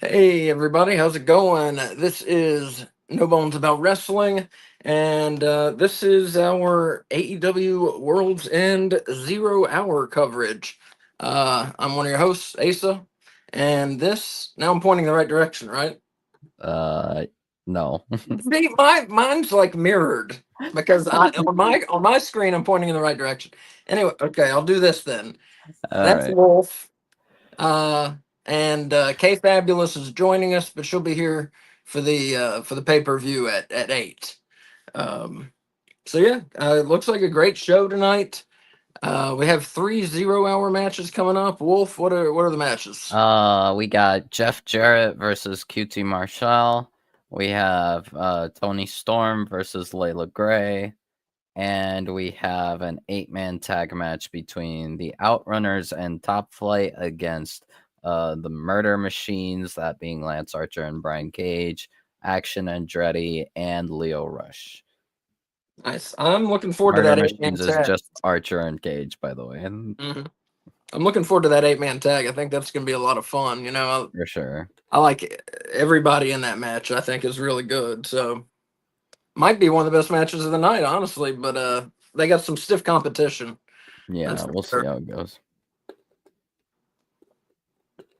Hey everybody, how's it going? This is No Bones About Wrestling, and this is our AEW World's End 0 hour coverage. I'm one of your hosts, Asa, and this now I'm pointing the right direction, right? Uh, no. See, mine's like mirrored because on my screen I'm pointing in the right direction. Anyway, okay, I'll do this then. All That's right. Wolf. Uh, and Kay Fabulous is joining us, but she'll be here for the pay-per-view at 8. Um, so yeah, it looks like a great show tonight. We have 3 0 hour matches coming up. Wolf, what are the matches? We got Jeff Jarrett versus QT Marshall. We have Tony Storm versus Layla Gray. And we have an 8-man tag match between the Outrunners and Top Flight against the Murder Machines, that being Lance Archer and Brian Cage, Action Andretti, and Leo Rush. Nice. I'm looking forward to Murder that 8 man Machines is tag. just Archer and Cage, by the way, Mhm. I'm looking forward to that 8 man tag. I think that's going to be a lot of fun. for sure. I like everybody in that match. I think is really good. So might be one of the best matches of the night, honestly. But they got some stiff competition. That's Yeah, for we'll see sure. how it goes.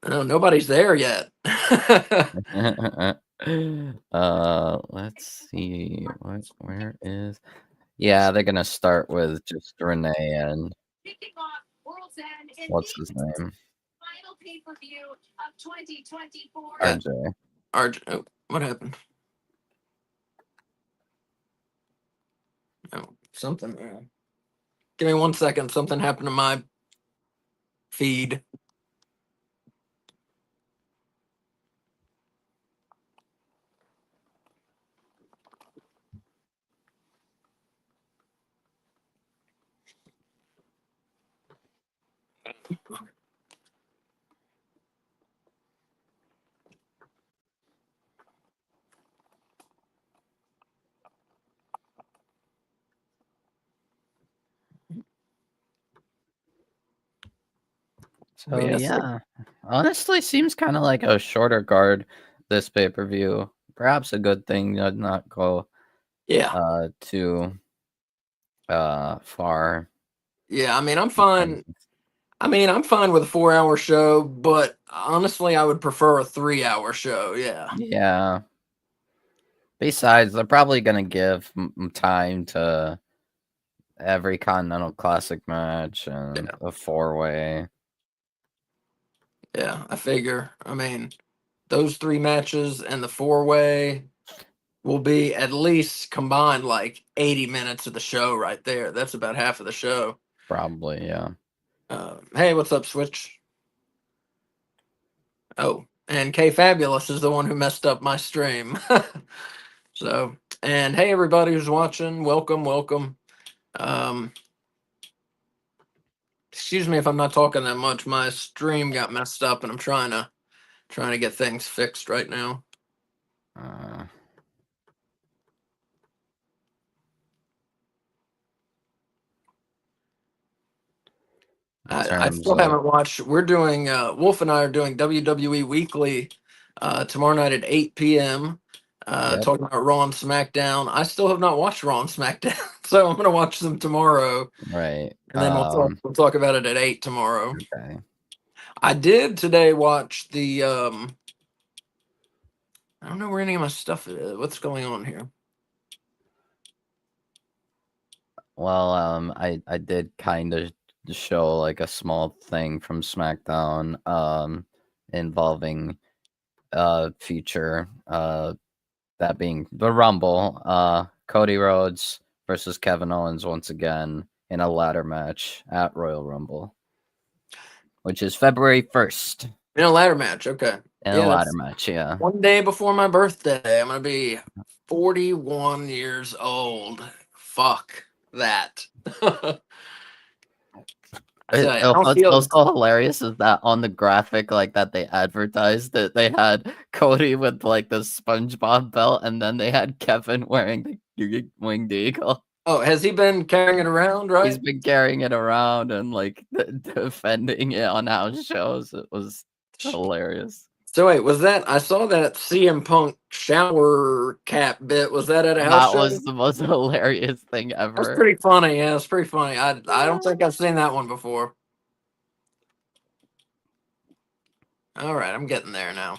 No, nobody's there yet. Let's see where is. Yeah, they're gonna start with just Renee and what's his name? Yeah, RJ. Oh, what happened? Oh, something. Give me 1 second. Something happened to my feed. But So yes, yeah, honestly, seems kind of like a shorter guard this pay-per-view. Perhaps a good thing to not go yeah, too far. yeah. I mean, I'm fine. I'm fine with a 4 hour show, but honestly, I would prefer a 3 hour show. Yeah, Yeah. Besides, they're probably gonna give time to every Continental Classic match and yeah, a 4-way. yeah. I figure. I mean, those 3 matches and the 4 way will be at least combined like 80 minutes of the show right there. That's about half of the show. Probably, yeah. Hey, what's up, Switch? Oh, and K Fabulous is the one who messed up my stream. So, and hey, everybody who's watching, welcome, welcome. Um, Excuse me if I'm not talking that much. My stream got messed up, and I'm trying to get things fixed right now. Uh, in I terms still of, haven't watched. We're doing Wolf and I are doing WWE Weekly tomorrow night at 8 p.m. yep, Talking about Raw and SmackDown. I still have not watched Raw and SmackDown, so I'm gonna watch them tomorrow, right. and then we'll talk about it at 8 tomorrow. Okay. I did today watch the I don't know where any of my stuff is. What's going on here? Well, I did kind of show like a small thing from SmackDown, involving future, that being the Rumble, Cody Rhodes versus Kevin Owens once again in a ladder match at Royal Rumble, which is February 1st. In a ladder match. Okay. In a Yeah, ladder that's match, yeah. one day before my birthday. I'm gonna be 41 years old. Fuck that. I tell you, I don't What's feel. also hilarious is that on the graphic, like that they advertised that they had Cody with like the SpongeBob belt, and then they had Kevin wearing the winged eagle. Oh, has he been carrying it around? He's Right. been carrying it around and like defending it on house shows. It was hilarious. So wait, was that I saw that CM Punk shower cap bit? Was that at a house That show? was the most hilarious thing That's ever. pretty funny. Yeah, it's pretty funny. I don't think I've seen that one before. All right, I'm getting there now.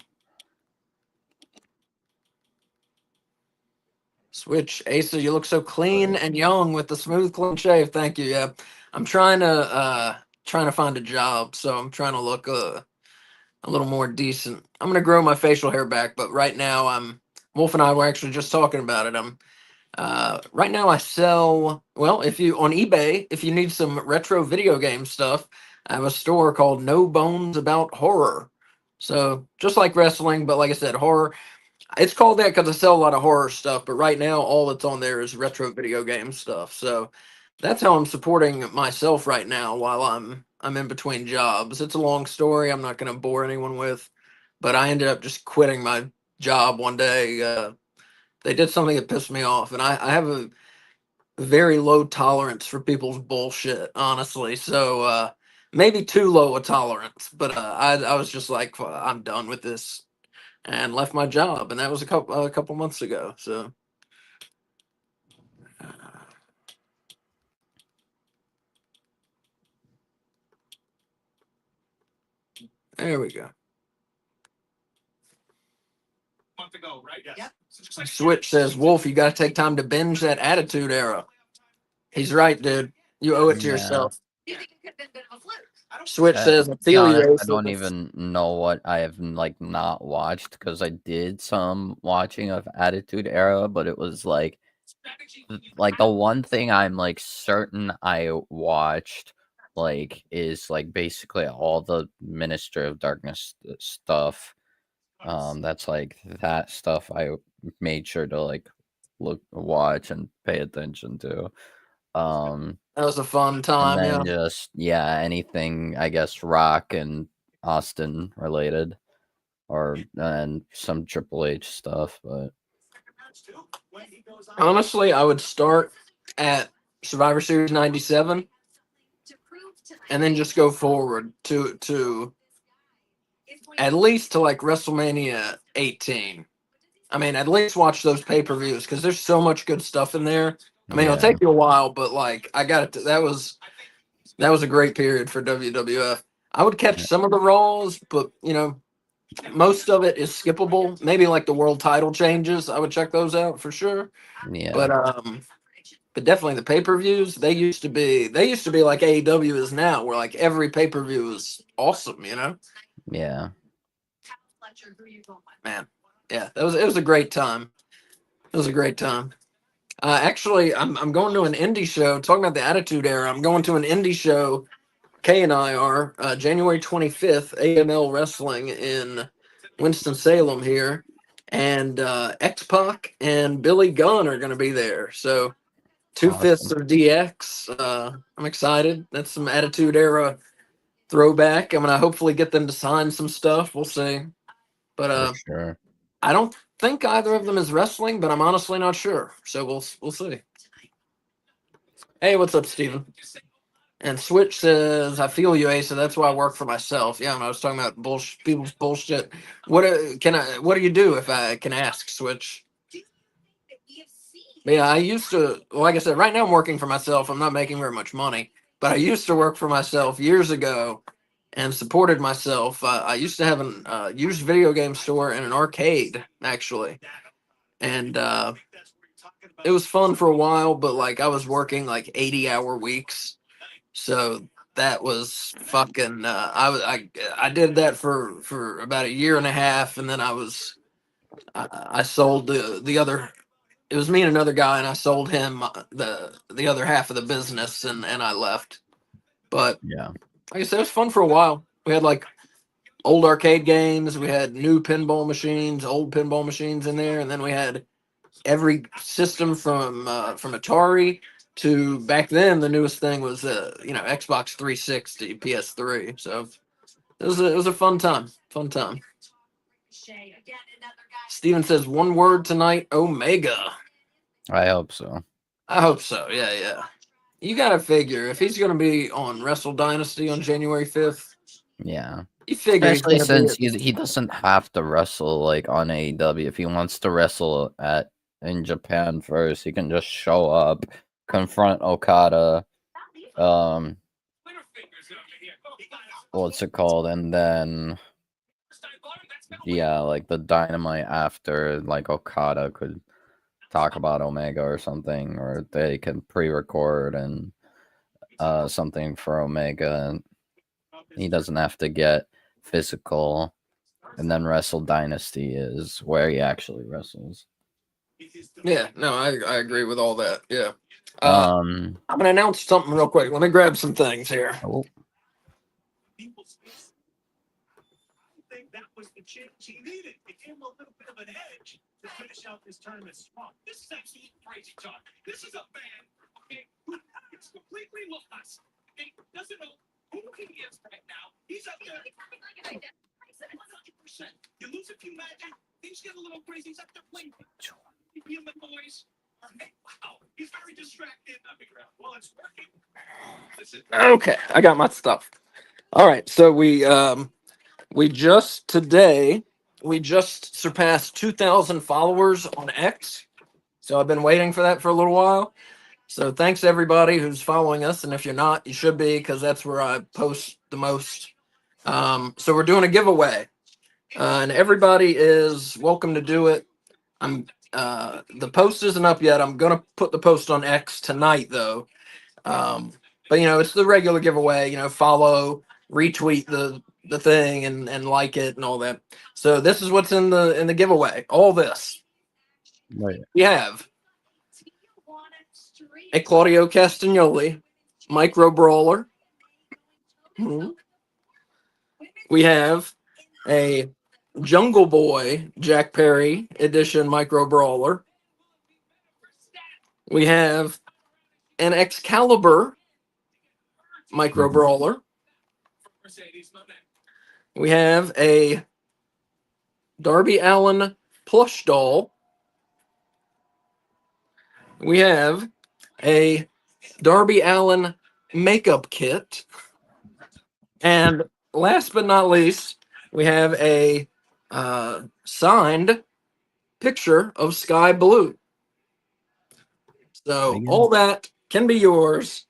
Switch, Asa, you look so clean and young with the smooth, clean shave. Thank you. Yeah, I'm trying to find a job, so I'm trying to look a little more decent. I'm gonna grow my facial hair back, but right now I'm Wolf and I were actually just talking about it. I'm right now I sell well if you on eBay if you need some retro video game stuff. I have a store called No Bones About Horror. So just like wrestling, but like I said, horror. It's called that because I sell a lot of horror stuff, but right now all that's on there is retro video game stuff. So that's how I'm supporting myself right now while I'm in between jobs. It's a long story. I'm not going to bore anyone with, but I ended up just quitting my job one day. They did something that pissed me off, and I have a very low tolerance for people's bullshit, honestly. So maybe too low a tolerance, but I was just like, I'm done with this and left my job, and that was a couple months ago. So uh, there we go. Switch says, Wolf, you got to take time to binge that Attitude Era. He's right, dude. You owe it to Yeah. yourself. Switch says, I To be feel you, honest, I Ace. don't even know what I have like not watched because I did some watching of Attitude Era, but it was like the one thing I'm like certain I watched like is like basically all the Minister of Darkness stuff. That's like that stuff I made sure to like watch and pay attention to. Um, That was a fun and time, yeah. then just yeah, anything I guess Rock and Austin related, or and some Triple H stuff, but Honestly, I would start at Survivor Series 97 and then just go forward to at least to like WrestleMania 18. I mean, at least watch those pay-per-views because there's so much good stuff in there. I mean, it'll yeah, take you a while, but like I got it. That was a great period for WWF. I would catch some of the Raws, but most of it is skippable. Maybe like the world title changes, I would check those out for sure. yeah, But definitely the pay-per-views, they used to be like AEW is now, where like every pay-per-view is awesome, yeah. Man. Yeah, it was a great time. It was a great time. Actually, I'm going to an indie show. Talking about the Attitude Era, I'm going to an indie show. Kay and I are January 25th, AML Wrestling in Winston Salem here, and X Pac and Billy Gunn are going to be there. So 2/5 Awesome of DX. I'm excited. That's some Attitude Era throwback. I'm gonna hopefully get them to sign some stuff. We'll see. But for sure. I don't think either of them is wrestling, but I'm honestly not sure. So we'll see. Hey, what's up, Steven? And Switch says, "I feel you, Ace. So that's why I work for myself." Yeah, when I was talking about bullshit, people's bullshit. What do you do if I can ask, Switch? But yeah, I used to. Like I said, right now I'm working for myself. I'm not making very much money, but I used to work for myself years ago and supported myself. I used to have an used video game store and an arcade actually, and it was fun for a while. But like I was working like 80-hour weeks, so that was fucking. I did that for about a year and a half, and then I sold the other. It was me and another guy, and I sold him the other half of the business, and I left. But Yeah, like I said, it was fun for a while. We had like old arcade games, we had new pinball machines, old pinball machines in there, and then we had every system from Atari to back then. The newest thing was Xbox 360, PS3. So it was a fun time. Fun time. Steven says one word tonight, Omega. I hope so. I hope so. Yeah, yeah. You got to figure if he's going to be on Wrestle Dynasty on January 5th, Yeah, You figure he's Especially gonna be since at, he doesn't have to wrestle like on AEW. If he wants to wrestle at in Japan first, he can just show up, confront Okada, um what's it called, and then yeah, like the Dynamite after, like Okada could talk about Omega or something, or they can pre-record and something for Omega. He doesn't have to get physical, and then Wrestle Dynasty is where he actually wrestles. yeah, no, I agree with all that. Yeah. Um. I'm gonna announce something real quick. Let me grab some things here. Oh, Okay, I got my stuff. All right, so we just today we just surpassed 2,000 followers on X. So I've been waiting for that for a little while. So thanks everybody who's following us, and if you're not, you should be because that's where I post the most. So we're doing a giveaway, and everybody is welcome to do it. I'm the post isn't up yet. I'm gonna put the post on X tonight though. Um, but it's the regular giveaway. Follow, retweet the thing, and like it and all that. So this is what's in the giveaway. All this wait. we have a Claudio Castagnoli micro brawler. Mhm. We have a Jungle Boy Jack Perry edition micro brawler. We have an Excalibur micro Mhm. brawler. We have a Darby Allen plush doll. We have a Darby Allen makeup kit. And last but not least, we have a signed picture of Sky Blue. So Again. all that can be yours.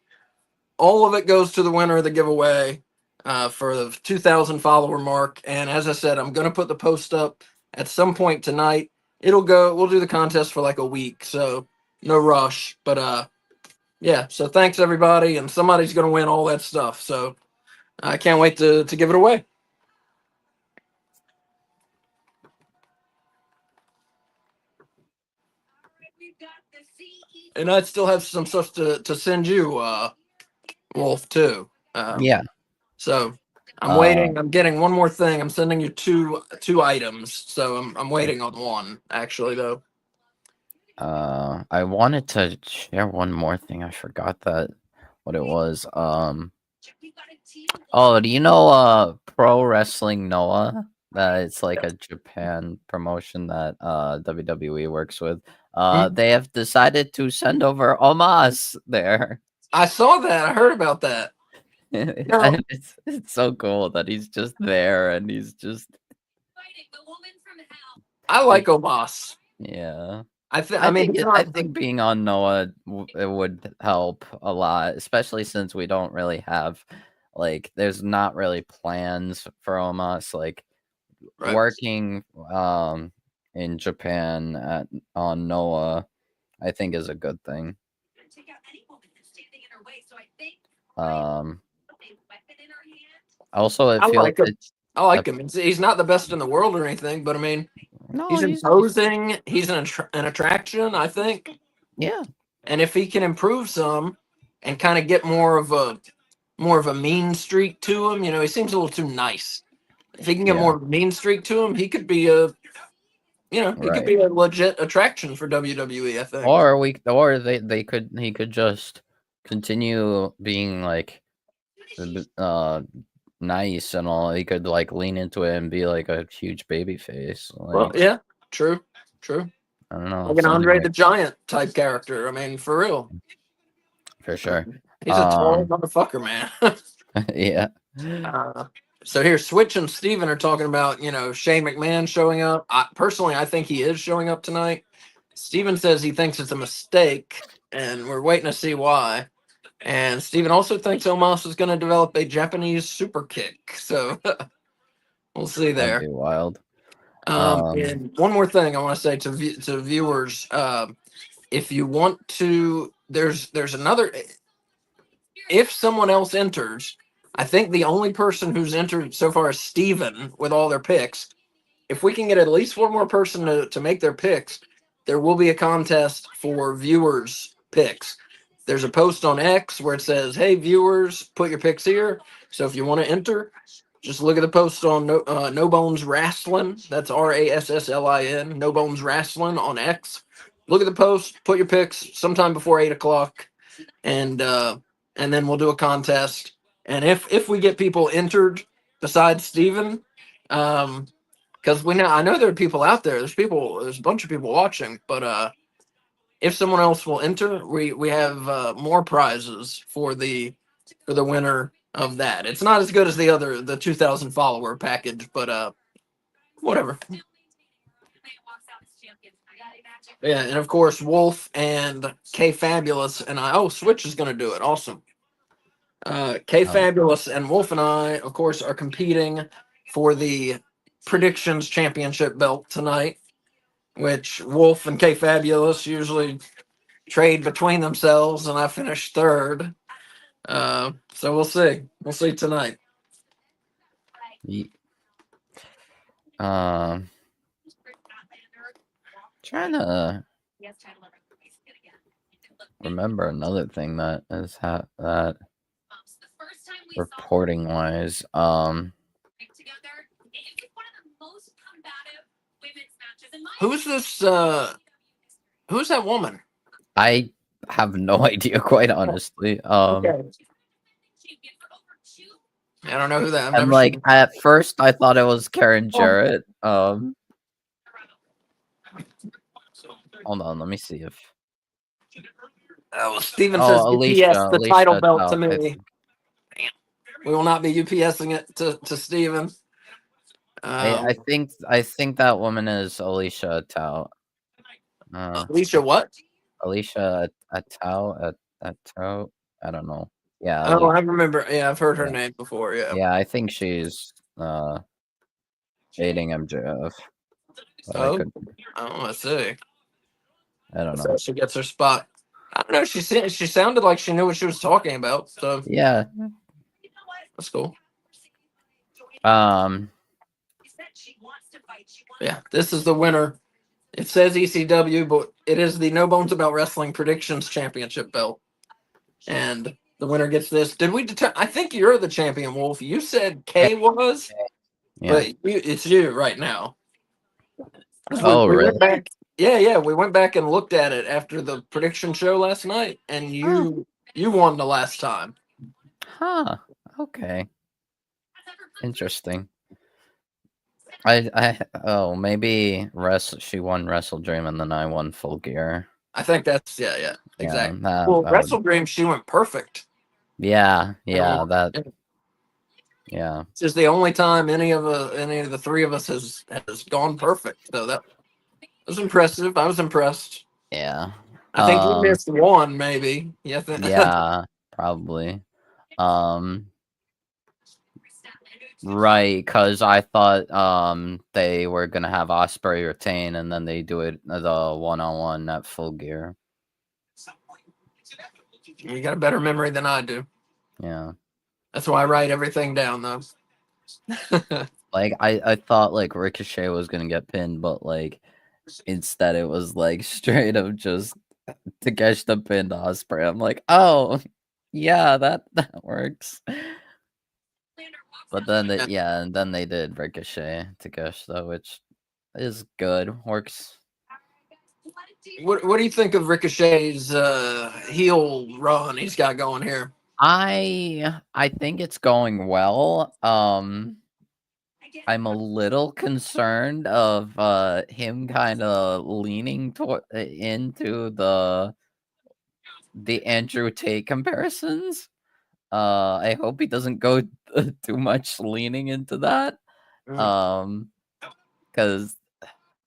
All of it goes to the winner of the giveaway for the 2,000 follower mark. And as I said, I'm going to put the post up at some point tonight. We'll do the contest for like a week. So no rush. But yeah, so thanks everybody. And somebody's going to win all that stuff. So I can't wait to give it away. And I still have some stuff to send you, Wolf, too. Yeah. So I'm Uh. waiting. I'm getting one more thing. I'm sending you two items. So I'm waiting on one actually though. I wanted to share one more thing. I forgot that what it was. Oh, do you know Pro Wrestling Noah? That it's like a Japan promotion that WWE works with. Mhm. They have decided to send over Omas there. I saw that. I heard about that. Now And it's so cool that he's just there and he's just I it, like Obas. yeah. I mean he's I not. think being on Noah it would help a lot, especially since we don't really have like there's not really plans for Omas like Right. working in Japan on Noah. I think is a good thing. Um Also it I feels like him. it's I uh, like him. He's not the best in the world or anything, but I mean no, he's he's imposing. He's an attraction, I think. yeah, And if he can improve some and kind of get more of a mean streak to him, he seems a little too nice. If he can get yeah, more of a mean streak to him, he could right. be a legit attraction for WWE, I think. Or they could he could just continue being like uh nice and all. He could like lean into it and be like a huge baby face. Well, Like yeah, true, true. I don't know, Like an something Andre the like Giant type character. I mean, for real. for sure. He's a tall Um motherfucker, man. yeah. uh, So here, Switch and Steven are talking about, Shane McMahon showing up. Personally, I think he is showing up tonight. Steven says he thinks it's a mistake, and we're waiting to see why. And Steven also thinks Omos is going to develop a Japanese super kick. So we'll see That'd there. be wild. And one more thing I want to say to viewers: if you want to, there's another. If someone else enters, I think the only person who's entered so far is Steven with all their picks. If we can get at least one more person to make their picks, there will be a contest for viewers' picks. There's a post on X where it says, "Hey viewers, put your picks here." So if you want to enter, just look at the post on No Bones Wrestling. That's RASSLIN. No Bones Wrestling on X. Look at the post. Put your picks sometime before 8 o'clock, and then we'll do a contest. And if we get people entered besides Steven, because I know there are people out there. There's a bunch of people watching, but if someone else will enter, we have more prizes for the winner of that. It's not as good as the 2,000 follower package, but whatever. Yeah, and of course Wolf and K Fabulous and Switch is going to do it. Awesome. K Fabulous and Wolf and I, of course, are competing for the predictions championship belt tonight, which Wolf and K Fabulous usually trade between themselves, and I finished third. So we'll see. We'll see tonight. Trying to remember another thing that is that reporting wise. Who's this? Who's that woman? I have no idea, quite honestly. Okay. I don't know who that. I've And never like seen. at first, I thought it was Karen Jarrett. Hold on, let me see if. Oh, Steven says Oh, UPS the title Alicia belt to Tao, I me. think. We will not be UPSing it to Steven. I think that woman is Alicia Tao. Alicia, what? Alicia Atao Atao. I don't know. Yeah, Oh, I remember. Yeah, I've heard her Yeah. name before. Yeah. Yeah, I think she's dating MJF. But I Oh, could. I see. I don't So know. she gets her spot. I don't know. She sounded like she knew what she was talking about. So Yeah. that's cool. Yeah, this is the winner. It says ECW, but it is the No Bones About Wrestling Predictions Championship belt. And the winner gets this. Did we determine? I think you're the champion, Wolf. You said K was, Yeah. but it's you right now. 'Cause Oh, we really? went back. Yeah. We went back and looked at it after the prediction show last night, and Huh. you won the last time. Huh. Okay. Interesting. Maybe she won Wrestle Dream and then I won Full Gear. I think that's yeah, Yeah, exactly. that, Well, that would. Wrestle Dream, she went perfect. Yeah, And yeah. This is the only time any of the three of us has gone perfect. So that was impressive. I was impressed. Yeah. I think you missed one, maybe. Yeah. Yeah, probably. Right, because I thought they were gonna have Osprey retain and then they do it the one-on-one at Full Gear. You got a better memory than I do. Yeah. That's why I write everything down, though. Like I thought like Ricochet was gonna get pinned, but like instead it was like straight up just Takeshita pinned Osprey. I'm like, oh yeah, that works. But then and then they did Ricochet Takeshita, which is good. Works. What do you think of Ricochet's heel run he's got going here? I think it's going well. I'm a little concerned of him kind of leaning into the Andrew Tate comparisons. I hope he doesn't go too much leaning into that. Mm. Um, because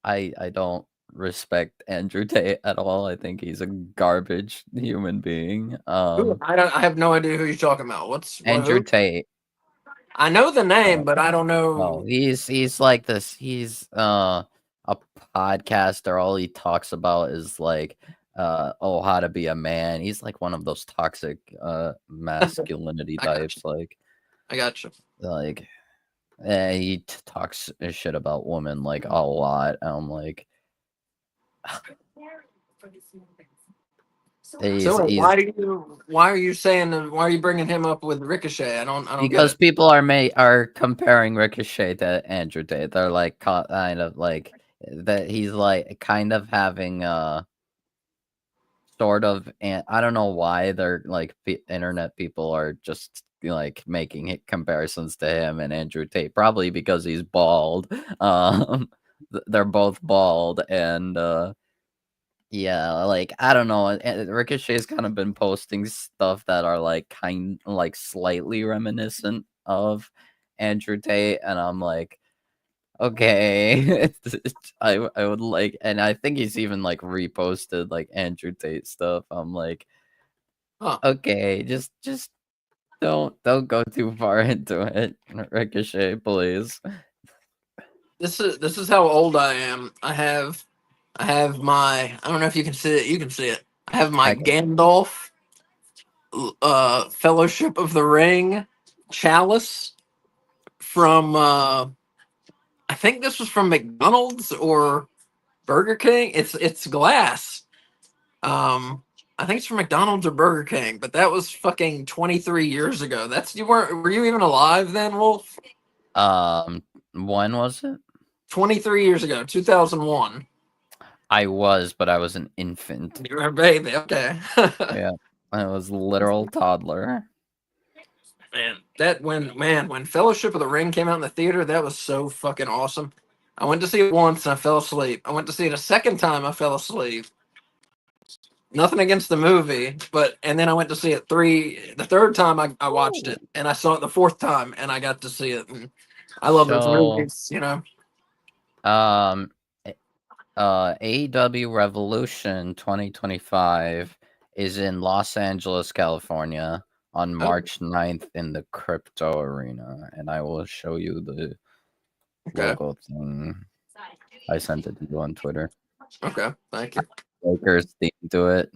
I don't respect Andrew Tate at all. I think he's a garbage human being. I have no idea who you're talking about. Andrew Who? Tate. I know the Uh, name, but I don't oh, know. he's like this. He's a podcaster. All he talks about is like oh, how to be a man. He's like one of those toxic masculinity I got you. types. I got you. Like he talks shit about women like a lot. I'm like So he's why are you saying why are you bringing him up with Ricochet? I don't get because it. people are comparing Ricochet to Andrew Tate. They're like kind of like that he's like kind of having sort of, and I don't know why they're like internet people are just like making comparisons to him and Andrew Tate, probably because he's bald. Um, they're both bald, and yeah, like I don't know. Ricochet's kind of been posting stuff that are like like slightly reminiscent of Andrew Tate, and I'm like, okay, I would like, and I think he's even like reposted like Andrew Tate stuff. I'm like, Huh. okay, just don't go too far into it, Ricochet, please. This is how old I am. I have my I don't know if you can see it. You can see it. I have my I can, Gandalf Fellowship of the Ring chalice from I think this was from McDonald's or Burger King. It's glass. Um, I think it's from McDonald's or Burger King, but that was fucking 23 years ago. That's you weren't were you even alive then, Wolf? um, when was it? 23 years ago, 2001. I was, but I was an infant. You were a baby, okay. Yeah, I was literal toddler. When Fellowship of the Ring came out in the theater, that was so fucking awesome. I went to see it once and I fell asleep. I went to see it a second time, I fell asleep. Nothing against the movie, but and then I went to see it the third time I watched Ooh. it, and I saw it the fourth time and I got to see it. And I love those So, movies, you know. um, AEW Revolution 2025 is in Los Angeles, California on Oh, March 9th in the Crypto Arena, and I will show you the okay. logo thing. I sent it to you on Twitter. Okay. Thank you. Lakers theme to it.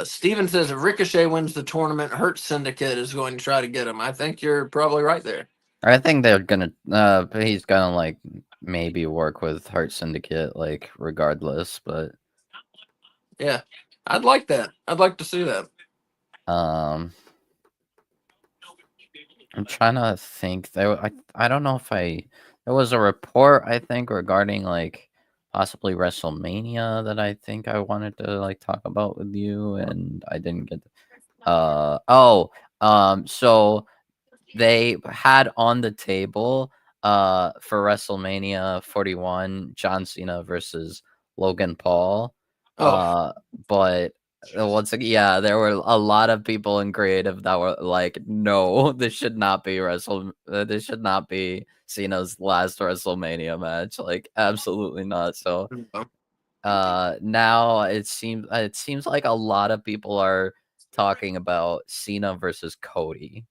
Steven says if Ricochet wins the tournament, Hurt Syndicate is going to try to get him. I think you're probably right there. I think they're gonna he's gonna like maybe work with Heart Syndicate like regardless, but Yeah. I'd like that. I'd like to see that. um I'm trying to think. I don't know if there was a report I think regarding like possibly WrestleMania that I think I wanted to like talk about with you, and I didn't get. So they had on the table for WrestleMania 41 John Cena versus Logan Paul. Oh, But once again, yeah, there were a lot of people in creative that were like, no, this should not be this should not be Cena's last WrestleMania match. Like absolutely not. So no. now it seems like a lot of people are talking about Cena versus Cody.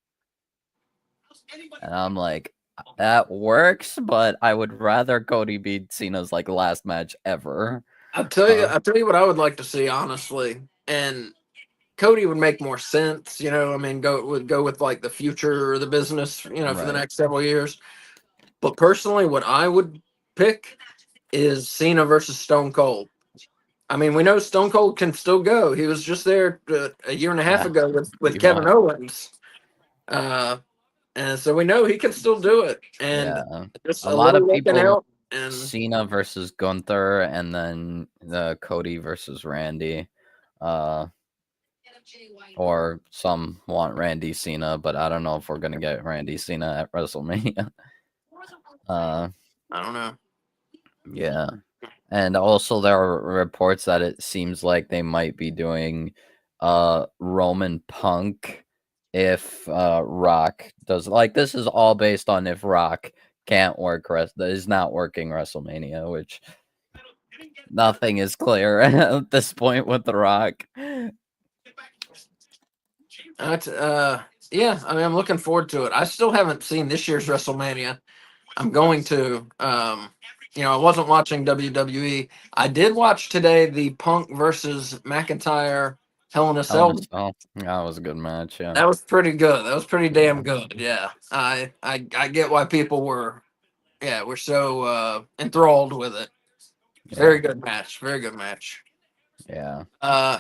And I'm like, that works, but I would rather Cody beat Cena's like last match ever. Uh, I'll tell you what I would like to see, honestly. And Cody would make more sense, you know. I mean, go with like the future of the business, you know, for the right. next several years. But personally, what I would pick is Cena versus Stone Cold. I mean, we know Stone Cold can still go. He was just there a year and a half Yeah, ago with pretty Kevin much. Owens, uh, and so we know he can still do it. And Yeah. just A a lot little of looking people out, and Cena versus Gunther and then the Cody versus Randy. Uh or some want Randy Cena, but I don't know if we're gonna get Randy Cena at WrestleMania. Uh I don't know. yeah. And also there are reports that it seems like they might be doing Roman Punk if Rock does, like, this is all based on if Rock can't work is not working WrestleMania, which nothing is clear at this point with The Rock. That's, yeah, I mean, I'm looking forward to it. I still haven't seen this year's WrestleMania. I'm going to. I wasn't watching WWE. I did watch today the Punk versus McIntyre Hell in a Hell in a Cell. Cell. That was a good match, yeah. That was pretty good. That was pretty Yeah. damn good. Yeah, I get why people were so enthralled with it. Yeah. Very good match. Very good match. Yeah. Uh,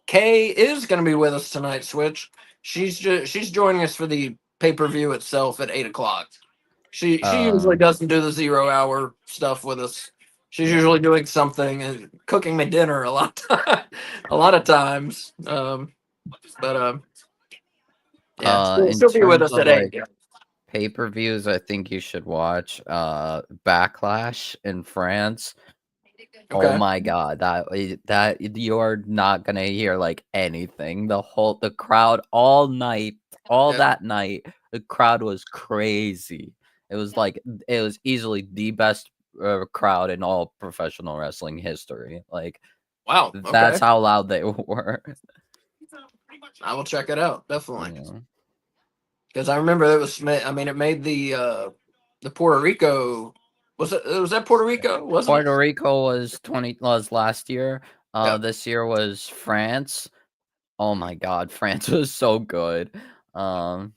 Kay is going to be with us tonight. Switch. She's joining us for the pay per view itself at 8 o'clock. She usually Um, doesn't do the 0 hour stuff with us. She's yeah. usually doing something and cooking me dinner a lot, a lot of times. But yeah, In she'll be with terms us of at 8. like pay-per-views, I think you should watch Backlash in France. Oh Okay. my god, that you're not gonna hear like anything. The crowd all night, all Yeah. that night, the crowd was crazy. It was like it was easily the best crowd in all professional wrestling history. Like Wow. that's Okay. how loud they were. I will check it out definitely Yeah. because I remember it was. I mean, it made the Puerto Rico. Was that Puerto Rico? Wasn't it? Puerto Rico was last year. Yeah. This year was France. Oh my god, France was so good. Um,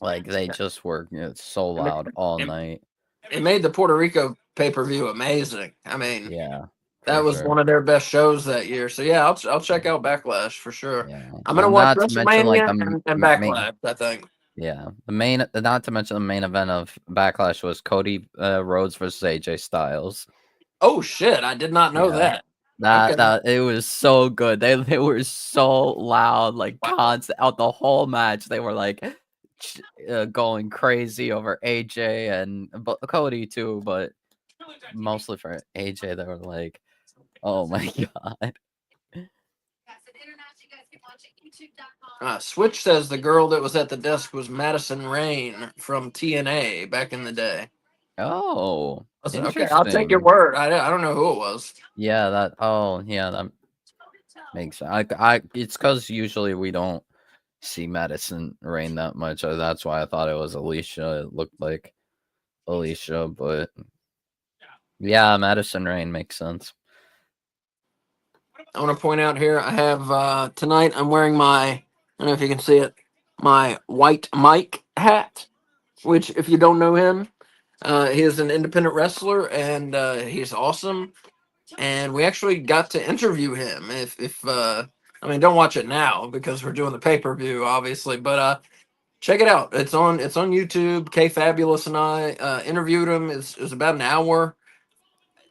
like they just were so I mean, loud all it, night. it made the Puerto Rico pay per view amazing. I mean, Yeah, that for was sure. one of their best shows that year. So yeah, I'll check out Backlash for sure. Yeah, I'm gonna and watch not to mention like WrestleMania and main. Backlash. I think. Yeah, the main. Not to mention the main event of Backlash was Cody Rhodes versus AJ Styles. Oh shit! I did not know Yeah, that. Okay. that it was so good. They were so loud, like Wow. constant out the whole match. They were like going crazy over AJ and Cody too, but mostly for AJ. They were like, "Oh my god." Switch says the girl that was at the desk was Madison Rain from TNA back in the day. Oh, I said, okay, I'll take your interesting. word. I don't know who it was. Yeah, that. Oh, yeah, that makes sense. I it's because usually we don't see Madison Rain that much. That's why I thought it was Alicia. It looked like Alicia, but yeah, Madison Rain makes sense. I want to point out here. I have tonight. I'm wearing my. I don't know if you can see it. My white Mike hat. Which, if you don't know him, he is an independent wrestler and he's awesome. And we actually got to interview him. If I mean, don't watch it now because we're doing the pay per view, obviously. But check it out. It's on YouTube. K Fabulous and I interviewed him. It's about an hour.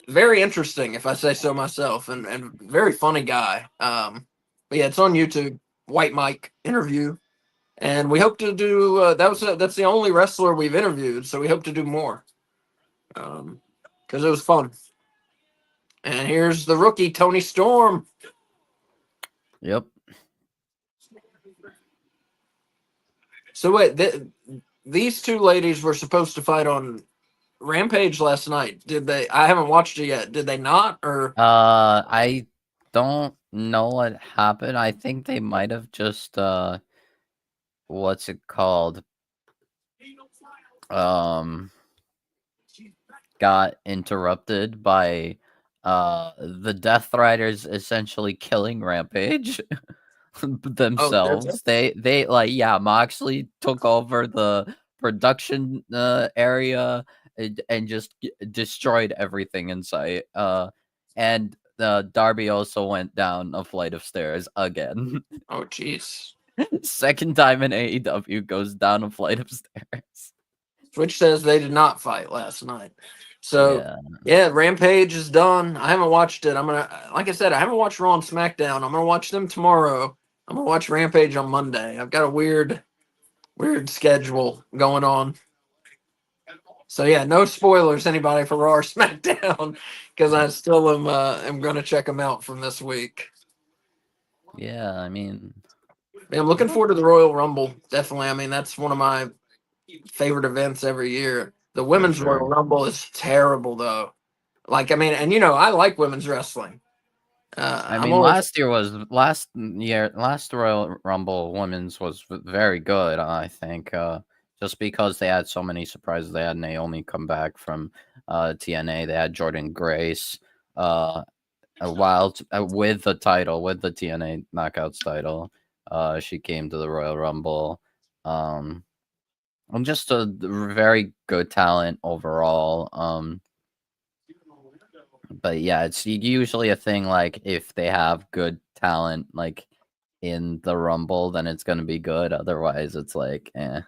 Very interesting, if I say so myself, and very funny guy. But yeah, it's on YouTube. White Mike interview, and we hope to do. That's the only wrestler we've interviewed, so we hope to do more. Because it was fun. And here's the rookie Tony Storm. Yep. So wait, these two ladies were supposed to fight on Rampage last night. Did they? I haven't watched it yet. Did they not? Or I don't know what happened. I think they might have just what's it called? Um got interrupted by the Death Riders essentially killing Rampage oh, there's themselves. They like yeah, Moxley took over the production area and just destroyed everything in sight. And Darby also went down a flight of stairs again. oh, jeez. Second time in AEW goes down a flight of stairs. Which says they did not fight last night. So Yeah. yeah, Rampage is done. I haven't watched it. Like I said, I haven't watched Raw and SmackDown. I'm gonna watch them tomorrow. I'm gonna watch Rampage on Monday. I've got a weird schedule going on. So yeah, no spoilers, anybody for Raw or SmackDown, because I still am gonna check them out from this week. Yeah, I mean, Yeah, I'm looking forward to the Royal Rumble. Definitely. I mean, that's one of my favorite events every year. The For women's sure. Royal Rumble is terrible, though. Like, I mean, and I like women's wrestling. I I'm mean, always last Royal Rumble women's was very good. I think just because they had so many surprises. They had Naomi come back from TNA. They had Jordan Grace a while with the title, with the TNA Knockouts title. She came to the Royal Rumble. Um, and just a very good talent overall. But yeah, it's usually a thing like if they have good talent like in the Rumble, then it's gonna be good. Otherwise, it's like, eh.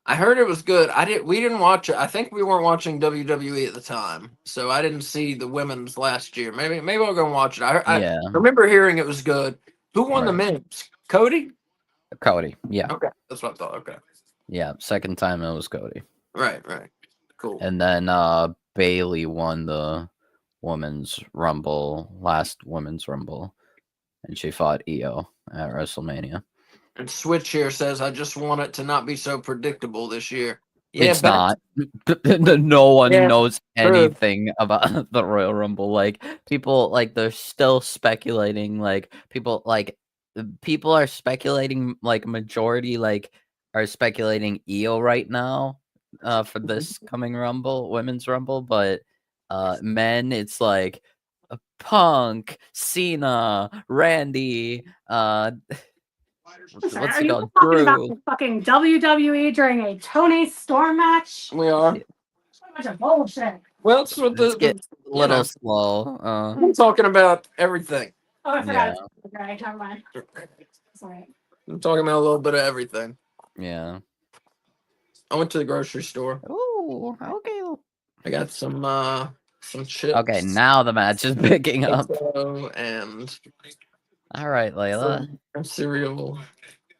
I heard it was good. We didn't watch it. I think we weren't watching WWE at the time, so I didn't see the women's last year. Maybe I'll go and watch it. I Yeah, remember hearing it was good. Who won the right. men's? Cody. Cody. Yeah, Okay, that's what I thought. Okay, yeah. Second time it was Cody, right, cool. and then Bailey won the women's Rumble, last women's Rumble, and she fought Io at WrestleMania. And Switch here says, "I just want it to not be so predictable this year." Yeah, It's back. not. No one Yeah, knows true. anything about the Royal Rumble. Like people, like they're still speculating. Like people are speculating. Like majority, like are speculating EO right now, for this coming Rumble, women's Rumble. But men, it's like Punk, Cena, Randy, I'm sorry, what's are it you called, talking about Drew. the fucking WWE during a Tony Storm match? We are. What a bunch of bullshit. Well, it's what It's the getting a little slow. I'm talking about everything. Oh, I forgot Yeah, it's okay. Never mind. Sorry. I'm talking about a little bit of everything. yeah. I went to the grocery store. Oh, okay. I got some Okay, chips, now the match is picking up. queso, and All right, Layla. and cereal,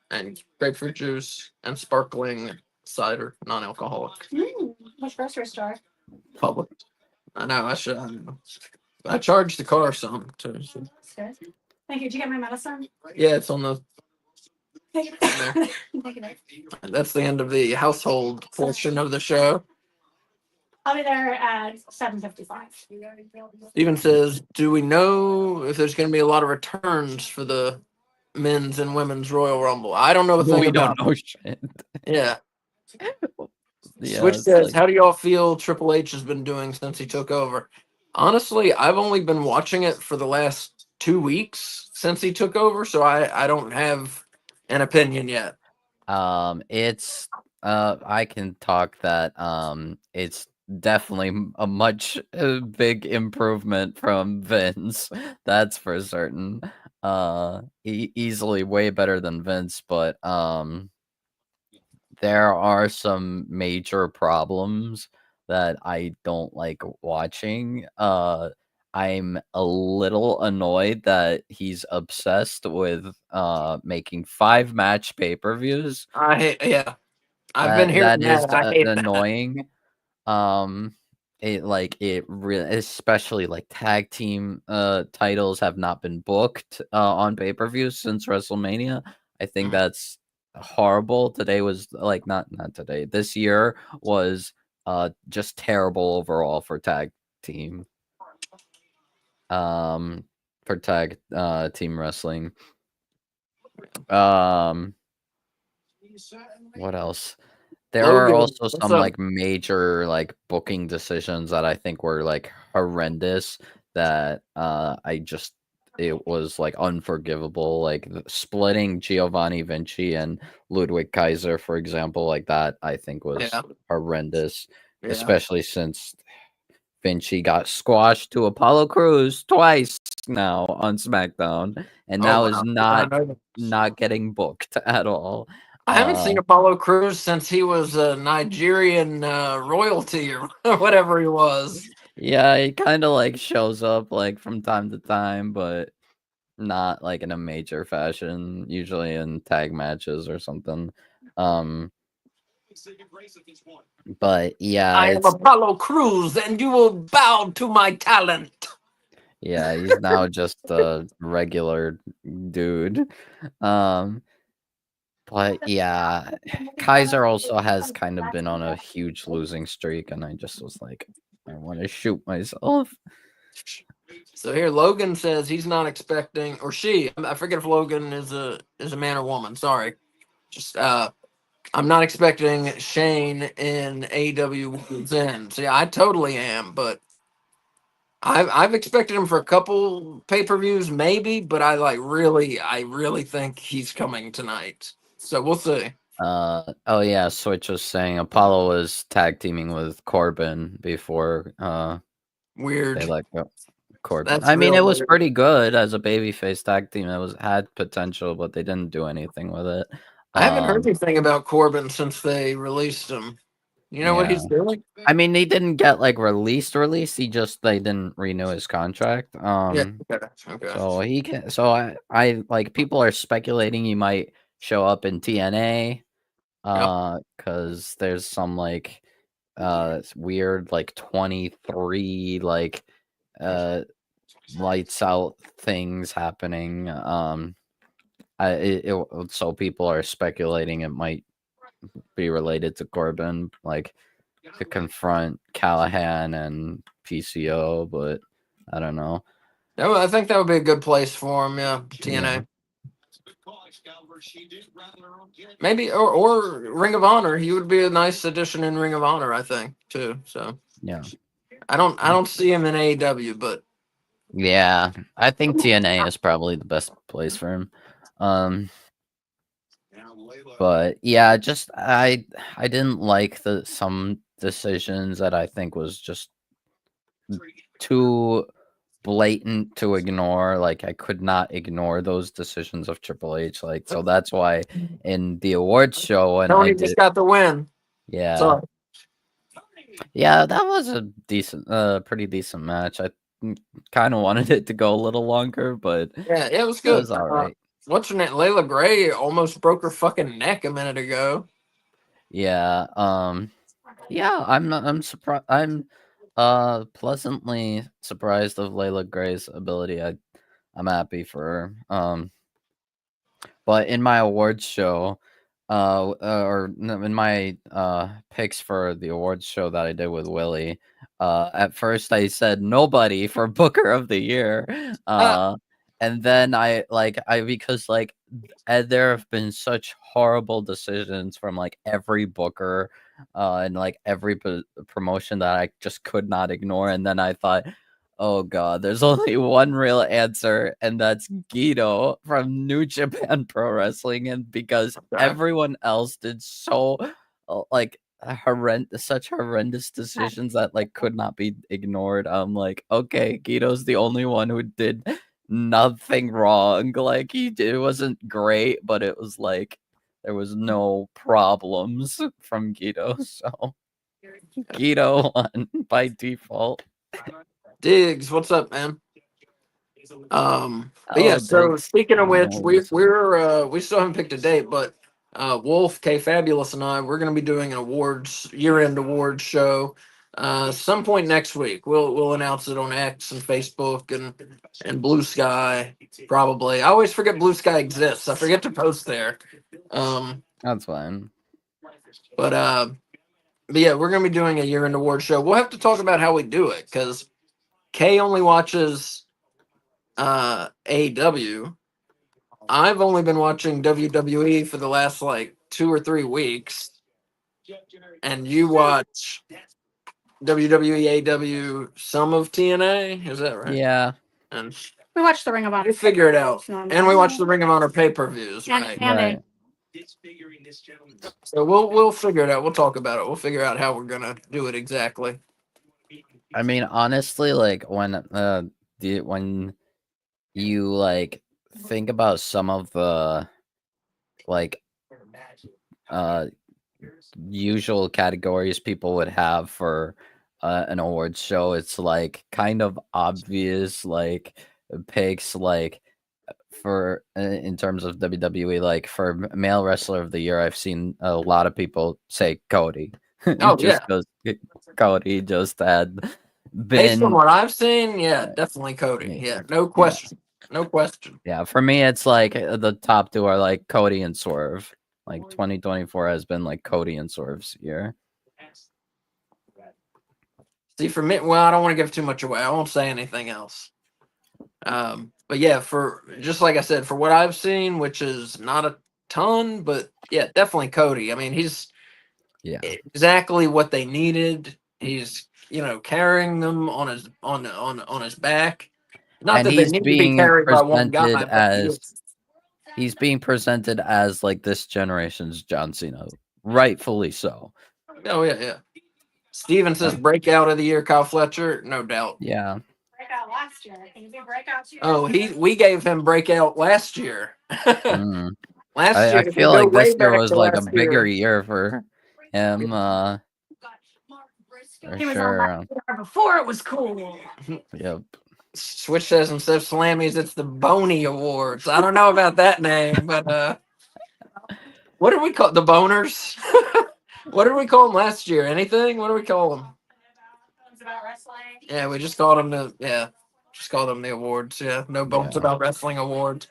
and grapefruit juice, and sparkling cider, non-alcoholic. Which grocery store? Public. I know. I know. I charged the car some too. So. That's good. Thank you. Did you get my medicine? Yeah, it's on the. Thank you. there. Thank you, babe. That's the end of the household portion of the show. I'll be there at 7:55. Steven says, "Do we know if there's going to be a lot of returns for the men's and women's Royal Rumble?" I don't know a thing We don't about. know shit. Yeah. Yeah, Switch it's says, like "How do y'all feel Triple H has been doing since he took over?" Honestly, I've only been watching it for the last 2 weeks since he took over, so I don't have an opinion yet. it's I can talk that it's definitely a much big improvement from Vince. That's for certain. Easily way better than Vince, but there are some major problems that I don't like watching. I'm a little annoyed that he's obsessed with making 5 match pay-per-views. Yeah, I've been That hearing is that. I hate that. annoying. Um it really, especially like tag team titles have not been booked on pay-per-views since WrestleMania. I think Mm. that's horrible. Today was like not today. This year was just terrible overall for tag team um for tag team wrestling. Um what else? There are Logan, also what's some, up? like, major, like, booking decisions that I think were, like, horrendous that, it was, like, unforgivable, like, splitting Giovanni Vinci and Ludwig Kaiser, for example, like, that I think was Yeah, horrendous, yeah. especially since Vinci got squashed to Apollo Crews twice now on SmackDown, and Oh now is wow. Yeah, I not know. not getting booked at all. I haven't Uh seen Apollo Crews since he was a Nigerian royalty or whatever he was. Yeah, he kinda, like, shows up, like, from time to time, but not, like, in a major fashion, usually in tag matches or something. Um, but yeah, I am Apollo Crews, and you will bow to my talent. he's now just a regular dude. Um, But yeah, Kaiser also has kind of been on a huge losing streak, and I just was like, I want to shoot myself. So here, Logan says he's not expecting, or she. I forget if Logan is a man or woman. Sorry, just I'm not expecting Shane in AEW World's End. So yeah, I totally am, but I've expected him for a couple pay-per-views, maybe, but I really think he's coming tonight. So we'll see. Oh yeah, Switch was saying Apollo was tag teaming with Corbin before Weird. they let go Corbin. That's I mean, real it was weird. pretty good as a babyface tag team. It was had potential, but they didn't do anything with it. I haven't heard Um, anything about Corbin since they released him. You know what yeah. he's doing? I mean, he didn't get like released. He just they didn't renew his contract. Yeah. Okay. Okay. So he can. So I like people are speculating he might show up in TNA. Yep. Because there's some like weird like 23 like uh lights out things happening. So people are speculating it might be related to Corbin, like to confront Callahan and PCO, but I don't know. I think that would be a good place for him. Yeah, Yeah, TNA. Maybe or Ring of Honor. He would be a nice addition in Ring of Honor, I think, too. So yeah, I don't see him in AEW, but yeah. I think TNA is probably the best place for him. Um, but yeah, just I didn't like the some decisions that I think was just too blatant to ignore. Like I could not ignore those decisions of Triple H. Like so that's why in the awards show when I Tony just did, got the win. yeah, Sorry. yeah, that was a decent, pretty decent match. I kind of wanted it to go a little longer, but it Yeah, it was good. was all right. What's her name? Layla Gray almost broke her fucking neck a minute ago. Yeah, yeah, I'm not. I'm surprised. I'm pleasantly surprised of Layla Gray's ability. I'm happy for her. But in my awards show, in my picks for the awards show that I did with Willie, at first I said nobody for Booker of the Year, Uh, and then I because like there have been such horrible decisions from like every booker, and like every promotion that I just could not ignore, and then I thought, oh god, there's only one real answer, and that's Guido from New Japan Pro Wrestling. And because okay. everyone else did so like such horrendous decisions that like could not be ignored, I'm like, okay, Guido's the only one who did nothing wrong. Like it wasn't great, but it was like there was no problems from Guido. So Guido won by default. Diggs, what's up, man? But yeah. Oh, So Diggs. speaking of which, Always. we still haven't picked a date, but Wolf, K Fabulous, and I we're going to be doing an awards year-end awards show. Some point next week. We'll announce it on X and Facebook and Blue Sky probably. I always forget Blue Sky exists. I forget to post there. That's fine. But but yeah, we're gonna be doing a year-end award show. We'll have to talk about how we do it because Kay only watches AEW. I've only been watching WWE for the last like 2 or 3 weeks, and you watch WWE, AEW, some of TNA. Is that right? Yeah. And We watched the Ring of Honor. we figure it out. Normal. And we watch the Ring of Honor pay-per-views, And, right? and Right. So we'll figure it out. We'll talk about it. We'll figure out how we're gonna do it exactly. I mean, honestly, like when you like think about some of the like uh usual categories people would have for an awards show, it's like kind of obvious like picks like for in terms of WWE, like for male wrestler of the year, I've seen a lot of people say Cody. Oh Just yeah. because Cody just had Based on been, what I've seen, yeah, definitely Cody. Yeah, no yeah, question. No question. yeah. For me, it's like the top two are like Cody and Swerve. Like 2024 has been like Cody and Swerve's year. See, for me, well, I don't want to give too much away. I won't say anything else. But yeah, for just like I said, for what I've seen, which is not a ton, but yeah, definitely Cody. I mean, he's exactly what they needed. He's carrying them on his back. Not And that they he's need to be being carried by one presented guy, but as like this generation's John Cena, rightfully so. oh yeah. Steven says breakout of the year, Kyle Fletcher, no doubt. Yeah. Breakout last year. Can you be breakout 2 years Oh, ago? we gave him breakout last year. Mm. Last year, I if we feel go like way this year back was to like a last bigger year, year for him. For He was on my sure. radar before it was cool. Yep. Switch says instead of Slammies, it's the Boney Awards. I don't know about that name, but what did we call the Boners? What did we call them last year? Anything? What do we call them? About wrestling. Yeah, we just called them just called them the awards. Yeah, no bones Yeah. about wrestling awards.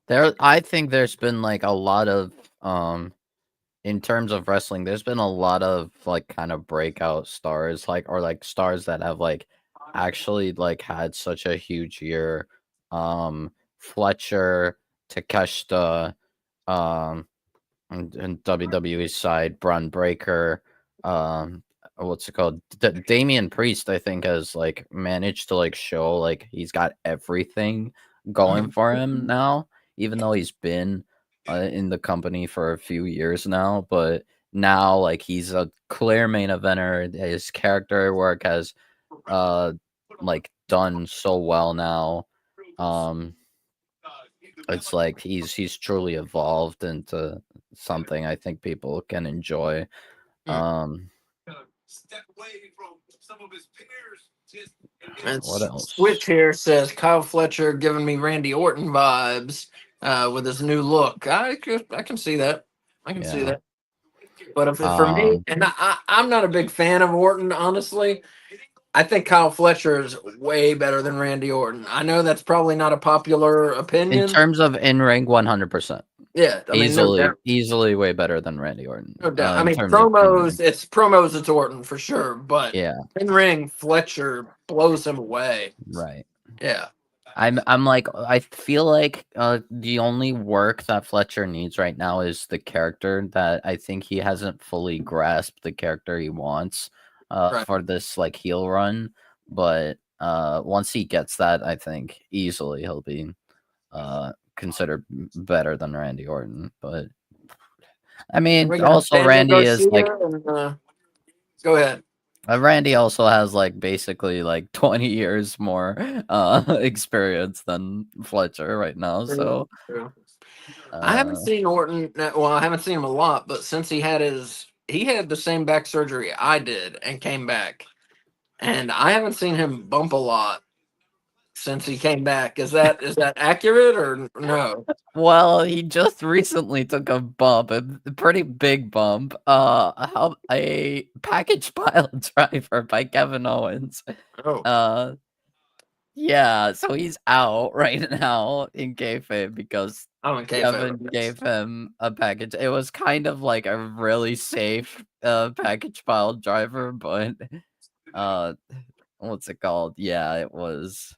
I think there's been like a lot of in terms of wrestling, there's been a lot of like kind of breakout stars, like or like stars that have like actually like had such a huge year. Fletcher, Takeshita, and WWE side, Braun Breaker, what's it called? Damian Priest, I think, has like managed to like show like he's got everything going for him now, even though he's been in the company for a few years now, but now like he's a clear main eventer. His character work has like done so well now. It's like he's truly evolved into something I think people can enjoy. And What else? Switch here says Kyle Fletcher giving me Randy Orton vibes with his new look. I can see that. I can see that. But if for me, and I'm not a big fan of Orton, honestly. I think Kyle Fletcher is way better than Randy Orton. I know that's probably not a popular opinion. In terms of in-ring, 100%. Yeah, I mean, easily way better than Randy Orton. No doubt. I mean, promos, it's Orton for sure, but yeah, in ring, Fletcher blows him away. Right. Yeah. I'm like, I feel like the only work that Fletcher needs right now is the character that I think he hasn't fully grasped the character he wants for this like heel run. But once he gets that, I think easily he'll be considered better than Randy Orton. But I mean, also Randy is like, go ahead. Randy also has like basically like 20 years more experience than Fletcher right now. So I haven't seen Orton. Well, I haven't seen him a lot, but since he had the same back surgery I did and came back, and I haven't seen him bump a lot since he came back. Is that accurate or no? Well, he just recently took a bump, a pretty big bump. A package pile driver by Kevin Owens. Oh. Yeah, so he's out right now in kayfabe because Kevin gave him a package. It was kind of like a really safe package pile driver, but what's it called? Yeah, it was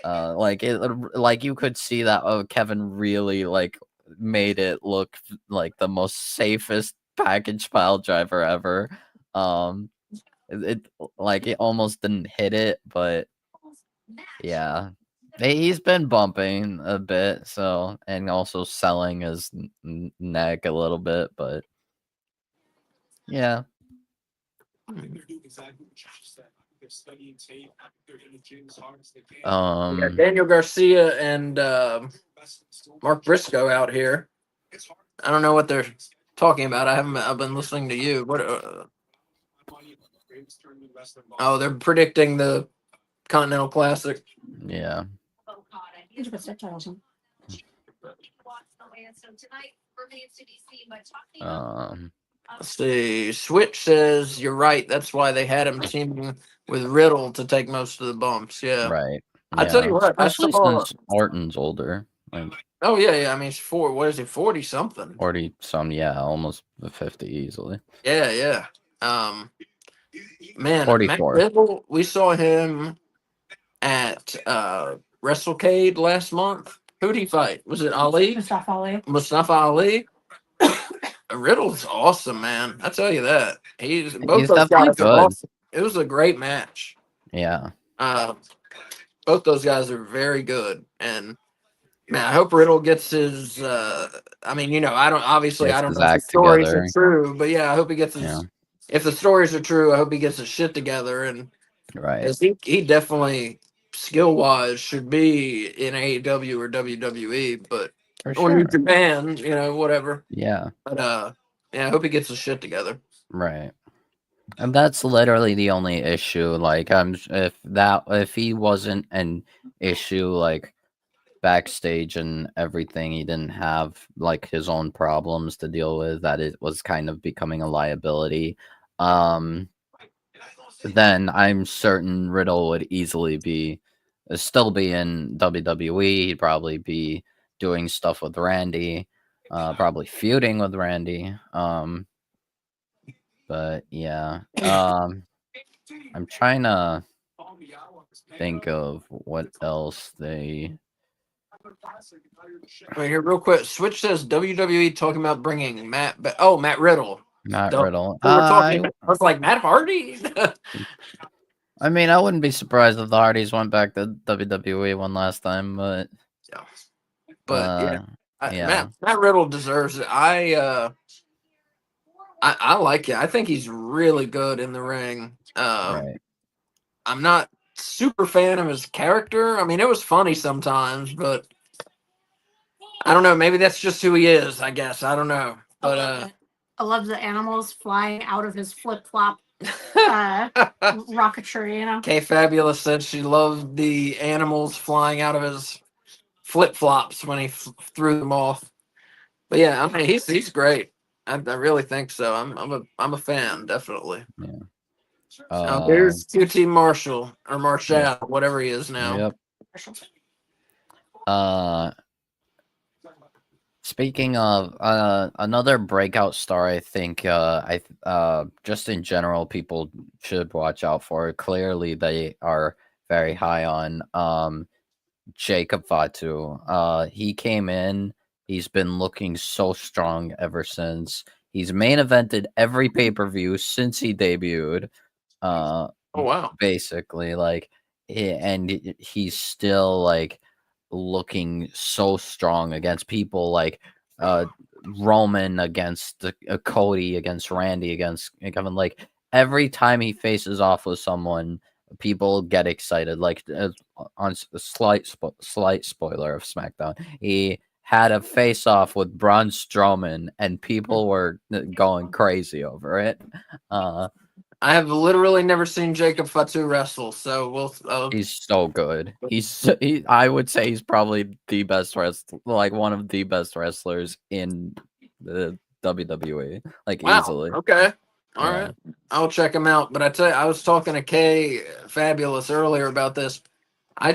like you could see that Kevin really like made it look like the most safest package pile driver ever. It like it almost didn't hit it, but yeah, he's been bumping a bit, so, and also selling his neck a little bit, but yeah. Daniel Garcia and Mark Briscoe out here. I don't know what they're talking about. I've been listening to you. What? Oh, they're predicting the Continental Classic. Yeah. Let's see. Switch says you're right. That's why they had him teaming with Riddle to take most of the bumps. Yeah. Right. I tell you what, especially since Orton's older. Like, Oh yeah. I mean, he's what is he, 40 something? 40 some, yeah, almost 50 easily. Yeah. Man, Matt 44. Riddle, we saw him at WrestleCade last month. Who'd he fight? Was it Ali? Mustafa Ali. Mustafa Ali. Riddle's awesome, man. I tell you that. Both He's those definitely guys are good. awesome. It was a great match. Yeah. Uh, both those guys are very good, and man, I hope Riddle gets his. I mean, I don't obviously I Gets don't his know if the act stories are together. true, but yeah, I hope he gets Yeah. his. If the stories are true, I hope he gets his shit together, and Right. because he definitely skill wise should be in AEW or WWE, but For or New sure. Japan, whatever. Yeah. But yeah, I hope he gets his shit together. Right. And that's literally the only issue. Like, if he wasn't an issue, like backstage and everything, he didn't have like his own problems to deal with, that it was kind of becoming a liability. Then I'm certain Riddle would easily still be in WWE. He'd probably be doing stuff with Randy, probably feuding with Randy. But yeah, I'm trying to think of what else they. Right here, real quick. Switch says WWE talking about bringing Matt Riddle. Not So Riddle. we're talking. I was like Matt Hardy. I mean, I wouldn't be surprised if the Hardys went back to WWE one last time, but Yeah. But yeah, yeah, Matt Riddle deserves it. I like it. I think he's really good in the ring. right. I'm not super fan of his character. I mean, it was funny sometimes, but I don't know. Maybe that's just who he is. I guess I don't know. But I love the animals flying out of his flip flop rocketry. Kay Fabulous said she loved the animals flying out of his flip flops when he threw them off. But yeah, I mean he's great. I really think so. I'm a fan definitely. Yeah. There's QT Marshall or Marshall, Yep. whatever he is now. Yep. Speaking of another breakout star, I think just in general people should watch out for. Clearly, they are very high on Jacob Fatu. He came in. He's been looking so strong ever since. He's main evented every pay-per-view since he debuted. Oh wow. Basically, like, and he's still like looking so strong against people like Roman, against Cody, against Randy, against Kevin. Like, every time he faces off with someone, people get excited. Like, on a slight spoiler of SmackDown, he had a face off with Braun Strowman, and people were going crazy over it. I have literally never seen Jacob Fatu wrestle, so we'll. He's so good. I would say he's probably the best wrestler, like one of the best wrestlers in the WWE, like, Wow. easily. Okay. All Yeah. right. I'll check him out. But I tell you, I was talking to Kay Fabulous earlier about this. I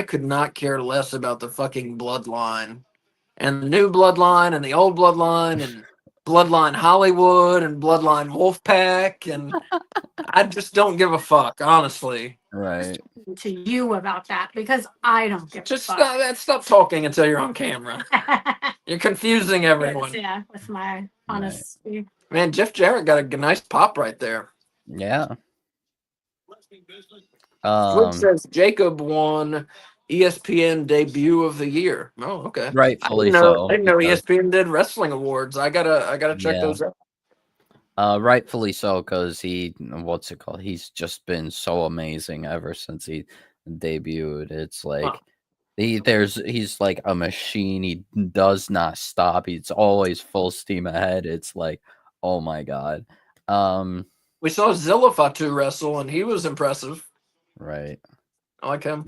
could not care less about the fucking bloodline and the new bloodline and the old bloodline and bloodline Hollywood and bloodline Wolfpack, and I just don't give a fuck, honestly. Right. To you about that because I don't give Just a fuck. stop talking until you're on camera. You're confusing everyone. Yeah, with my honesty. Man, Jeff Jarrett got a nice pop right there. Yeah. Flip says Jacob won ESPN debut of the year. Oh, okay. Rightfully I so, didn't know because ESPN did wrestling awards. I gotta check yeah, those out. rightfully so, because what's it called? He's just been so amazing ever since he debuted. It's like, he's like a machine. He does not stop. He's always full steam ahead. It's like, oh my god. We saw Zilla Fatu wrestle, and he was impressive. Right. I like him.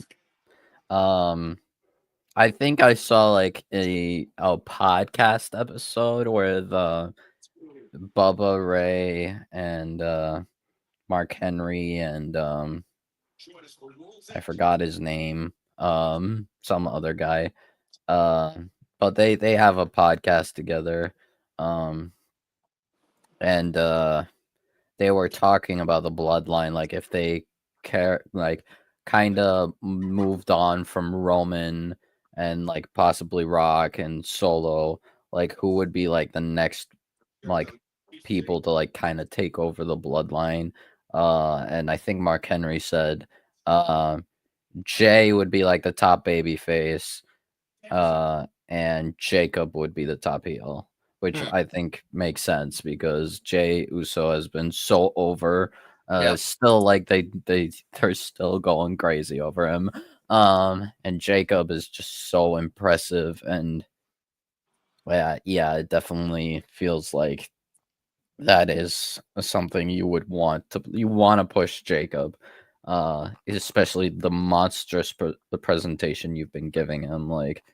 I think I saw like a podcast episode where the Bubba Ray and Mark Henry and I forgot his name. Some other guy. but they have a podcast together, and they were talking about the bloodline, like if they care, like kind of moved on from Roman and like possibly Rock and Solo, like who would be like the next like people to like kind of take over the bloodline. And I think Mark Henry said uh Jay would be like the top baby face, and Jacob would be the top heel, which Hmm. I think makes sense because Jay Uso has been so over. Yeah. Still like they're still going crazy over him. And Jacob is just so impressive, and yeah, it definitely feels like that is something you want to push Jacob. Especially the monstrous the presentation you've been giving him, like.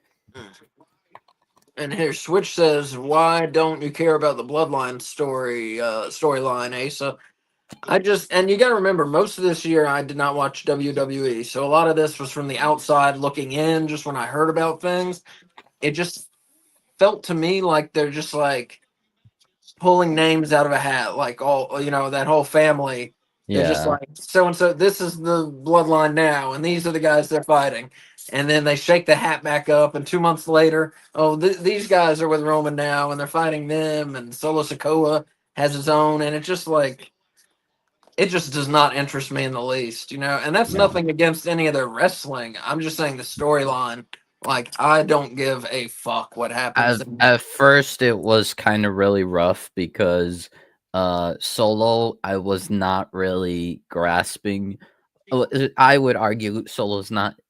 And here, Switch says, "Why don't you care about the Bloodline storyline, Asa?" And you got to remember, most of this year I did not watch WWE, so a lot of this was from the outside looking in. Just when I heard about things, it just felt to me like they're just like pulling names out of a hat, like all that whole family. They're just Yeah. like so and so. This is the bloodline now, and these are the guys they're fighting. And then they shake the hat back up, and 2 months later, oh, these guys are with Roman now, and they're fighting them. And Solo Sikoa has his own, and it just does not interest me in the least, And that's Yeah. nothing against any of their wrestling. I'm just saying the storyline. Like I don't give a fuck what happens. At first it was kind of really rough because Solo I was not really grasping. I would argue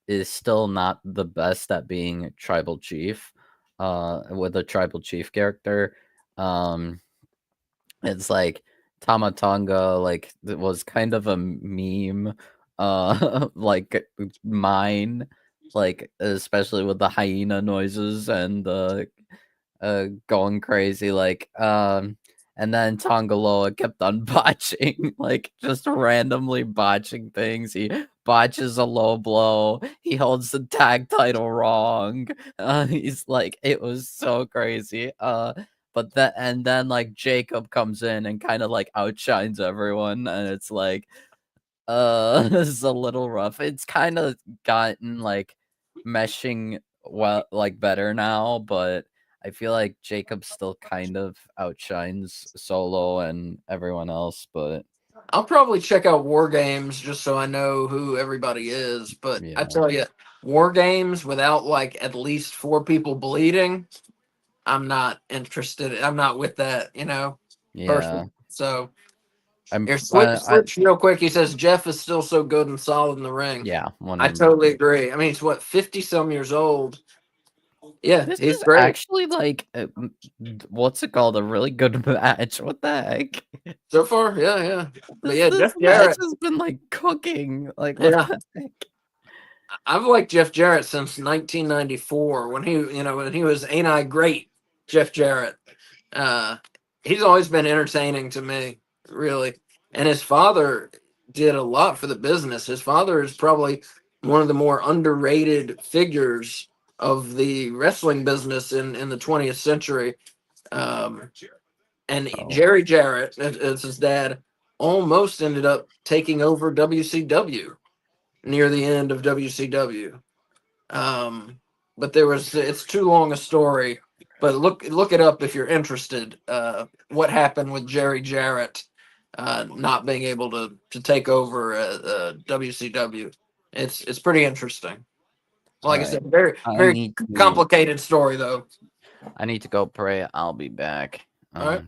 is still not the best at being tribal chief, with a tribal chief character. Um It's like Tamatonga, like it was kind of a meme, like mine, like especially with the hyena noises and going crazy, and then Tongaloa kept on botching, like just randomly botching things. He botches a low blow. He holds the tag title wrong. He's like, it was so crazy. And then like Jacob comes in and kind of like outshines everyone, and it's like, this is a little rough. It's kind of gotten like meshing well, like better now, but I feel like Jacob still kind of outshines Solo and everyone else. But I'll probably check out War Games just so I know who everybody is. But I yeah, tell you, War Games without like at least four people bleeding, I'm not interested. I'm not with that, yeah, personally. So I'm here, I switch real quick. He says Jeff is still so good and solid in the ring. yeah, I 100. totally agree. I mean, he's what 50 some years old. Yeah, This he's is great actually like, what's it called? A really good match. What the heck? so far. Yeah, yeah. But yeah, This Jeff match Jarrett. has been like cooking. Like what Yeah, the heck? I've liked Jeff Jarrett since 1994 when he was Ain't I Great, Jeff Jarrett. Uh, he's always been entertaining to me, really. And his father did a lot for the business. His father is probably one of the more underrated figures of the wrestling business in the 20th century. Um, and Oh, Jerry Jarrett, as his dad, almost ended up taking over WCW near the end of WCW. Um, but it's too long a story. But look it up if you're interested. What happened with Jerry Jarrett not being able to take over WCW? It's pretty interesting. all Like I right. said, very I very need to. complicated story though. I need to go pray. I'll be back. All right,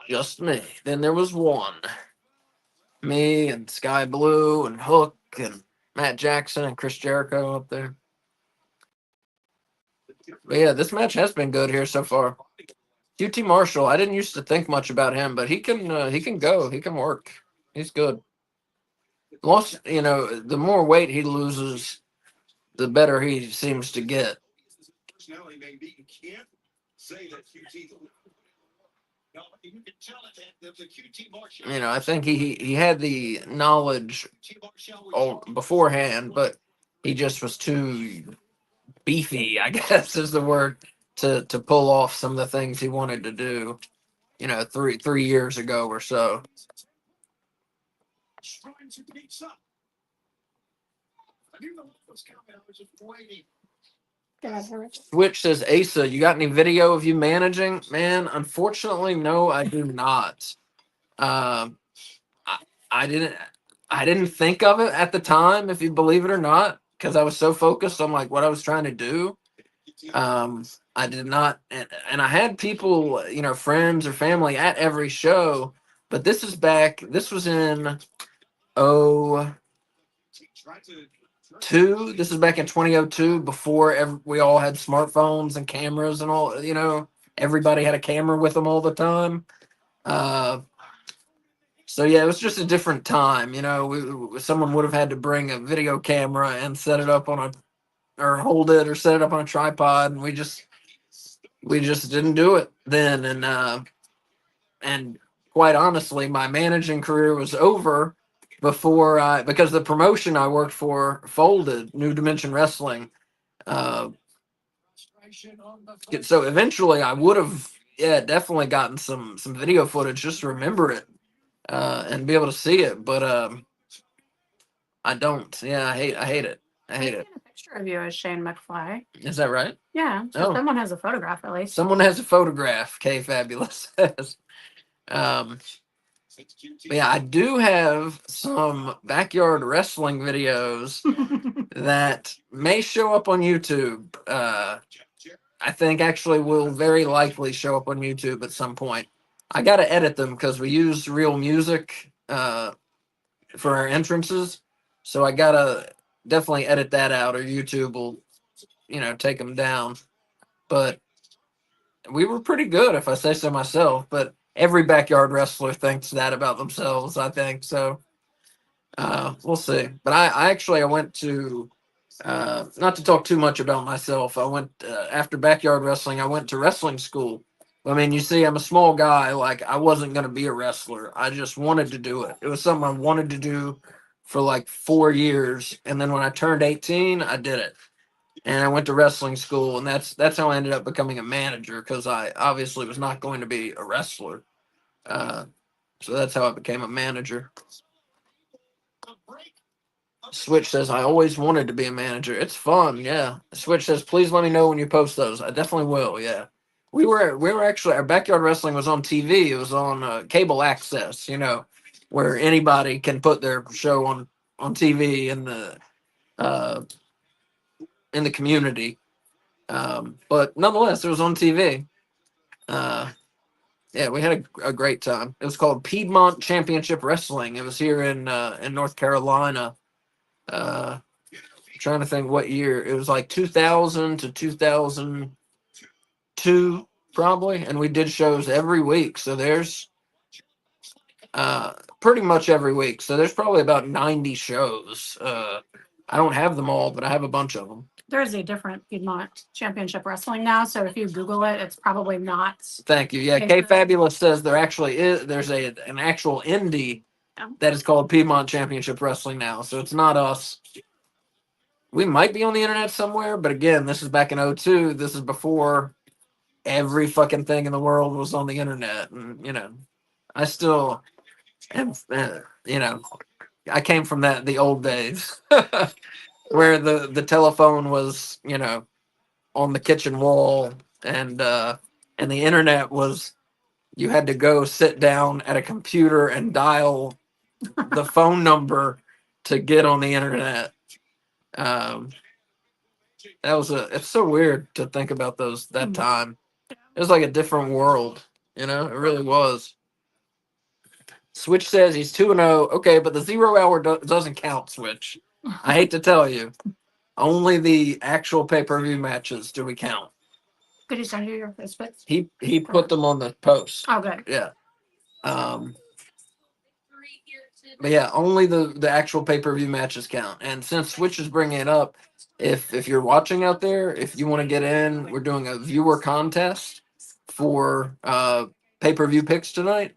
just me. Then there was one, me and Sky Blue and Hook and Matt Jackson and Chris Jericho up there. But yeah, this match has been good here so far. QT Marshall, I didn't used to think much about him, but he can go, he can work. He's good. Lost, the more weight he loses, the better he seems to get. I think he had the knowledge beforehand, but he just was too beefy, I guess is the word, to pull off some of the things he wanted to do, 3 years ago or so. Switch says, Asa, you got any video of you managing? Man, unfortunately, no, I do not. Um, I, I didn't think of it at the time, if you believe it or not, because I was so focused on like what I was trying to do. I did not, and I had people, friends or family at every show, but this was in oh 02. This is back in 2002, before we all had smartphones and cameras and all, everybody had a camera with them all the time. Uh, so yeah, it was just a different time. Someone would have had to bring a video camera and set it up or hold it or set it up on a tripod, and we just didn't do it then. And quite honestly, my managing career was over because the promotion I worked for folded, New Dimension Wrestling. Uh, so eventually, I would have, yeah, definitely gotten some video footage just to remember it, and be able to see it. But I don't. Yeah, I hate it. I hate it. A picture of you as Shane McFly. Is that right? Yeah. So Oh. someone has a photograph at least. Someone has a photograph. K Fabulous says. But yeah, I do have some backyard wrestling videos that may show up on YouTube. I think actually will very likely show up on YouTube at some point. I got to edit them because we use real music for our entrances. So I got to definitely edit that out, or YouTube will, take them down. But we were pretty good, if I say so myself. But every backyard wrestler thinks that about themselves, I think. So we'll see. But I went to, not to talk too much about myself, I went, after backyard wrestling, I went to wrestling school. I mean, you see, I'm a small guy. Like, I wasn't going to be a wrestler. I just wanted to do it. It was something I wanted to do for like 4 years. And then when I turned 18, I did it. And I went to wrestling school, and that's how I ended up becoming a manager, because I obviously was not going to be a wrestler. So that's how I became a manager. Switch says, I always wanted to be a manager. It's fun, yeah. Switch says, please let me know when you post those. I definitely will, yeah. We were actually, our backyard wrestling was on TV. It was on cable access, where anybody can put their show on TV in the community. But nonetheless, it was on TV. Yeah, we had a great time. It was called Piedmont Championship Wrestling. It was here in North Carolina. Trying to think what year. It was like 2000 to 2002, probably. And we did shows every week. So there's pretty much every week. So there's probably about 90 shows. I don't have them all, but I have a bunch of them. There's a different Piedmont Championship Wrestling now, so if you Google it, it's probably not. Thank you. Yeah, K Fabulous says there actually is. There's an actual indie that is called Piedmont Championship Wrestling now. So it's not us. We might be on the internet somewhere, but again, this is back in 2002. This is before every fucking thing in the world was on the internet, and I still am. I came from the old days where the telephone was, on the kitchen wall, and the internet was, you had to go sit down at a computer and dial the phone number to get on the internet. It's so weird to think about that time. It was like a different world, it really was. Switch says he's 2-0. Okay, but the 0 hour doesn't count, Switch. I hate to tell you. Only the actual pay-per-view matches do we count. Did he send you your Facebook? He put them on the post. Oh, good. Yeah. But yeah, only the actual pay-per-view matches count. And since Switch is bringing it up, if you're watching out there, if you want to get in, we're doing a viewer contest for pay-per-view picks tonight.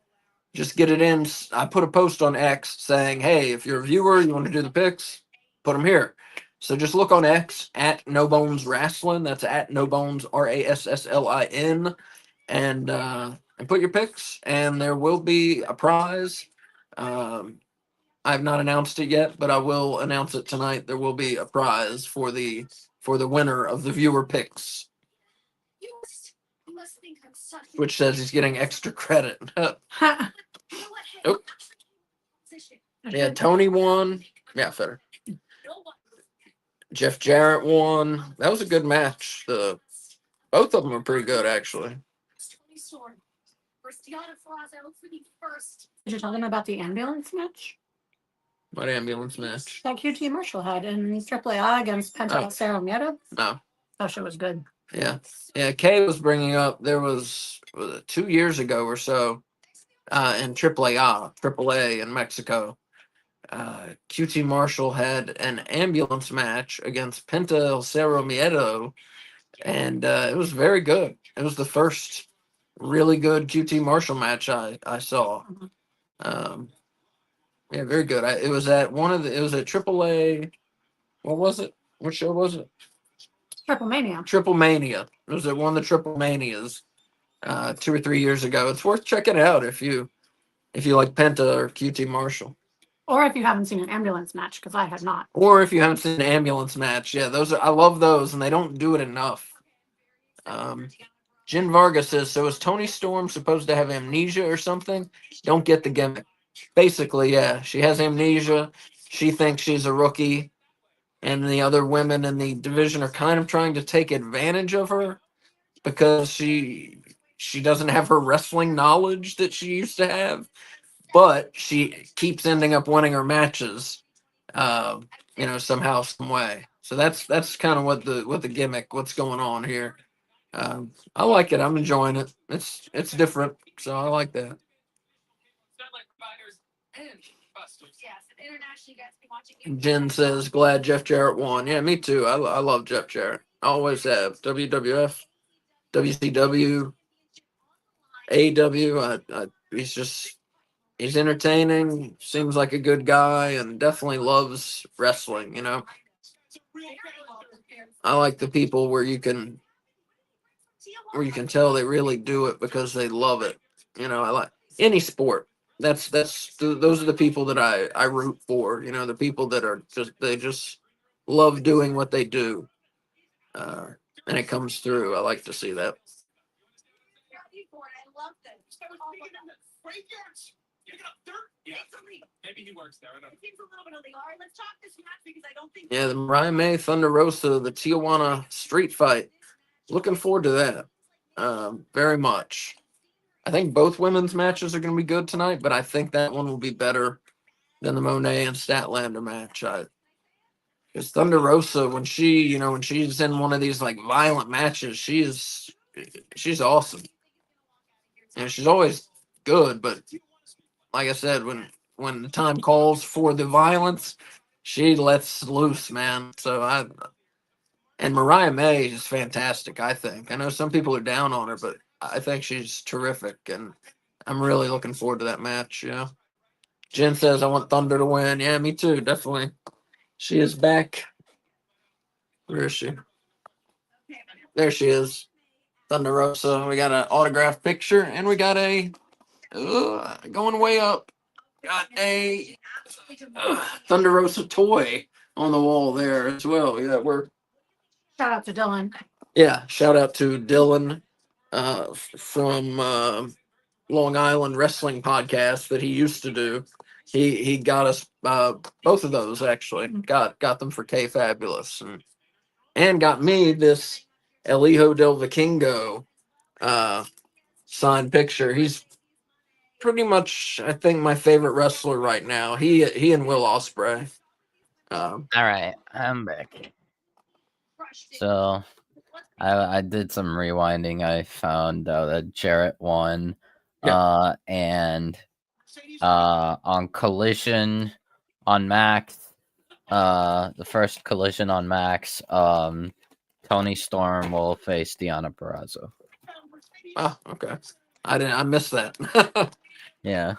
Just get it in. I put a post on X saying, hey, if you're a viewer, you want to do the picks, put them here. So just look on X at No Bones Wrestling. That's at No Bones RASSLIN, and put your picks. And there will be a prize. I've not announced it yet, but I will announce it tonight. There will be a prize for the winner of the viewer picks, which says he's getting extra credit. Oh, yeah, Tony won. Yeah, better. Jeff Jarrett won. That was a good match. Both of them are pretty good, actually. You're talking about the ambulance match What ambulance match? that QT Marshall had in AAA against Penta Cerro Miedo? No. That shit was good. Yeah. Yeah, Kay was bringing up there was it 2 years ago or so in AAA in Mexico. QT Marshall had an ambulance match against Penta El Cerro Miedo, and it was very good. It was the first really good QT Marshall match I saw. Yeah, very good. It was at it was at AAA. What was it? What show was it? Triple Mania. Triple Mania. It was at one of the Triple Manias 2 or 3 years ago. It's worth checking out if you like Penta or QT Marshall. Or if you haven't seen an ambulance match, because I have not. Or if you haven't seen an ambulance match. Yeah, I love those, and they don't do it enough. Jen Vargas says, so is Tony Storm supposed to have amnesia or something? Don't get the gimmick. Basically, yeah, she has amnesia. She thinks she's a rookie, and the other women in the division are kind of trying to take advantage of her because she doesn't have her wrestling knowledge that she used to have, but she keeps ending up winning her matches, somehow, some way. So that's kind of what the gimmick, what's going on here. I like it. I'm enjoying it. It's different, so I like that. Jen says, glad Jeff Jarrett won. Yeah, me too. I love Jeff Jarrett. Always have. WWF, WCW, AEW. He's entertaining, seems like a good guy, and definitely loves wrestling, I like the people where you can tell they really do it because they love it. I like any sport. Those are the people that I root for. The people that are just love doing what they do, and it comes through. I like to see that. Yeah, the Mariah May Thunder Rosa, the Tijuana street fight. Looking forward to that. Very much. I think both women's matches are going to be good tonight, but I think that one will be better than the Monet and Statlander match. Because Thunder Rosa, when she's in one of these like violent matches, she's awesome. She's always good, but like I said, when the time calls for the violence, she lets loose, man. And Mariah May is fantastic, I think. I know some people are down on her, but I think she's terrific, and I'm really looking forward to that match. Jen says I want Thunder to win. Yeah, me too, definitely. She is back. Where is she? There she is. Thunder Rosa. We got an autographed picture, and we got a going way up. Got a Thunder Rosa toy on the wall there as well. Yeah, Shout out to Dylan. Yeah, shout out to Dylan from Long Island Wrestling Podcast that he used to do. He got us both of those actually. Got them for K Fabulous and got me this El Hijo del Vikingo signed picture. He's pretty much, I think, my favorite wrestler right now. He and Will Ospreay. All right, I'm back. So I did some rewinding. I found out that Jarrett won. Yeah. And on Collision on Max, the first Collision on Max, Tony Storm will face Deonna Purrazzo. Oh, okay. I missed that. Yeah.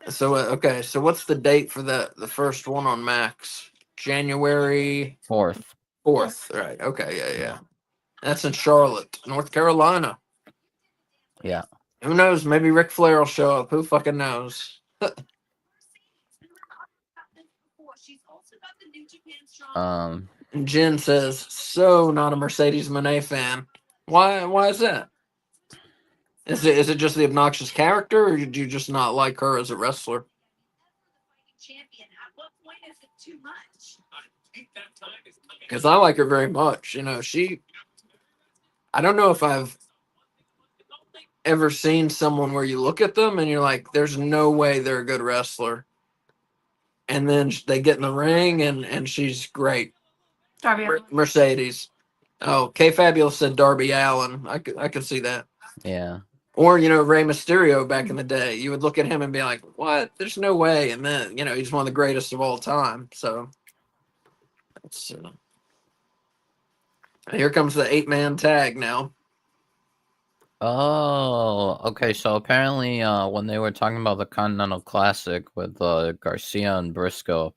So okay. So what's the date for the first one on Max? January 4th. 4th. Right. Okay. Yeah. That's in Charlotte, North Carolina. Yeah. Who knows? Maybe Ric Flair will show up. Who fucking knows? And Jen says, "So not a Mercedes Moné fan. Why? Why is that? Is it just the obnoxious character, or do you just not like her as a wrestler?" Because I like her very much. You know, I don't know if I've ever seen someone where you look at them and you're like, "There's no way they're a good wrestler," and then they get in the ring and she's great. Darby Allin. Mercedes. Oh, K Fabulous said Darby Allen. I could see that. Yeah. Or, Rey Mysterio back in the day. You would look at him and be like, what? There's no way. And then, he's one of the greatest of all time. So, that's, here comes the 8-man tag now. Oh, okay. So apparently, when they were talking about the Continental Classic with Garcia and Briscoe,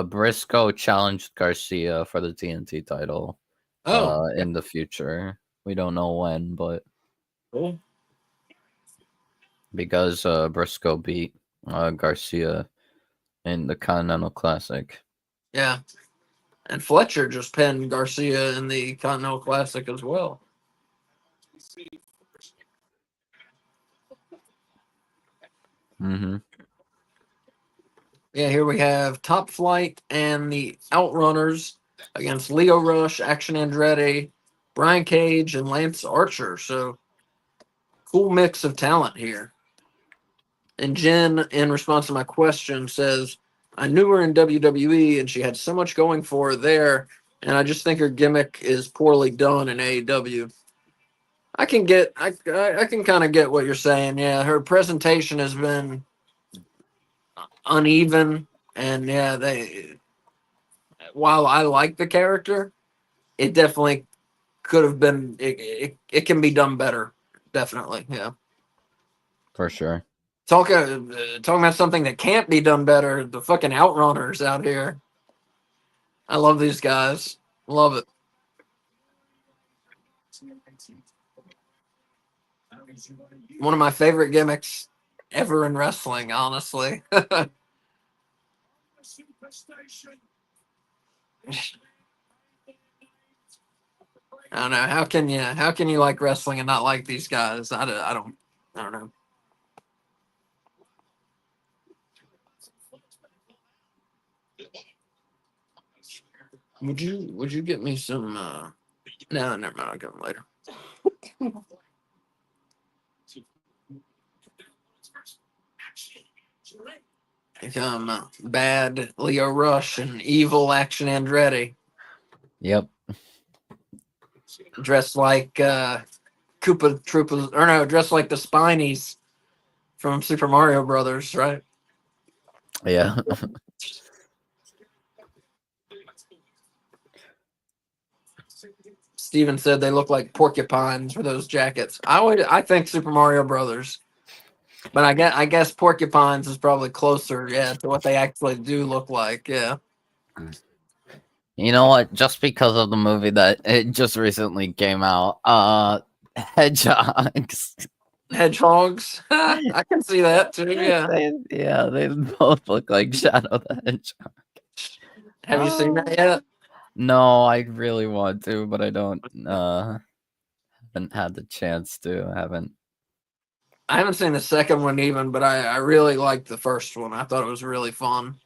Briscoe challenged Garcia for the TNT title in the future. We don't know when, but Cool. because Briscoe beat Garcia in the Continental Classic. Yeah. And Fletcher just pinned Garcia in the Continental Classic as well. Mm-hmm. Yeah, here we have Top Flight and the Outrunners against Leo Rush, Action Andretti, Brian Cage, and Lance Archer. So, cool mix of talent here. And Jen, in response to my question, says, I knew her in WWE and she had so much going for her there, and I just think her gimmick is poorly done in AEW. I can kind of get what you're saying. Yeah, her presentation has been uneven, and yeah, while I like the character, it definitely could have been. It can be done better. Definitely, yeah. For sure. Talking about something that can't be done better. The fucking Outrunners out here. I love these guys. Love it. One of my favorite gimmicks ever in wrestling, honestly. I don't know. How can you like wrestling and not like these guys? I don't know. Would you get me some no, never mind, I'll get them later. Here come bad Leo Rush and evil Action Andretti. Yep. Dressed like Koopa Troopas, or no, dressed like the Spinies from Super Mario Brothers, right? Yeah. Steven said they look like porcupines with those jackets. I think Super Mario Brothers, but I guess porcupines is probably closer, yeah, to what they actually do look like, yeah. You know what? Just because of the movie that it just recently came out, hedgehogs. Hedgehogs, I can see that too, yeah. They both look like Shadow the Hedgehog. Have you seen that yet? No, I really want to, but I don't. Haven't had the chance to. I haven't seen the second one even, but I really liked the first one. I thought it was really fun.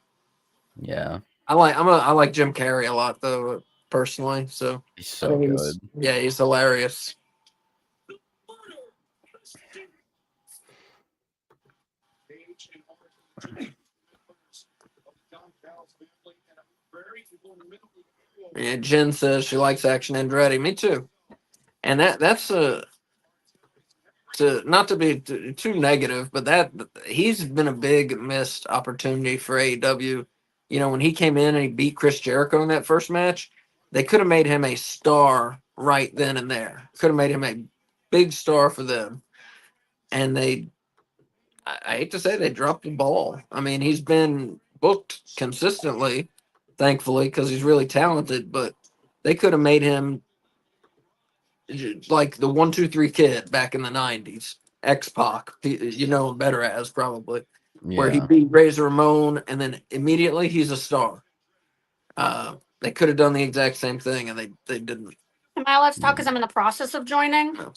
Yeah, I like Jim Carrey a lot though, personally. So he's I so think good. he's hilarious. Yeah, Jen says she likes Action Andretti. Me too. And that's not to be too negative, but that he's been a big missed opportunity for AEW. When he came in and he beat Chris Jericho in that first match, they could have made him a star right then and there. Could have made him a big star for them. And I hate to say they dropped the ball. I mean, he's been booked consistently, thankfully, because he's really talented. But they could have made him like the 1, 2, 3 Kid back in the '90s, X Pac. You know him better as probably, where he Yeah. beat Razor Ramon, and then immediately he's a star. They could have done the exact same thing, and they didn't. Am I allowed to talk because I'm in the process of joining? No.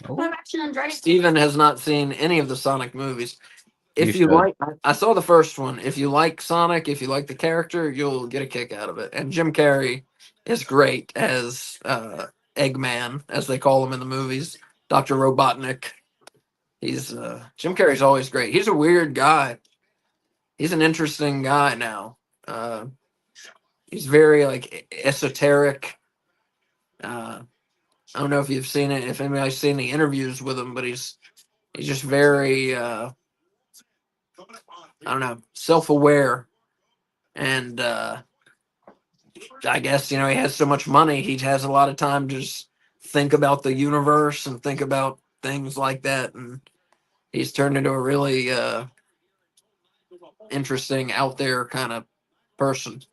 Oh, I'm actually enjoying it. Steven has not seen any of the Sonic movies. you If you should. like, I saw the first one. If you like Sonic, if you like the character, you'll get a kick out of it. And Jim Carrey is great as Eggman, as they call him in the movies, Dr. Robotnik. He's Jim Carrey's always great. He's a weird guy. He's an interesting guy now. He's very like esoteric. I don't know if you've seen it, if anybody's seen the interviews with him, but he's just very I don't know, self-aware, and I guess he has so much money, he has a lot of time to just think about the universe and think about things like that, and he's turned into a really interesting, out there kind of person.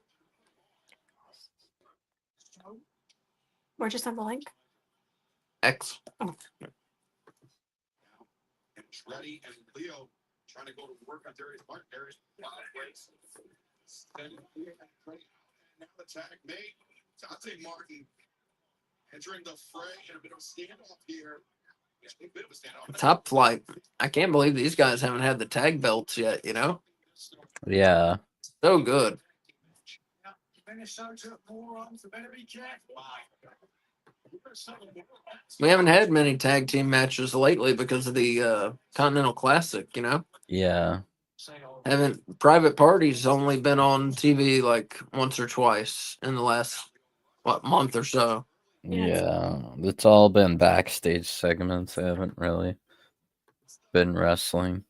Where'd you send the link? X. Oh. Ready and Leo trying to go to work on Darius Martin. Darius now the tag made. Dante Martin entering the fray and a bit of a standoff here. A bit of a standoff. Top Flight. I can't believe these guys haven't had the tag belts yet. Yeah. So good. We haven't had many tag team matches lately because of the Continental Classic. Yeah. Haven't Private Party's only been on TV like once or twice in the last month or so. Yeah. It's all been backstage segments. I haven't really been wrestling.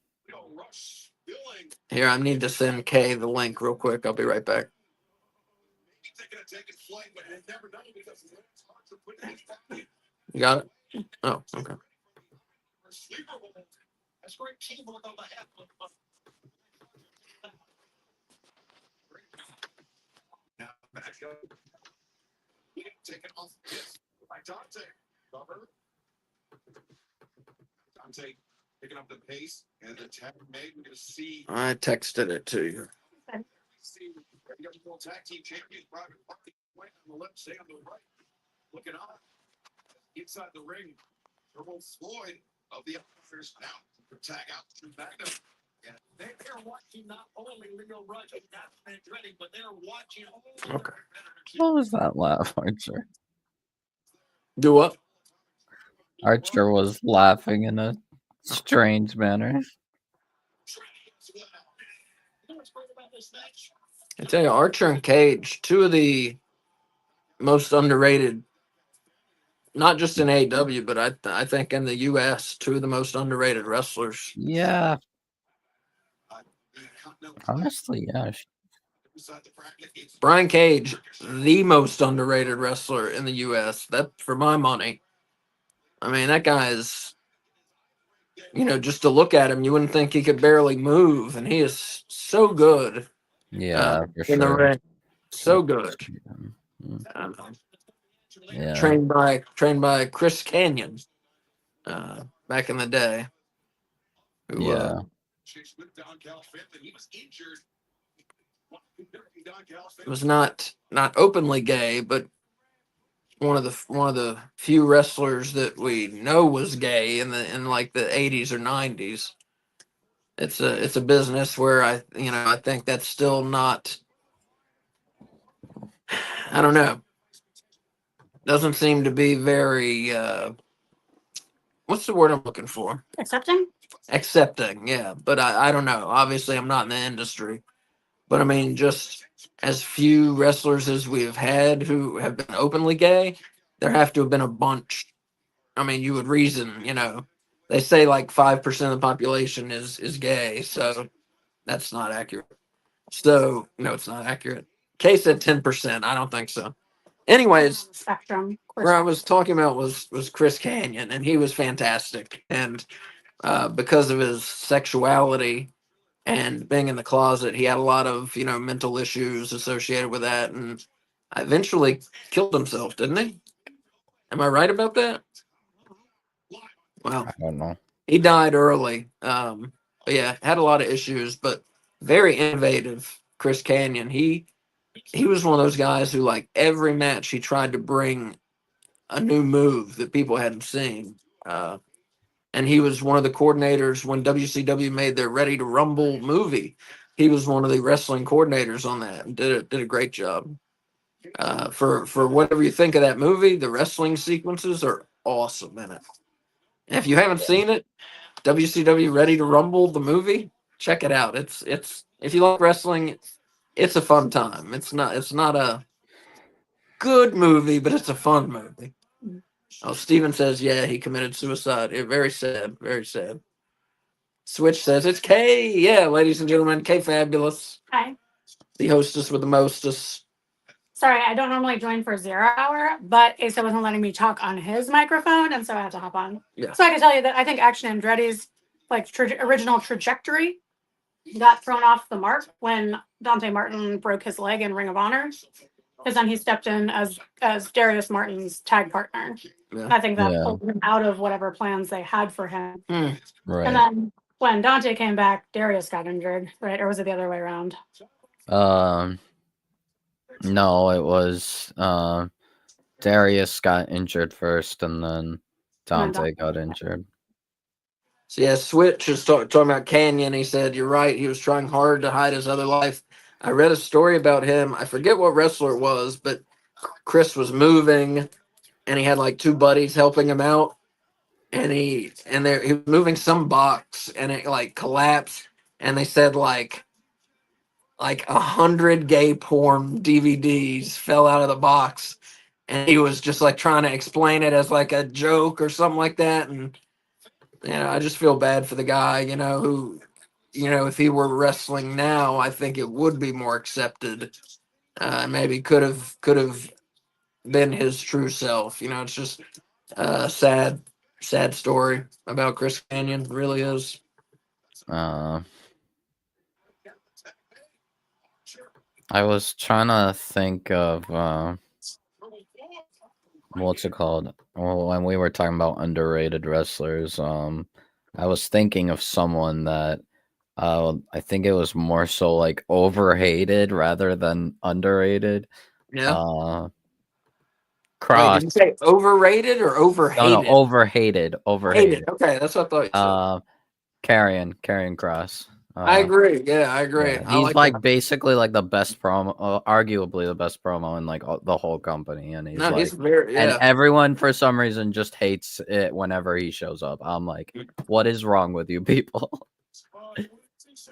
Here, I need to send Kay the link real quick. I'll be right back. You got it? Oh, okay. Taken off by Dante. Dante picking up the pace and the tag made. We're going to see. I texted it to you. Tag team champions, Private Party, on the left, stay on the right. Looking on inside the ring. Turbo Floyd of the Outsiders now tag out to Magnum. And they're watching not only Leo Rush and Andretti, but they're watching all the Okay. What was that laugh, Archer? Do what? Archer was laughing in a strange manner. I tell you, Archer and Cage, two of the most underrated, not just in AEW, but I think in the US, two of the most underrated wrestlers. Yeah. Honestly, yeah. Brian Cage, the most underrated wrestler in the US. That, for my money. I mean, that guy is, just to look at him, you wouldn't think he could barely move, and he is so good. Yeah, for in the sure. ring. So good. Yeah. Trained by Chris Canyon back in the day. Who, Yeah. was not openly gay, but one of the few wrestlers that we know was gay in like the 80s or 90s. It's a business where I think that's still not, I don't know. Doesn't seem to be very what's the word I'm looking for? Accepting, yeah. But I don't know. Obviously I'm not in the industry. But I mean, just as few wrestlers as we've had who have been openly gay, there have to have been a bunch. I mean, you would reason, they say like 5% of the population is gay, so that's not accurate. So no, it's not accurate. Kay said 10%. I don't think so. Anyways, Spectrum. where I was talking about was Chris Canyon, and he was fantastic. And because of his sexuality, and being in the closet, he had a lot of mental issues associated with that, and eventually killed himself, didn't he? Am I right about that? Well, I don't know. he died early. But yeah, had a lot of issues, but very innovative. Chris Canyon, he was one of those guys who, like, every match he tried to bring a new move that people hadn't seen. And he was one of the coordinators when WCW made their Ready to Rumble movie. He was one of the wrestling coordinators on that and did a great job. For whatever you think of that movie, the wrestling sequences are awesome in it. And if you haven't seen it, WCW Ready to Rumble the movie, check it out. It's if you like wrestling, it's a fun time. It's not a good movie, but it's a fun movie. Oh, Steven says, yeah, he committed suicide. Very sad. Very sad. Switch says, it's K. Yeah, ladies and gentlemen, K Fabulous, Hi. the hostess with the mostest. Sorry, I don't normally join for 0 hour, but Asa wasn't letting me talk on his microphone, and so I had to hop on. Yeah. So I can tell you that I think Action Andretti's original trajectory got thrown off the mark when Dante Martin broke his leg in Ring of Honor, because then he stepped in as Darius Martin's tag partner. Yeah. I think that Yeah. pulled him out of whatever plans they had for him. Hmm. Right. And then when Dante came back, Darius got injured, right? Or was it the other way around? No, it was Darius got injured first, and then Dante got injured. So yeah, Switch is talking about Canyon. He said, you're right. He was trying hard to hide his other life. I read a story about him. I forget what wrestler it was, but Chris was moving and he had like two buddies helping him out. And he was moving some box and it like collapsed. And they said like 100 gay porn DVDs fell out of the box. And he was just like trying to explain it as like a joke or something like that. And I just feel bad for the guy, who, if he were wrestling now, I think it would be more accepted. Maybe could have been his true self. It's just a sad story about Chris Canyon. It really is. I was trying to think of what's it called? Well, when we were talking about underrated wrestlers, I was thinking of someone that I think it was more so like overhated rather than underrated. Yeah. Cross. Wait, did you say overrated or overhated? No, overhated. Overhated. Okay, that's what I thought you said. Carrying Cross. I agree. Yeah, I agree. Yeah, I he's like that. basically like the best promo, arguably the best promo in like the whole company, and he's very, and everyone for some reason just hates it whenever he shows up. I'm like, what is wrong with you people?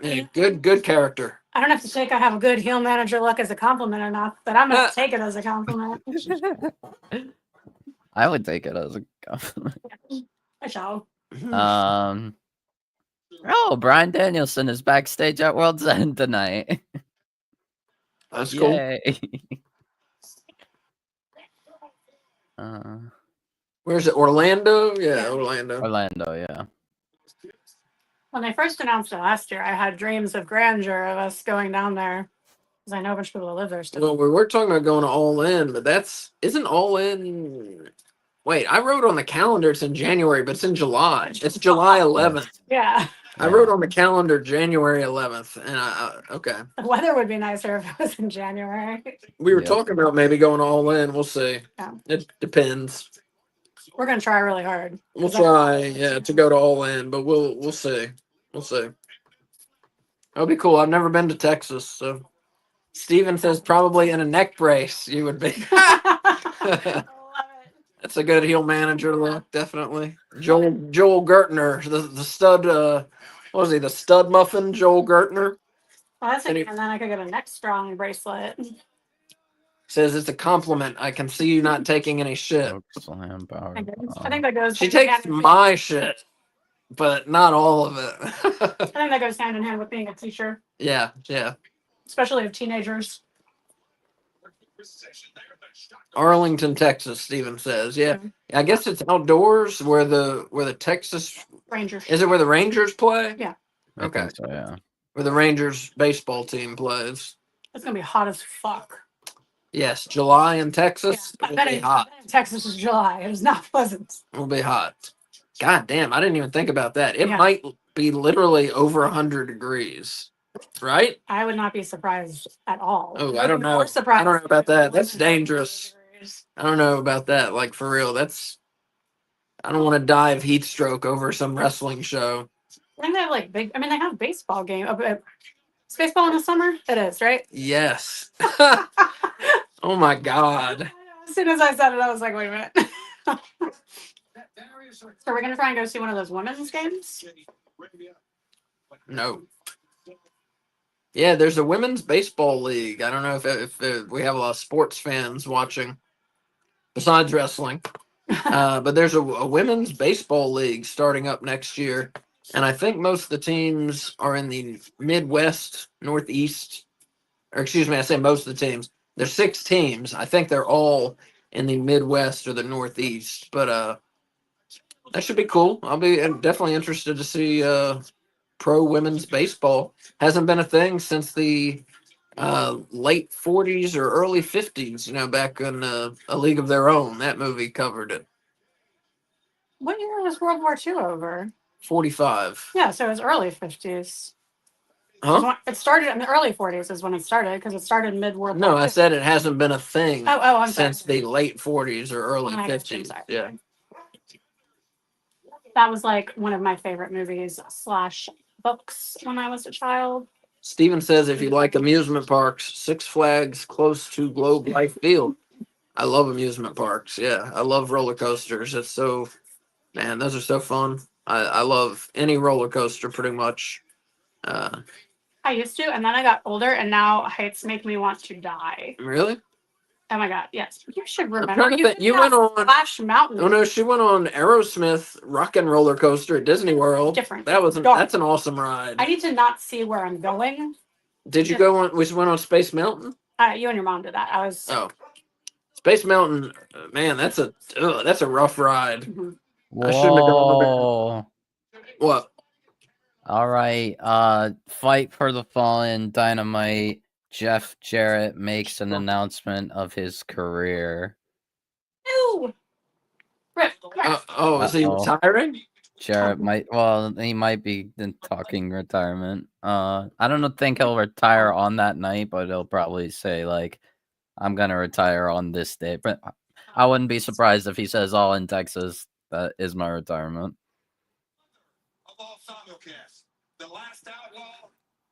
Yeah, good character. I don't have to take I have a good heel manager look as a compliment or not, but I'm gonna take it as a compliment. I would take it as a compliment. I shall. Oh, Bryan Danielson is backstage at World's End tonight. That's cool. Where's it? Orlando? Yeah, Orlando. Orlando, yeah. When they first announced it last year, I had dreams of grandeur of us going down there because I know a bunch of people that live there still. Well, we were talking about going to All In, but isn't All In. Wait, I wrote on the calendar it's in January, but it's in July. It's July 11th. Yeah. I wrote on the calendar January 11th, and okay. The weather would be nicer if it was in January. We were talking about maybe going All In. We'll see. Yeah. It depends. We're gonna try really hard. We'll try, to go to All In, but we'll see. We'll see. That'll be cool. I've never been to Texas, so Steven says probably in a neck brace you would be. That's a good heel manager look, definitely. Joel Gertner, the stud. What was he? The stud muffin, Joel Gertner. Well, and then I could get a neck strong bracelet. Says it's a compliment. I can see you not taking any shit. I think that goes. She takes my shit, but not all of it. I think that goes hand in hand with being a teacher. Yeah. Especially of teenagers. Arlington, Texas, Steven says. Yeah. I guess it's outdoors where the Texas Rangers. Is it where the Rangers play? Yeah. Okay. So, yeah. where the Rangers baseball team plays. It's gonna be hot as fuck. Yes, July in Texas I will bet be in hot. Texas is July. It is not pleasant. Will be hot. God damn, I didn't even think about that. It Yeah. might be literally over 100 degrees, right? I would not be surprised at all. Oh, I I don't would be know. more surprised I don't know about that. That's if it was dangerous. 100 degrees. I don't know about that. Like, for real. I don't want to die of heat stroke over some wrestling show. I think they have like big. I mean, they have baseball game. Is baseball in the summer? It is, right? Yes. Oh my God. As soon as I said it, I was like, wait a minute. So we're gonna try and go see one of those women's games. No. Yeah, there's a women's baseball league. I don't know if we have a lot of sports fans watching besides wrestling. But there's a women's baseball league starting up next year. And I think most of the teams are in the Midwest, Northeast, or excuse me, I say most of the teams. There's 6 teams. I think they're all in the Midwest or the Northeast. But that should be cool. I'll be definitely interested to see pro women's baseball. Hasn't been a thing since the late 40s or early 50s, back in A League of Their Own. That movie covered it. What year was World War II over? 45. Yeah, so it was early 50s. Huh? It started in the early 40s is when it started because it started mid World No, War II. I said it hasn't been a thing I'm since sorry. the late 40s or early I got you, 50s. sorry. Yeah. That was like one of my favorite movies / books when I was a child. Steven says if you like amusement parks, Six Flags close to Globe Life Field. I love amusement parks. Yeah, I love roller coasters. Man, those are so fun. I love any roller coaster pretty much. I used to, and then I got older, and now heights make me want to die. Really? Oh my god, yes. You should I'm remember. trying to think. You went on. Splash Mountain. Oh no, she went on Aerosmith Rock and Roller Coaster at Disney World. Different. That's an awesome ride. I need to not see where I'm going. Did you go on? We went on Space Mountain. You and your mom did that. I was. Oh, Space Mountain, man, that's a rough ride. Mhm. I shouldn't have gone on Whoa. What? All right. Fight for the Fallen Dynamite. Jeff Jarrett makes an announcement of his career. Ew. Rip, come here. Is he Uh-oh. retiring? Jarrett he might be talking retirement. I don't think he'll retire on that night, but he'll probably say like, I'm gonna retire on this day. But I wouldn't be surprised if he says all in Texas, that is my retirement. Of all simulcasts, the last outlaw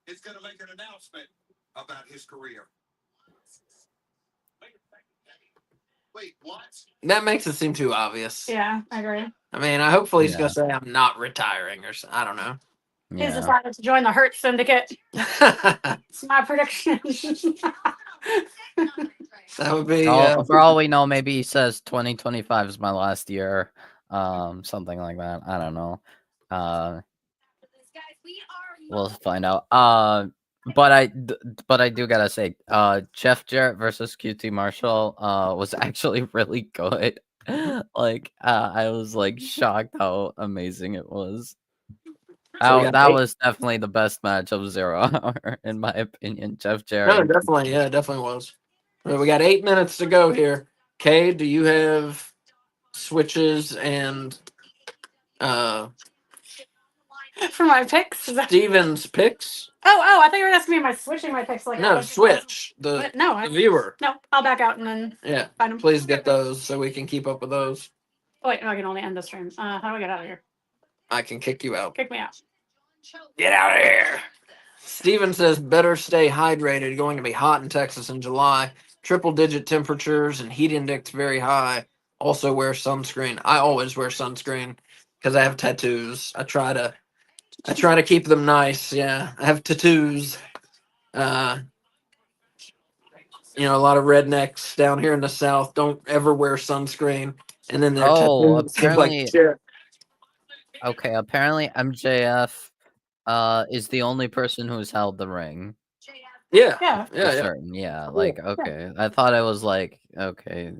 is going to make an announcement about his career. Wait, what? That makes it seem too obvious. Yeah, I agree. I mean, hopefully he's Yeah. gonna say I'm not retiring or I don't know. He's Yeah. decided to join the Hurt Syndicate. It's my prediction. That would be. For all we know, maybe he says 2025 is my last year. Something like that. I don't know. We'll find out. But I do gotta say, Jeff Jarrett versus QT Marshall was actually really good. Like, I was like shocked how amazing it was. That was definitely the best match of 0 Hour, in my opinion. Jeff Jarrett. No, definitely. Yeah, it definitely was. Well, we got 8 minutes to go here. Kay, do you have switches and For my picks? Steven's picks? I thought you were asking me am I switching my picks like No, switch. The viewer. No, I'll back out and then Yeah. find them. Please get those so we can keep up with those. Oh, wait, no, I can only end the stream. How do I get out of here? I can kick you out. Kick me out. Get out of here. Steven says better stay hydrated. Going to be hot in Texas in July. Triple-digit temperatures and heat index very high. Also wear sunscreen. I always wear sunscreen because I have tattoos. I try to keep them nice. Yeah, I have tattoos. A lot of rednecks down here in the South don't ever wear sunscreen, and then their tattoos look like shit. Okay, apparently MJF is the only person who's held the ring. Yeah. For certain, yeah. Like, okay. I thought it was like, okay,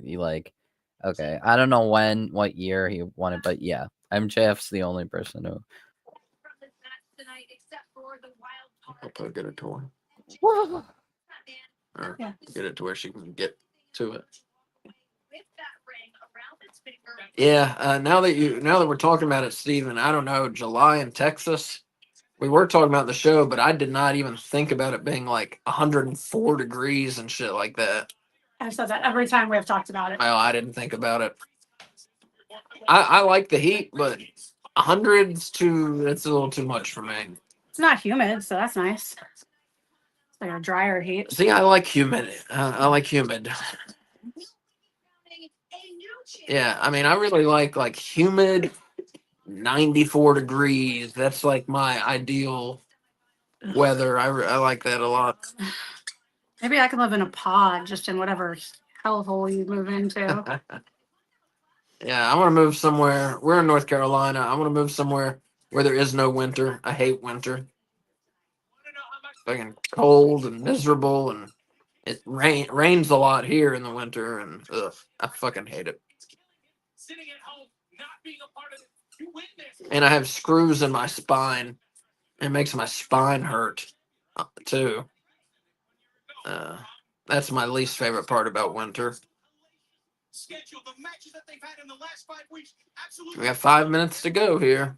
okay. I don't know what year he won it, but yeah. MJF's the only person who. I'll get it to her. Or Yeah. get it to where she can get to it. Yeah, now that we're talking about it, Steven, I don't know, July in Texas. We were talking about the show, but I did not even think about it being like 104 degrees and shit like that. I've said that every time we have talked about it. Well, I didn't think about it. I like the heat, but hundreds it's a little too much for me. It's not humid, so that's nice. It's like a drier heat. See, I like humid. I like humid. Yeah, I mean, I really like humid 94 degrees. That's like my ideal weather. I like that a lot. Maybe I can live in a pod, just in whatever hellhole you move into. Yeah, I want to move somewhere. We're in North Carolina. I want to move somewhere where there is no winter. I hate winter. Fucking cold and miserable, and it rains a lot here in the winter, and ugh, I fucking hate it. And I have screws in my spine. It makes my spine hurt too. That's my least favorite part about winter. We got 5 minutes to go here.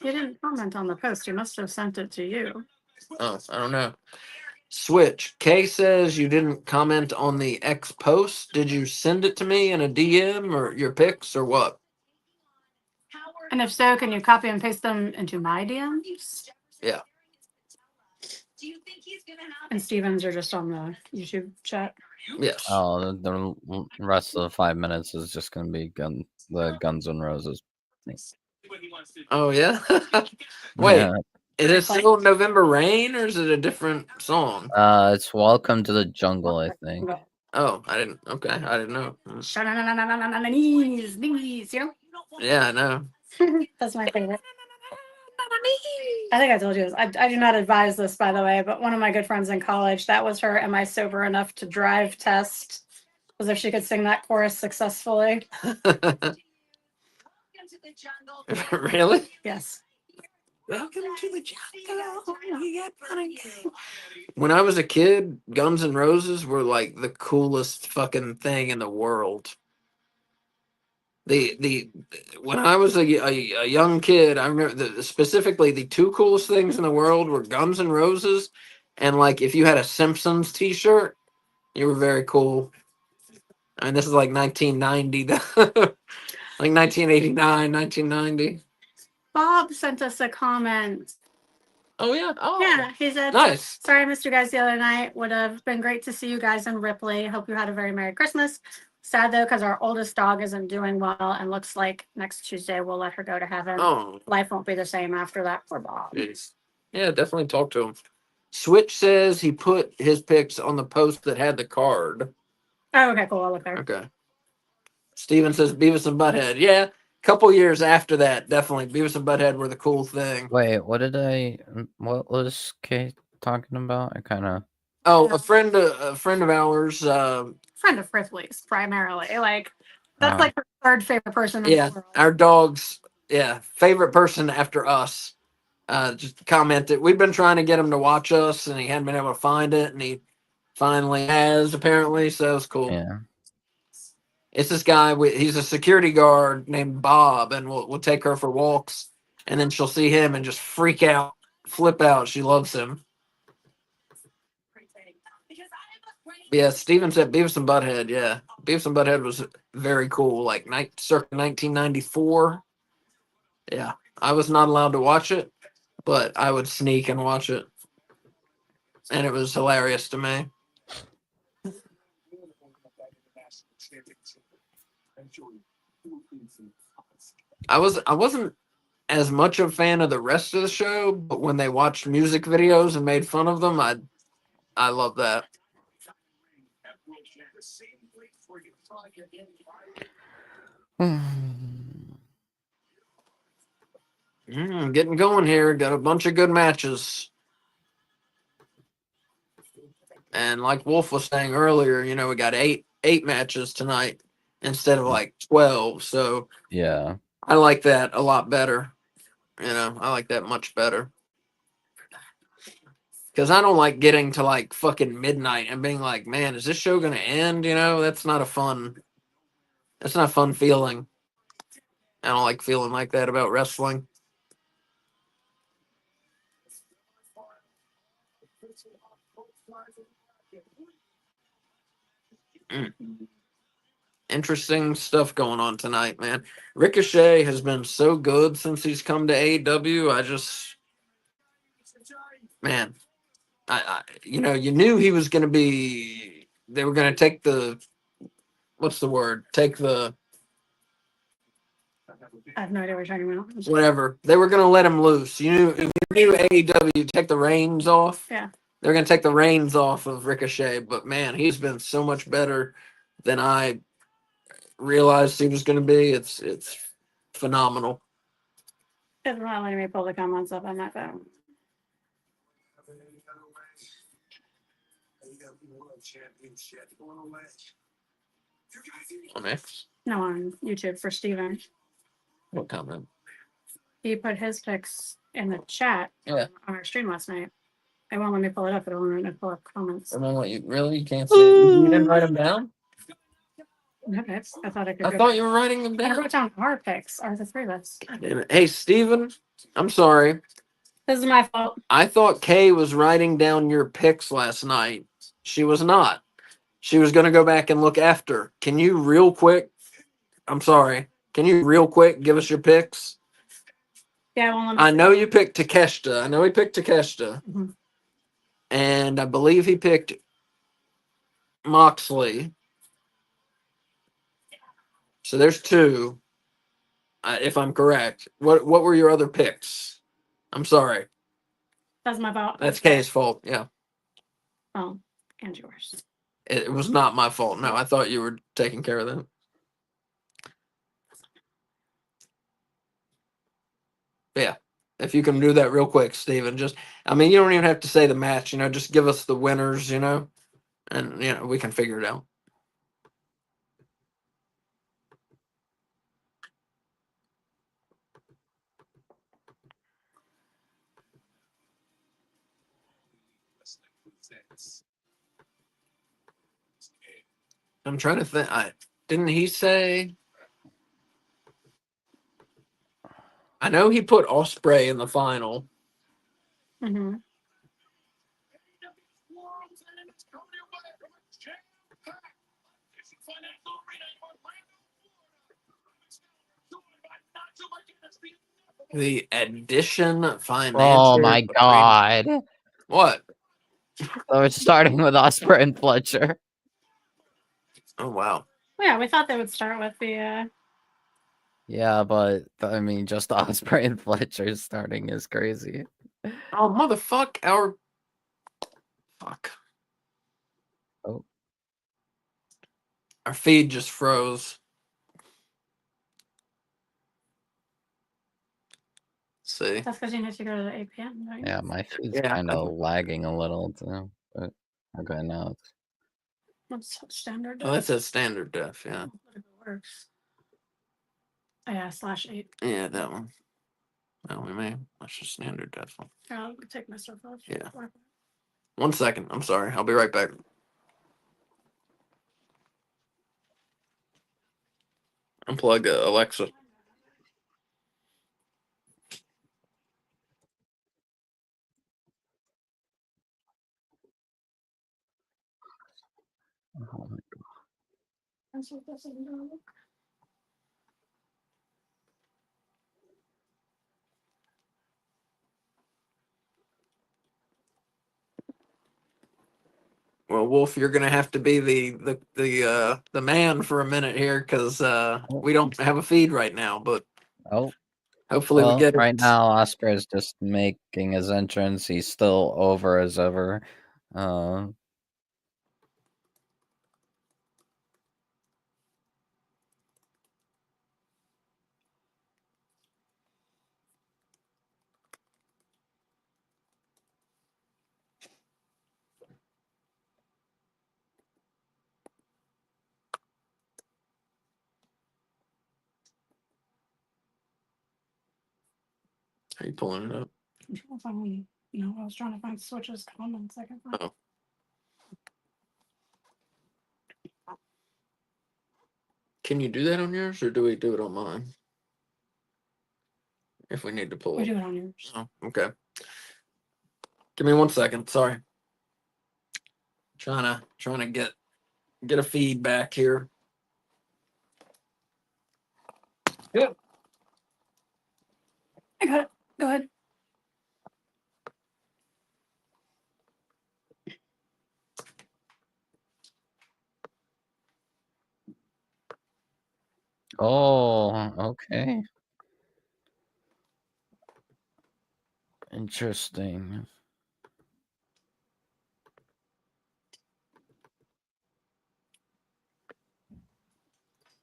You didn't comment on the post. You must have sent it to you. Oh, I don't know. Switch. Kay says you didn't comment on the X post. Did you send it to me in a DM or your pics or what? And if so, can you copy and paste them into my DMs? Yeah. And Stevens are just on the YouTube chat. Yes. Oh, the rest of the 5 minutes is just going to be the Guns N' Roses. Oh, yeah? Wait, Yeah. is it still November Rain or is it a different song? It's Welcome to the Jungle, I think. Oh, I didn't know. Knees, you know? Yeah, I know. That's my favorite. I think I told you this. I do not advise this, by the way, but one of my good friends in college, that was her Am I Sober Enough to Drive test. Was if she could sing that chorus successfully. Really? Yes. Welcome to the jungle. We got fun and games. When I was a kid, Guns N' Roses were like the coolest fucking thing in the world. When I was a young kid, I remember specifically the two coolest things in the world were Guns N' Roses, and like if you had a Simpsons T-shirt, you were very cool. I mean, this is like 1990, like 1989, 1990. Bob sent us a comment. Oh yeah. Oh yeah, he said, nice. Sorry I missed you guys the other night. Would have been great to see you guys in Ripley. Hope you had a very Merry Christmas. Sad though, because our oldest dog isn't doing well and looks like next Tuesday we'll let her go to heaven. Oh, Life won't be the same after that for Bob. geez. Yeah, definitely talk to him. Switch says he put his pics on the post that had the card. Oh, okay, cool. I'll look there. Okay. Steven says Beavis and Butthead. Yeah, a couple years after that, definitely Beavis and Butthead were the cool thing. Wait, what was Kate talking about? I kind of. Oh, a friend of ours. Friend of Ripley's, primarily. Like that's like her third favorite person. In Yeah, the world. our dog's favorite person after us. Just commented. We've been trying to get him to watch us, and he hadn't been able to find it, and he finally has apparently. So it's cool. Yeah. It's this guy. He's a security guard named Bob, and we'll take her for walks, and then she'll see him and just freak out, flip out. She loves him. Yeah, Steven said Beavis and Butthead. Yeah, Beavis and Butthead was very cool. Like circa 1994. Yeah, I was not allowed to watch it, but I would sneak and watch it, and it was hilarious to me. I wasn't as much a fan of the rest of the show, but when they watched music videos and made fun of them, I love that. Getting going here. Got a bunch of good matches. And like Wolf was saying earlier, we got eight matches tonight instead of like 12. So yeah, I like that a lot better. I like that much better. Because I don't like getting to like fucking midnight and being like, man, is this show gonna end? You know, that's not a fun. That's not a fun feeling. I don't like feeling like that about wrestling. Mm. Interesting stuff going on tonight, man. Ricochet has been so good since he's come to AEW. Man, you knew he was going to be. They were going to take the. What's the word? Take the I have no idea what you're talking about. whatever. They were going to let him loose. You knew AEW take the reins off. Yeah. They're going to take the reins off of Ricochet, but man, he's been so much better than I realized he was going to be. It's phenomenal. It's not letting me pull the comments up on my phone. On X? No, on YouTube for Steven. What comment? He put his pics in the chat Yeah. on our stream last night. It won't let me pull it up. It won't let me pull up comments. I mean, what you really you can't see it. You didn't write them down? Okay. I thought I could. I thought you were writing them I down. wrote down our pics, or the three of us. God damn it. Hey, Steven, I'm sorry. This is my fault. I thought Kay was writing down your picks last night. She was not. She was going to go back and look after. Can you real quick? I'm sorry. Can you real quick give us your picks? Yeah, well, let me I see. know you picked Takeshita. I know he picked Takeshita. Mhm. And I believe he picked Moxley. So there's two, if I'm correct. What were your other picks? I'm sorry. That's my fault. That's Kay's fault. Yeah. Oh, and yours. It was not my fault. No, I thought you were taking care of that. Yeah. If you can do that real quick, Steven. I mean, you don't even have to say the match, just give us the winners, and, we can figure it out. I'm trying to think. Didn't he say? I know he put Osprey in the final. Mm-hmm. The addition financial. Oh my god. What? So it's starting with Osprey and Fletcher. Oh wow. Yeah, we thought they would start with the. Yeah, but I mean, just Osprey and Fletcher starting is crazy. Oh motherfuck! Fuck. Oh. Our feed just froze. See. That's because you need to go to the 8 p.m. Right? Yeah, my feed's Yeah. kind of lagging a little too. But okay, now it's What's standard? Oh, that's a standard def. Yeah. Whatever works. Oh, yeah, /8. Yeah, that one. That one, man. That's just standard def. I'll take my stuff off. Yeah. 1 second. I'm sorry. I'll be right back. Unplug Alexa. oh my That's what this is gonna look. Well, Wolf, you're gonna have to be the man for a minute here because we don't have a feed right now, but oh. hopefully we Well, get it. right now Osprey is just making his entrance. He's still over as ever. Are you pulling it up? Control finally. No, I was trying to find Switch's comments. I can find. Oh. Can you do that on yours, or do we do it on mine? If we need to pull We it. do it on yours. Oh, okay. Give me 1 second. Sorry. Trying to get a feedback here. Yep. I got it. Go ahead. Oh, okay. Interesting.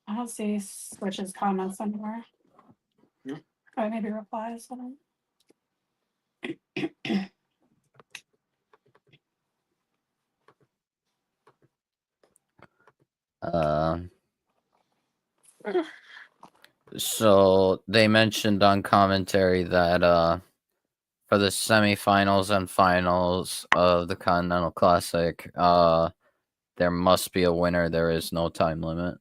I don't see Switch's comments anywhere. Hmm. Or maybe replies. I don't. So they mentioned on commentary that for the semifinals and finals of the Continental Classic, there must be a winner. There is no time limit.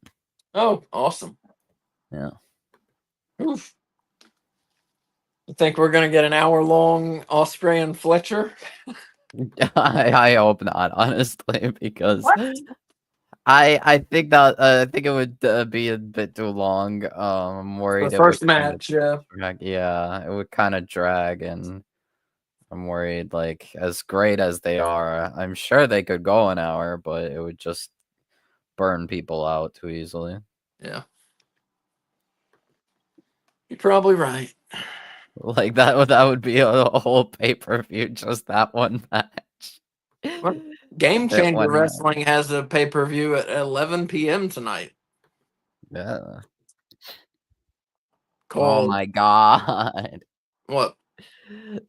Oh, awesome. Yeah. Oof. You think we're gonna get an hour-long Osprey and Fletcher? I hope not, honestly, because What? I think that I think it would be a bit too long. I'm The worried it would first kind of match, yeah. drag. Yeah, it would kind of drag, and I'm worried. Like as great as they are, I'm sure they could go an hour, but it would just burn people out too easily. Yeah. You're probably right. Like that would be a whole pay-per-view, just that one match. Well, Game That Changer one match. Wrestling has a pay-per-view at 11 p.m. tonight Yeah. Oh called my god. what?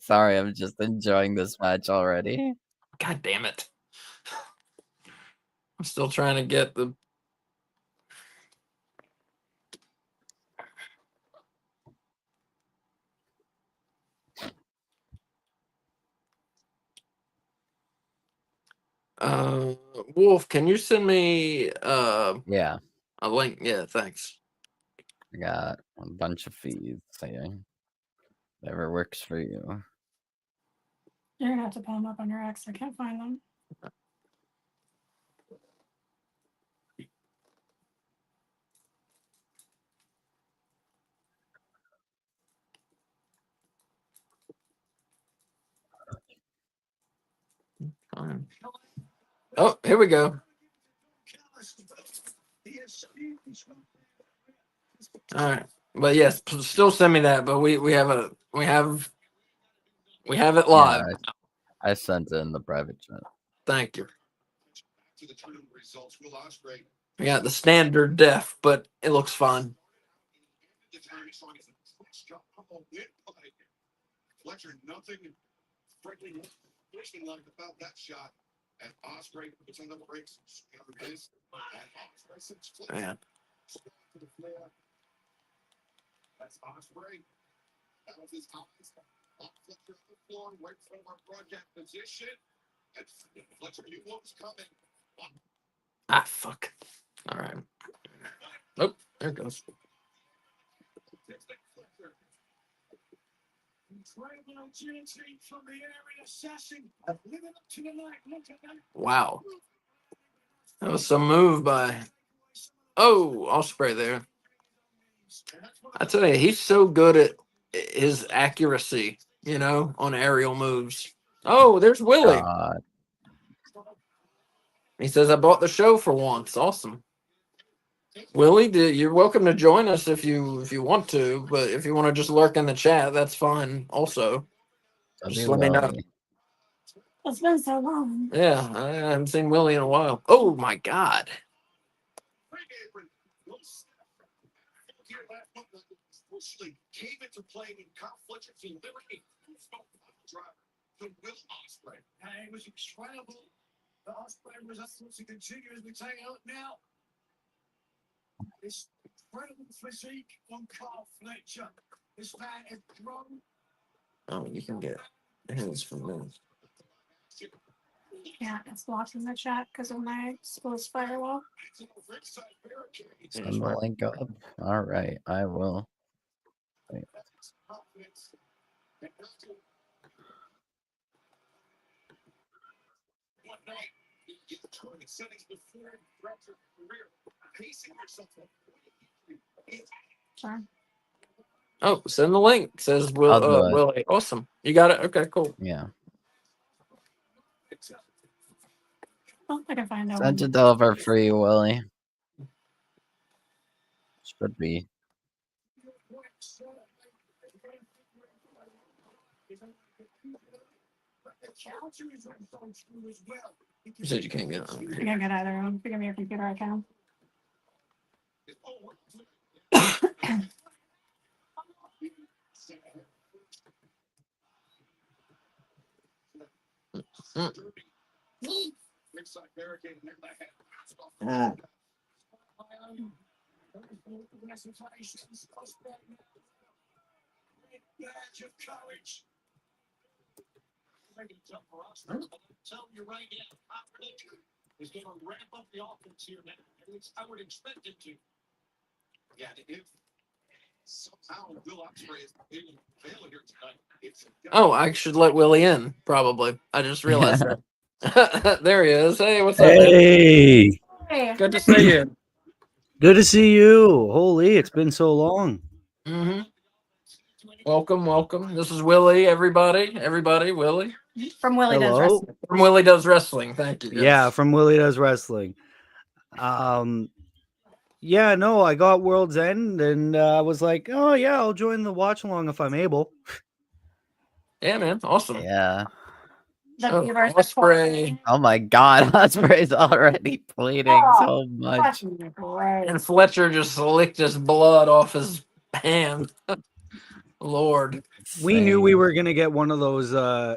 Sorry, I'm just enjoying this match already. God damn it. I'm still trying to get the Wolf, can you send me Yeah, a link? Yeah, thanks. I got a bunch of feeds saying whatever works for you. You're gonna have to pull them up on your X. I can't find them. Fine. Oh, here we go. All right. But yes, still send me that, but we have it live. Yeah, I sent it in the private chat. Thank you. To the tournament results, Will Ospreay. We got the standard def, but it looks fine. Fletcher, nothing frankly like about that shot. And Ospreay puts on the brakes. Man. That's Ospreay. That was his eyes. Fletcher on the floor, right from our broadcast position. And Fletcher knew what was coming. Ah, fuck. All right. Oh, there it goes. Wow. That was some move by. Oh, Osprey there. I tell you, he's so good at his accuracy, on aerial moves. Oh, there's Willie. God. He says, I bought the show for once. Awesome. Willie, you're welcome to join us if you want to, but if you want to just lurk in the chat, that's fine also. That'd Just be let me know. Willie. It's been so long. Yeah, I haven't seen Willie in a while. Oh my God. Came into play in Kyle Fletcher to liberate driver to Will Ospreay. And it was incredible. The Ospreay was able to continue as we take out now. This incredible physique on Kyle Fletcher. This man has grown. Oh, you can get It's from me. Yeah, it's blocked in the chat because of my school's firewall. Send the link up. All right, I will. Wait. Sorry. Oh, send the link. Says I'll do it. Willie. Awesome. You got it. Okay, cool. Yeah. Oh, I can find out. Send it over for you, Willie. Should be. You said you can't get it. I can't get either of them. If you give me your computer, I can. Tell you right now, my prediction is going to ramp up the offense here now. At least I would expect it to. Yeah, if somehow Will Ospreay is able to fail here tonight, it's Oh, I should let Willie in. Probably. I just realized that. There he is. Hey, what's up, man? Hey, Hey, Good to see you. good to see you. Holy, it's been so long. Mm-hmm. Welcome, welcome. This is Willie. Everybody, Willie from Willie Does Hello. Wrestling. from Willie Does Wrestling. Thank you. Yeah, Yes. from Willie Does Wrestling. Yeah, no, I got World's End and I was like, oh yeah, I'll join the watch along if I'm able. Yeah, man. Awesome. Yeah. The Oh, viewers Ospreay Oh my God, Osprey's already bleeding so much. and Fletcher just licked his blood off his hand. Lord. We knew we Insane. were gonna get one of those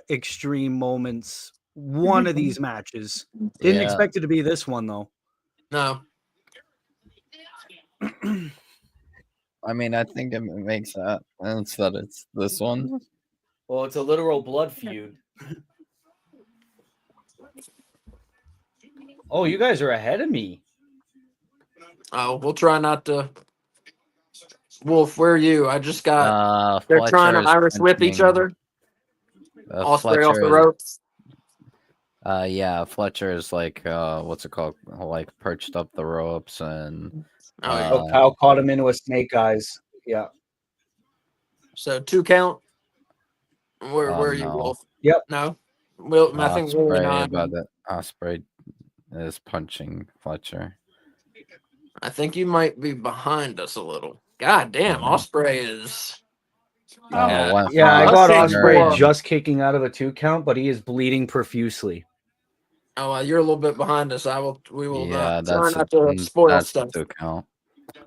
extreme moments, one of these matches. Didn't Yeah. expect it to be this one though. No. I mean, I think it makes sense that it's this one. Well, it's a literal blood feud. Oh, you guys are ahead of me. Oh, we'll try not to. Wolf, where are you? I just got. They're trying to Fletcher's Irish whip each punching- other. Ospreay off the Fletcher is- ropes. Yeah, Fletcher is like what's it called? Like perched up the ropes and Oh, yeah. Oh, Kyle caught him into a snake eyes. Yeah. So 2 count. Where are you, no. Wolf? Yep. No. Will I think Willie and I. Osprey is punching Fletcher. I think you might be behind us a little. God damn, Ospreay is. Yeah, I got Let's see Osprey more. just kicking out of a 2 count, but he is bleeding profusely. Oh, you're a little bit behind us. We will Yeah, try that's not to spoil that's stuff. the 2 count.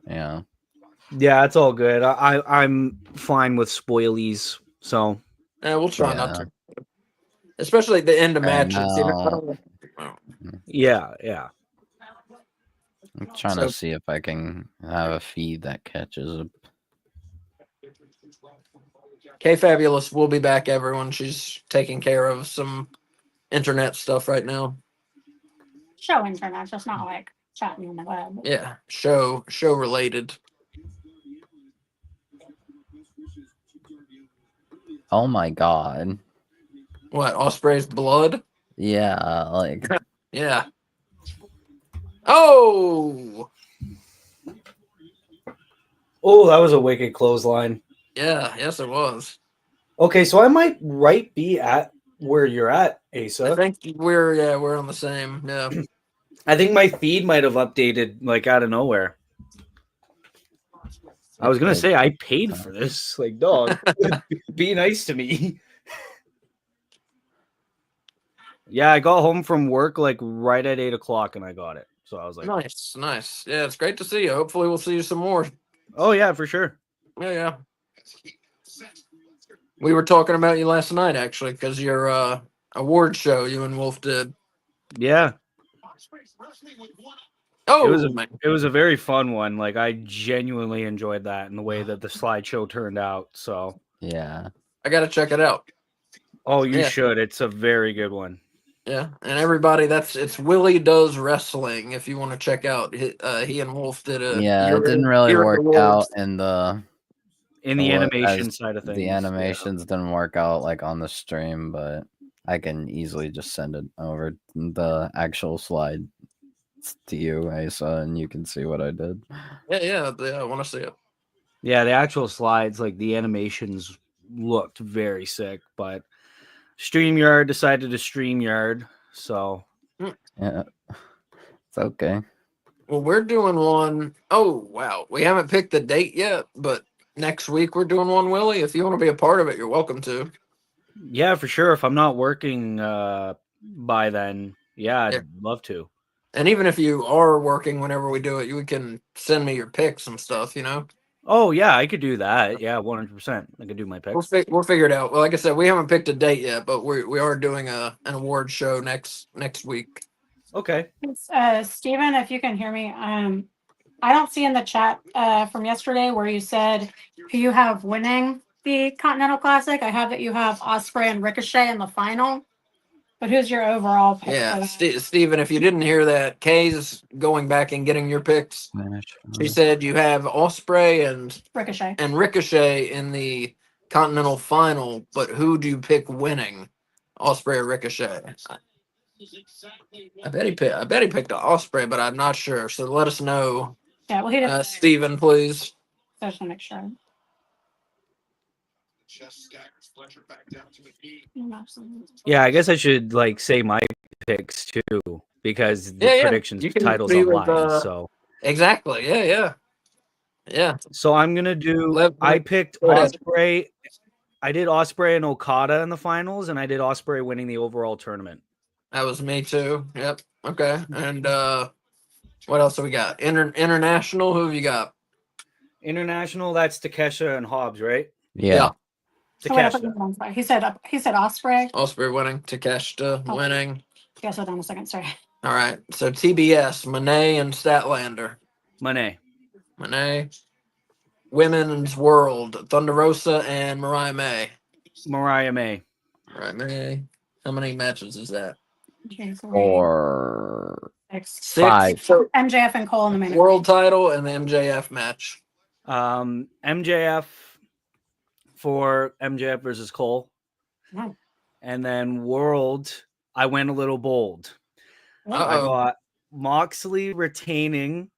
Yeah. Yeah, it's all good. I'm fine with spoilies. So Yeah, we'll try not to. Especially at the end of Right matches. You know? now. yeah. I'm trying to see if I can have a feed that catches up. K Fabulous will be back, everyone. She's taking care of some internet stuff right now. Show internet, just not like chatting on the web. Yeah, show related. Oh my God. What, Osprey's blood? Yeah, like Yeah. Oh, Oh, that was a wicked clothesline. yeah, yes, it was. Okay, so I might be at where you're at, Asa. I think we're on the same. Yeah. I think my feed might have updated like out of nowhere. I was gonna say I paid for this. Like, dog, be nice to me. Yeah, I got home from work like right at 8 o'clock and I got it. So I was like, Nice. Yeah, it's great to see you. Hopefully, we'll see you some more. oh yeah, for sure. Yeah. We were talking about you last night, actually, because your award show you and Wolf did. Yeah. Oh, It was a very fun one. Like I genuinely enjoyed that and the way that the slideshow turned out. So yeah. I gotta check it out. Oh, you Yeah. should. It's a very good one. Yeah, and everybody, it's Willie Does Wrestling. If you want to check out, he and Wolf did a Yeah, it didn't really Year of work the out Wolves. in the In the what animation as side of things. the yeah. animations didn't work out like on the stream, but I can easily just send it over the actual slide to you, Asa, and you can see what I did. Yeah, I want to see it. Yeah, the actual slides, like the animations looked very sick, but StreamYard decided to StreamYard, so Yeah, it's okay. Well, we're doing one. Oh wow, we haven't picked the date yet, but next week we're doing one, Willie. If you want to be a part of it, you're welcome to. yeah, for sure. If I'm not working by then, yeah, I'd Yeah. love to. And even if you are working whenever we do it, you can send me your picks and stuff. Oh yeah, I could do that. Yeah, 100%. I could do my We'll picks. we'll figure it out. Well, like I said, we haven't picked a date yet, but we are doing an award show next week. Okay. Steven, if you can hear me, I don't see in the chat from yesterday where you said who you have winning the Continental Classic. I have that you have Osprey and Ricochet in the final. But who's your overall pick? Yeah, for that? Steven, if you didn't hear that, Kay's going back and getting your picks. She said you have Osprey and Ricochet. Ricochet in the Continental Final, but who do you pick winning, Osprey or Ricochet? I bet he picked Osprey, but I'm not sure. So let us know, Yeah, well, he didn't. Steven, please. So I just want to make sure. Chest staggers Fletcher back down to a knee. Yeah, I guess I should like say my picks too because the predictions You can titles be with, online. So exactly. Yeah. so I'm gonna do. I picked go ahead. Osprey. I did Osprey and Okada in the finals, and I did Osprey winning the overall tournament. That was me too. Yep. Okay. And what else do we got? International. Who have you got? International, that's Takesha and Hobbs, right? Yeah. Oh, wait, I Takesha. put him on fire. He said Osprey. Osprey winning. Takeshita winning. Yes, hold on a second. Sorry. All right. So TBS, Monet and Statlander. Monet. Women's World, Thunder Rosa and Mariah May. Mariah May. How many matches is that? Or 6. 5. So MJF and Cole in the main world title and the MJF match. MJF for MJF versus Cole. Wow. And then world, I went a little bold. I Uh-oh. got Moxley retaining,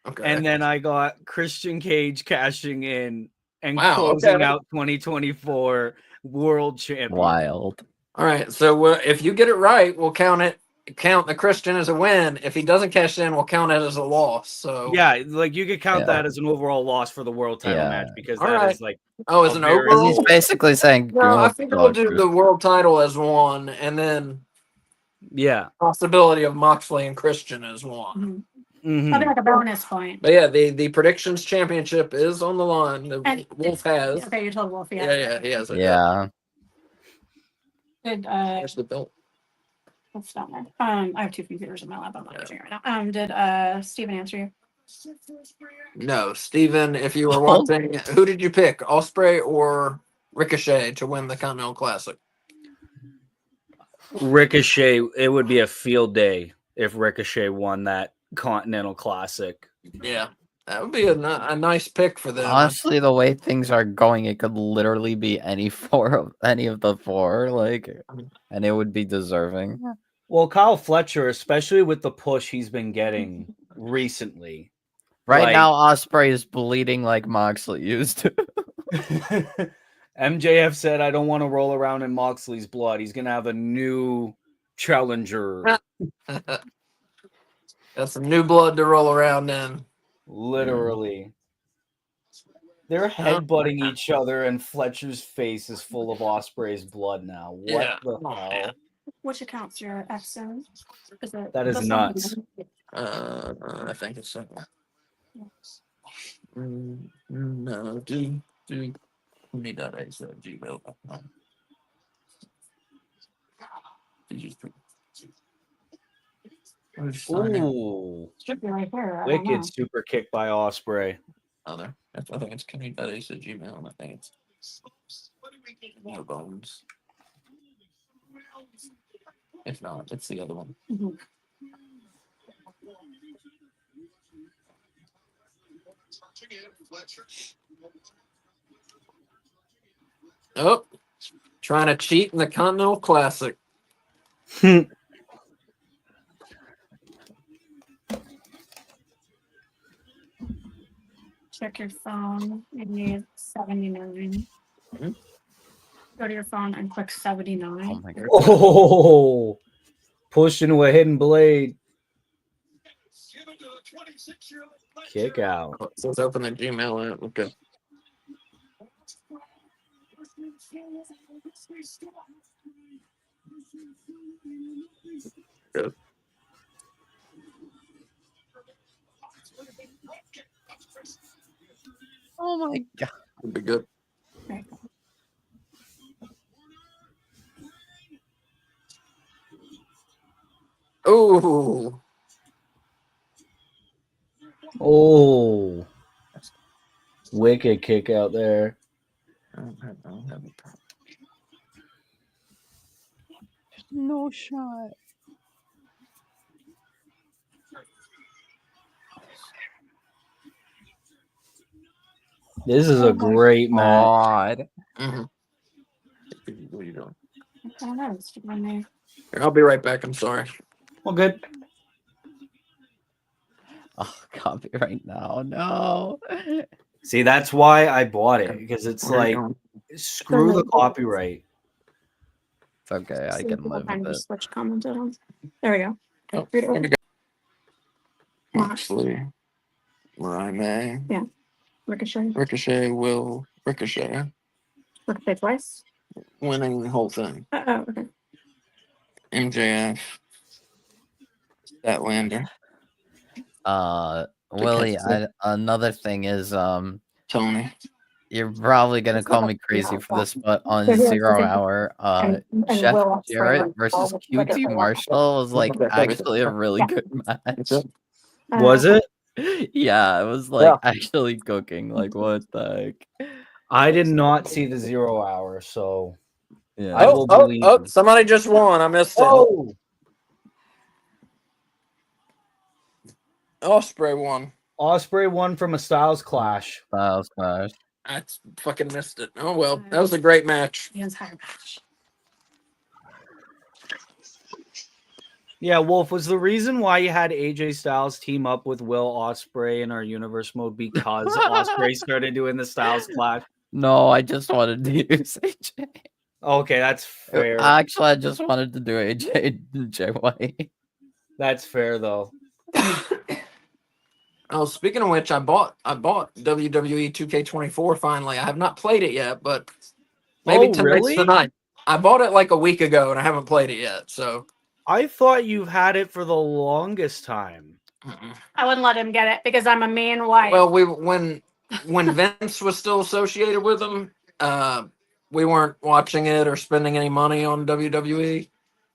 Okay. and then I got Christian Cage cashing in and Wow, closing okay. out 2024 world champion. Wild. All right. So if you get it right, we'll count the Christian as a win. If he doesn't cash in, we'll count it as a loss. So Yeah, like you could count Yeah. that as an overall loss for the world title Yeah. match because All that right. is like as a an very- overall. He's basically saying, No, I think we'll do the world title as one, and then yeah. possibility of Moxley and Christian as one. Mhm. Something like a bonus point. But yeah, the predictions championship is on the line. The And Wolf has. Okay, you told Wolf. Yeah. Yeah, he has it. Yeah. Did There's the belt. what's down there? I have 2 computers in my lap. I'm not using it right now. Did Steven answer you? No, Steven, if you were watching, who did you pick? Osprey or Ricochet to win the Continental Classic? Ricochet, it would be a field day if Ricochet won that Continental Classic. Yeah, that would be a nice pick for them. Honestly, the way things are going, it could literally be any of the 4, like, and it would be deserving. Well, Kyle Fletcher, especially with the push he's been getting recently. Right now, Osprey is bleeding like Moxley used to. MJF said, I don't want to roll around in Moxley's blood. He's going to have a new challenger. Got some new blood to roll around in. Literally. They're headbutting each other, and Fletcher's face is full of Osprey's blood now. What the hell? Which account's your XM? That is nuts. I think it's simple. No, do Gmail.com. Ooh. Should be right here. I don't know. Wicked super kick by Osprey. Other. I think it's Kenny.ace at Gmail, and I think it's no bones. If not, it's the other one. Mhm. Oh, trying to cheat in the Continental Classic. Check your phone. You need 79. Mhm. Go to your phone and click Oh 79. my god. Oh, push into a hidden blade. Kick out. Oh, it says open the Gmail app. Okay. Good. Oh my god. Would be good. Right. Oh, Oh, wicked kick out there. I don't have a problem. No shot. This is Oh a my great match. God. Mhm. What are you doing? I don't know. It's still on there. Here, I'll be right back. I'm sorry. Well, good. Oh, copyright now. No. See, that's why I bought it, because it's Where are you like, going? screw the copyright. It's okay. I See can what live time with you it. switch commented on. There we go. Oh, Read it where'd over. it go? Moxley, Mariah May, Ricochet. Ricochet, Will Ricochet, Ricochet twice. winning the whole thing. Oh, okay. MJF, Statlander, Willie, Takeshita, another thing is, Tony. you're probably gonna It's call not me a crazy PR for this, platform. but on So here's the 0 thing. Hour, And Jeff Will Jarrett Ospreay versus with QT Ricochet. Marshall was like Okay, actually a really Yeah. good That's match. it. Was it? Yeah, it was like actually cooking. Like what the heck? I did not see the 0 hour, so Yeah. I will believe you. Somebody just won. I missed it. Oh, Osprey won. Osprey won from a Styles Clash. Styles Clash. I fucking missed it. Oh well, that was a great match. The entire match. Yeah, Wolf, was the reason why you had AJ Styles team up with Will Osprey in our universe mode because Osprey started doing the Styles Clash? No, I just wanted to use AJ. Okay, that's fair. Actually, I just wanted to do AJ and Jay White. That's fair though. Oh, speaking of which, I bought WWE 2K24 finally. I have not played it yet, but maybe Oh, tonight's really? the night. I bought it like a week ago and I haven't played it yet. So I thought you've had it for the longest time. I wouldn't let him get it because I'm a mean wife. well, when Vince was still associated with them, we weren't watching it or spending any money on WWE.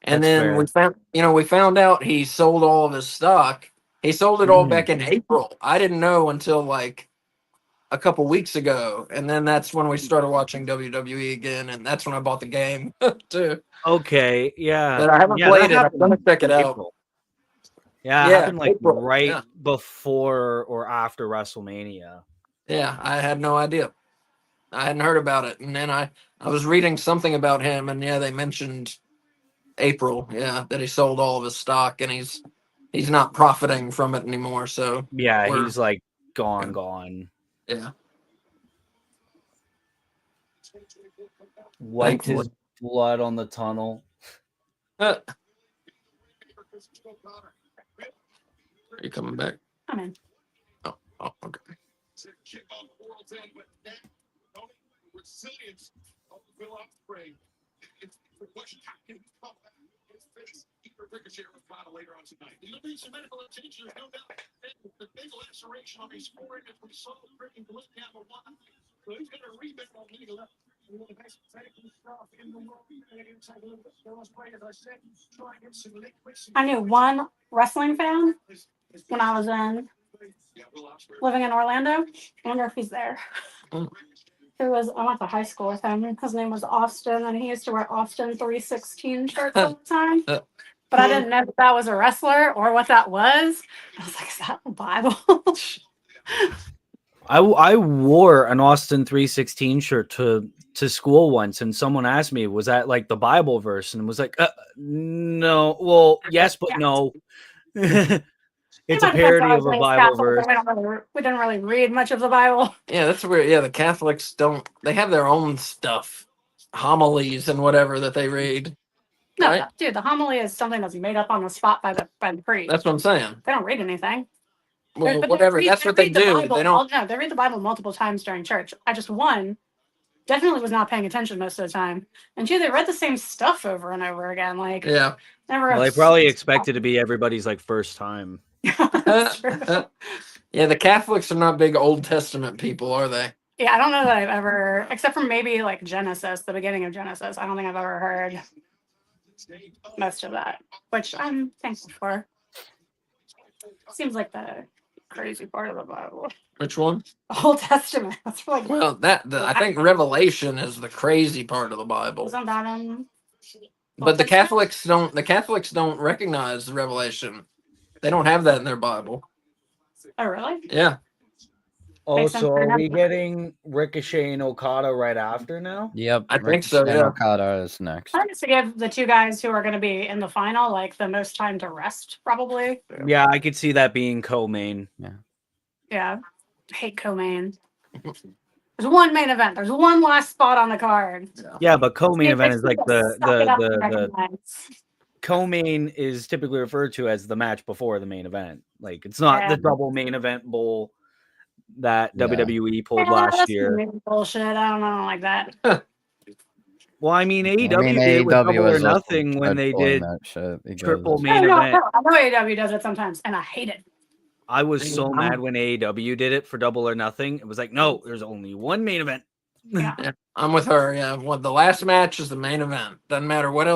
And That's then fair. we found out he sold all of his stock. He sold it all back in April. I didn't know until like a couple weeks ago, and then that's when we started watching WWE again, and that's when I bought the game too. Okay, yeah. But I haven't Yeah, played that it. I'm gonna happened check it in out. April. Yeah, it Yeah, happened like April, right yeah. before or after WrestleMania. Yeah, I had no idea. I hadn't heard about it, and then I was reading something about him, and yeah, they mentioned April. Yeah, that he sold all of his stock, and he's not profiting from it anymore. So Yeah, we're- he's like gone, yeah. gone. yeah. Wiped his Thankfully. blood on the tunnel. Are you coming back? I'm in. Oh, okay. Resilience of Will Ospreay. Ricochet later on tonight. There'll be some medical attention, no doubt. The big laceration on his forehead as we saw the freaking blood down the line. So he's going to rebound on legal up. I knew one wrestling fan when I was living in Orlando. I wonder if he's there. I went to high school with him. His name was Austin, and he used to wear Austin 316 shirts all the time. But I didn't know that was a wrestler or what that was. I was like, is that the Bible? I wore an Austin 316 shirt to school once, and someone asked me, was that like the Bible verse? And was like, no. Well, yes, but no. It's a parody of a Bible verse. We didn't really read much of the Bible. Yeah, that's weird. Yeah, the Catholics don't. They have their own stuff, homilies and whatever that they read. No, Right? dude, the homily is something that's made up on the spot by the priest. That's what I'm saying. They don't read anything. Well, But whatever. That's what they read the do. Bible They don't. No, they read the Bible multiple times during church. I just definitely was not paying attention most of the time. And two, they read the same stuff over and over again. Like, Yeah. never. Well, they probably expect it to be everybody's like first time. That's true. Yeah, the Catholics are not big Old Testament people, are they? Yeah, I don't know that I've ever, except for maybe like Genesis, the beginning of Genesis. I don't think I've ever heard most of that, which I'm thankful for. Seems like the crazy part of the Bible. Which one? Old Testament. That's like. Well, I think Revelation is the crazy part of the Bible. Isn't that in? But the Catholics don't. The Catholics don't recognize the Revelation. They don't have that in their Bible. Oh, really? Yeah. Oh, so are we getting Ricochet and Okada right after now? Yep. I think so, Ricochet and yeah. Okada is next. I just to give the two guys who are going to be in the final like the most time to rest, probably. Yeah, I could see that being co-main. Yeah. I hate co-main. There's one main event. There's one last spot on the card. Yeah, but co-main event is like the nights. co-main is typically referred to as the match before the main event. Like it's not the double main event bowl that WWE pulled last year. Bullshit. I don't know, like that. Well, I mean, AEW did with Double or Nothing when they did triple main event. I know AEW does it sometimes, and I hate it. I was so mad when AEW did it for Double or Nothing. It was like, no, there's only one main event. Yeah. Yeah, I'm with her. Yeah, the last match is the main event. Doesn't matter what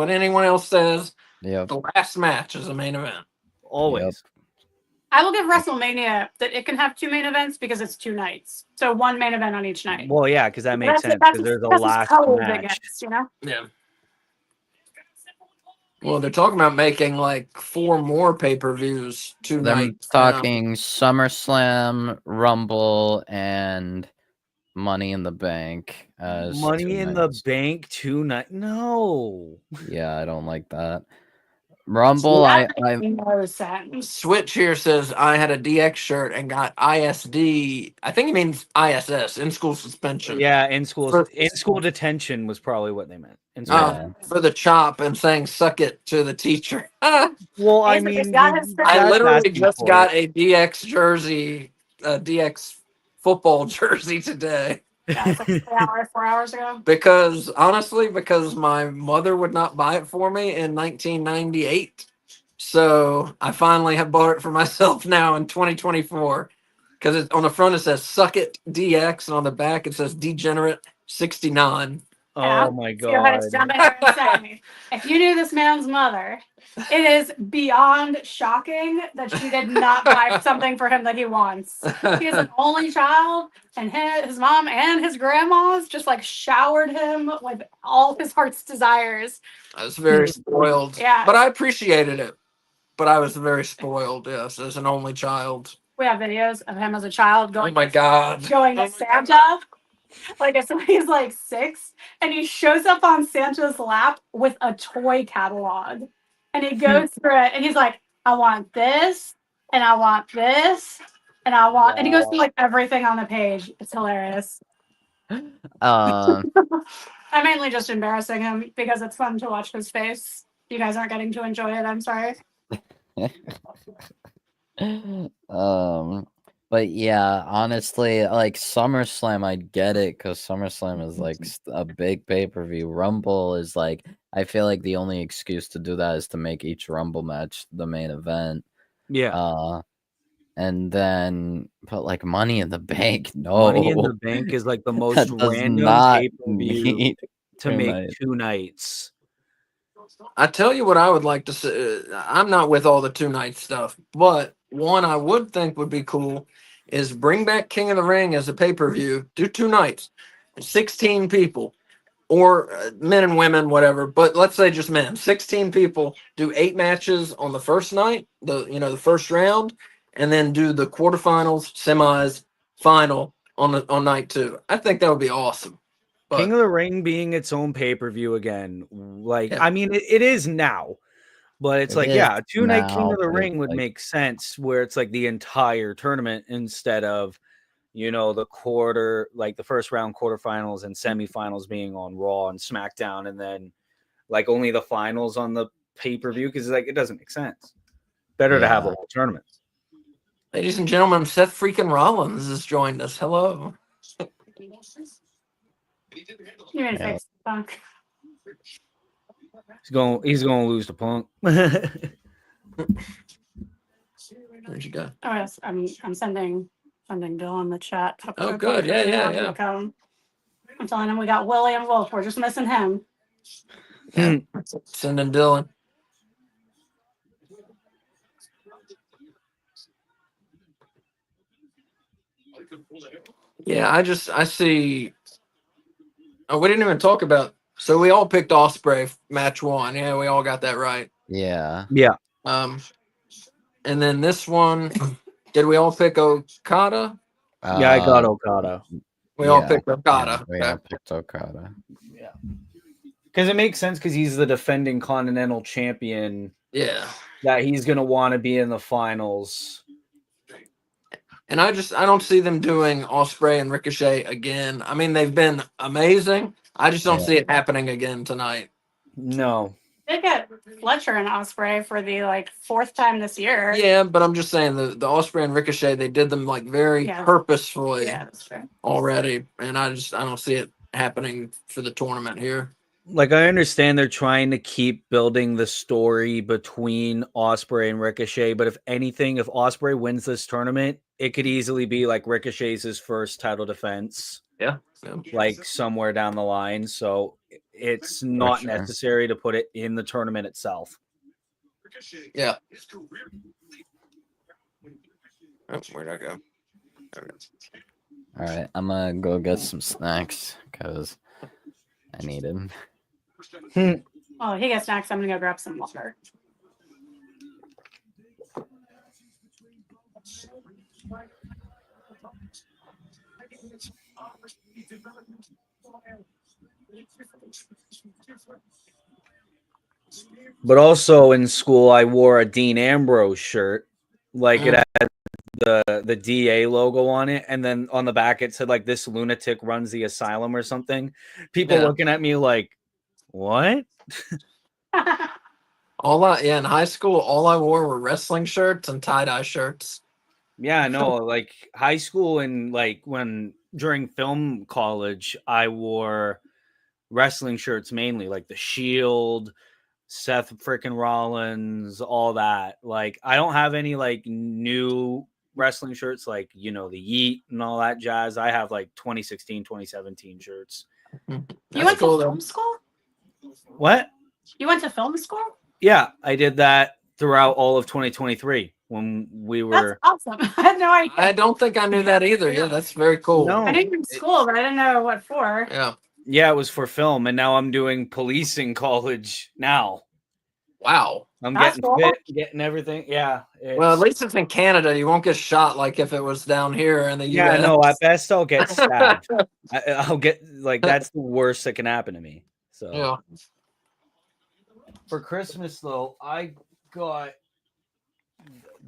anyone else says. Yeah, the last match is the main event. Always. Yep. I will give WrestleMania that it can have two main events because it's 2 nights, so one main event on each night. Well, yeah, because that makes sense because there's a last match. Gets, you know? Yeah. Well, they're talking about making like 4 more pay-per-views 2 nights. Talking SummerSlam, Rumble, and Money in the Bank. Money in the Bank 2 nights? No. Yeah, I don't like that. Rumble, I Switch here says I had a DX shirt and got ISD. I think it means ISS, in school suspension. Yeah, in school detention was probably what they meant. For the chop and saying "suck it" to the teacher. Well, I mean, I literally just got a DX jersey, a DX football jersey today. Yeah, it's like 4 hours ago. Because my mother would not buy it for me in 1998. So I finally have bought it for myself now in 2024. Because on the front it says "Suck It DX" and on the back it says "Degenerate 69." Oh my god! If you knew this man's mother, it is beyond shocking that she did not buy something for him that he wants. He is an only child, and his mom and his grandmas just like showered him with all his heart's desires. I was very spoiled. Yeah, but I appreciated it. But I was very spoiled. Yes, as an only child. We have videos of him as a child going. Oh my god! Going to Santa. Like if somebody's like 6 and he shows up on Santa's lap with a toy catalog and he goes through it and he's like, I want this and I want this and I want and he goes through like everything on the page. It's hilarious. I'm mainly just embarrassing him because it's fun to watch his face. You guys aren't getting to enjoy it. I'm sorry. But yeah, honestly, like SummerSlam, I get it because SummerSlam is like a big pay-per-view. Rumble is like, I feel like the only excuse to do that is to make each Rumble match the main event. Yeah. And then, but like Money in the Bank, no. Money in the Bank is like the most random pay-per-view to make 2 nights. I tell you what I would like to say. I'm not with all the 2 night stuff, but one I would think would be cool is bring back King of the Ring as a pay-per-view. Do 2 nights. 16 people, or men and women, whatever. But let's say just men. 16 people do 8 matches on the first night, the first round, and then do the quarterfinals, semis, final on night 2. I think that would be awesome. But King of the Ring being its own pay-per-view again. Like, Yeah. I mean, it is now, but it's It like, is yeah, a 2-night King now, of the but it's Ring would like- make sense where it's like the entire tournament instead of, the quarter, like the first round quarterfinals and semifinals being on Raw and SmackDown, and then like only the finals on the pay-per-view, because like it doesn't make sense. Better to have the Yeah. whole tournament. ladies and gentlemen, Seth freaking Rollins has joined us. Hello. You need to Yeah. fix the Punk. He's going to lose to Punk. Where'd you go? Oh yes, I'm sending Bill in the chat. Oh, good. Yeah. I'm telling him we got William Wolf. We're just missing him. Yeah. Sending Dylan. Yeah, I see. Oh, we didn't even talk about. So we all picked Osprey match 1. Yeah, we all got that right. Yeah. Yeah. And then this one, did we all pick Okada? Yeah, I got Uh, Okada. We all yeah, picked Okada. we Okay. all picked Okada. Yeah. Because it makes sense because he's the defending Continental Champion Yeah. that he's going to want to be in the finals. And I don't see them doing Osprey and Ricochet again. I mean, they've been amazing. I just don't Yeah. see it happening again tonight. No. They get Fletcher and Osprey for the 4th time this year. Yeah, but I'm just saying the Osprey and Ricochet, they did them like very Yeah. purposefully Yeah, that's true. already, and I don't see it happening for the tournament here. Like, I understand they're trying to keep building the story between Osprey and Ricochet, but if anything, if Osprey wins this tournament, it could easily be like Ricochet's his first title defense, Yeah. like somewhere down the line. So it's not sure. necessary to put it in the tournament itself. Yeah. Oh, where'd I go? All right, I'm gonna go get some snacks because I need them. Well, he gets snacks. I'm gonna go grab some water. But also in school, I wore a Dean Ambrose shirt, like it had the DA logo on it, and then on the back it said like "This lunatic runs the asylum" or something. People looking at me like, "What?" In high school, all I wore were wrestling shirts and tie-dye shirts. Yeah, no, like high school and like when during film college, I wore wrestling shirts mainly, like the Shield, Seth freaking Rollins, all that. Like, I don't have any like new wrestling shirts, like, the Yeet and all that jazz. I have like 2016, 2017 shirts. You went to film school? What? You went to film school? Yeah, I did that throughout all of 2023 when we were. That's awesome. I had no idea. I don't think I knew that either. Yeah, that's very cool. No. I knew you were in school, but I didn't know what for. Yeah. Yeah, it was for film, and now I'm doing policing college now. Wow. I'm That's getting cool. fit, getting everything. Yeah. Well, at least it's in Canada. You won't get shot like if it was down here in the Yeah, US. no, at best I'll get stabbed. I'll get, like, that's the worst that can happen to me. So Yeah. for Christmas, though, I got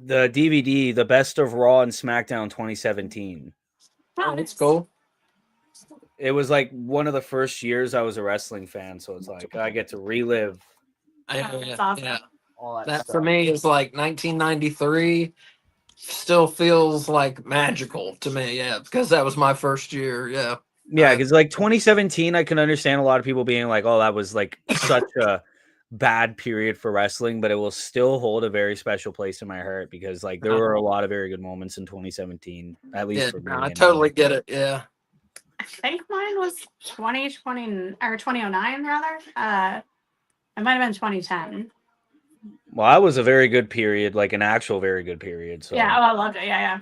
the DVD, The Best of Raw and SmackDown 2017. Oh, that's cool. It was like one of the first years I was a wrestling fan, so it's like I get to relive That's awesome. Yeah. all that That stuff. for me is like 1993. Still feels like magical to me. Yeah, because that was my first year. Yeah. Yeah, because like 2017, I can understand a lot of people being like, "Oh, that was like such a bad period for wrestling," but it will still hold a very special place in my heart because like there were a lot of very good moments in 2017, at least Yeah, for me. I totally get it. Yeah. I think mine was 2020 or 2009 rather. It might have been 2010. Well, that was a very good period, like an actual very good period. So Yeah, oh, I loved it. Yeah.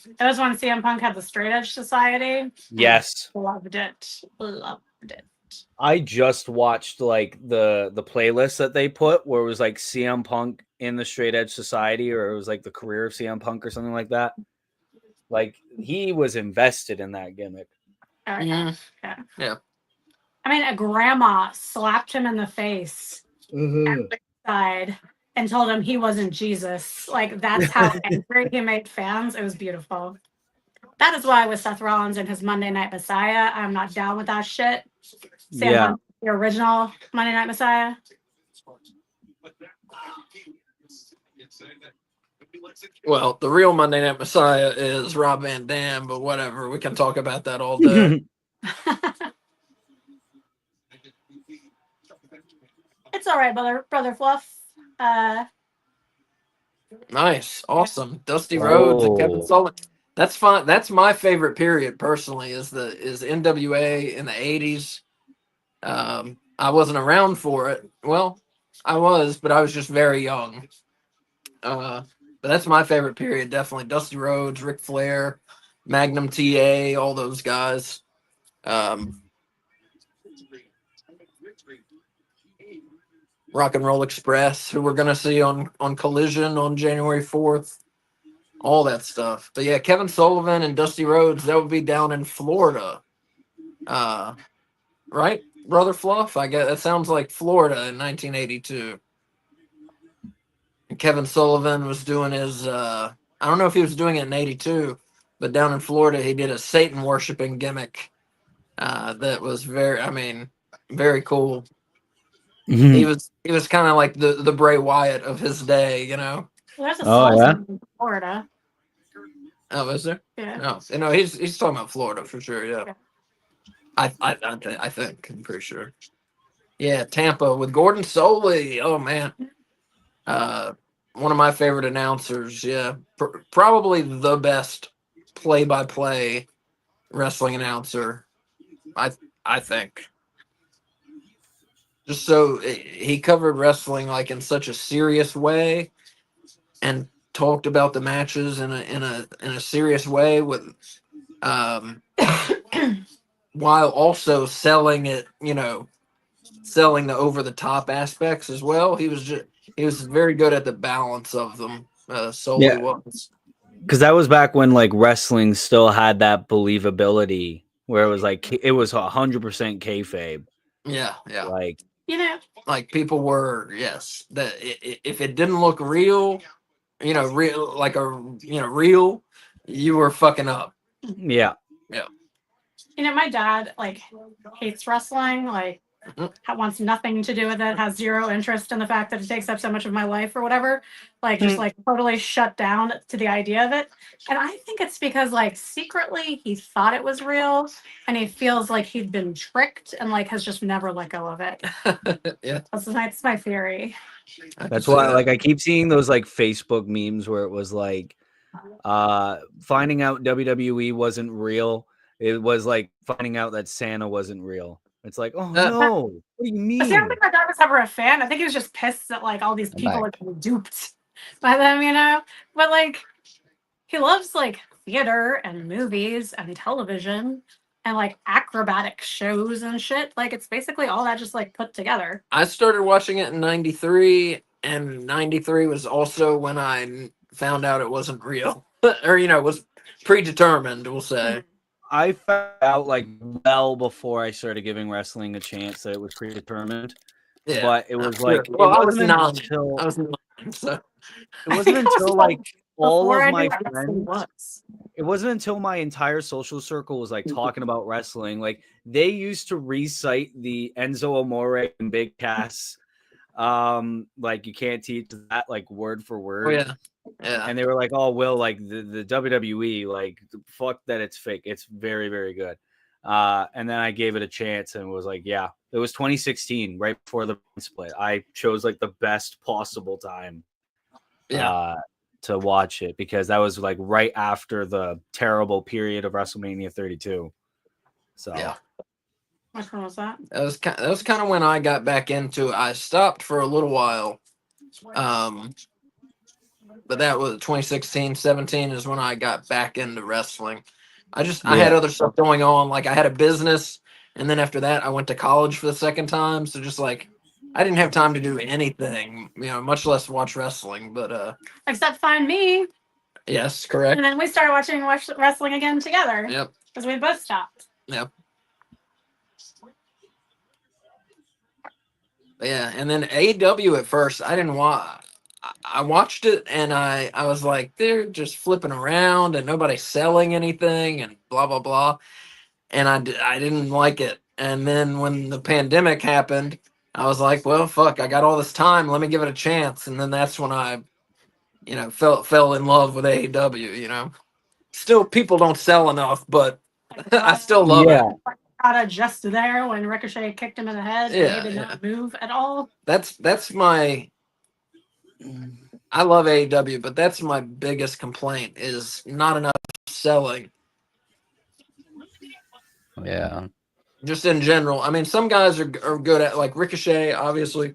It was when CM Punk had the Straight Edge Society. yes, Loved it. Loved it. I just watched like the playlist that they put where it was like CM Punk in the Straight Edge Society, or it was like the career of CM Punk or something like that. Like he was invested in that gimmick. Oh, Yeah. yeah. Yeah. I mean, a grandma slapped him in the face Mm-hmm. side and told him he wasn't Jesus. Like, that's how angry he made fans. It was beautiful. That is why with Seth Rollins and his Monday Night Messiah, I'm not down with that shit. Sam Yeah. Punk, the original Monday Night Messiah. Well, the real Monday Night Messiah is Rob Van Dam, but whatever. We can talk about that all day. It's all right, brother Fluff. Nice. Awesome. Dusty Rhodes and Kevin Oh. Sullivan. That's fine. That's my favorite period personally is NWA in the 80s. I wasn't around for it. Well, I was, but I was just very young. But that's my favorite period, definitely. Dusty Rhodes, Ric Flair, Magnum TA, all those guys. Rock and Roll Express, who we're gonna see on Collision on January 4th. All that stuff. But yeah, Kevin Sullivan and Dusty Rhodes, that would be down in Florida. Right? Brother Fluff? I guess that sounds like Florida in 1982. And Kevin Sullivan was doing his I don't know if he was doing it in 82, but down in Florida he did a Satan worshiping gimmick. That was very cool. He was kind of like the Bray Wyatt of his day, you know. Well, there's a Oh, Soul yeah? Song in Florida. Oh, is there? Yeah. No, he's talking about Florida for sure. Yeah, Yeah. I think I'm pretty sure. Yeah, Tampa with Gordon Soley. Oh man, one of my favorite announcers. Yeah, probably the best play-by-play wrestling announcer. I think. Just so he covered wrestling like in such a serious way and talked about the matches in a serious way with um while also selling it, selling the over the top aspects as well. He was very good at the balance of them. Solely Yeah. was. Because that was back when like wrestling still had that believability where it was like it was 100% kayfabe. Yeah, yeah. Like Like people were, yes, that if it didn't look real, real like real, you were fucking up. yeah. Yeah. My dad like hates wrestling, like wants nothing to do with it, has zero interest in the fact that it takes up so much of my life or whatever. Like just like totally shut down to the idea of it. And I think it's because like secretly he thought it was real and he feels like he'd been tricked and like has just never let go of it. Yeah. That's my theory. That's why like I keep seeing those like Facebook memes where it was like finding out WWE wasn't real. It was like finding out that Santa wasn't real. It's like, oh no, what do you But see, I don't mean? think my dad was ever a fan. I think he was just pissed that like all these people back. are being duped by them, But like he loves like theater and movies and television and like acrobatic shows and shit. Like it's basically all that just like put together. I started watching it in '93, and '93 was also when I found out it wasn't real, or was predetermined. We'll say. I found out like well before I started giving wrestling a chance that it was predetermined. Yeah, But it was sure. like Well, it I was wasn't 9. until I was 9, so it wasn't until like all Before of I my knew what wrestling friends was. it wasn't until my entire social circle was like talking about wrestling. Like they used to recite the Enzo Amore and Big Cass like you can't teach that like word for word. oh yeah, yeah. And they were like, oh Will, like the WWE, like fuck that it's fake. It's very, very good. And then I gave it a chance and was like, yeah, it was 2016, right before the split. I chose like the best possible time to watch it because that was like right after the terrible period of WrestleMania 32. So Yeah. Which one was that? That was kind of when I got back into it. I stopped for a little while But that was 2016, 17 is when I got back into wrestling. I Yeah. had other stuff going on. Like I had a business, and then after that, I went to college for the second time. So just like I didn't have time to do anything, much less watch wrestling. But Except find me. yes, correct. And then we started watching wrestling again together. Yep. Because we both stopped. Yep. Yeah, and then AEW at first, I didn't watch. I watched it and I was like, they're just flipping around and nobody's selling anything and blah blah blah, and I didn't like it. And then when the pandemic happened, I was like, well, fuck, I got all this time, let me give it a chance. And then that's when I, fell in love with AEW. Still people don't sell enough, but I still love Yeah. it. Okada just there when Ricochet kicked him in the head and Yeah, he did not move at all. That's my. I love AEW, but that's my biggest complaint is not enough selling. Yeah. Just in general. I mean, some guys are good at, like Ricochet, obviously,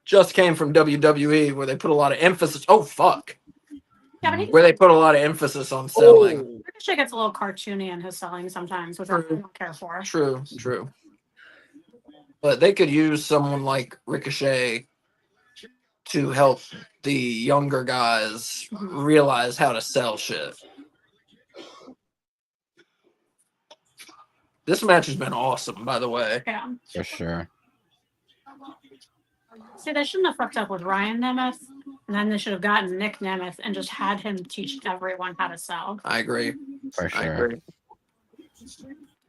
just came from WWE where they put a lot of emphasis. Oh, fuck. Yeah, but Where they put a lot of emphasis on selling. Ricochet gets a little cartoony in his selling sometimes, which I don't care for. True. But they could use someone like Ricochet to help the younger guys realize how to sell shit. This match has been awesome, by the way. Yeah. For sure. See, they shouldn't have fucked up with Ryan Nemeth, and then they should have gotten Nick Nemeth and just had him teach everyone how to sell. I agree. For I sure. agree.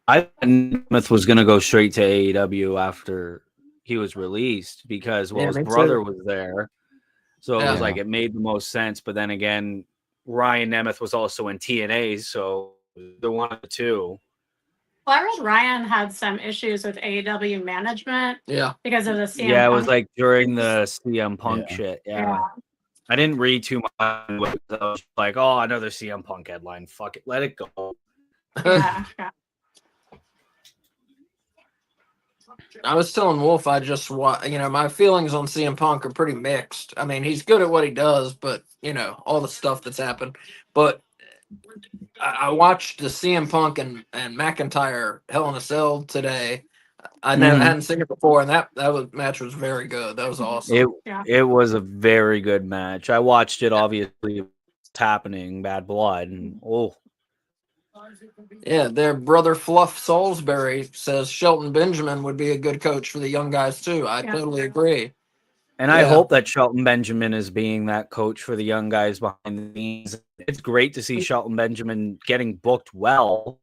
I thought Nemeth was going to go straight to AEW after he was released because, well, Yeah, his me brother too. was there. So it Yeah. was like it made the most sense. But then again, Ryan Nemeth was also in TNA. So the one of the two. Well, I read Ryan had some issues with AEW management Yeah. because of the CM Yeah, it was Punk. like during the CM Punk Yeah. shit. Yeah. Yeah. I didn't read too much. I was like, oh, another CM Punk headline. Fuck it. Let it go. Yeah. I was telling Wolf my feelings on CM Punk are pretty mixed. I mean, he's good at what he does, but all the stuff that's happened. But I watched the CM Punk and McIntyre Hell in a Cell today. I never hadn't seen it before, and match was very good. That was awesome. It was a very good match. I watched it. Obviously, it's happening. Bad Blood, and Yeah, their brother Fluff Salisbury says Shelton Benjamin would be a good coach for the young guys too. I totally agree. And I hope that Shelton Benjamin is being that coach for the young guys behind the scenes. It's great to see Shelton Benjamin getting booked well.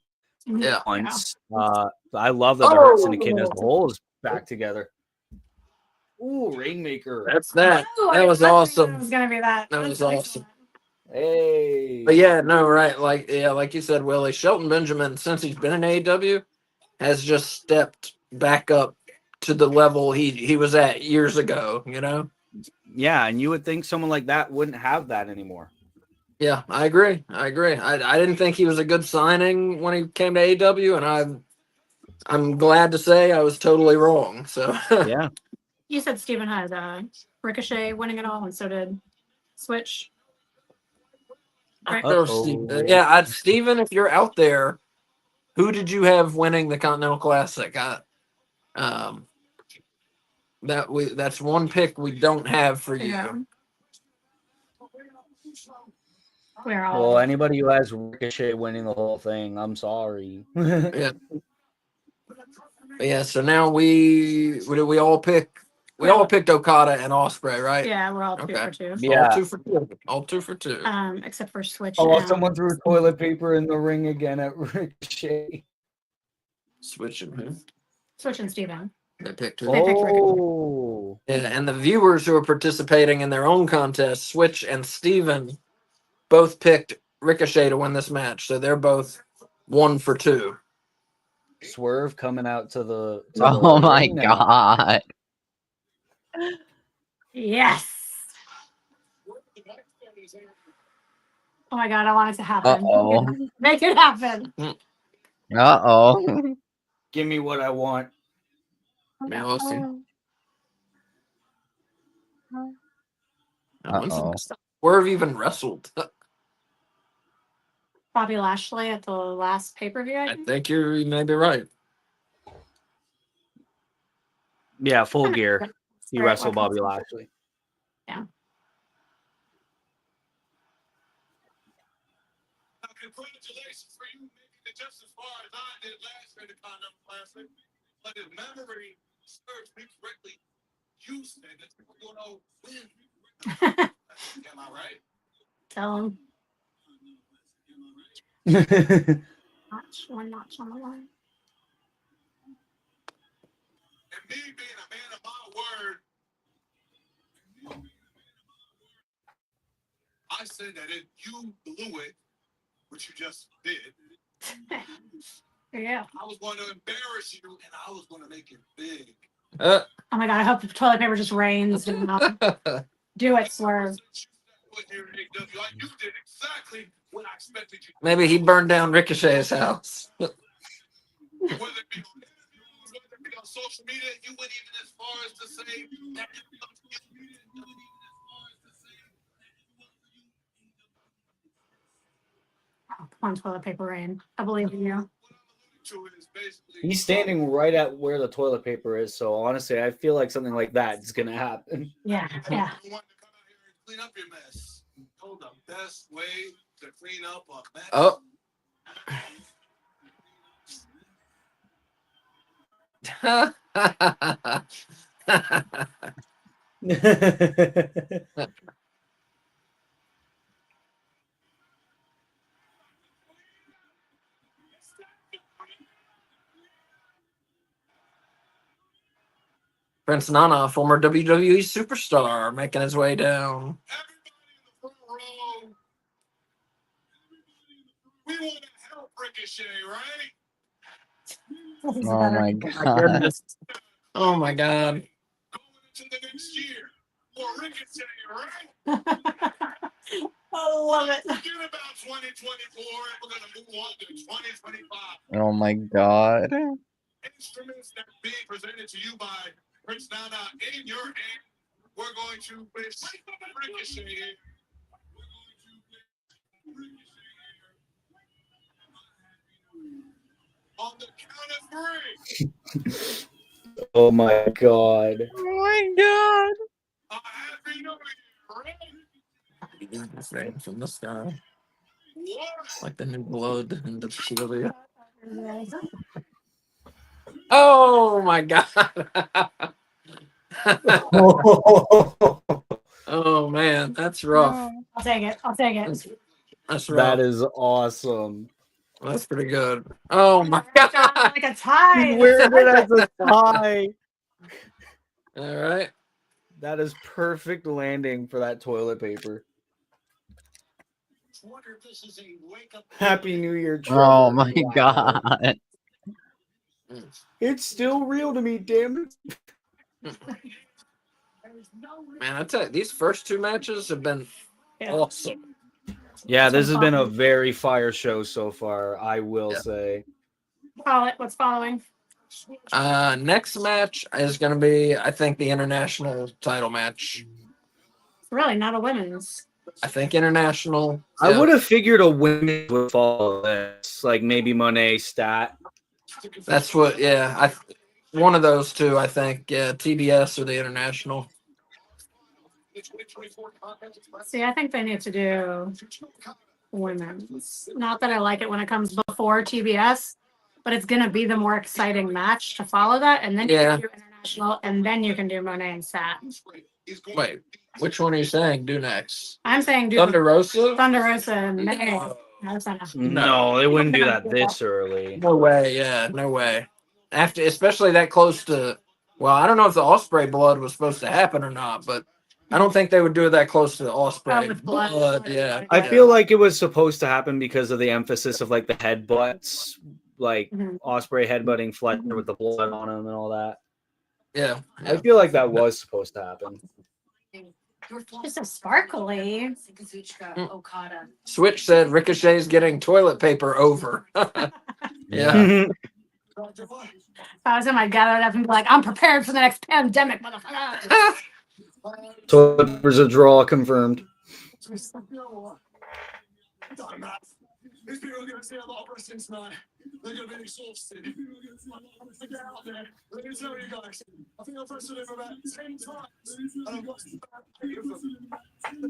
Yeah. Once. I love that the Hurt Syndicate as a whole is back together. Ooh, Rainmaker. That was awesome. It was gonna be that. That was awesome. Hey. But yeah, no, right. Like you said, Willie, Shelton Benjamin, since he's been in AEW, has just stepped back up to the level he was at years ago, Yeah, and you would think someone like that wouldn't have that anymore. Yeah, I agree. I didn't think he was a good signing when he came to AEW, and I'm glad to say I was totally wrong. So yeah. You said Steven had Ricochet winning it all, and so did Switch. Right? Steven, if you're out there, who did you have winning the Continental Classic? That's one pick we don't have for you. Yeah. Well, anybody who has Ricochet winning the whole thing, I'm sorry. Yeah. So now we all pick. We all picked Okada and Ospreay, right? Yeah, we're all 2 for 2. Yeah. All 2 for 2. Except for Switch. Oh, someone threw toilet paper in the ring again at Ricochet. Switch and Steven. They picked her. Oh. Yeah, and the viewers who are participating in their own contest, Switch and Steven, both picked Ricochet to win this match. So they're both 1 for 2. Swerve coming out to the oh my god. Yes. Oh my god, I want it to happen. Uh-oh. Make it happen. Uh-oh. Give me what I want. Man, we'll see. When's the Uh-oh. last time Swerve even wrestled? Bobby Lashley at the last pay-per-view, I I think. think you may be right. Yeah, Full Gear. He Right, wrestled what- Bobby Lashley. Congratulations for you making it just as far as I did last year in the Condom Classic. But if memory serves me correctly, you said that you were going to win. Am I right? Tell him. One notch on the line. And me being a man of my word, I said that if you blew it, which you just did, Yeah. I was going to embarrass you and I was going to make it big. Uh, Oh my god, I hope the toilet paper just rains. Do it, Swerve. You did exactly what I expected you to maybe he burned down Ricochet's house. do. Whether it be on interviews, whether it be on social media, you went even as far as to say that Oh, come on, toilet paper rain. I believe in you. He's standing right at where the toilet paper is, so honestly, I feel like something like that is gonna happen. Yeah, yeah. You want to come out here and clean up your mess. Know the best way to clean up a mess. Oh. Prince Nana, former WWE superstar, making his way down. Everybody in the front row. We want to help Ricochet, right? Oh my god. Oh my god. Going into the next year for Ricochet, right? I love it. Forget about 2024 and we're going to move on to 2025. Oh my god. Instruments that are being presented to you by Prince Nana in your hand. We're going to wish Ricochet here. On the count of three. Oh my god. Oh my god. A happy new year, right? From the sky, One. like the new blood and the Shield. Oh my god. Oh man, that's rough. I'll take it. I'll take it. That's rough. That is awesome. That's pretty good. Oh my god. Like a tie. He wears it as a tie. All right. That is perfect landing for that toilet paper. Wonder if this is a wake-up. Happy New Year, Trevor. Oh my Wow. god. It's still real to me, damn it. Man, I tell you, these first two matches have been awesome. Yeah, this has been a very fire show so far, I will say. What's following? Next match is going to be, I think, the international title match. It's really not a women's. I think international. I yeah. would have figured a women would follow this, like maybe Monet Stat. That's what. Yeah, one of those two. I think. Yeah, TBS or the international. See, I think they need to do women's. Not that I like it when it comes before TBS, but it's going to be the more exciting match to follow that. And then you Yeah. can do international, and then you can do Monet and Sat. Wait, which one are you saying? Do next? I'm saying do Thunder Rosa? Thunder Rosa and May. No, they wouldn't do that this early. No way. Yeah, no way. After, especially that close to. Well, I don't know if the Osprey blood was supposed to happen or not, but I don't think they would do it that close to the Osprey with blood. blood. Yeah, I yeah. feel like it was supposed to happen because of the emphasis of like the headbutts, like Mhm. Osprey headbutting Fletcher with the blood on him and all that. Yeah, I feel like that was supposed to happen. Just so sparkly. Switch said Ricochet's getting toilet paper over. Yeah. If I was him, I'd gather it up and be like, I'm prepared for the next pandemic, motherfucker. So there's a draw confirmed. Doesn't matter. These people are going to see a lot of wrestling tonight. They're going to be exhausted. Get out there. Let me tell you guys. I think I've wrestled him about 10 times. And I've lost about 8 of them.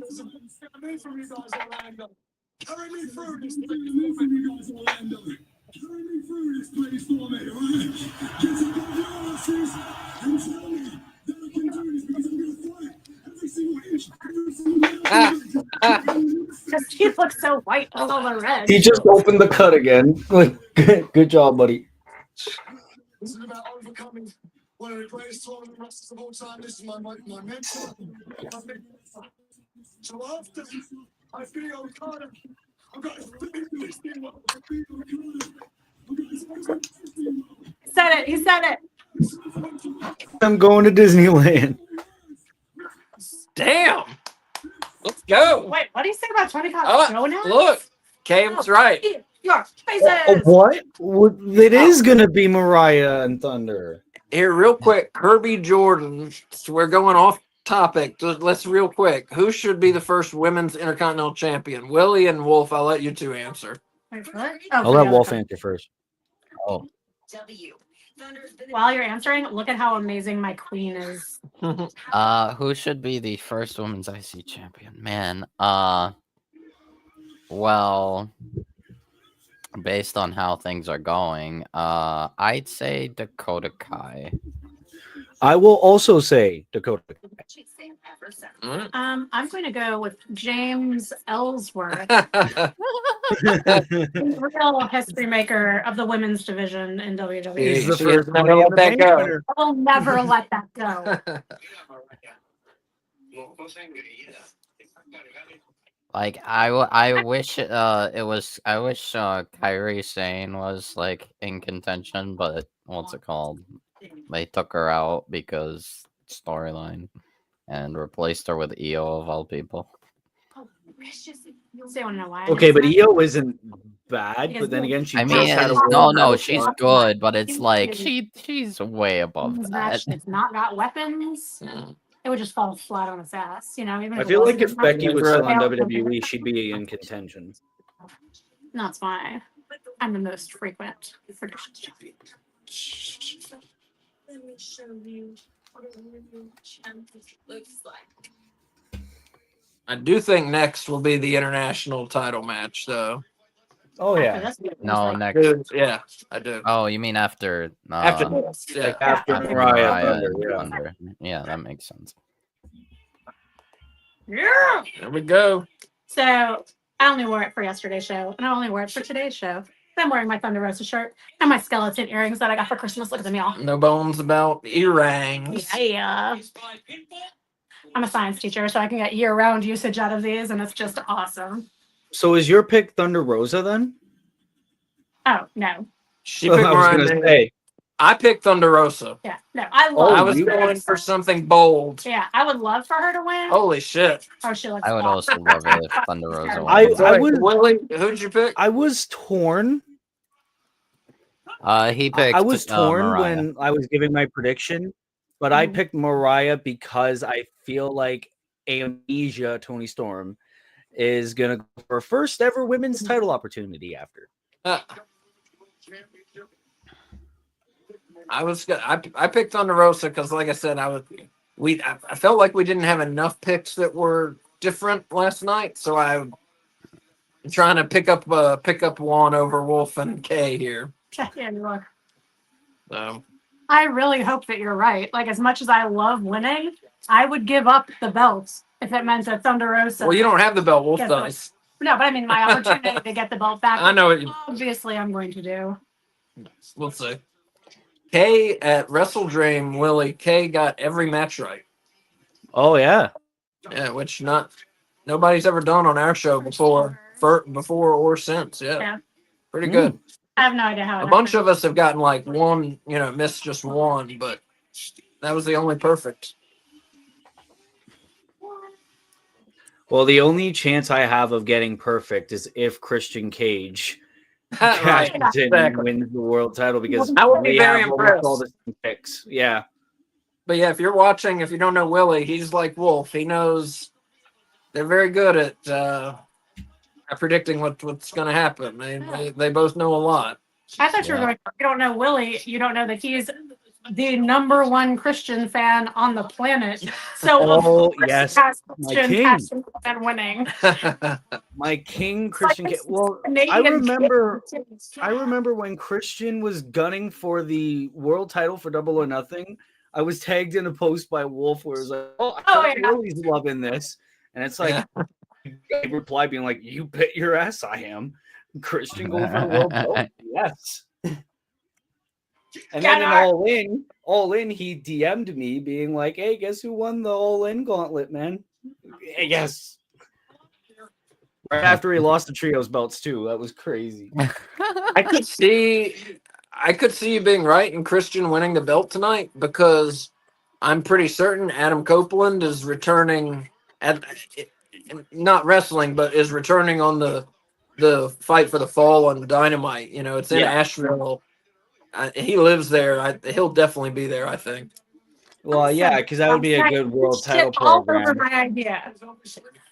There's a big thing I need from you guys, Orlando. Carry me through this place for me. Carry me through this place for me, alright? Get up on your asses and tell me that I can do this because I'm going to fight every single inch, every single Just he looks so white with all the red. He just opened the cut again. Like, good job, buddy. This is about overcoming one of the greatest tournament wrestlers of all time. This is my mentor. So after I beat Okada, I've got to beat this thing. He said it. He said it. I'm going to Disneyland. Damn. Let's go. Wait, what do you say about 25 Oh, donuts? look, Kay was right. Eat your faces. What? It is going to be Mariah and Thunder. Here, real quick, Kirby Jordan. So we're going off topic. Let's real quick. Who should be the first women's Intercontinental Champion? Willie and Wolf. I'll let you two answer. Wait, what? I'll Oh, let yeah, Wolf okay. answer first. Oh, While you're answering, look at how amazing my queen is. who should be the first women's IC champion? Man, well, based on how things are going, I'd say Dakota Kai. I will also say Dakota. I'm going to go with James Ellsworth, real history maker of the women's division in WWE. He's the She first is never Money in let the that Bank go. winner. I will never let that go. Like I wish I wish Kairi Sane was like in contention, but what's it called? They took her out because storyline and replaced her with Io of all people. So you want to know why? I Okay, know but that? Io isn't bad. But then again, she I mean, just had a no, world she's title. good, but it's like she's way above Women's that. match that's not got weapons. Mm. It would just fall flat on its ass, you know. Even I if it feel like wasn't if a match, Becky was Right. still in failed. WWE, she'd be in contention. No, it's fine. I'm the most frequent predictions champion. Let me show you what a women champion looks like. I do think next will be the international title match, though. Oh After yeah, this, it was No, like- next. Dude, yeah, I do. Oh, you mean after After this, yeah. like after after Mariah, Mariah Thunder, and yeah. Thunder. Yeah, that makes sense. Yeah. There we go. So I only wore it for yesterday's show, and I only wore it for today's show. I'm wearing my Thunder Rosa shirt and my skeleton earrings that I got for Christmas. Look at them, y'all. No bones about earrings. Yeah. I'm a science teacher, so I can get year-round usage out of these, and it's just awesome. So is your pick Thunder Rosa then? Oh no, She picked I was Mariah. gonna say. I picked Thunder Rosa. yeah, no. I Oh, love. I was you- going for something bold. Yeah, I would love for her to win. Holy shit. Oh, she looks. I would awesome. also love it if Thunder Rosa I won. was- Willie, who'd you pick? I was torn. He picked. I was torn Mariah. when I was giving my prediction, but I Mhm. picked Mariah because I feel like Amnesia Tony Storm is gonna go for her first ever women's title opportunity after. I picked Thunder Rosa because, like I said, I felt like we didn't have enough picks that were different last night, so I'm trying to pick up one over Wolf and Kay here. Yeah, you are. So I really hope that you're right. Like, as much as I love winning, I would give up the belts if it meant that Thunder Rosa. well, you don't have the belt. Wolf Guess does. No, but I mean my opportunity to get the belt back. I know it. Obviously, I'm going to do. We'll see. Kay at Wrestle Dream, Willie. Kay got every match right. Oh yeah. Yeah, which nobody's ever done on our show before or since. Yeah, Yeah. pretty good. I have no idea how. A bunch of us have gotten like one, missed just one, but that was the only perfect. Well, the only chance I have of getting perfect is if Christian Cage Right, cashes in and exactly. wins the world title because I would be we very have almost impressed. all the same picks. Yeah. But yeah, if you're watching, if you don't know Willie, he's like Wolf. He knows. They're very good at predicting what's going to happen. They both know a lot. I thought you were Yeah. going. You don't know Willie. You don't know that he's the number one Christian fan on the planet. So of Oh, course yes, has my Christian king. passion and winning. My king, It's like Christian. this Well, I Canadian remember. kid. I remember when Christian was gunning for the world title for Double or Nothing. I was tagged in a post by Wolf where it was like, "Oh, I Oh, heard yeah. Willie's loving this," and it's like, Yeah. I reply being like, "You bet your ass I am." Christian going for the world title, yes. And then in All In, he DM'd me being like, "Hey, guess who won the All In gauntlet, man?" Yes. Right after he lost the trios belts too. That was crazy. I could see you being right and Christian winning the belt tonight because I'm pretty certain Adam Copeland is returning at not wrestling, but is returning on the fight for the fall on Dynamite. You know, it's in Yeah. Asheville. He lives there. He'll definitely be there. I think. Well, yeah, because that would be a good world Shit title all over program. my idea.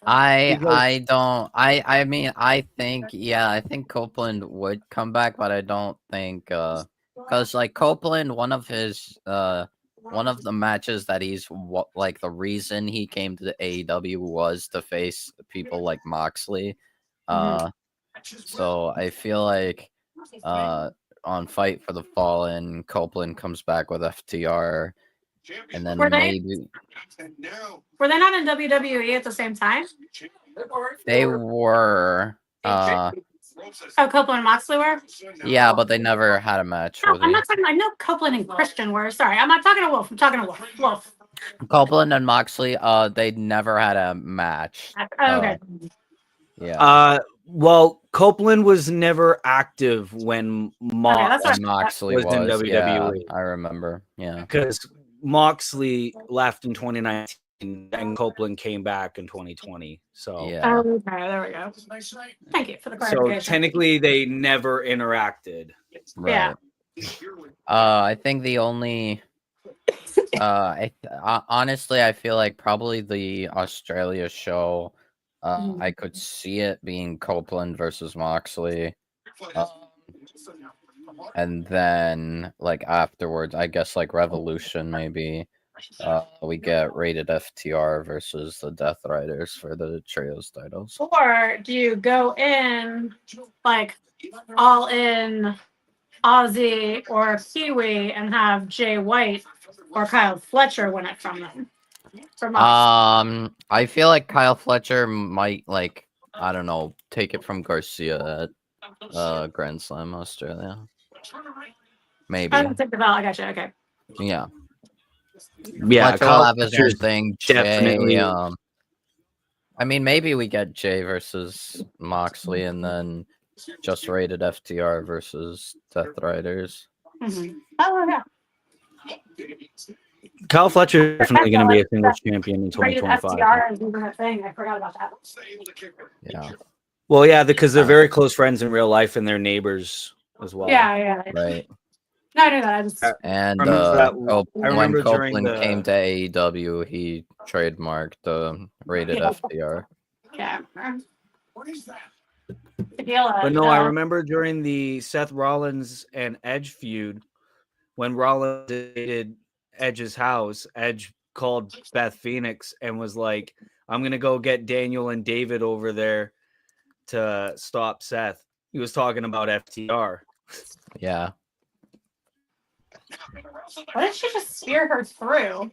I don't I mean I think I think Copeland would come back, but I don't think because like Copeland, one of the matches that like the reason he came to the AEW was to face people like Moxley. So I feel like on Fight for the Fallen, Copeland comes back with FTR, and then Were they maybe were they not in WWE at the same time? they were Oh, Copeland and Moxley were? yeah, but they never had a match No, with I'm you. not talking. I know Copeland and Christian were. Sorry, I'm not talking to Wolf. I'm talking to Wolf. Wolf. Copeland and Moxley, they never had a match. Oh, okay. Yeah. Well, Copeland was never active when that's And Moxley was in was, yeah, WWE. I remember. Yeah. Because Moxley left in 2019 and Copeland came back in 2020. So Yeah. Okay, there we go. Thank you for the so clarification. technically they never interacted. Right. I think the only honestly, I feel like probably the Australia show, I could see it being Copeland versus Moxley. And then like afterwards, I guess like Revolution maybe. We get rated FTR versus the Death Riders for the trios titles. Or do you go in like all in Aussie or Kiwi and have Jay White or Kyle Fletcher win it from them? From us. I feel like Kyle Fletcher might like, I don't know, take it from Garcia at Grand Slam Australia. Maybe. I don't think about. I gotcha. Okay. Yeah. Yeah, Fletcher will have his own Fletcher's thing. definitely. Jay, I mean, maybe we get Jay versus Moxley, and then just rated FTR versus Death Riders. Mm-hmm. Oh yeah. Kyle Fletcher is definitely going to be a singles champion in Rated 2025. FTR is even a thing. I forgot about that. Yeah. Well, yeah, because they're very close friends in real life and they're neighbors as well. Yeah. Right. No, I knew that. I just And when remember during Copeland the- came to AEW, he trademarked rated FTR. yeah. Tequila, But no, I remember during the Seth Rollins and Edge feud, when Rollins dated Edge's house, Edge called Beth Phoenix and was like, "I'm gonna go get Daniel and David over there to stop Seth." He was talking about FTR. Yeah. What did she just spear her through?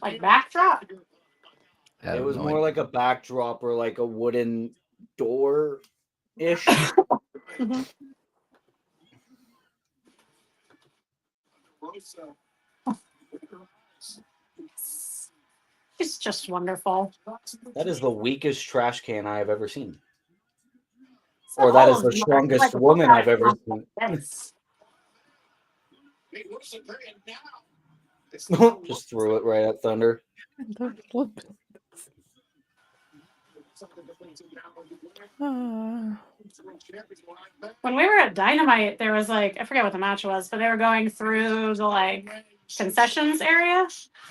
Like backdrop? I It was have no more idea. like a backdrop or like a wooden door ish. Mm-hmm. She's just wonderful. That is the weakest trash can I have ever seen. So Or that is old, the like, strongest like, woman I've ever seen. Yes. Just threw it right at Thunder. When we were at Dynamite, there was like, I forget what the match was, but they were going through the like concessions area,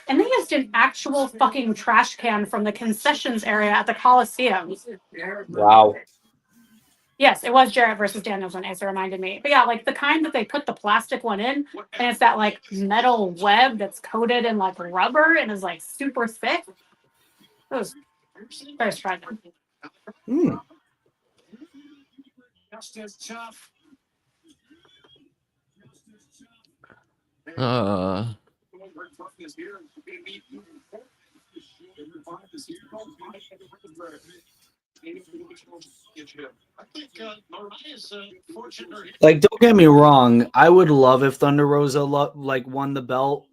and they used an actual fucking trash can from the concessions area at the Coliseum. Wow. Yes, it was Jarrett versus Daniels when Asa reminded me. But yeah, like the kind that they put the plastic one in, and it's that like metal web that's coated in like rubber and is like super thick. It was very striking. Hmm. Just as tough. Uh, Like, don't get me wrong. I would love if Thunder Rosa like won the belt,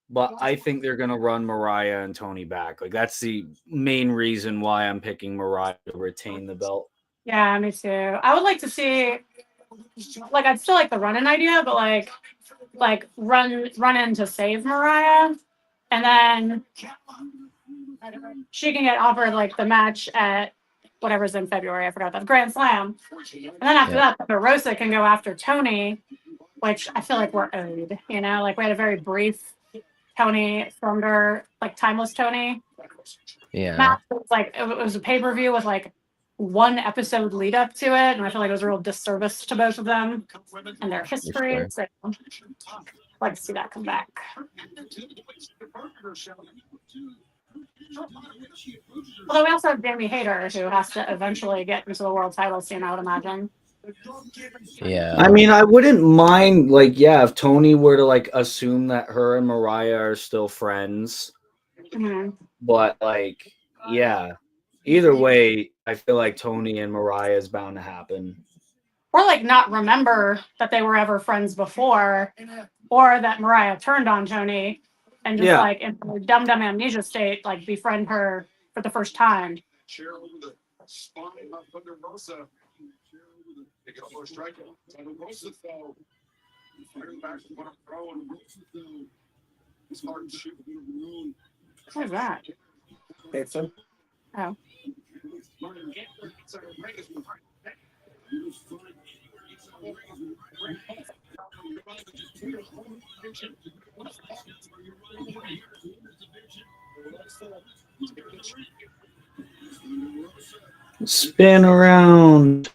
but I think they're gonna run Mariah and Tony back. Like, that's the main reason why I'm picking Mariah to retain the belt. Yeah, me too. I would like to see, like, I'd still like the run-in idea, but like run in to save Mariah, and then she can get offered like the match at whatever's in February. I forgot that Grand Slam, and then after Yeah. that, Rosa can go after Tony, which I feel like we're owed. You know, like we had a very brief Tony Thunder, like timeless Tony yeah. match. It was like it was a pay-per-view with like one episode lead up to it, and I feel like it was a real disservice to both of them and their history. sure. So I'd like to see that come back. Although we also have Jamie Hayter, who has to eventually get into the world title scene, I would imagine. Yeah. I mean, I wouldn't mind, like, yeah, if Tony were to like assume that her and Mariah are still friends, Mhm. but like, yeah, either way, I feel like Tony and Mariah is bound to happen. Or like not remember that they were ever friends before, or that Mariah turned on Tony and just Yeah. like in a dumb amnesia state, like befriend her for the first time. What is that? Pizza. Oh. Spin around.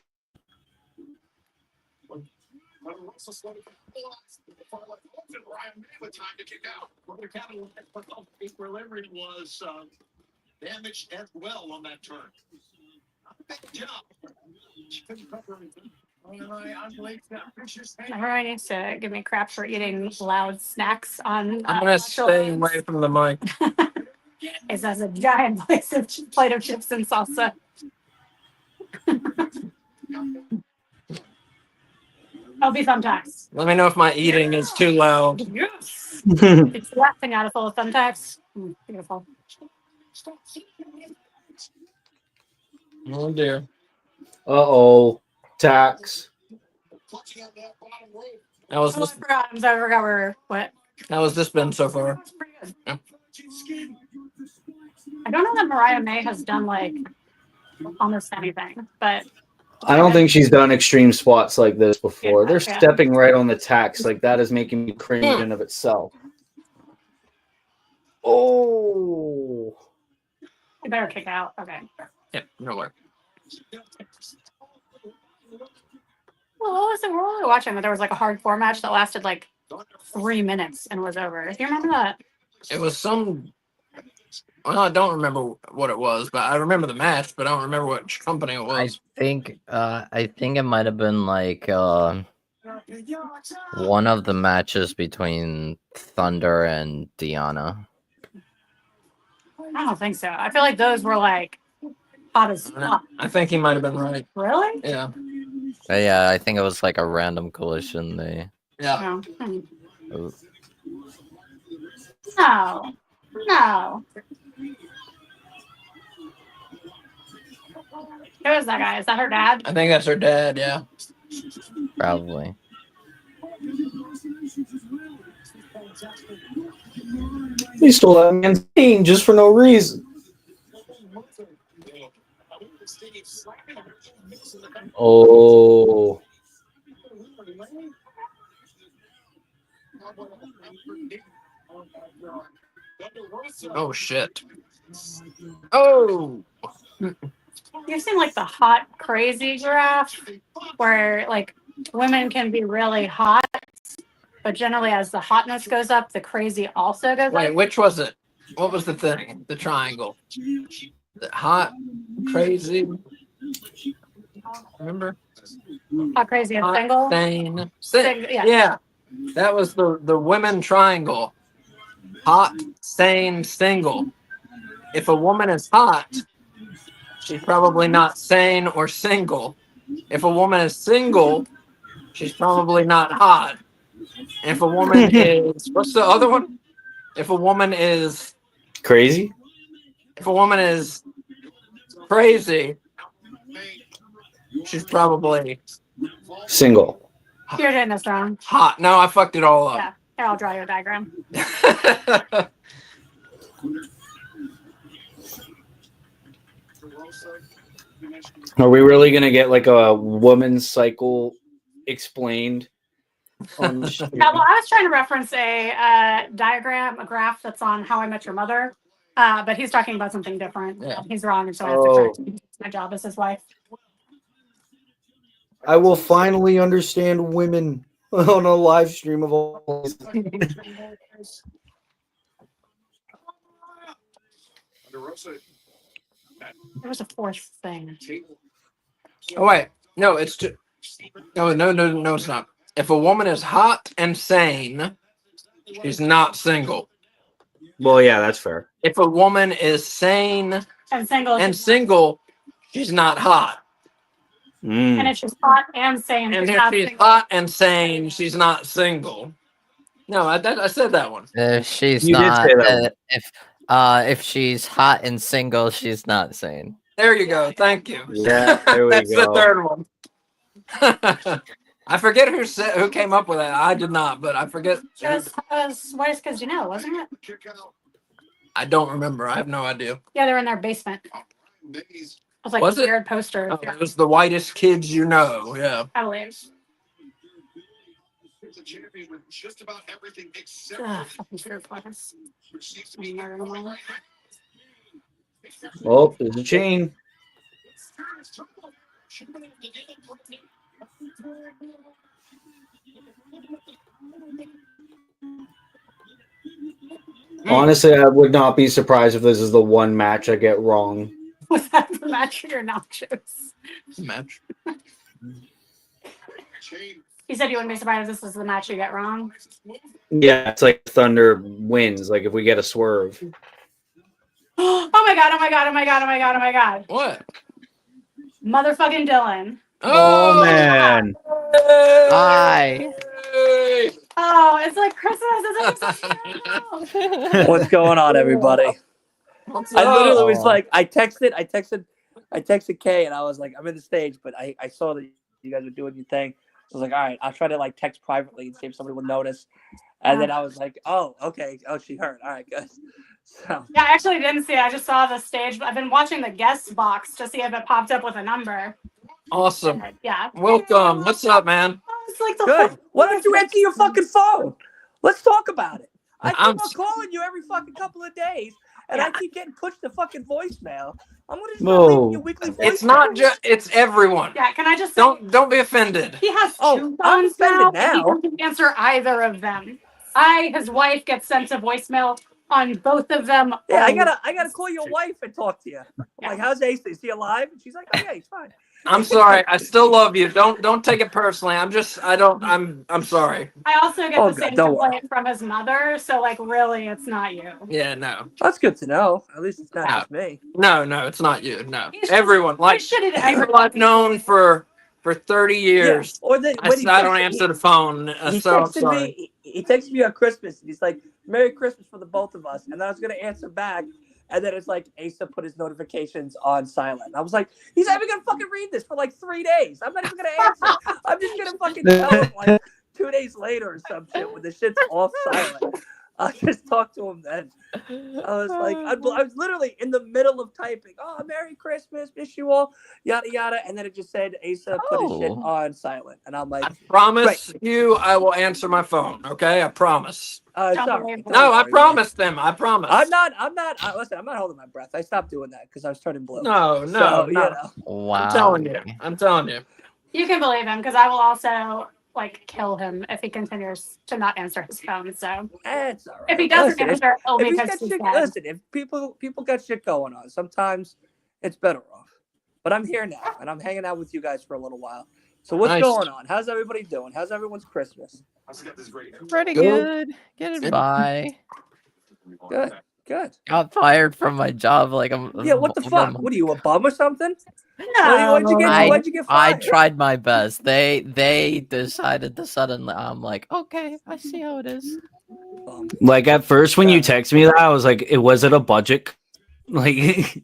Damaged as well on that turn. Big job. Everyone needs to give me crap for eating loud snacks on. I'm gonna stay away from the mic. It's as a giant plate of chips and salsa. I'll be thumbtacks. Let me know if my eating is too loud. Yes. It's laughing out of full of thumbtacks. Beautiful. Oh dear. Uh-oh. Tax. How was Oh, this? I forgot where what. How has this been so far? That's pretty good. Yeah. I don't know that Mariah May has done like almost anything, but I don't think she's done extreme spots like this before. Yeah, They're yeah. stepping right on the tax. Like, that is making me cringe in of itself. Oh. you better kick out. Okay. Yeah, no way. Well, what was it? What were we watching? That there was like a hardcore match that lasted like 3 minutes and was over. Do you remember that? It was some. Well, I don't remember what it was, but I remember the match, but I don't remember which company it was. I think it might have been like one of the matches between Thunder and Deanna. I don't think so. I feel like those were like hot as fuck. I think he might have been right. Really? Yeah. Yeah, I think it was like a random collision. Yeah. No. Oh, No. No. Who is that guy? Is that her dad? I think that's her dad. Yeah. probably. He stole that man's team just for no reason. Oh. Oh shit. Oh. You've seen like the hot crazy graph where like women can be really hot, but generally as the hotness goes up, the crazy also goes Wait, up. which was it? What was the thing? The triangle. The hot, crazy. Remember? Hot crazy and Hot, single. sane, Yeah. yeah. That was the women triangle. Hot, sane, single. If a woman is hot, she's probably not sane or single. If a woman is single, she's probably not hot. And if a woman is, what's the other one? If a woman is Crazy? crazy, she's probably Single. You're doing this wrong. hot. No, I fucked it all Yeah. up. Here, I'll draw you a diagram. Are we really gonna get like a woman's cycle explained on the stream? Well, I was trying to reference a diagram, a graph that's on How I Met Your Mother, but he's talking about something different. Yeah. He's wrong, and so I have to correct him. It's my job as his wife. I will finally understand women on a live stream of all. There was a fourth thing. Oh wait, no, it's too. No, it's not. If a woman is hot and sane, she's not single. Well, yeah, that's fair. If a woman is sane And single. and single, she's not hot. And if she's hot and sane, And she's if not she's single. hot and sane, she's not single. No, I said that one. If she's You did not, say that if she's hot and single, she's not sane. There you go. Thank you. Yeah, there we That's the go. third one. I forget who came up with that. I did not, but I forget. It was Whitest Kids You Know, wasn't it? I don't remember. I have no idea. Yeah, they're in their basement. It was like Was a it? weird poster. Oh, it was the whitest kids you know. Yeah. I believe. The champion with just about everything except Fucking weird points. which seems to be Oh, there's a chain. Honestly, I would not be surprised if this is the one match I get wrong. Was that the match or nachos? Match. He said you wouldn't be surprised if this was the match you get wrong. Yeah, it's like Thunder wins. Like if we get a swerve. Oh my god, oh my god, oh my god, oh my god, oh my god. What? Motherfucking Dylan. Oh man. Hi. Hey! Oh, it's like Christmas. It's What's going on, everybody? What's I literally up? was like, I texted Kay, and I was like, I'm in the stage, but I saw that you guys were doing your thing. So I was like, all right, I'll try to like text privately and see if somebody will notice. And then I was like, oh, okay. Oh, she heard. All right, good. So Yeah, I actually didn't see it. I just saw the stage. I've been watching the guest box to see if it popped up with a number. Awesome. Yeah. Welcome. What's up, man? It's like the good. whole- Why don't you answer your fucking phone? Let's talk about it. I keep I'm on calling you every fucking couple of days, and I keep getting pushed to fucking voicemail. I'm gonna just start leaving you weekly voicemails. It's not just. It's everyone. Yeah, can I just say, Don't be offended. he has Oh, two I'm phones now, offended and he now. doesn't answer either of them. His wife, gets sent to voicemail on both of them. Yeah, I gotta call your wife and talk to you. I'm Yeah. like, how's Ace? Is he alive? And she's like, oh yeah, he's fine. I'm sorry. I still love you. Don't take it personally. I'm sorry. I also get Oh, the God, same don't worry. complaint from his mother, so like really, it's not you. Yeah, no. That's good to know. At least it's not No. just me. No, it's not you. No. He's Everyone. Like He's shitty to people everyone. I've known for 30 years. Yeah. Or then I when he don't texted answer me, the phone. he So I'm texted sorry. me. He texted me on Christmas, and he's like, "Merry Christmas for the both of us." And then I was gonna answer back, and then it's like Asa put his notifications on silent. I was like, "He's not even gonna fucking read this for like 3 days. I'm not even gonna answer. I'm just gonna fucking tell him like 2 days later or some shit when the shit's off silent." I'll just talk to him then. I was like, I was literally in the middle of typing. Oh, Merry Christmas, miss you all, yada yada, and then it just said Asa put his shit Oh. on silent, and I'm like, I promise you, I will answer my phone. Okay, I promise. it's Don't all believe right. him. No, I Don't worry, man. promised them. I promise. Listen, I'm not holding my breath. I stopped doing that because I was turning blue. No, So, no. Wow. I'm telling you. I'm telling you. You can believe him because I will also like kill him if he continues to not answer his phone. So It's all right. if he doesn't Listen, answer, it'll if be he's because got he's shit, dead. listen, if people got shit going on, sometimes it's better off. But I'm here now, and I'm hanging out with you guys for a little while. So what's Nice. going on? How's everybody doing? How's everyone's Christmas? Pretty Good. good. Getting by. Good. Got fired from my job like Yeah, what the over a fuck? month. What are you, a bum or something? No. What'd you get I fired? tried my best. They decided to suddenly. I'm like, okay, I see how it is. Bum. Like at first when you Yeah. text me that, I was like, "It was it a budget?" Like, because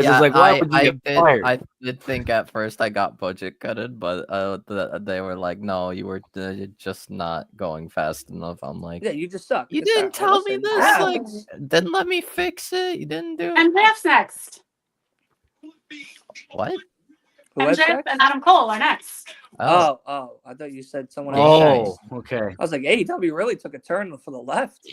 Yeah, it's like, why would you get fired? I did think at first I got budget cutted, but they were like, no, you were just not going fast enough. I'm like, Yeah, you just suck. you It's didn't all right. tell me Listen, this. Yeah. Like, didn't let me fix it. You didn't do it. And Jeff's next. What? who has MJF sex? and Adam Cole are next. Oh, Oh, I thought you said someone Yeah. else. Oh, okay. I was like, AEW really took a turn for the left.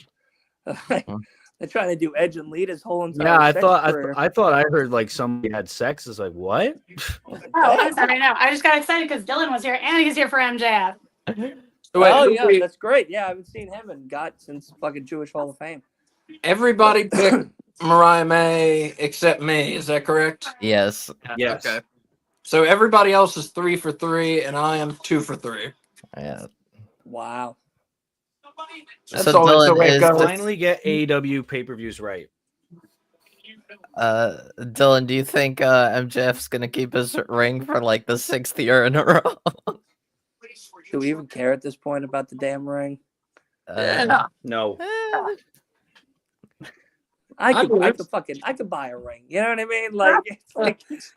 They're trying to do Edge and lead his whole entire Yeah, I sex thought career. I thought I heard like somebody had sex. It's like, what? I was like, Oh, damn. I'm sorry. No, I just got excited because Dylan was here and he's here for MJF. So wait, Oh who yeah, we- that's great. Yeah, I haven't seen him in God since fucking Jewish Hall of Fame. everybody picked Mariah May except me. Is that correct? yes. Yes. Okay. So everybody else is 3 for 3, and I am 2 for 3. Yeah. Wow. That's So always the Dylan way it is goes. Finally get AEW pay-per-views right. Dylan, do you think MJF's gonna keep his ring for like the 6th year in a row? Do we even care at this point about the damn ring? Yeah. No. I do. could buy a ring. You know what I mean? Like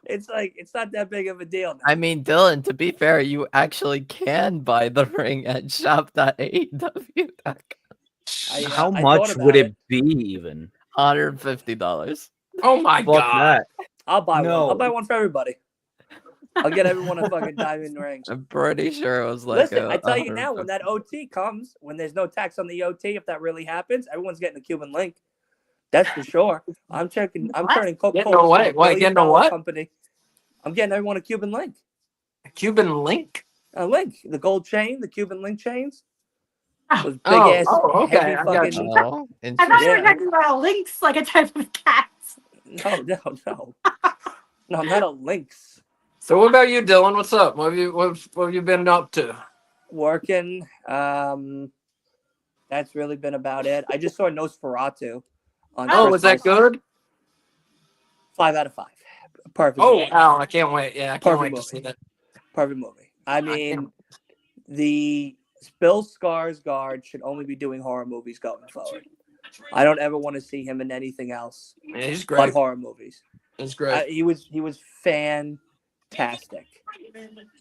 it's not that big of a deal now. I mean, Dylan, to be fair, you actually can buy the ring at shop.aew.com. How I much thought would about it be even? $150. Oh my Fuck god. that. I'll buy one. No. I'll buy one for everybody. I'll get everyone a fucking diamond ring. I'm pretty sure it was like. Listen, I tell you now, when that OT comes, when there's no tax on the OT, if that really happens, everyone's getting a Cuban link. That's for sure. I'm turning Getting Coca-Cola away. into a What, getting a billion-dollar what? company. I'm getting everyone a Cuban link. A Cuban link? A link, the gold chain, the Cuban link chains. Oh. Those big ass, okay, heavy I got fucking. you. Oh, I thought you were Yeah. talking about a lynx, like a type of cat. No, no, not a lynx. So what about you, Dylan? What's up? What have you been up to? Working. That's really been about it. I just saw Nosferatu. On Oh, was that Christmas. good? 5 out of 5. Perfect. Oh, movie. wow, I can't wait. Yeah, I can't Perfect wait to movie. see that. Perfect movie. I mean, the Bill Skarsgård should only be doing horror movies going forward. I don't ever want to see him in anything else Yeah, he's but great. horror movies. He's great. He was fantastic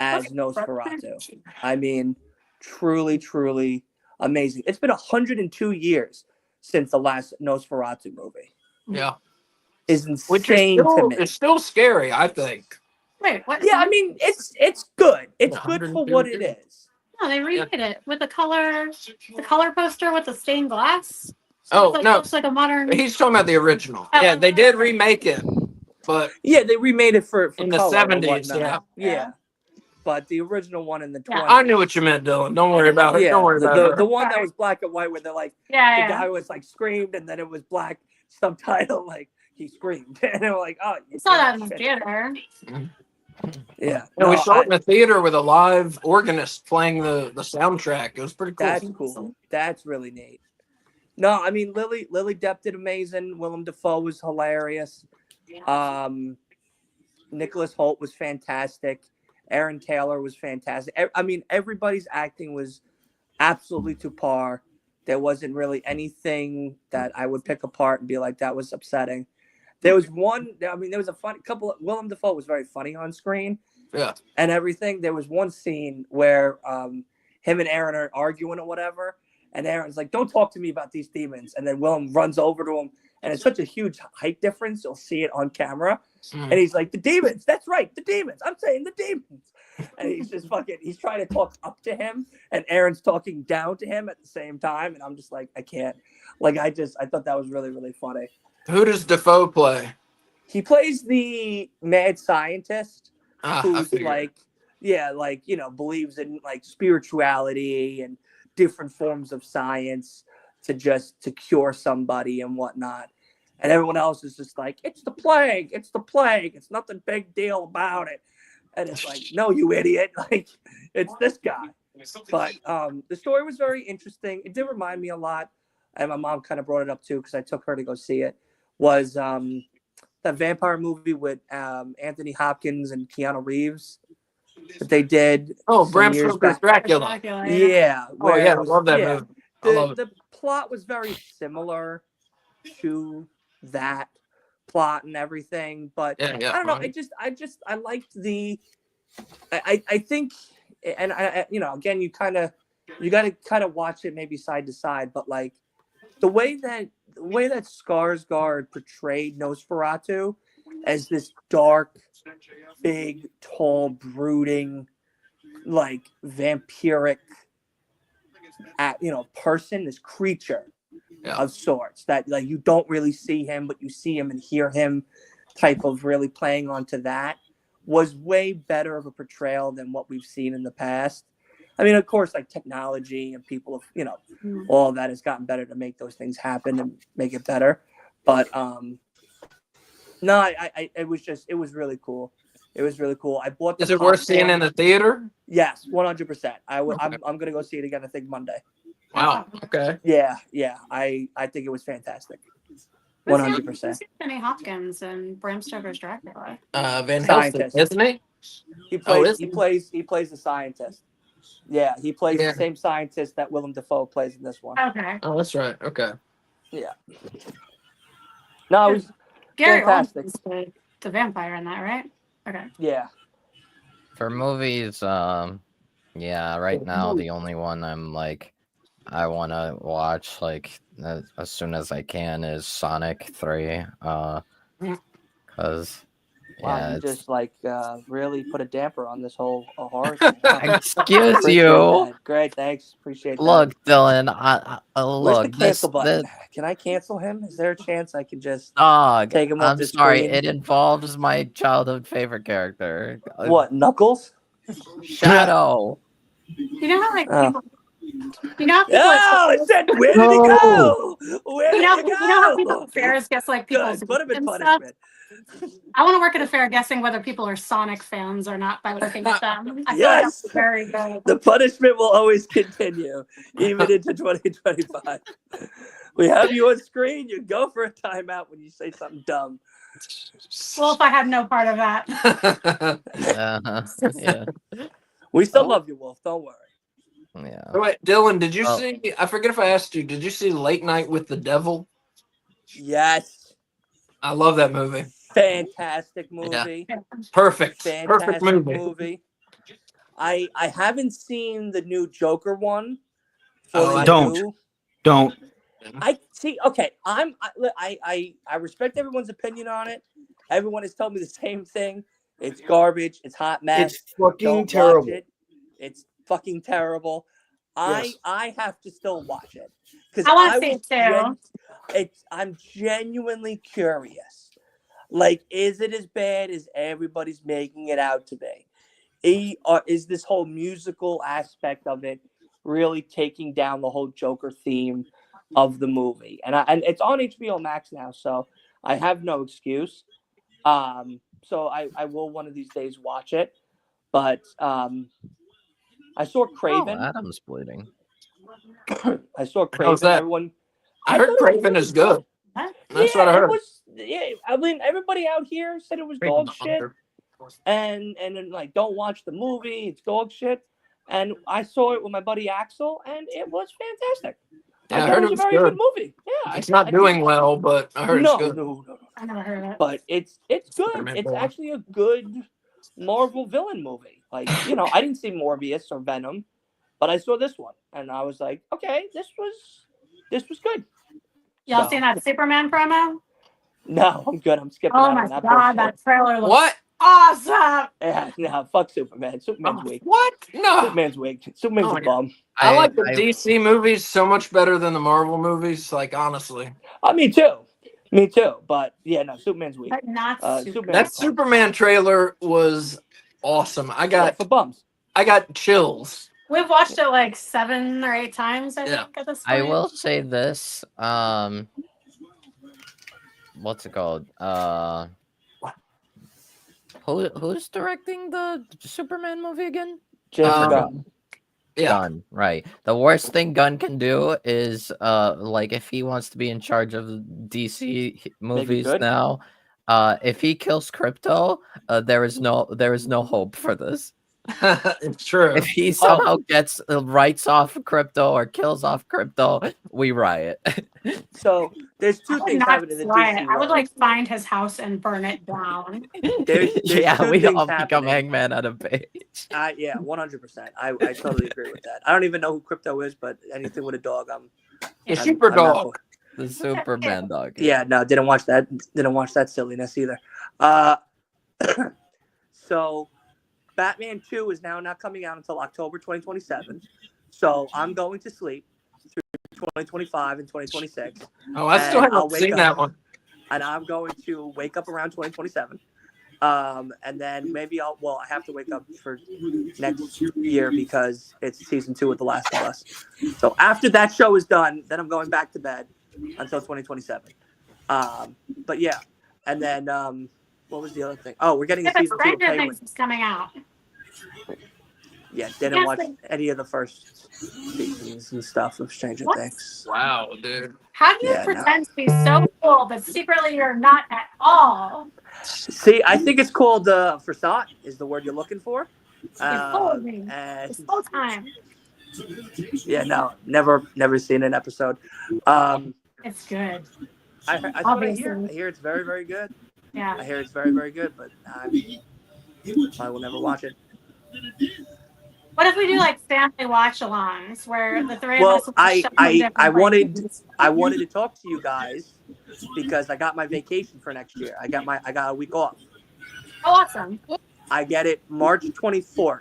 as Nosferatu. I mean, truly amazing. It's been 102 years since the last Nosferatu movie. Yeah. Is Which insane to me. it's still scary, I think. Wait, what? Yeah, I mean, it's good. It's Yeah, good for 102 what it years. is. No, they redid it with the color poster with the stained glass. Oh, It's like, no. looks like a modern. He's talking about the original. Oh. Yeah, they did remake it, but Yeah, they remade it for in the color or 70s, whatnot. yeah. Yeah. But the original one in the 20s. Yeah. I knew what you meant, Dylan. Don't worry about it. Yeah, Don't worry about it. the one that was black and white where they're like, the guy was like screamed and then it was black subtitle like he screamed. And they were like, oh, you I saw that in the shit. theater. Yeah. And we saw it in the theater with a live organist playing the soundtrack. It was pretty cool. That's cool. That's really neat. No, I mean Lily Depp did amazing. Willem Dafoe was hilarious. Nicholas Hoult was fantastic. Aaron Taylor was fantastic. I mean, everybody's acting was absolutely to par. There wasn't really anything that I would pick apart and be like, that was upsetting. There was a funny couple of, Willem Dafoe was very funny on screen. Yeah. And everything. There was one scene where him and Aaron are arguing or whatever. And Aaron's like, "Don't talk to me about these demons." And then Willem runs over to him, and it's such a huge height difference. You'll see it on camera. And he's like, "The demons. That's right, the demons. I'm saying the demons." And he's just he's trying to talk up to him, and Aaron's talking down to him at the same time. And I'm just like, I can't. Like, I thought that was really, really funny. Who does Defoe play? He plays the mad scientist I who's figured. like, believes in like spirituality and different forms of science to cure somebody and whatnot. And everyone else is just like, it's the plague. It's the plague. It's nothing big deal about it. And it's like, no, you idiot. Like, it's this guy. But the story was very interesting. It did remind me a lot, and my mom kind of brought it up too because I took her to go see it, was that vampire movie with Anthony Hopkins and Keanu Reeves that they did. Oh, some Bram years Stoker's back. Dracula. Yeah. Oh yeah, I it was- love that yeah, movie. I love it. The plot was very similar to that plot and everything, but Yeah, I don't know. right. I liked I think, and again, you got to kind of watch it maybe side to side, but like the way that Skarsgård portrayed Nosferatu as this dark, big, tall, brooding, like vampiric, person, this creature of sorts that like you don't really see him, but you see him and hear him, type of really playing onto that, was way better of a portrayal than what we've seen in the past. I mean, of course, like technology and people have, all of that has gotten better to make those things happen and make it better. But no, it was really cool. It was really cool. I bought. Is it worth seeing in the theater? Yes, 100%. I'm Okay. I'm gonna go see it again. I think Monday. Wow. Okay. Yeah. I think it was fantastic. 100%. Anthony Hopkins and Bram Stoker's Dracula. Van Helsing, Scientist. isn't he? He Oh, plays. is he he? plays the scientist. Yeah, he plays Yeah. the same scientist that Willem Dafoe plays in this one. Okay. Oh, that's right. Okay. Yeah. No, it was Gary fantastic. Oldman's the vampire in that, right? Okay. Yeah. For movies, yeah, right now the only one I'm like, I want to watch like as soon as I can is Sonic 3, because Wow, yeah, you it's just like really put a damper on this whole horror thing. Wow. excuse Appreciate you. that. Great, thanks. Appreciate that. Look, Dylan, Where's the look, cancel button? Can I cancel him? Is there a chance I can just dog. take him off I'm the sorry, screen? it involves my childhood favorite character. What, Knuckles? Shadow. You know how like Oh. people, you know how people Oh, it said, where did he go? Where did he go? you know how people at fairs guess like people's Good. Put him in and stuff? punishment. I want to work at a fair guessing whether people are Sonic fans or not by looking at them. I feel like Yes. that's very good. The punishment will always continue, even into 2025. We have you on screen. You go for a timeout when you say something dumb. Well, if I had no part of that. Yeah. We still love you, Wolf. Don't worry. Yeah. Wait, Dylan, did you Oh. see? I forget if I asked you. Did you see Late Night with the Devil? Yes. I love that movie. Fantastic movie. Perfect. Fantastic Perfect movie. movie. I haven't seen the new Joker one. Oh, Don't. I see. Okay, I respect everyone's opinion on it. Everyone has told me the same thing. It's garbage. It's hot mess. It's fucking Don't watch terrible. it. It's fucking terrible. Yes. I have to still watch it because I wanna see it too. I'm genuinely curious. Like, is it as bad as everybody's making it out to be? Is this whole musical aspect of it really taking down the whole Joker theme of the movie? And it's on HBO Max now, so I have no excuse. So I will one of these days watch it. But I saw Craven. Oh, Adam's bleeding. I saw Craven. How's that? Everyone. I heard thought it was Craven really is good. That's what I heard. I mean, everybody out here said it was dog shit, and then like, don't watch the movie. It's dog shit. And I saw it with my buddy Axel, and it was fantastic. Yeah, I thought heard it was a very good movie. Yeah, It's not doing well, but I heard it's good. No. I never heard of it. But it's good. Spider-Man It's 4. actually a good Marvel villain movie. Like, I didn't see Morbius or Venom, But I saw this one, and I was like, okay, this was good. Y'all So- seen that Superman promo? No, I'm good. I'm skipping Oh out my on that god, bullshit. that trailer looks What? awesome. Yeah, no, fuck Superman. Superman's weak. What? No. Superman's weak. Superman's Oh, a yeah. bum. I like the I- DC movies so much better than the Marvel movies. Like honestly, Me too. Me too. But yeah, no, Superman's weak. But not Superman. Superman's that a bum. Superman trailer was awesome. I Yeah, got for bums. chills. We've watched it like 7 or 8 times, I Yeah. think, at this point. I will say this. What's it called? Who's directing the Superman movie again? James Um, Gunn. Yeah. Gunn, right. The worst thing Gunn can do is like if he wants to be in charge of DC movies good. now, if he kills Crypto, there is no hope for this. It's true. If he somehow gets writes off Crypto or kills off Crypto, we riot. So there's I two would things not happening in the fly DC it. I would world. like find his house and burn it down. There's Yeah, two we things all become happening. Hangman on a page. Yeah, 100%. I totally agree with that. I don't even know who Crypto is, but anything with a dog, The I'm super not dog. for. The Superman dog. Yeah, no, didn't watch that. Didn't watch that silliness either. So Batman 2 is now not coming out until October 2027. So I'm going to sleep through 2025 and 2026. Oh, I still And I'll haven't wake seen up. that one. And I'm going to wake up around 2027. And then maybe I have to wake up for next year because it's season 2 of The Last of Us. So after that show is done, then I'm going back to bed until 2027. But yeah. And then, what was the other thing? Oh, we're getting a If it's season 2 of Stranger Penguin. Things is coming out. Yeah, didn't Yes, watch but- any of the first seasons and stuff of Stranger What? Things. Wow, dude. How do you Yeah, no. pretend to be so cool, but secretly you're not at all? See, I think it's called facade is the word you're looking for. You fooled me. And This whole time. yeah, no, never seen an episode. It's good. That's what I hear. Obviously. I hear it's very, very good. Yeah. I hear it's very, very good, but I will never watch it. What if we do like family watch-alongs where the three Well, of us watch something different, I like- wanted to talk to you guys because I got my vacation for next year. I got a week off. Oh, awesome. I get it March 24th.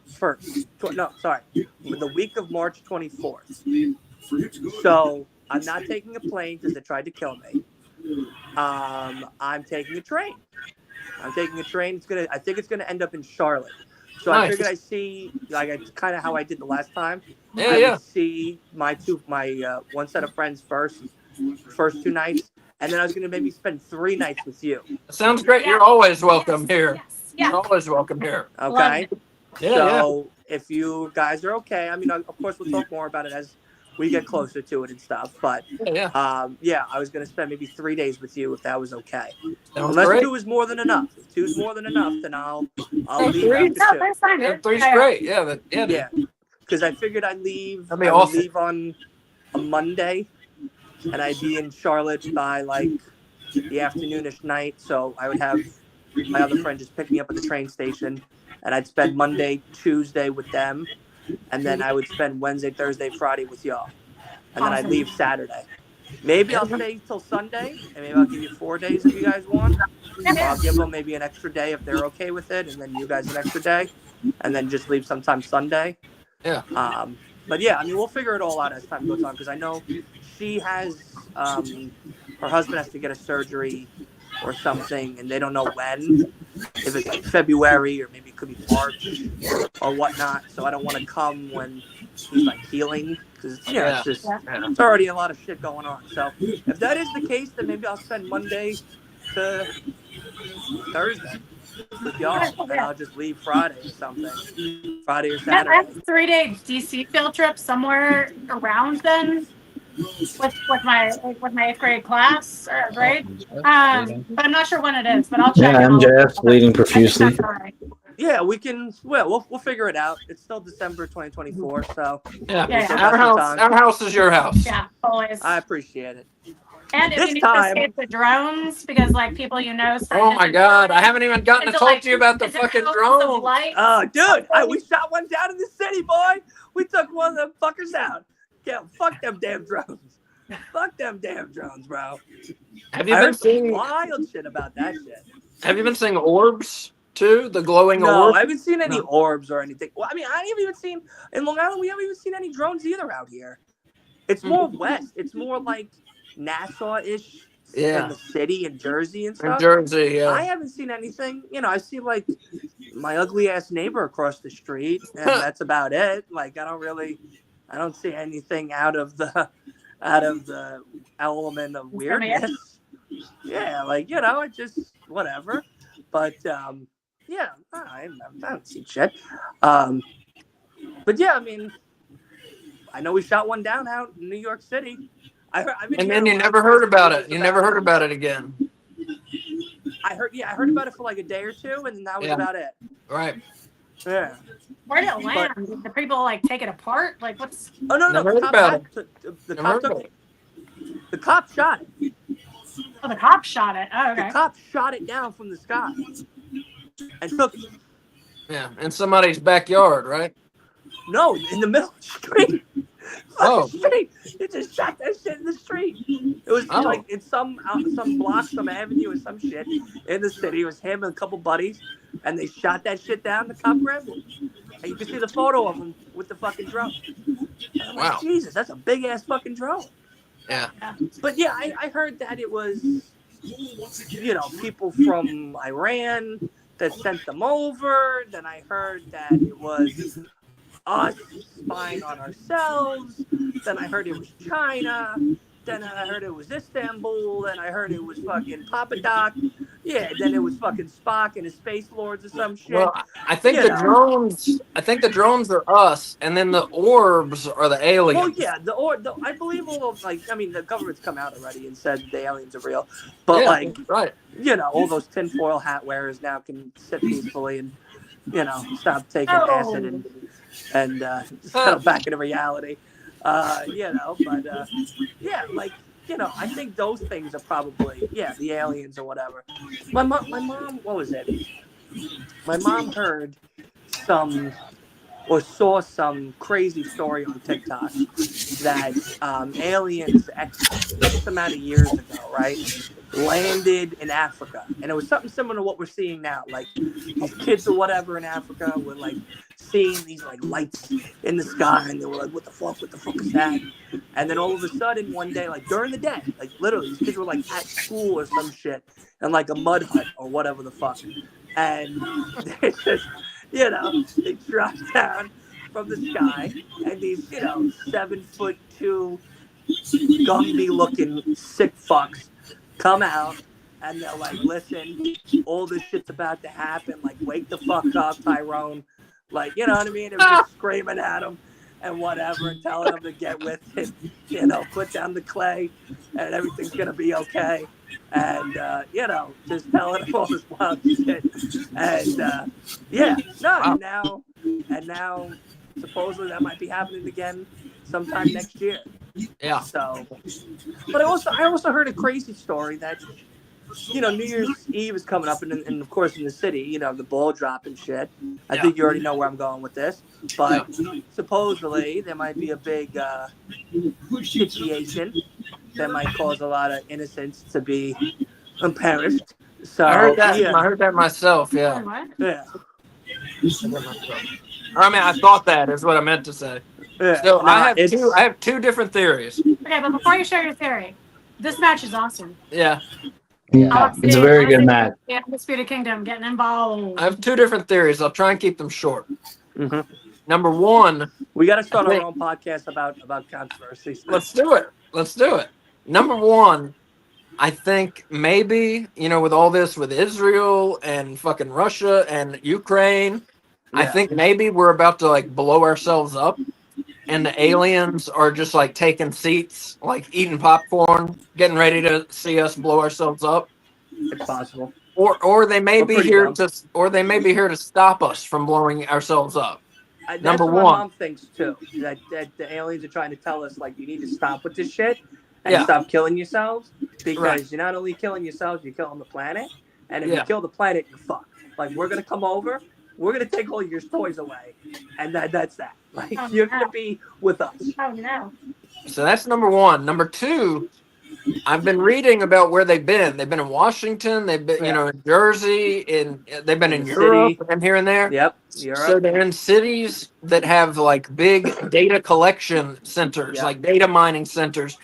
The week of March 24th. So I'm not taking a plane because they tried to kill me. I'm taking a train. I think it's gonna end up in Charlotte. So I Nice. figured I'd see, like, it's kind of how I did the last time. Yeah, I yeah. would see my one set of friends first 2 nights, and then I was gonna maybe spend 3 nights with you. Sounds great. Yeah. You're always welcome here. Yes. You're Yeah. always welcome here. Okay. Yeah, So if you guys are okay, I mean, of course we'll talk more about it as we get closer to it and stuff. But yeah. I was gonna spend maybe 3 days with you if that was okay. Sounds Unless great. 2 is more than enough. If 2 is more than enough, then I'll Oh, leave 3? after No, 2. that's fine, Yeah, dude. 3's Yeah. great. Yeah, dude. Yeah, because I figured I'd leave. That'd be I would awesome. leave on a Monday, and I'd be in Charlotte by like the afternoonish night. So I would have my other friend just pick me up at the train station, and I'd spend Monday, Tuesday with them, and then I would spend Wednesday, Thursday, Friday with y'all, and then I'd Awesome. leave Saturday. Maybe I'll stay till Sunday, and maybe I'll give you 4 days if you guys want. Or I'll give them maybe an extra day if they're okay with it, and then you guys an extra day, and then just leave sometime Sunday. Yeah. But yeah, I mean, we'll figure it all out as time goes on because I know she has her husband has to get a surgery or something, and they don't know when. If it's like February or maybe it could be March or whatnot. So I don't want to come when he's like healing because Yeah. it's just Yeah. it's already a lot of shit going on. So if that is the case, then maybe I'll spend Monday to Thursday with y'all, and I'll just leave Friday or something. Friday or I Saturday. have a 3-day DC field trip somewhere around then with my 8th grade class or grade. But I'm not sure when it is, but I'll check. Yeah, and I'll- MJF bleeding I think profusely. that's all right. Yeah, we can. Well, we'll figure it out. It's still December 2024, so Yeah. Yeah, yeah. Our house is your house. Yeah, always. I appreciate it. And if This you need to time- escape the drones, because like people you know. Oh my god, I haven't even gotten to Into, talk like, to you about the into fucking cones of drone. light. Oh, dude, we shot one down in the city, boy. We took one of them fuckers out. Yeah, fuck them damn drones. Fuck them damn drones, bro. Have you I been heard some seeing? wild shit about that shit. Have you been seeing orbs too? The glowing No, orbs. I haven't seen any No. orbs or anything. Well, I mean, I haven't even seen in Long Island. We haven't even seen any drones either out here. It's more west. It's more like Nassau-ish Yeah. in the city in Jersey and In stuff. Jersey, yeah. I haven't seen anything. You know, I see like my ugly ass neighbor across the street, and that's about it. Like, I don't see anything out of the element of weirdness. Yeah, like, you know, it just whatever. But yeah, I haven't seen shit. But yeah, I mean, I know we shot one down out in New York City. I've been And then hearing you a lot never of heard crazy about rumors it. You never heard about it again. I heard about it for like a day or two, and that was about it. Right. Yeah. Where did it land? Did the people like take it apart? Like what's? Oh no, Never the heard cop about shot, the Never cop heard took about it. The cop shot it. Oh, the cop shot it. Oh, okay. The cop shot it down from the sky and took it. Yeah, in somebody's backyard, right? No, in the middle of the street. Oh. Street. He just shot that shit in the street. It was Oh. like in some block, some avenue, or some shit in the city. It was him and a couple buddies, and they shot that shit down. The cop grabbed it, and you can see the photo of him with the fucking drone. And I'm like, Wow. Jesus, that's a big ass fucking drone. Yeah. But yeah, I heard that it was, you know, people from Iran that sent them over. Then I heard that it was us spying on ourselves. Then I heard it was China. Then I heard it was Istanbul. Then I heard it was fucking Papa Doc. Yeah, then it was fucking Spock and his Space Lords or some shit. Well, I think You the know. drones. I think the drones are us, and then the orbs are the aliens. Well, yeah, I believe all of, like, I mean, the government's come out already and said the aliens are real. But, Yeah, like, right. you know, all those tinfoil hat wearers now can sit peacefully and, you know, stop taking acid and settle back into reality. You know, but, yeah, like, you know, I think those things are probably, yeah, the aliens or whatever. My mom, what was it? My mom heard some or saw some crazy story on TikTok that aliens X amount of years ago, right, landed in Africa. And it was something similar to what we're seeing now. Like, these kids or whatever in Africa were, like, seeing these, like, lights in the sky, and they were like, what the fuck is that? And then all of a sudden, one day, like, during the day, like, literally, these kids were, like, at school or some shit in, like, a mud hut or whatever the fuck. And they just, you know, they drop down from the sky, and these, you know, 7'2" Gumby looking sick fucks come out, and they're like, listen, all this shit's about to happen. Like, wake the fuck up, Tyrone. Like, you know what I mean? It was just screaming at him and whatever, and telling him to get with it, you know, put down the clay, and everything's gonna be okay. And you know, just telling him all this wild shit. And yeah, no, and now supposedly that might be happening again sometime next year. Yeah. So, but I also heard a crazy story that, you know, New Year's Eve is coming up, and of course in the city, you know, the ball drop and shit. I think you already know where I'm going with this, but supposedly there might be a big situation that might cause a lot of innocents to be imperished. So I heard that. yeah, I heard that myself. Yeah. What? yeah, I mean, I thought that is what I meant to say. yeah. So No, I it's- have two different theories. Okay, but before you share your theory, this match is awesome. Yeah. Yeah, it's a very good match. Yeah, Undisputed Kingdom getting involved. I have two different theories. I'll try and keep them short. Mhm. Number one, We got to start Okay. our own podcast about controversies. let's do it. Let's do it. Number one, I think maybe, you know, with all this with Israel and fucking Russia and Ukraine, I Yeah. think maybe we're about to like blow ourselves up, and the aliens are just like taking seats, like eating popcorn, getting ready to see us blow ourselves up. It's possible. Or they may We're be pretty here dumb. to stop us from blowing ourselves up. That's Number what my one. mom thinks too. That the aliens are trying to tell us, like, you need to stop with this shit. and Yeah. stop killing yourselves, because Right. you're not only killing yourselves, you're killing the planet. And if Yeah. you kill the planet, you're fucked. Like, we're gonna come over, we're gonna take all your toys away, and that's that. Like, Oh, you're no. gonna be with us. Oh no. So that's number one. Number two, I've been reading about where they've been. They've been in Washington. They've been, Yeah. in Jersey, they've been In in the Europe city. and here and there. Yep. So Europe. they're in cities that have like big data collection centers, Yep. like data mining centers,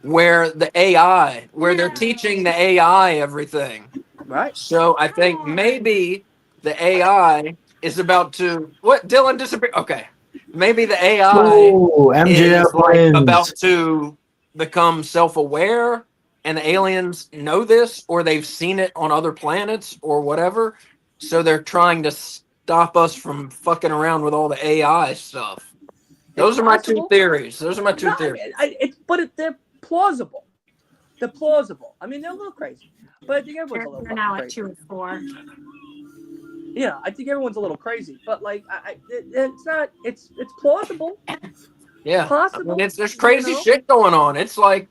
where they're teaching the AI everything. Right. So I think maybe the AI is about to what Dylan disappear. Okay, maybe the AI Oh, MJF is like wins. about to become self-aware, and the aliens know this, or they've seen it on other planets, or whatever. So they're trying to stop us from fucking around with all the AI stuff. Those are my two possible. theories. Those are my two No, theories. they're plausible. They're plausible. I mean, they're a little crazy, but I think everyone's a little They're now at crazy. 2 and 4. Yeah, I think everyone's a little crazy, but like, it's not. It's plausible. Yeah, Possible, I mean, there's crazy you know? shit going on. It's like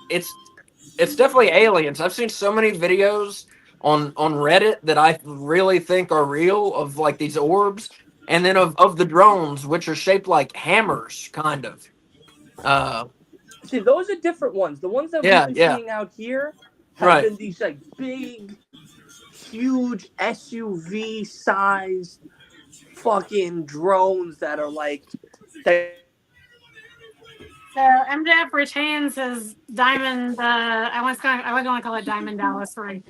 it's definitely aliens. I've seen so many videos on Reddit that I really think are real of like these orbs, and then of the drones, which are shaped like hammers, kind of. See, those are different ones. The ones that Yeah, we've been yeah. seeing out here have Right. been these like big, huge SUV sized fucking drones that are like. So MJF retains his diamond. I was going to call it Diamond Dallas ring.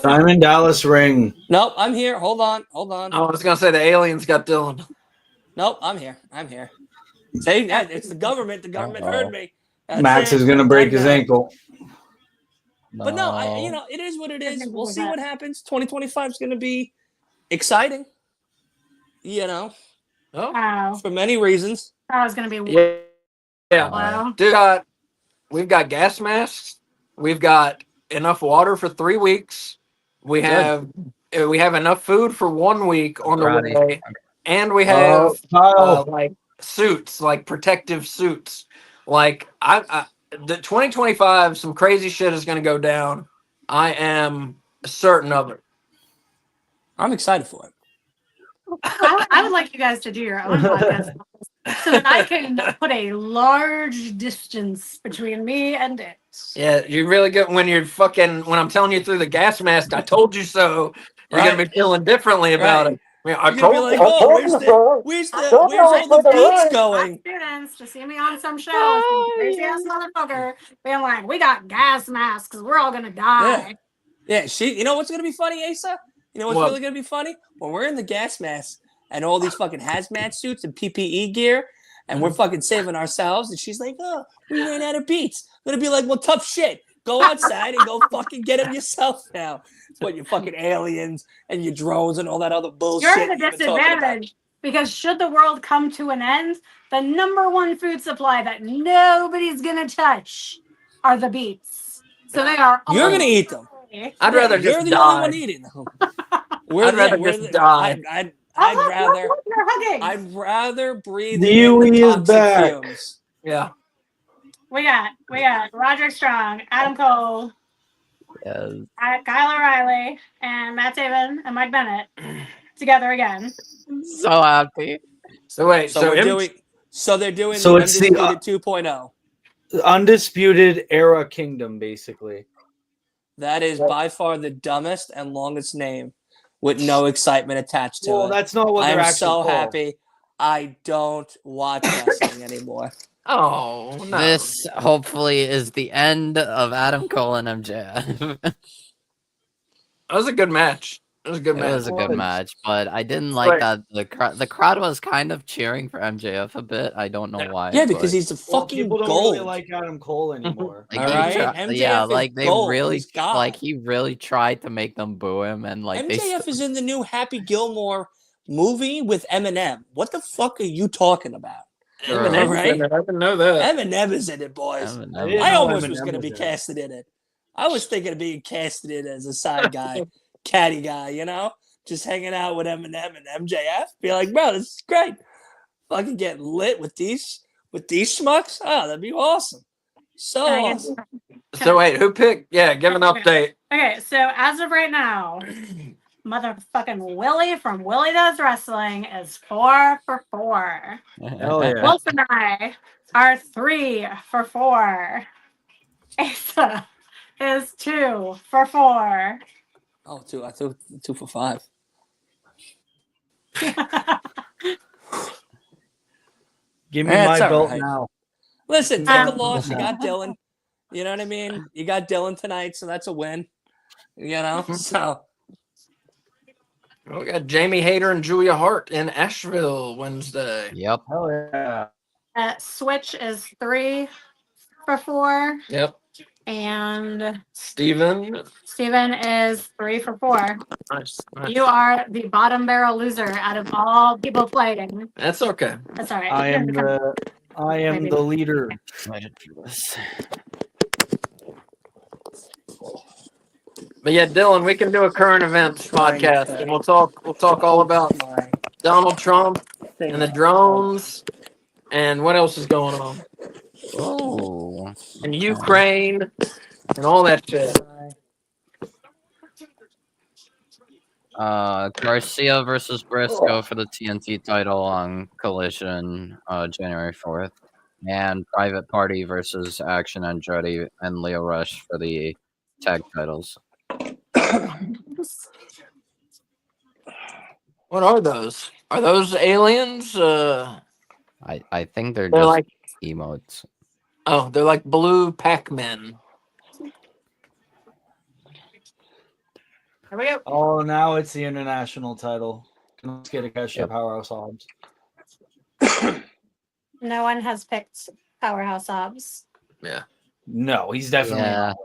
Diamond Dallas ring. Nope, I'm here. Hold on. I was gonna say the aliens got Dylan. Nope, I'm here. See, it's the government. The government heard me. That's Max it. is gonna break his Okay. ankle. But no, it is what it is. We'll see what happens. 2025 is going to be exciting. Oh, Oh, For many reasons. that was going to be yeah. wow. Dude, we've got gas masks. We've got enough water for 3 weeks. We have enough food for 1 week on the Karate. way, and we have Kyle. like suits, like protective suits. Like the 2025, some crazy shit is going to go down. I am certain of it. I'm excited for it. I would like you guys to do your own podcast so that I can put a large distance between me and it. Yeah, you really get when I'm telling you through the gas mask. I told you so. You're Right. gonna be feeling differently about Right. it. I mean, I You're gonna be like, oh, where's all the beats going? Students to see me on some show with some crazy ass motherfucker being like, we got gas masks, we're all gonna die. Yeah, you know what's gonna be funny, Asa? You know what's What? really gonna be funny? When we're in the gas mask and all these fucking hazmat suits and PPE gear, and we're fucking saving ourselves, and she's like, oh, we ran out of beats. I'm gonna be like, well, tough shit. Go outside and go fucking get them yourself now. It's what your fucking aliens and your drones and all that other bullshit. You're at a disadvantage because should the world come to an end, the number one food supply that nobody's gonna touch are the beets. So they are. You're gonna eat them. I'd rather You're just the die. only one eating them. I'd rather just die. I'd rather breathe Dewey in the is toxic back. fumes. Yeah. We got Roderick Strong, Adam Cole, Yes. Kyle O'Reilly, and Matt Taven and Mike Bennett together again. So happy. So wait. So So they're doing So the it's the, Undisputed 2.0. Undisputed Era Kingdom, basically. That is by far the dumbest and longest name with no excitement attached to Well, it. that's not what I they're am actually so called. happy I don't watch wrestling anymore. Oh no. This hopefully is the end of Adam Cole and MJF. That was a good match. It was a good It match. was a good match, but I didn't Right. like that the crowd was kind of cheering for MJF a bit. I don't know why. Yeah, because but, he's a Well, fucking people don't gold. really like Adam Cole anymore. like, All he right, tri- MJF yeah, is like they gold. really He's God. like he really tried to make them boo him, and like MJF is in the new Happy Gilmore movie with Eminem. What the fuck are you talking about? Eminem, Right? I didn't know that. Eminem is in it, boys. Eminem. I didn't I know almost Eminem was going to was be in it. casted in it. I was thinking of being casted in as a side guy, caddy guy, you know? Just hanging out with Eminem and MJF. Be like, bro, this is great. Fucking get lit with these schmucks. Oh, that'd be awesome. So And I get- awesome. So wait, who picked? Yeah, give an update. Okay, so as of right now, motherfucking Willie from Willie Does Wrestling is 4 for 4. Hell yeah. Wolf and I are 3 for 4. Asa is 2 for 4. Oh, two. I threw 2 for 5. Give me That's my all belt right. now. Listen, take a Um, loss. You got Dylan. You know what I mean? You got Dylan tonight, so that's a win. You know, so We got Jamie Hayter and Julia Hart in Asheville Wednesday. Yep. Hell yeah. Switch is 3 for 4. Yep. And Steven. Steven is 3 for 4. Nice. Nice. You are the bottom barrel loser out of all people playing. That's okay. That's all right. I am Maybe. the leader. But yeah, Dylan, we can do a current events podcast, and we'll talk all about Donald Trump and the drones, and what else is going on, Oh. and Ukraine, and all that shit. Garcia versus Briscoe for the TNT title on Collision, January 4th. And Private Party versus Action Andretti and Leo Rush for the tag titles. What are those? Are those aliens? I think they're They're just like emotes. they're like blue Pac-Men. Here we go. Oh, now it's the international title. Let's get a cash Yep. Powerhouse Hobbs. No one has picked Powerhouse Hobbs. Yeah. No, he's definitely Yeah. not.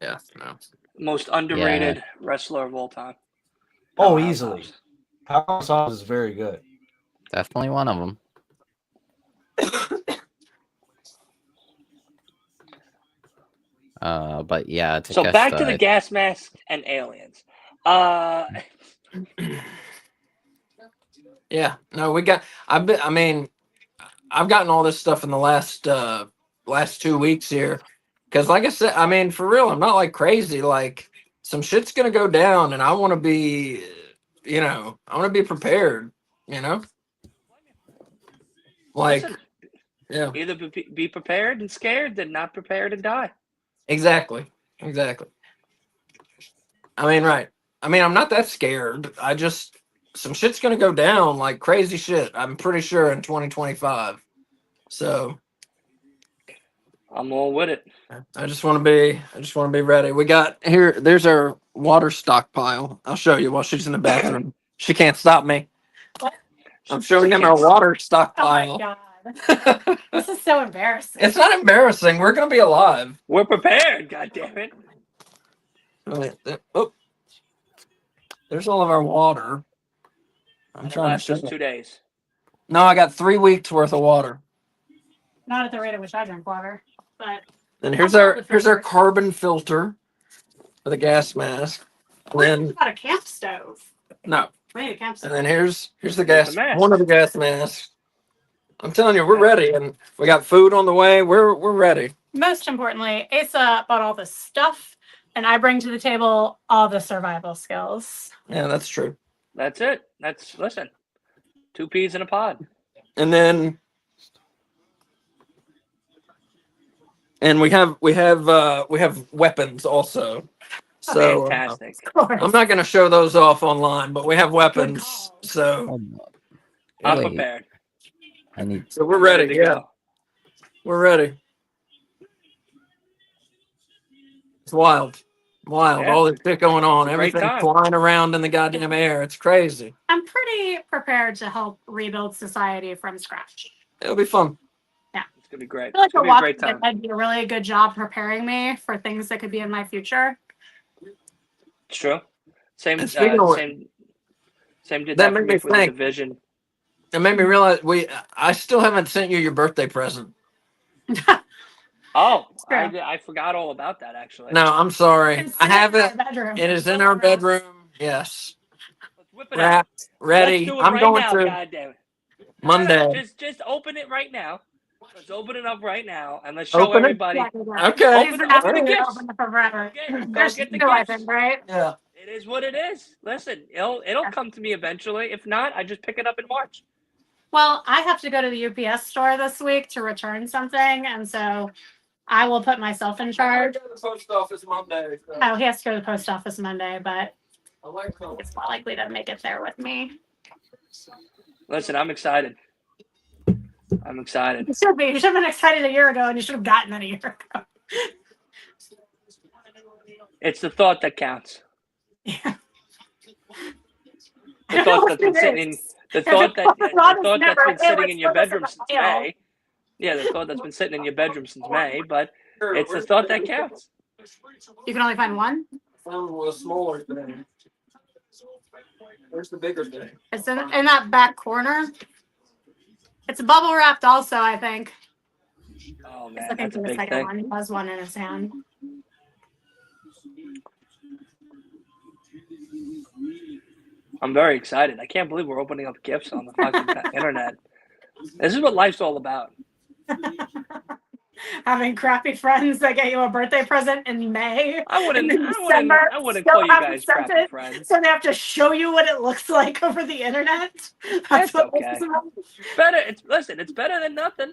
Yeah. No. most underrated wrestler of all time. Oh, Powerhouse easily. Hobbs. Powerhouse Hobbs is very good. Definitely one of them. But yeah, So Takeshita, back to the gas mask and aliens. Yeah. No, we got. I've gotten all this stuff in the last 2 weeks here, because like I said, I mean, for real, I'm not like crazy. Like, some shit's gonna go down, and I want to be, I want to be prepared. Like, Listen, yeah, either be prepared and scared than not prepared and die. exactly. I mean, right. I mean, I'm not that scared. Some shit's gonna go down like crazy shit. I'm pretty sure in 2025. So I'm all with it. I just want to be ready. We got here. There's our water stockpile. I'll show you while she's in the bathroom. She can't stop me. I'm showing them our water Oh my stockpile. god. This is so embarrassing. It's not embarrassing. We're gonna be alive. We're prepared. God damn it. Oh, there's all of our water. I'm And it trying to lasts show. us 2 days. No, I got 3 weeks worth of water. Not at the rate at which I drink water, but And here's our carbon filter for the gas mask. And then not a camp stove. no. We need a camp And stove. then here's the Here's gas. the mask. One of the gas masks. I'm telling you, we're ready, and we got food on the way. We're ready. Most importantly, Asa bought all the stuff, and I bring to the table all the survival skills. Yeah, that's true. That's it. Listen. 2 peas in a pod. And then we have weapons also. So Fantastic. Of course. I'm not going to show those off online, but we have weapons. call. So Hold on. I'm Wait, prepared. I need. we're ready. to Yeah, go. we're ready. It's wild. Yeah. All this shit going on. It's a great Everything time. flying around in the goddamn air. It's crazy. I'm pretty prepared to help rebuild society from scratch. It'll be fun. It's gonna be great. I feel like It's gonna The be a Walking great time. Dead did a really good job preparing me for things that could be in my future. It's true. Same. And speaking of Same did that that for made me me for the think. division. It made me realize I still haven't sent you your birthday present. Oh, true. I forgot all about that actually. No, I'm sorry. It's I in have our it. bedroom. It is in our bedroom. Yes. Let's whip it out. Wrapped, ready. Let's do it I'm right going now. to God damn it. Monday. Just open it right now. Let's open it up right now and let's show Open it? everybody. Okay. Open These are the not gifts. open for forever. Go There's get the two, I gifts. think, right? Yeah. It is what it is. Listen, it'll come to me eventually. If not, I just pick it up in March. Well, I have to go to the UPS store this week to return something, and so I will put myself in charge. Go to the post office Monday. So Oh, he has to go to the post office Monday, but I like it's more likely to make it there with me. Listen, I'm excited. I'm excited. You should be. You should have been excited a year ago, and you should have gotten it a year ago. It's the thought that counts. Yeah. The thought that's been sitting in the thought that's been sitting in your bedroom since May. Yeah, the thought that's been sitting in your bedroom since May, but it's the thought that counts. You can only find one. Found a smaller thing. Where's the bigger thing? It's in that back corner. It's bubble wrapped, also. I think. Oh He's man, looking that's a for the big second thing. one. He has one in his hand. I'm very excited. I can't believe we're opening up gifts on the fucking internet. This is what life's all about. Having crappy friends that get you a birthday present in May. I wouldn't and in December, call still you haven't guys sent crappy it, friends. So they have to show you what it looks like over the internet. That's what okay. this is about. Better. It's better than nothing.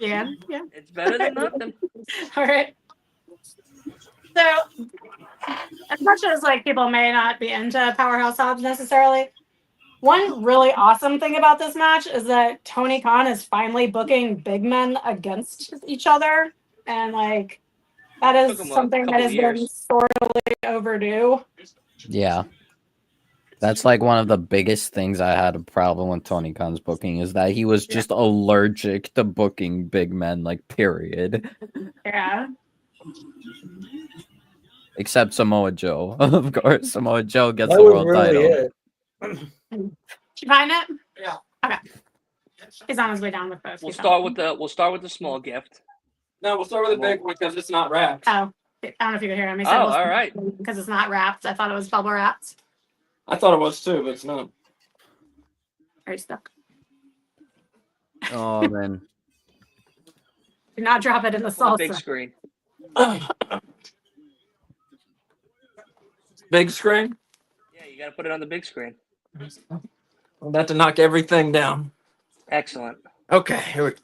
Yeah. It's better than nothing. All right. So, as much as like people may not be into Powerhouse Hobbs necessarily, one really awesome thing about this match is that Tony Khan is finally booking big men against each other, and like that is Took him a something that couple has been years. sorely overdue. Yeah. That's like one of the biggest things I had a problem with Tony Khan's booking is that he was just allergic to booking big men, like, period. Yeah. Except Samoa Joe, of course. Samoa Joe gets That the was world really title. Did you find it? Yeah. Okay. He's on his way down with both. We'll start with the small gift. No, we'll start with the big one because it's not wrapped. Oh, I don't know if you could hear him. He said, Oh, all right. Because it's not wrapped. I thought it was bubble wrapped. I thought it was too, but it's not. Are you stuck? Oh, man. Do not drop it in the On the big salsa. screen. Big screen? Yeah, you got to put it on the big screen. Well, that to knock everything down. Excellent. Okay, here we go.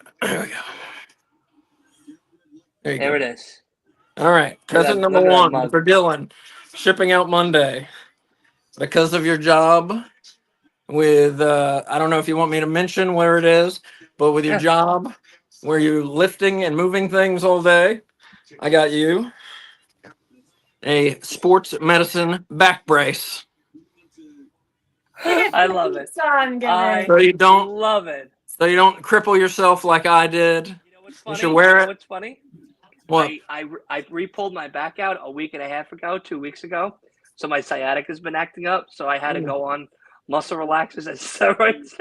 There you There go. it is. All right, present Look number at that one mug. for Dylan. Shipping out Monday. Because of your job with, I don't know if you want me to mention where it is, but with your Yeah. job where you're lifting and moving things all day, I got you a sports medicine back brace. I love it. Son, I So you don't love it. cripple yourself like I did. You know what's funny? should wear You know it. what's funny? What? I re-pulled my back out a week and a half ago, 2 weeks ago. So my sciatica has been acting up. So I had to go on muscle relaxers and steroids.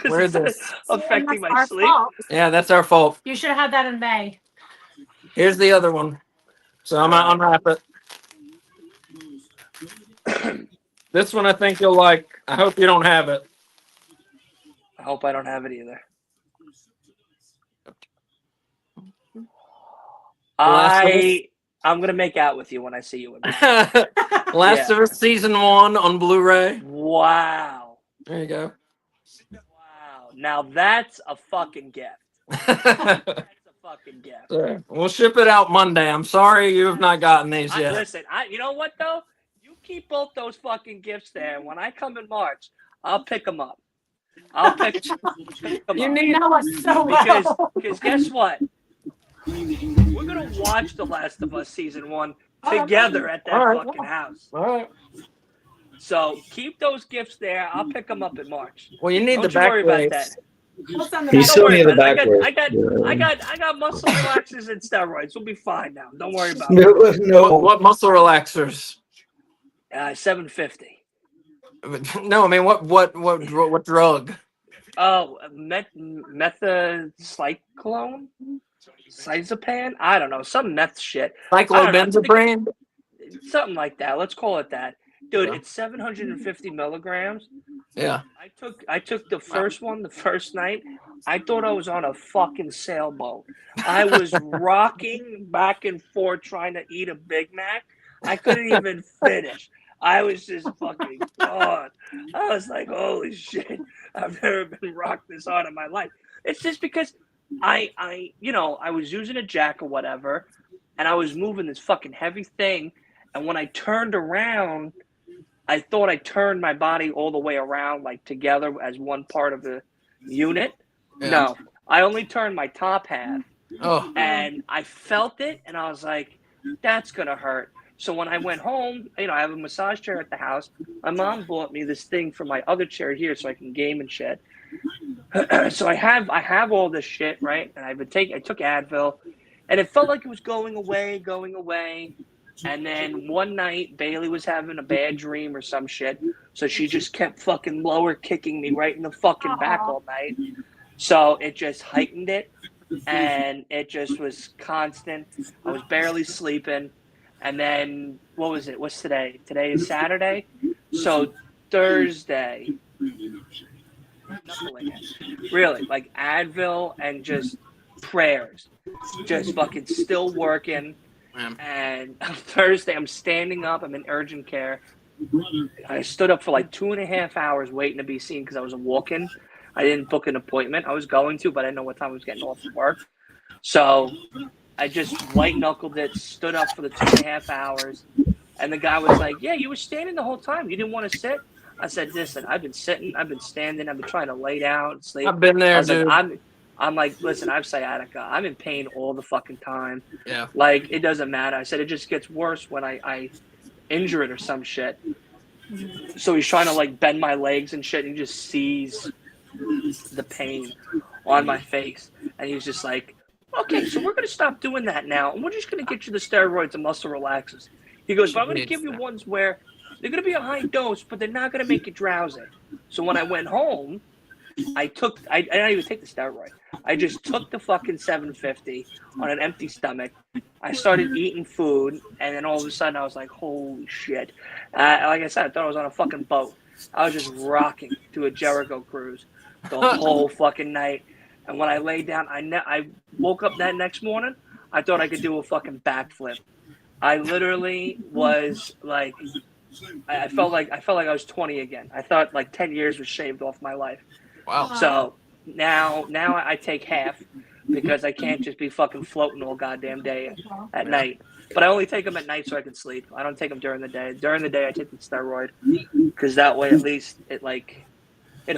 Where is Because this? it's affecting my Our sleep. fault. Yeah, that's our fault. You should have had that in May. Here's the other one. So I'm gonna unwrap it. This one I think you'll like. I hope you don't have it. I hope I don't have it either. I'm gonna make out with you when I see you. Last of Us season 1 on Blu-ray. Wow. There you go. Wow. Now that's a fucking gift. That's a fucking gift. We'll ship it out Monday. I'm sorry you have not gotten these yet. Listen, you know what though? You keep both those fucking gifts there. And when I come in March, I'll pick them up. I'll pick them You up. need- You know us so well. Because guess what? We're gonna watch The Last of Us season 1 together at that All right. fucking house. All right. So keep those gifts there. I'll pick them up in March. Well, you need Don't the you back worry about brace. that. We'll send them He's out. still Don't worry need the about it. back brace. I got muscle relaxers and steroids. We'll be fine now. Don't worry about it. No, no. What muscle relaxers? 750. No, I mean what drug? Oh, methacyclone? Cyzapam? I don't know. Some meth shit. Cyclobenzaprine? Something like that. Let's call it that. Dude, Yeah. it's 750 milligrams. Yeah. I took the first one the first night. I thought I was on a fucking sailboat. I was rocking back and forth trying to eat a Big Mac. I couldn't even finish. I was just fucking gone. I was like, holy shit, I've never been rocked this hard in my life. It's just because I was using a jack or whatever, and I was moving this fucking heavy thing, and when I turned around, I thought I turned my body all the way around, like together as one part of the unit. Yeah. No, I only turned my top half, Oh, and I felt it, and I was like, that's gonna hurt. So when I went home, I have a massage chair at the house. My mom bought me this thing for my other chair here so I can game and shit. So I have all this shit, right? And I took Advil, and it felt like it was going away. And then one night, Bailey was having a bad dream or some shit, so she just kept fucking lower kicking me right in the fucking back all night. So it just heightened it, and it just was constant. I was barely sleeping. And then, what was it? What's today? Today is Saturday. So Thursday, knuckling it. Really, like Advil and just prayers. Just fucking still working. And on Thursday, I'm standing up. I'm in urgent care. I stood up for like 2.5 hours waiting to be seen because I was walking. I didn't book an appointment. I was going to, but I didn't know what time I was getting off from work. So I just white knuckled it, stood up for the 2.5 hours. And the guy was like, yeah, you were standing the whole time. You didn't want to sit? I said, listen, I've been sitting, I've been standing, I've been trying to lay down and sleep. I've been there, I was dude. like, I'm like, listen, I have sciatica. I'm in pain all the fucking time. Yeah. Like, it doesn't matter. I said, it just gets worse when I injure it or some shit. So he's trying to, like, bend my legs and shit, and he just sees the pain on my face. And he's just like, okay, so we're going to stop doing that now, and we're just going to get you the steroids and muscle relaxers. He goes, but I'm going to give you ones where they're going to be a high dose, but they're not going to make you drowsy. So when I went home, I didn't even take the steroid. I just took the fucking 750 on an empty stomach. I started eating food, and then all of a sudden I was like, holy shit. Like I said, I thought I was on a fucking boat. I was just rocking to a Jericho cruise the whole fucking night. And when I laid down, I woke up that next morning, I thought I could do a fucking backflip. I literally was like, I felt like I was 20 again. I thought like 10 years was shaved off my life. Wow. So now I take half because I can't just be fucking floating all goddamn day at night. But I only take them at night so I can sleep. I don't take them during the day. During the day, I take the steroid because that way at least it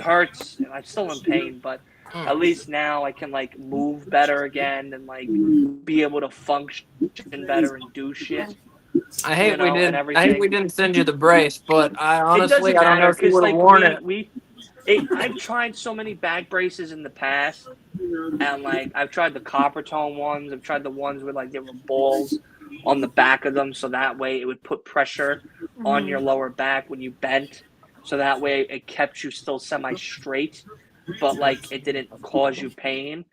hurts and I'm still in pain, but at least now I can like move better again and like be able to function better and do shit. I hate and we everything. didn't send you the brace, but I It honestly doesn't I don't know matter if you because would have like worn it. I've tried so many back braces in the past, and like I've tried the copper tone ones. I've tried the ones with like there were balls on the back of them, so that way it would put pressure on your lower back when you bent, so that way it kept you still semi straight, but like it didn't cause you pain.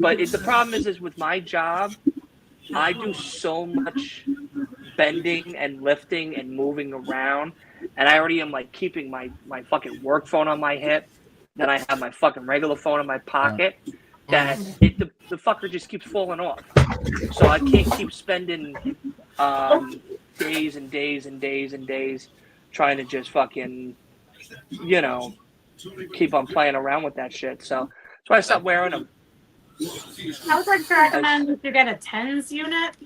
But the problem is with my job, I do so much bending and lifting and moving around, and I already am like keeping my fucking work phone on my hip, then I have my fucking regular phone in my pocket, that the fucker just keeps falling off. So I can't keep spending days and days and days and days trying to just fucking keep on playing around with that shit. So that's why I stopped wearing them. I would like to recommend if you get a TENS unit.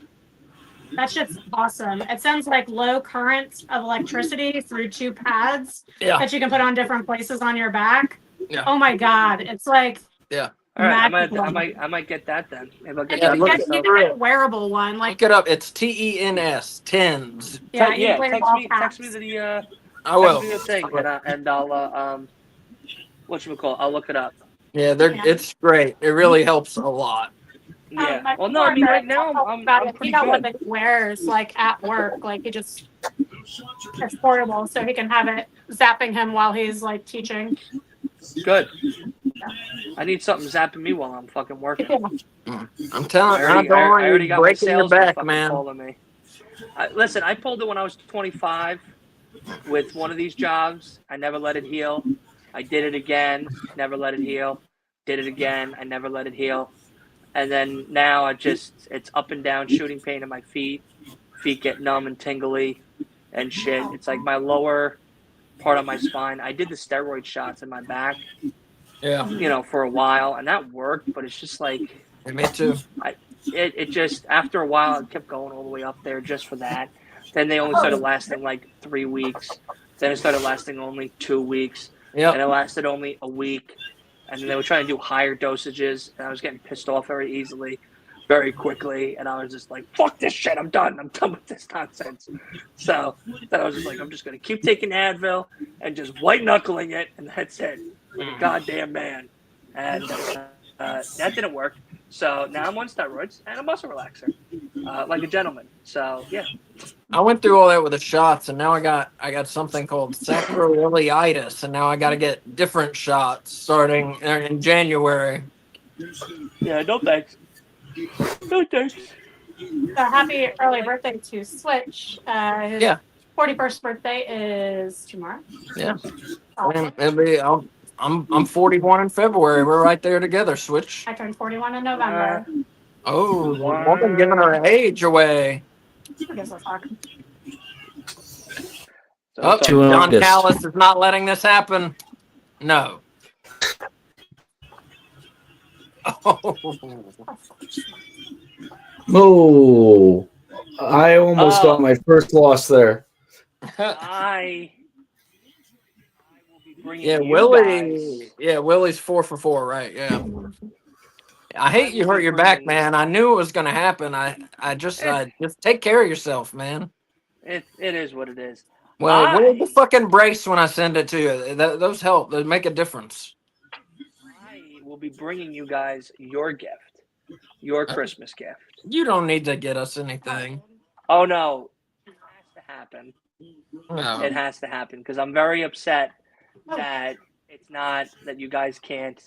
That shit's awesome. It sends like low currents of electricity through two pads that you can put on different places on your back. Yeah. Oh my god, it's like All right, magical. I might get that then. Maybe I'll get You that. can myself. get a wearable one. Like Look it up. It's TENS. TENS. yeah, you can text all me caps. the I will. text me the thing and I'll whatchamacallit, I'll look it up. Yeah, it's great. It really helps a lot. Yeah. My Well, no, I mean right now I'm he pretty got one good. that he wears like at work. Like he just it's portable, so he can have it zapping him while he's like teaching. Good. I need something zapping me while I'm fucking working. I'm telling you, I don't I want already you got my breaking your salesman back, fucking man. calling me. Listen, I pulled it when I was 25 with one of these jobs. I never let it heal. I did it again, never let it heal. did it again. I never let it heal. And then now it's up and down shooting pain in my feet. Feet get numb and tingly and shit. It's like my lower part of my spine. I did the steroid shots in my back, Yeah, for a while, and that worked, but it's just like me too. it just after a while it kept going all the way up there just for that. Then they only started lasting like 3 weeks. Then it started lasting only 2 weeks. And Yep. it lasted only a week. And then they were trying to do higher dosages, and I was getting pissed off very easily, very quickly. And I was just like, fuck this shit, I'm done. I'm done with this nonsense. So then I was just like, I'm just going to keep taking Advil and just white knuckling it, and that's it. Like a goddamn man. And that didn't work. So now I'm on steroids and a muscle relaxer, like a gentleman. So yeah. I went through all that with the shots, and now I got something called sacroiliitis, and now I got to get different shots starting in January. Yeah, no thanks. No thanks. So happy early birthday to Switch. His Yeah. 41st birthday is tomorrow. Yeah. Awesome. I'm 41 in February. We're right there together. Switch. I turned 41 in November. Oh, woman giving her age away. I guess I'll talk. Oh, To John August. Callis is not letting this happen. No. Oh. Oh, I almost got my first loss there. I will be bringing Yeah, you Willie. guys. Yeah, Willie's 4 for 4, right? Yeah. I hate you will hurt be your back, bringing- man. I knew it was gonna happen. I just take care of yourself, man. It is what it is. Well, wear the I fucking brace when I send it to you. Those help. They make a difference. will be bringing you guys your gift, your Christmas gift. You don't need to get us anything. Oh no, it has to happen. No. It has to happen because I'm very upset that it's not that you guys can't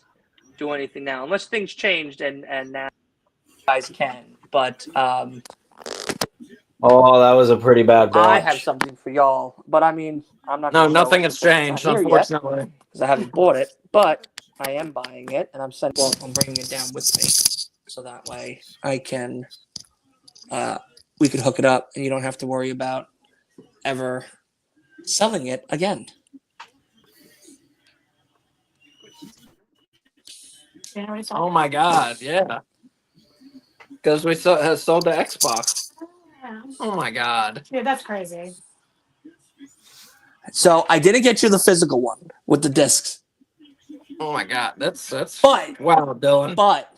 do anything now, unless things changed and now you guys can. But Oh, that was a pretty bad botch. I have something for y'all. But I mean, I'm not. No, gonna show nothing it has because it's not changed, here yet, unfortunately. because I haven't bought it. But I am buying it, and I'm sending. Well, I'm bringing it down with me, so that way I can. We could hook it up, and you don't have to worry about ever selling it again. You know what he said? Oh my God, yeah. Because we sold the Xbox. Yeah. Oh my God. Dude, that's crazy. So I didn't get you the physical one with the discs, Oh my God. That's But- wow, Dylan. but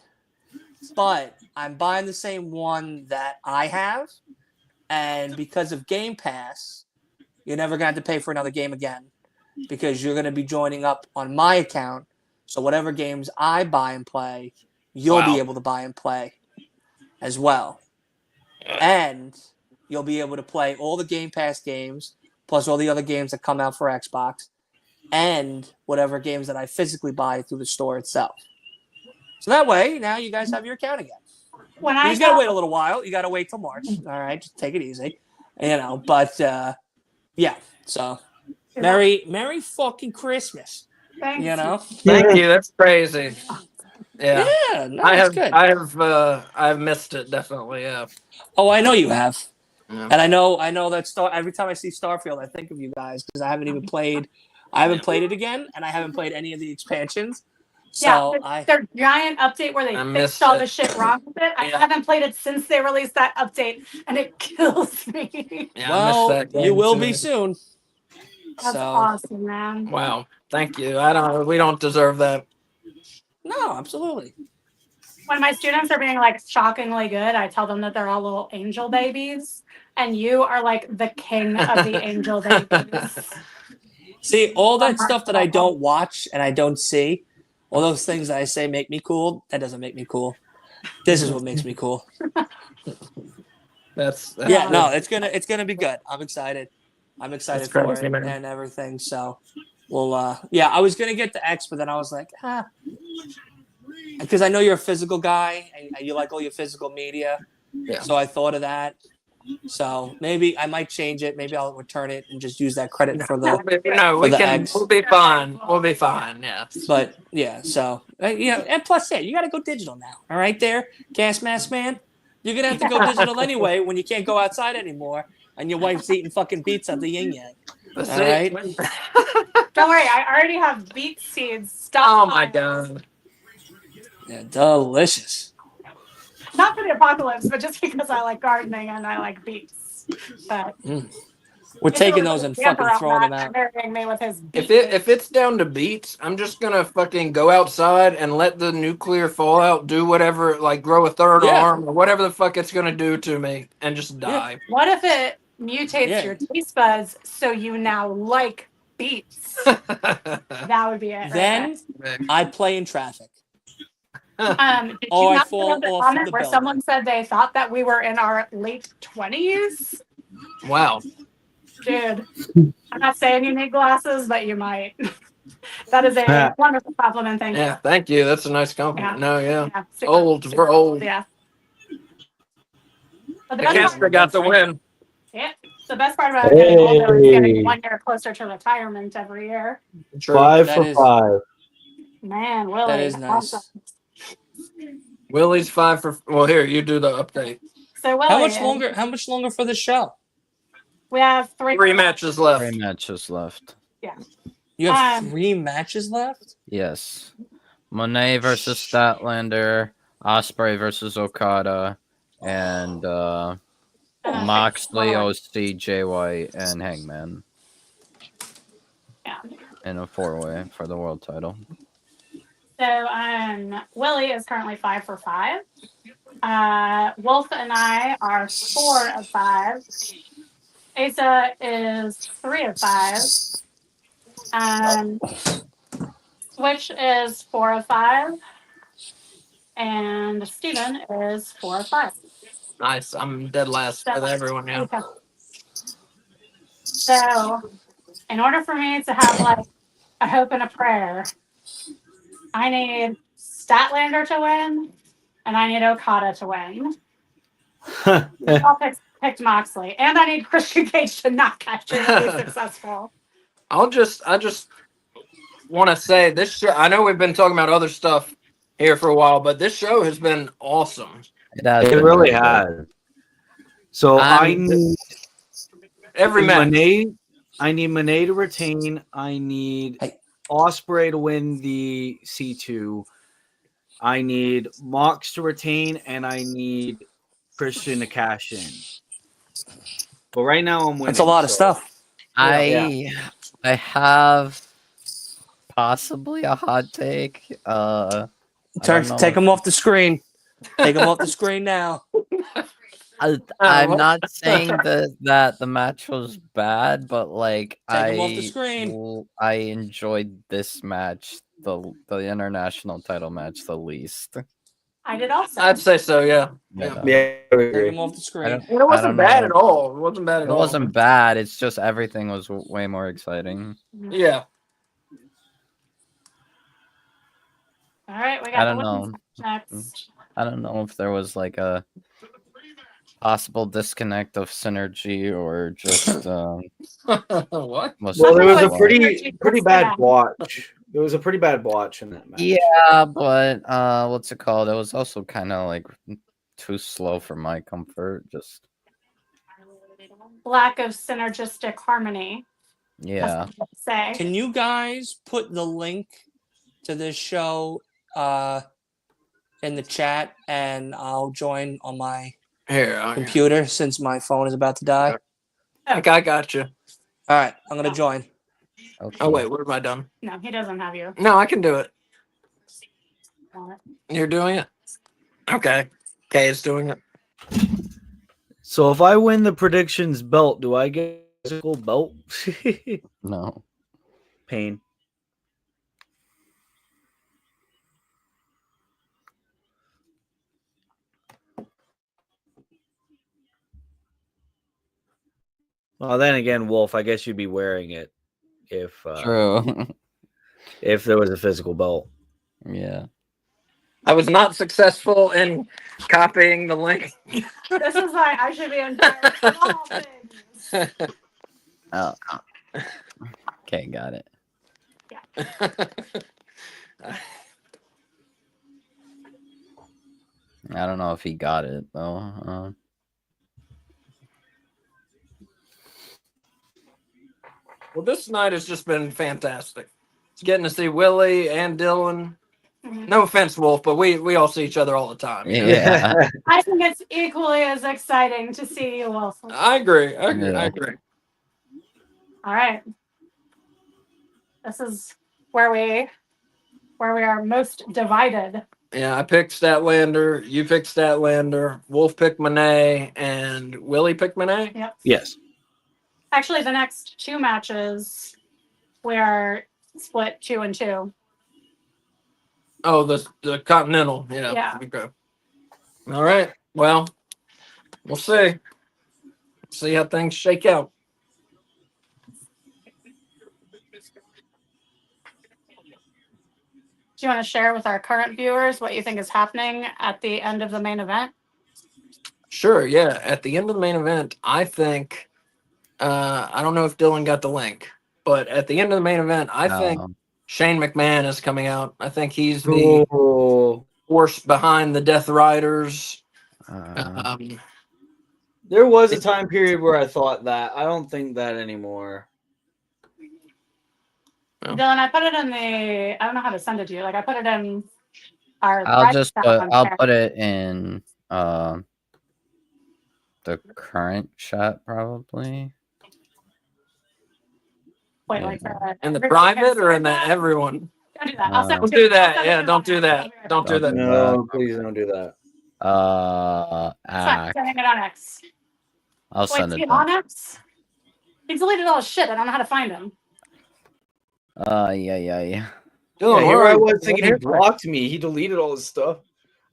I'm buying the same one that I have, and because of Game Pass, you're never going to have to pay for another game again because you're going to be joining up on my account. So whatever games I buy and play, you'll Wow. be able to buy and play as well. And you'll be able to play all the Game Pass games, plus all the other games that come out for Xbox, and whatever games that I physically buy through the store itself. So that way, now you guys have your account again. When You I just gotta got, wait a little while. You gotta wait till March. All right, just take it easy. But yeah. So Merry fucking Christmas. thanks. Thank you. That's crazy. Yeah. Yeah, no, I that's have good. I've missed it, definitely, yeah. Oh, I know you have. Yeah. And I know that every time I see Starfield, I think of you guys because I haven't even played. I haven't played it again, and I haven't played any of the expansions. So their giant update where they I fixed missed all it. the shit wrong with it. I Yeah. haven't played it since they released that update, and it kills me. Yeah, I missed that game you will too. be soon. That's awesome, man. Wow. Thank you. We don't deserve that. No, absolutely. When my students are being like shockingly good, I tell them that they're all little angel babies, and you are like the king of the angel babies. See, all that stuff that I don't watch and I don't see, all those things that I say make me cool, that doesn't make me cool. This is what makes me cool. That's Yeah, good. no, it's gonna be good. I'm excited. I'm excited That's for crazy, it man. and everything. So we'll yeah, I was gonna get the X, but then I was like, because I know you're a physical guy and you like all your physical media. Yeah. So I thought of that. So maybe I might change it. Maybe I'll return it and just use that credit for the. No, we the can. eggs. We'll be fine. We'll be fine. Yes. But yeah, so and plus, yeah, you got to go digital now. All right, there, gas mask man, you're gonna have to go digital anyway when you can't go outside anymore, and your wife's eating fucking pizza at the yin yang. But All see- right. Don't worry, I already have beet seeds stuck. Oh my god. Yeah, delicious. Not for the apocalypse, but just because I like gardening and I like beets. But We're taking those and fucking throwing them out. Marrying me with his beet If it's down to beats, I'm just gonna fucking go outside and let the nuclear fallout do whatever, like grow a third Yeah. arm or whatever the fuck it's gonna do to me, and just die. What if it mutates Yeah. your taste buds so you now like beets? That would be it. Then I play in traffic. Did you Oh, I not fall see the off comment the where building. someone said they thought that we were in our late 20s? Wow. Dude, I'm not saying you need glasses, but you might. That is a wonderful compliment. Thank Yeah, thank you. That's a nice compliment. Yeah. No, yeah. you. Yeah, super, Old. We're old. Yeah. But The the best Casper part, got the win. yeah, the best part about getting older is getting 1 year closer to retirement every year. True. 5 That for is- 5. Man, Willie. That is nice. awesome. Willie's 5 for. Well, here you do the update. So Willie, How much longer? How much longer for the show? we have three 3 matches left. 3 matches left. You have 3 3 matches left. Yes. Monet versus Statlander, Osprey versus Okada, and Moxley, OC, Jay White, and Hangman. Yeah. In a 4-way for the world title. So Willie is currently 5 for 5. Wolf and I are 4 of 5. Asa is 3 of 5. Switch is 4 of 5. And Steven is 4 of 5. Nice. I'm dead last with everyone now. Okay. So, in order for me to have like a hope and a prayer, I need Statlander to win, and I need Okada to win. I picked Moxley, and I need Christian Cage to not catch it and be successful. I just want to say this show. I know we've been talking about other stuff here for a while, but this show has been awesome. It has. It been really very good. has. So I need Every match. Monet to retain. I need Hey. Osprey to win the C2. I need Mox to retain, and I need Christian to cash in. But right now I'm winning. That's a lot of stuff. I have possibly a hot take. I don't know Take if- them off the screen. Take them off the screen now. I'm not saying that the match was bad, but like Take 'em off the screen. I enjoyed this match, the international title match, the least. I did also. I'd say so. Yeah. Yeah. Yeah, I Take agree. them off the I screen. don't- And it wasn't don't bad know. at all. It wasn't bad at It all. wasn't bad. It's just everything was way more exciting. Yeah. All right, we I got don't the know. women's match next. I don't know if there was like a possible disconnect of synergy or just What? was Well, there was a Something was pretty bad botch. There was a pretty bad botch in that match. Yeah, but what's it called? It was also kind of like too slow for my comfort. Just Lack of synergistic harmony. yeah. Say. Can you guys put the link to this show in the chat, and I'll join on my Here. computer since my phone is about to die? I got you. All right, I'm gonna join. Okay. Oh wait, what have I done? No, he doesn't have you. No, I can do it. You're doing it. Okay. Kay is doing it. So if I win the predictions belt, do I get a physical belt? No. Pain. Well, then again, Wolf, I guess you'd be wearing it if True. if there was a physical belt. Yeah. I was not successful in copying the link. This is why I should be in charge of all things. Oh. Okay, got it. I don't know if he got it though. Well, this night has just been fantastic. It's getting to see Willie and Dylan. Mhm. No offense, Wolf, but we all see each other all the time. you know? Yeah. I think it's equally as exciting to see you, Wilson. I agree. I Yeah. agree. All right. This is where we are most divided. Yeah, I picked Statlander. You picked Statlander. Wolf picked Monet, and Willie picked Monet. Yep. Yes. Actually, the next two matches we are split 2-2. Oh, the Continental. Yeah. Yeah. Okay. All right. Well, we'll see. See how things shake out. Do you want to share with our current viewers what you think is happening at the end of the main event? Sure. Yeah. At the end of the main event, I think. I don't know if Dylan got the link, but at the end of the main event, I think Shane McMahon is coming out. I think he's the force behind the Death Riders. There was a time period where I thought that. I don't think that anymore. Oh. Dylan, I put it in the. I don't know how to send it to you. Like I put it in our. I'll private just chat put, on I'll there. put it in the current chat probably. Wait, Yeah. like In the everybody private can or see in the that? everyone? Don't do that. I'll send it Don't to you. do that. I'll send it Yeah, to you don't on do there. that. I'll be right Don't back. do that. No, please don't do that. It's fine. Act. Sending it on X. I'll Wait, send is it. he on X? He deleted all his shit. I don't know how to find him. Yeah. Dylan, Yeah, where here are I you? was thinking he Where are you? blocked me. He deleted all his stuff.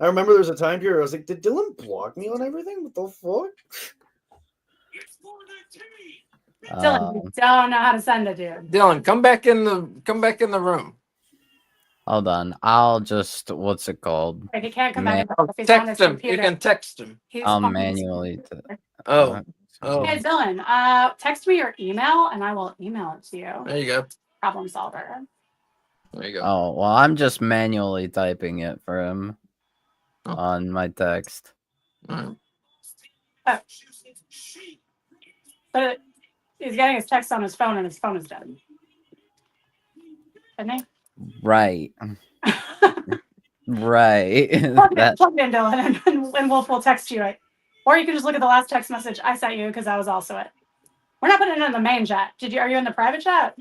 I remember there was a time period where I was like, did Dylan block me on everything? What the fuck? Dylan, you don't know how to send it, dude. Dylan, come back in the room. Hold on. I'll just what's it called? Like, he can't come Man- back if he's on his Text him. You computer. can text him. He's I'll on his manually. computer. Oh. Oh. Hey, Dylan, text me your email and I will email it to you. There you go. Problem solver. There you go. Oh well, I'm just manually typing it for him Oh. on my text. All Oh. But he's getting his text on his phone and his phone is dead. Isn't Right. he? Right. Plug That it in, Dylan, and Wolf will text you it. Or you can just look at the last text message I sent you because that was also it. We're not putting it in the main chat. Are you in the private chat?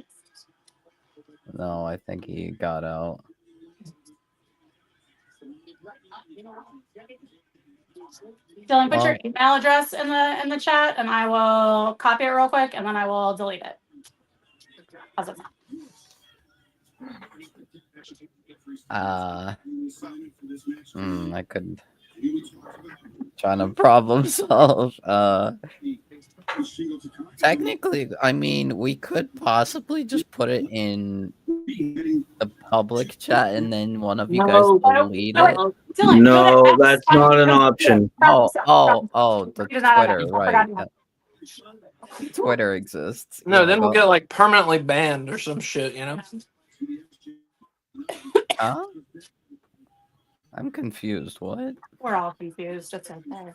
no, I think he got out. Dylan, put Well- your email address in the chat and I will copy it real quick and then I will delete it. How's that sound? I could trying to problem solve. Technically, I mean, we could possibly just put it in the public chat and then one of you guys No. delete No, it. Dylan, No, go to that's X on not your an computer. option. The He does not have Twitter, that. I right? forgot Twitter exists. No, Yeah, then we'll go- get like permanently banned or some shit, you know? Huh? I'm confused. What? We're all confused. It's okay.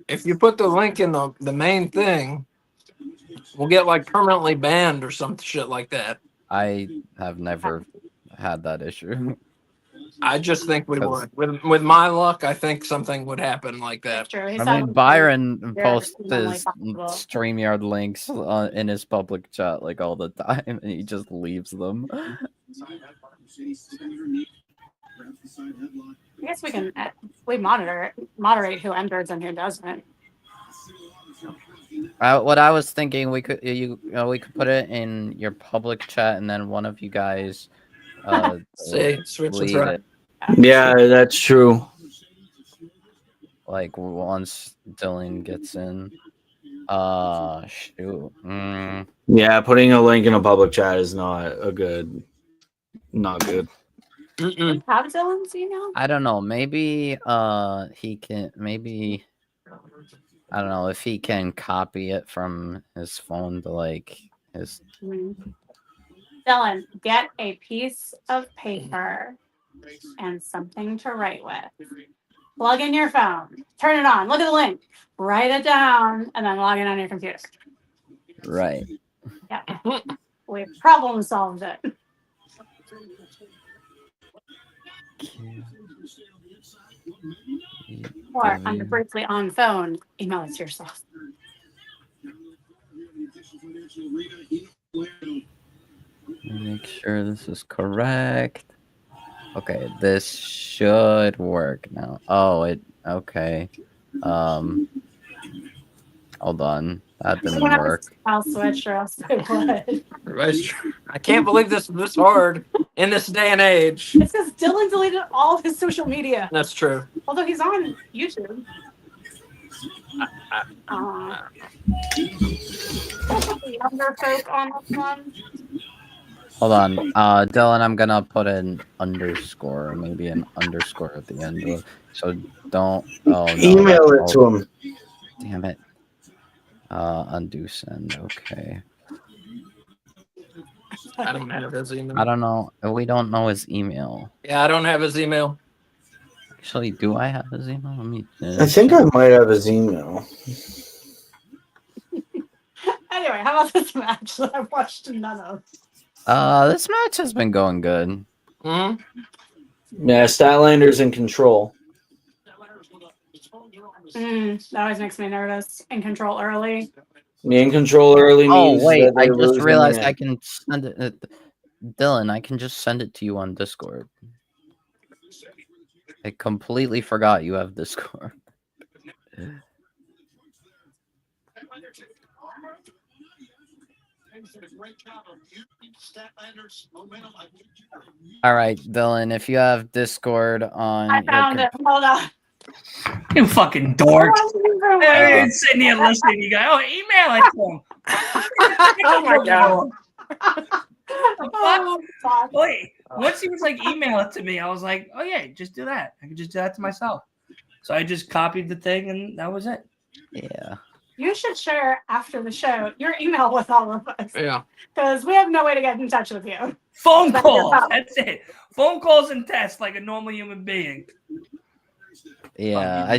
If you put the link in the main thing, we'll get like permanently banned or some shit like that. I have never had that issue. I just think we Because- would. With my luck, I think something would happen like That's that. true. He I said mean, Byron Yeah, posts it's normally his possible. StreamYard links in his public chat like all the time, and he just leaves them. I guess we can moderate who enters and who doesn't. What I was thinking, we could we could put it in your public chat, and then one of you guys See, switch lead right. it. Yeah, that's true. Like once Dylan gets in. Shoot. Yeah, putting a link in a public chat is not good. Mm-mm. Have Dylan's email? I don't know. Maybe he can. Maybe I don't know if he can copy it from his phone to like his. Dylan, get a piece of paper and something to write with. Plug in your phone. Turn it on. Look at the link. Write it down and then log in on your computer. Right. Yeah. We problem solved it. Or under briefly on phone, email it to yourself. Make sure this is correct. Okay, this should work now. Oh, it okay. Hold on. That didn't work. I'll switch or else I would. I can't believe this is this hard in this day and age. It's because Dylan deleted all of his social media. That's true. Although he's on YouTube. Younger folk on this one. Hold on. Dylan, I'm gonna put an underscore, maybe an underscore at the end of it. So don't Email it to him. Damn it. Undo send, okay. I don't have his email. I don't know. We don't know his email. Yeah, I don't have his email. Actually, do I have his email? Let me I think I might have his email. Anyway, how about this match that I've watched none of? This match has been going good. Mm-hmm. Yeah, Statlander's in control. That always makes me nervous. In control early. In control early means Oh wait, that I they're just losing realized it. I can send it. Dylan, I can just send it to you on Discord. I completely forgot you have Discord. All right, Dylan, if you have Discord on, I found it. Hold on. You fucking dork. Hey, You're sitting here listening. You go, oh, email it to him. Oh my god. oh, fuck. Wait, once he was like, email it to me, I was like, oh yeah, just do that. I can just do that to myself. So I just copied the thing and that was it. yeah. You should share after the show your email with all of us. Yeah. Because we have no way to get in touch with you. Phone calls. That's it. Phone calls and tests like a normal human being. Yeah, I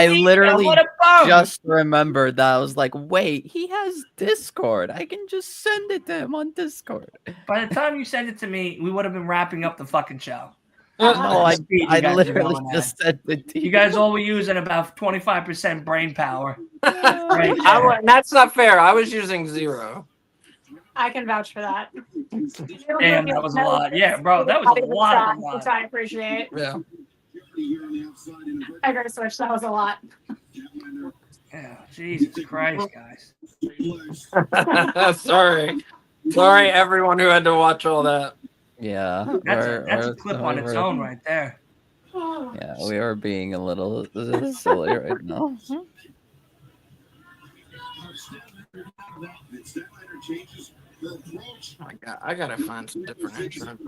literally What a phone. just remembered that. I was like, wait, he has Discord. I can just send it to him on Discord. By the time you send it to me, we would have been wrapping up the fucking show. No, I guys literally are going just sent it to you. You guys all were using about 25% brain power. Right That's not fair. I was using 0. I can vouch for that. Damn, that was a lot. Yeah, bro, that was a lot. Which I appreciate. Yeah. I gotta switch. That was a lot. Yeah, Jesus Christ, guys. Sorry, everyone who had to watch all that. Yeah, That's a clip on its own right there. Yeah, we are being a little silly right now. My God, I gotta find some different insurance.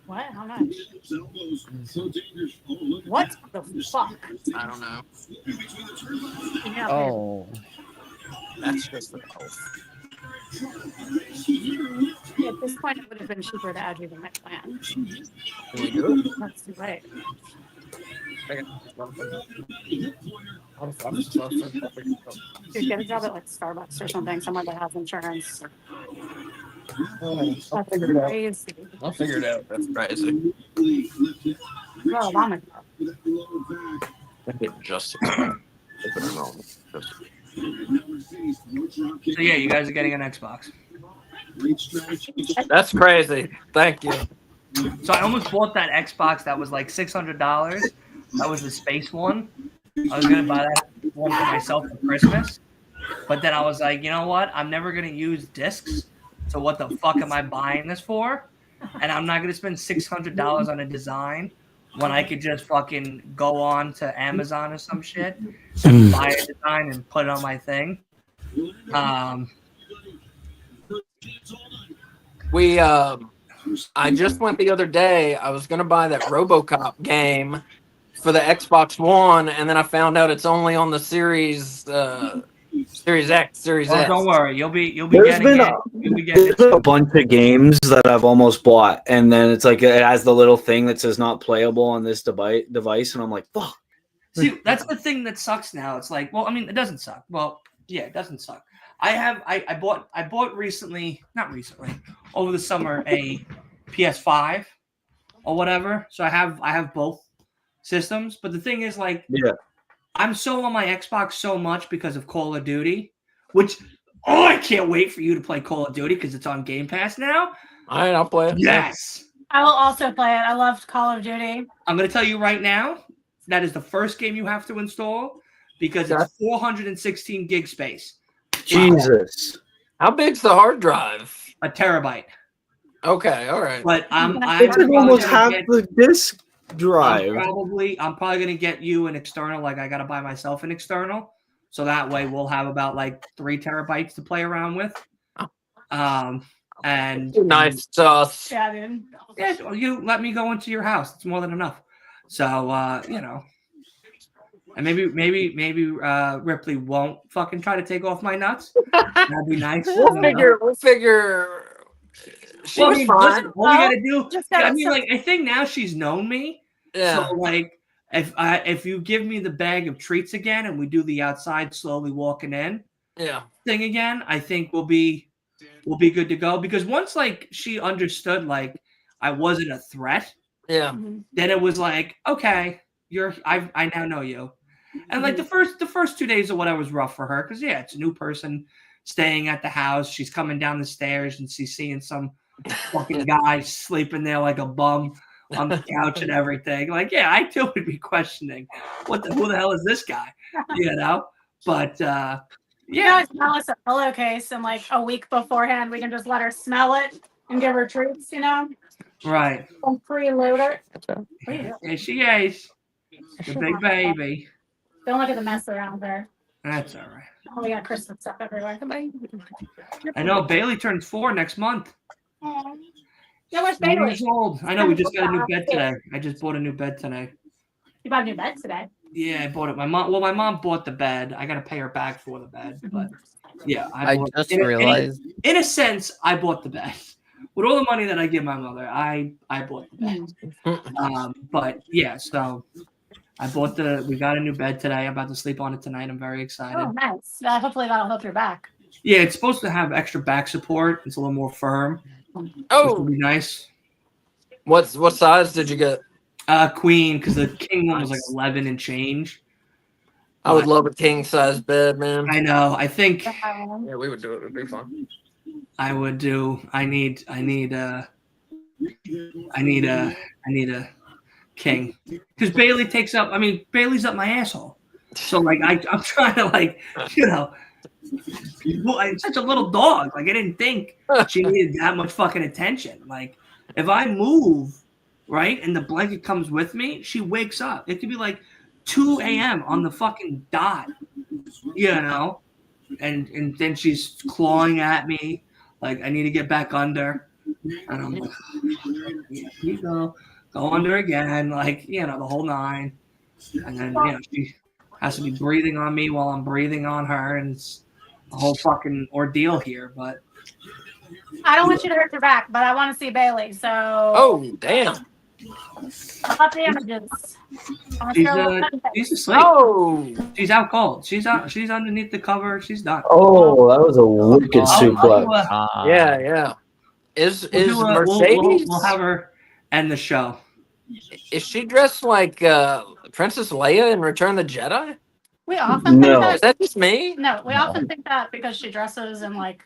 What? How much? What the fuck? I don't know. Yeah, Oh, That's just the health. at this point, it would have been cheaper to add you to my plan. Can we do it? That's too late. Dude, get a job at like Starbucks or something, somewhere that has insurance. That's crazy. I'll figure it out. That's crazy. Well, I'm Just. So yeah, you guys are getting an Xbox. That's crazy. Thank you. So I almost bought that Xbox that was like $600. That was the space one. I was gonna buy that one for myself for Christmas, but then I was like, you know what? I'm never gonna use discs. So what the fuck am I buying this for? And I'm not gonna spend $600 on a design when I could just fucking go on to Amazon or some shit and buy a design and put it on my thing. We I just went the other day. I was gonna buy that RoboCop game for the Xbox One, and then I found out it's only on the Series X, Series Well, S. don't worry. You'll be There's getting been it. You'll be getting there's it been a soon. bunch of games that I've almost bought, and then it's like it has the little thing that says not playable on this device, and I'm like, fuck. See, that's the thing that sucks now. It's like, well, I mean, it doesn't suck. Well, yeah, it doesn't suck. I bought recently, not recently, over the summer a PS5 or whatever. So I have both systems. But the thing is, like, Yeah. I'm so on my Xbox so much because of Call of Duty, which I can't wait for you to play Call of Duty because it's on Game Pass now. All right, I'll play it. Yes. I will also play it. I loved Call of Duty. I'm going to tell you right now, that is the first game you have to install because Okay. it's 416 gig space. Jesus. How big's the hard drive? A terabyte. Okay, all right. But I'm It's probably like almost gonna half get- the disk I'm drive. probably gonna get you an external. Like I gotta buy myself an external, so that way we'll have about like 3 terabytes to play around with. And Nice sauce. Yeah, dude. yeah, well, you let me go into your house. It's more than enough. So you know, and maybe Ripley won't fucking try to take off my nuts. That'd be nice. We'll figure. She Well, I was mean, fine. listen, what we gotta do? Just I gotta mean, like I think now she's known me. Yeah. So like if you give me the bag of treats again and we do the outside slowly walking in Yeah. thing again, I think we'll be good to go. Because once like she understood like I wasn't a threat, Yeah. then it was like, okay, I now know you. And like the first 2 days of what I was rough for her, because yeah, it's a new person staying at the house. She's coming down the stairs and she's seeing some fucking guy sleeping there like a bum on the couch and everything. Like, yeah, I too would be questioning who the hell is this guy? You know? But You can yeah. always smell us a pillowcase, and like a week beforehand, we can just let her smell it and give her treats, you know? Right. And preload her. What are you doing? There she is. The big baby. Don't look at the mess around her. That's all right. Oh, we got Christmas stuff everywhere. I know Bailey turns 4 next month. Aw. Yeah, where's 4 Bailey? years old. I know we just got a new bed today. I just bought a new bed today. You bought a new bed today. Yeah, I bought it. My mom bought the bed. I gotta pay her back for the bed, but yeah, I bought, just in a- realized. in a sense, I bought the bed. With all the money that I give my mother, I bought the bed. But yeah, so we got a new bed today. I'm about to sleep on it tonight. I'm very excited. Oh, nice. Hopefully that'll help your back. Yeah, it's supposed to have extra back support. It's a little more firm. Which Oh, would be nice. what size did you get? Queen, because the king one was like 11 and change. I would love a king size bed, man. I know. I think Yeah, we would do it. It would be fun. I would do. I need a king because Bailey takes up. I mean, Bailey's up my asshole. So like, I'm trying to like, you know, I'm such a little dog. Like I didn't think she needed that much fucking attention. Like if I move, right, and the blanket comes with me, she wakes up. It could be like 2 a.m. on the fucking dot, you know, and then she's clawing at me like I need to get back under, and I'm like, here you go under again, like you know the whole 9, and then you know she has to be breathing on me while I'm breathing on her, and it's a whole fucking ordeal here, but. I don't want you to hurt your back, but I want to see Bailey. So. Oh, damn. About the images. She's asleep. Oh, She's out cold. She's underneath the cover. She's done. Oh, that was a wicked suplex. yeah. Is We'll Mercedes? have her end the show. Is she dressed like Princess Leia in Return of the Jedi? We often No. think Is that just me? no, we often think that because she dresses in like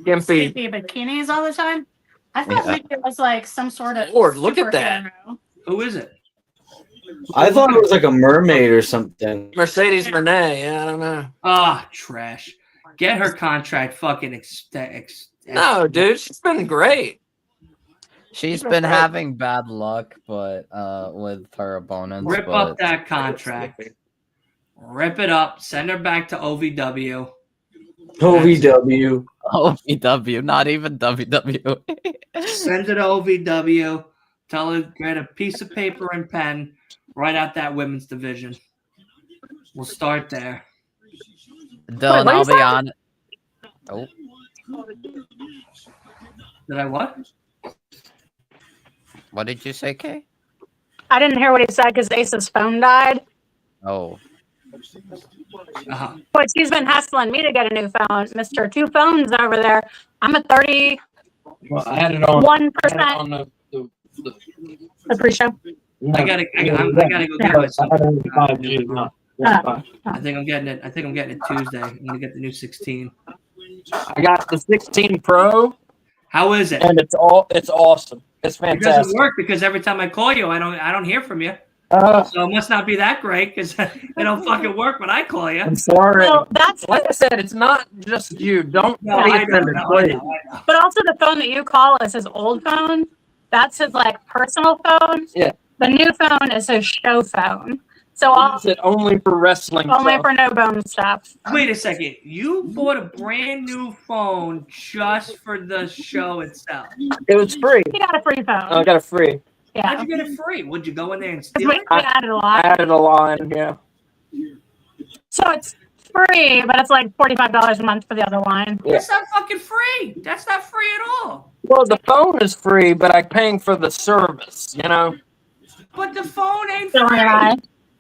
Gimpy. skimpy bikinis all the time. I thought maybe it was like some sort of Lord, look at that. superhero. Who is it? I thought it was like a mermaid or something. Mercedes Renee. Yeah, I don't know. Ah, trash. Get her contract fucking No, dude, she's been great. She's been having bad luck, but with her opponents. Rip but up that contract. Rip it up. Send her back to OVW. OVW. OVW, not even WWE. Send it to OVW. Tell her get a piece of paper and pen. Write out that women's division. We'll start there. Dylan, what I'll you be said? on. Oh, Did I what? what did you say, Kay? I didn't hear what he said because Ace's phone died. Oh, Uh-huh. But he's been hassling me to get a new phone. Mr. Two Phones over there. I'm at 31%. Well, I had it on. I had it on The pre-show. I gotta go get myself. I think I'm getting it. I think I'm getting it Tuesday. I'm gonna get the new 16. I got the 16 Pro, How is it? and it's awesome. It's It fantastic. doesn't work because every time I call you, I don't hear from you. So it must not be that great because it don't fucking work when I call you. I'm sorry. Well, that's Like I said, it's not just you. Don't No, be I know, offended, I please. know. but also the phone that you call is his old phone. That's his like personal phone. Yeah. The new phone is his show phone. So I use it only for wrestling only stuff. for no bone stuff. Wait a second. You bought a brand new phone just for the show itself. It was free. He got a free phone. I got it free. Yeah. How'd you get it free? Would you go in there and Because steal we it? added a I lot. added a line, yeah. So it's free, but it's like $45 a month for the other line. Yeah. That's not fucking free. That's not free at all. Well, the phone is free, but I'm paying for the service, you know? But the phone ain't So free.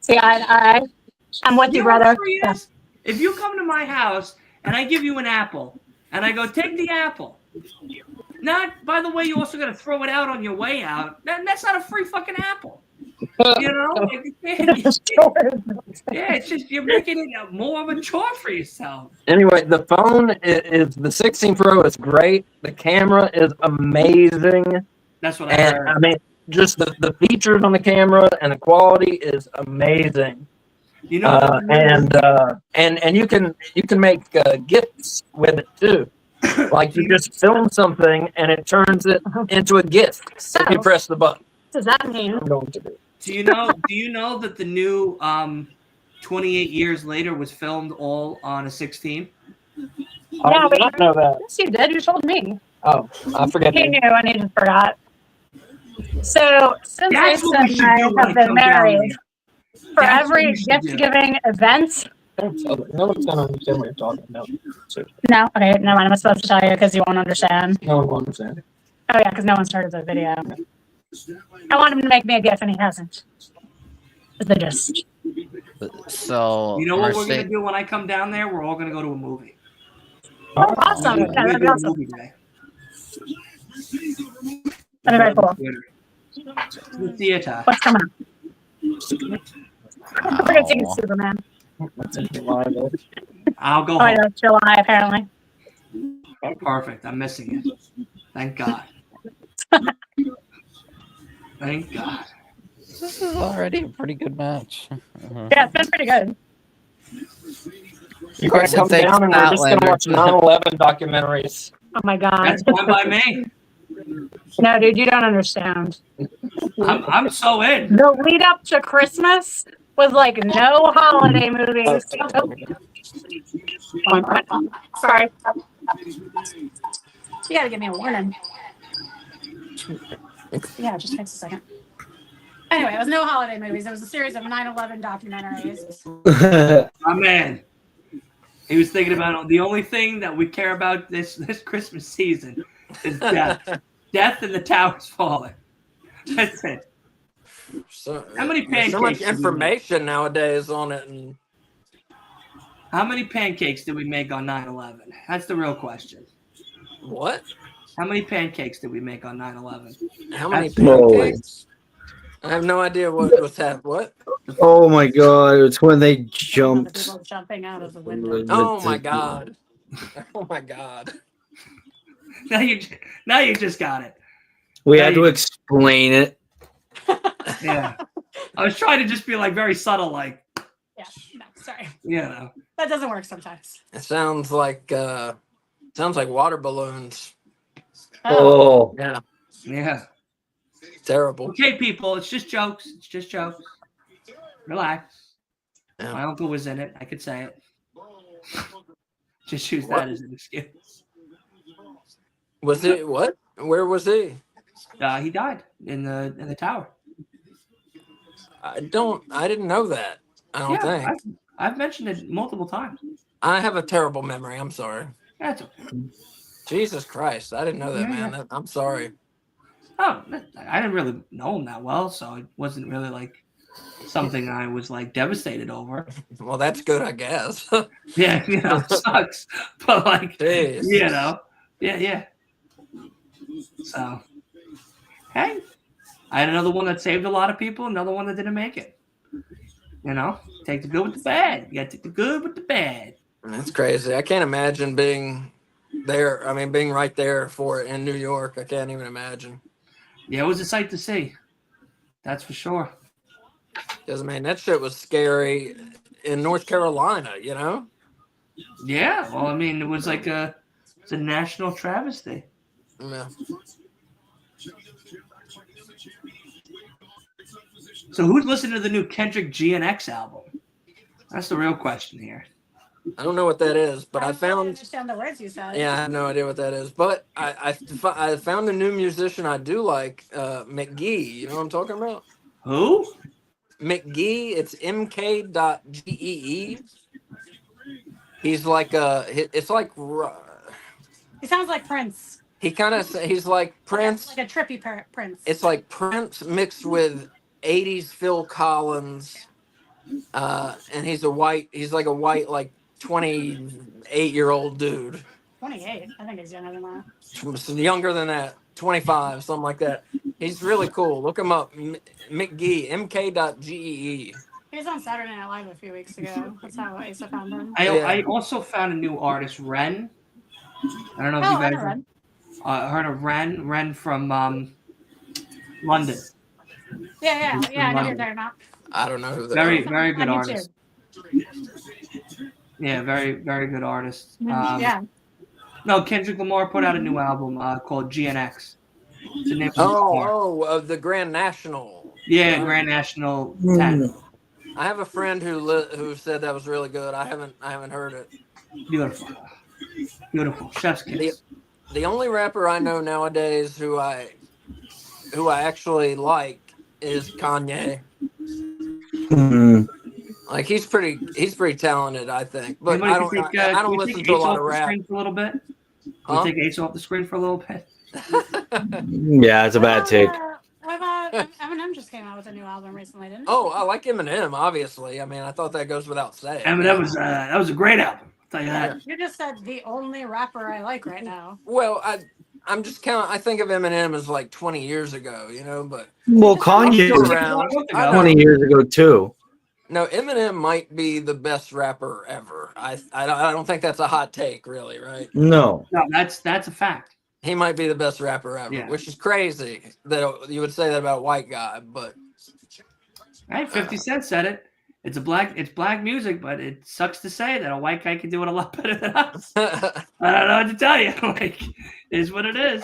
See, I'm with you, know what brother. free is? If you come to my house and I give you an apple and I go, take the apple. Not, by the way, you also got to throw it out on your way out. That's not a free fucking apple. You know? Like, yeah, it's just you're making it more of a chore for yourself. Anyway, the phone is the 16 Pro is great. The camera is amazing. That's what I And heard. I mean, just the features on the camera and the quality is amazing. You know, And you can make gifts with it too. Like you just film something and it turns it into a gift if you press the button. What does that mean? I'm going to do. do you know that the new 28 years later was filmed all on a 16? I did not know that. Yes, you did. You told me. Oh, I forget. He knew and he just forgot. So since That's Ace what we and should I do when have I been come down married, there. for That's what every we should do. gift-giving event. No one's gonna understand what you're talking about. No, okay, no, I'm supposed to tell you because you won't understand. No one will understand. Oh yeah, because no one started the video. I want him to make me a gift, and he hasn't. Is the gist. so You know what we're Mercedes- gonna do when I come down there? We're all gonna go to a movie. Oh, awesome! We're Yeah, gonna that'd be do a awesome. movie day. That'd be very cool. The theater. What's coming up? We're gonna see Ow. Superman. That's in July, though. I'll go Oh, home. yeah, it's July apparently. Perfect. I'm missing it. Thank God. Thank God. This is already a pretty good match. Yeah, it's been pretty good. You course, guys come it takes down and we're just gonna Statlander watch to- 9/11 documentaries. Oh my god. That's fine by me. No, dude, you don't understand. I'm so in. The lead up to Christmas was like no holiday movies. Oh. Sorry. You gotta give me a warning. Yeah, it just takes a second. Anyway, it was no holiday movies. It was a series of 9/11 documentaries. My man. He was thinking about the only thing that we care about this Christmas season is death. Death and the towers falling. That's it. So, How many there's so much pancakes do we information nowadays on it, and How many pancakes did we make on 9/11? That's the real question. what? How many pancakes did we make on 9/11? How many That's- pancakes? I have no idea what was that. What? Oh my god! It's when they Other jumped. people jumping out of the window. Oh my god! Oh my god! Now you just got it. We had to explain it. Yeah. I was trying to just be like very subtle, like, Yeah, no, sorry. you know. That doesn't work sometimes. It sounds like water balloons. Oh, Yeah, Yeah. terrible. Okay, people, it's just jokes. It's just jokes. Relax. Yeah. My uncle was in it. I could say it. Just use that as an excuse. Was he what? Where was he? He died in the tower. I didn't know that. I don't Yeah, think. I've mentioned it multiple times. I have a terrible memory. I'm sorry. That's okay. Jesus Christ. I didn't know that, Yeah, man. I'm sorry. Oh, I didn't really know him that well, so it wasn't really like something I was like devastated over. Well, that's good, I guess. Yeah, it sucks, but like, Jeez. yeah. So, hey, I had another one that saved a lot of people, another one that didn't make it. Take the good with the bad. You got to take the good with the bad. That's crazy. I can't imagine being there. I mean, being right there for it in New York. I can't even imagine. Yeah, it was a sight to see. That's for sure. Because, man, that shit was scary in North Carolina, Yeah, well, I mean, it was like it's a national travesty. Yeah. So who's listening to the new Kendrick GNX album? That's the real question here. I don't know what that is, but I don't found. understand the words you said. Yeah, I have no idea what that is. But I found a new musician I do like, McGee. You know what I'm talking about? Who? McGee. It's mk.gee. He's like it's like He sounds like Prince. he's like Prince. Like a trippy Prince. It's like Prince mixed with 80s Phil Collins. And he's like a white, like 28-year-old dude. 28. I think he's younger than that. Younger than that. 25, something like that. He's really cool. Look him up. McGee, mk.gee. He was on Saturday Night Live a few weeks ago. That's how Asa found him. I also found a new artist, Ren. I don't know if you guys heard of Ren. Ren from London. Yeah. I know who you're talking about. I don't know who that Very, is. very good artist. Yeah, very, very good artist. Yeah. No, Kendrick Lamar put out a new album called GNX. It's the name of the Grand National. Yeah, Grand National 10. I have a friend who said that was really good. I haven't heard it. Beautiful. Chef's kiss. The only rapper I know nowadays who I actually like is Kanye. Like he's pretty talented, I think. But I don't listen to a lot of rap. For a little bit. Huh? Take Ace off the screen for a little bit. Yeah, it's a bad take. What about Eminem just came out with a new album recently, didn't he? Oh, I like Eminem, obviously. I mean, I thought that goes without saying. Eminem that was a great album. I'll tell you that. You just said the only rapper I like right now. Well, I'm just I think of Eminem as like 20 years ago, but Kanye was around 20 years ago too. No, Eminem might be the best rapper ever. I don't think that's a hot take, really, right? No, that's a fact. He might be the best rapper ever, which is crazy that you would say that about a white guy. But hey, 50 Cent said it. It's black music, but it sucks to say that a white guy can do it a lot better than us. I don't know what to tell you. Like, it is what it is.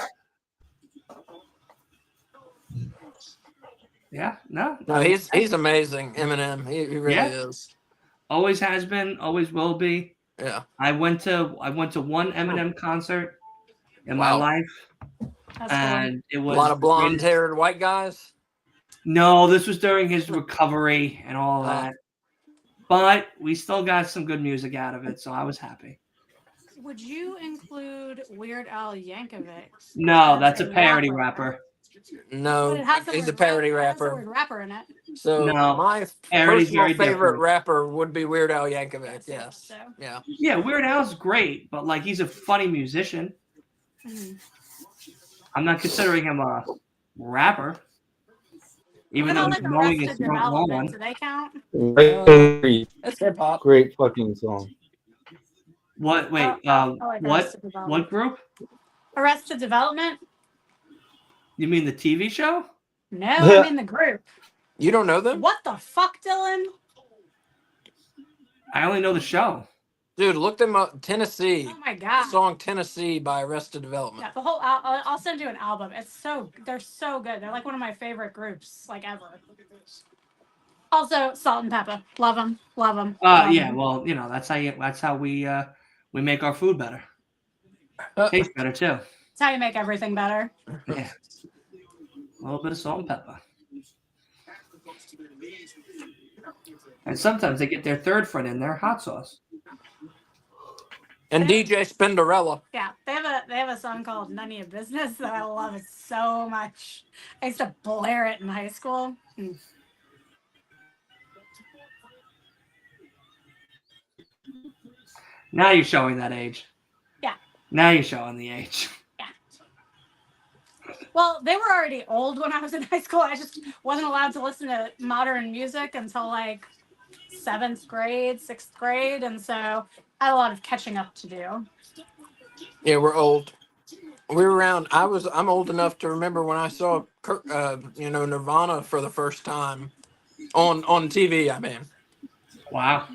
Yeah, no, he's amazing, Eminem. He really is. Always has been, always will be. Yeah. I went to one Eminem concert in my life, and it was a lot of blonde-haired white guys. No, this was during his recovery and all that. But we still got some good music out of it, so I was happy. Would you include Weird Al Yankovic? No, that's a parody rapper. No, he's a parody rapper. It has the word rapper in it. So my personal favorite rapper would be Weird Al Yankovic. Yes. So. Yeah. Yeah, Weird Al's great, but like he's a funny musician. I'm not considering him a rapper. Even though he's knowing it's not one. Do they count? That's hip hop. Great fucking song. What? Wait. What group? Arrested Development. You mean the TV show? No, I mean the group. You don't know them? What the fuck, Dylan? I only know the show. Dude, look them up. Tennessee. Oh my god. The song Tennessee by Arrested Development. Yeah, the whole. I'll send you an album. They're so good. They're like one of my favorite groups, like ever. Also, Salt and Pepper. Love them. Love them. Yeah. Well, that's how we make our food better. Tastes better too. It's how you make everything better. Yeah. A little bit of salt and pepper. And sometimes they get their third friend in there, hot sauce. And DJ Spinderella. Yeah, they have a song called "None of Your Business" that I love it so much. I used to blare it in high school. Now you're showing that age. Yeah. Now you're showing the age. Well, they were already old when I was in high school. I just wasn't allowed to listen to modern music until like 7th grade, 6th grade, and so I had a lot of catching up to do. Yeah, we're old. We were around. I'm old enough to remember when I saw Nirvana for the first time on TV. I mean, Wow.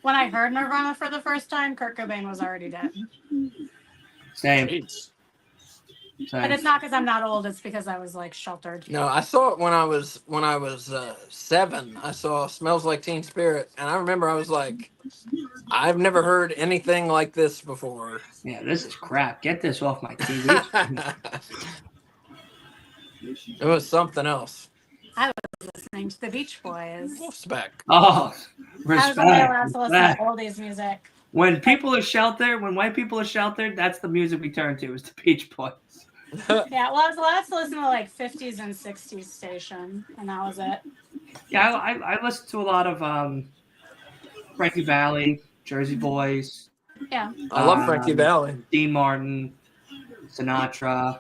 When I heard Nirvana for the first time, Kurt Cobain was already dead. Same. And it's not because I'm not old; it's because I was like sheltered. no, I saw it when I was 7. I saw "Smells Like Teen Spirit," and I remember I was like, I've never heard anything like this before. Yeah, this is crap. Get this off my TV. It was something else. I was listening to the Beach Boys. Respect. Oh, I was only allowed respect. to listen to oldies music. When people are sheltered, when white people are sheltered, that's the music we turn to, is the Beach Boys. Yeah, well, I was allowed to listen to like 50s and 60s station, and that was it. Yeah, I listen to a lot of Frankie Valli, Jersey Boys. Yeah. I love Frankie Valli. Dean Martin, Sinatra,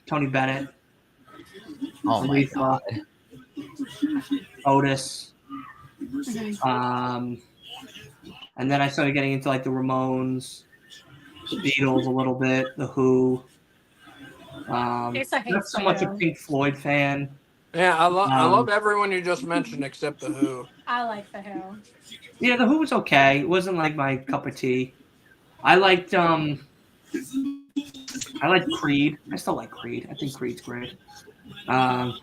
Tony Bennett, Oh my Aretha, god. Otis. Mhm. And then I started getting into like the Ramones, the Beatles a little bit, the Who. Guess I hate Not so much a Who. Pink Floyd fan. Yeah, I love everyone you just mentioned except the Who. I like the Who. Yeah, the Who was okay. It wasn't like my cup of tea. I liked Creed. I still like Creed. I think Creed's great. I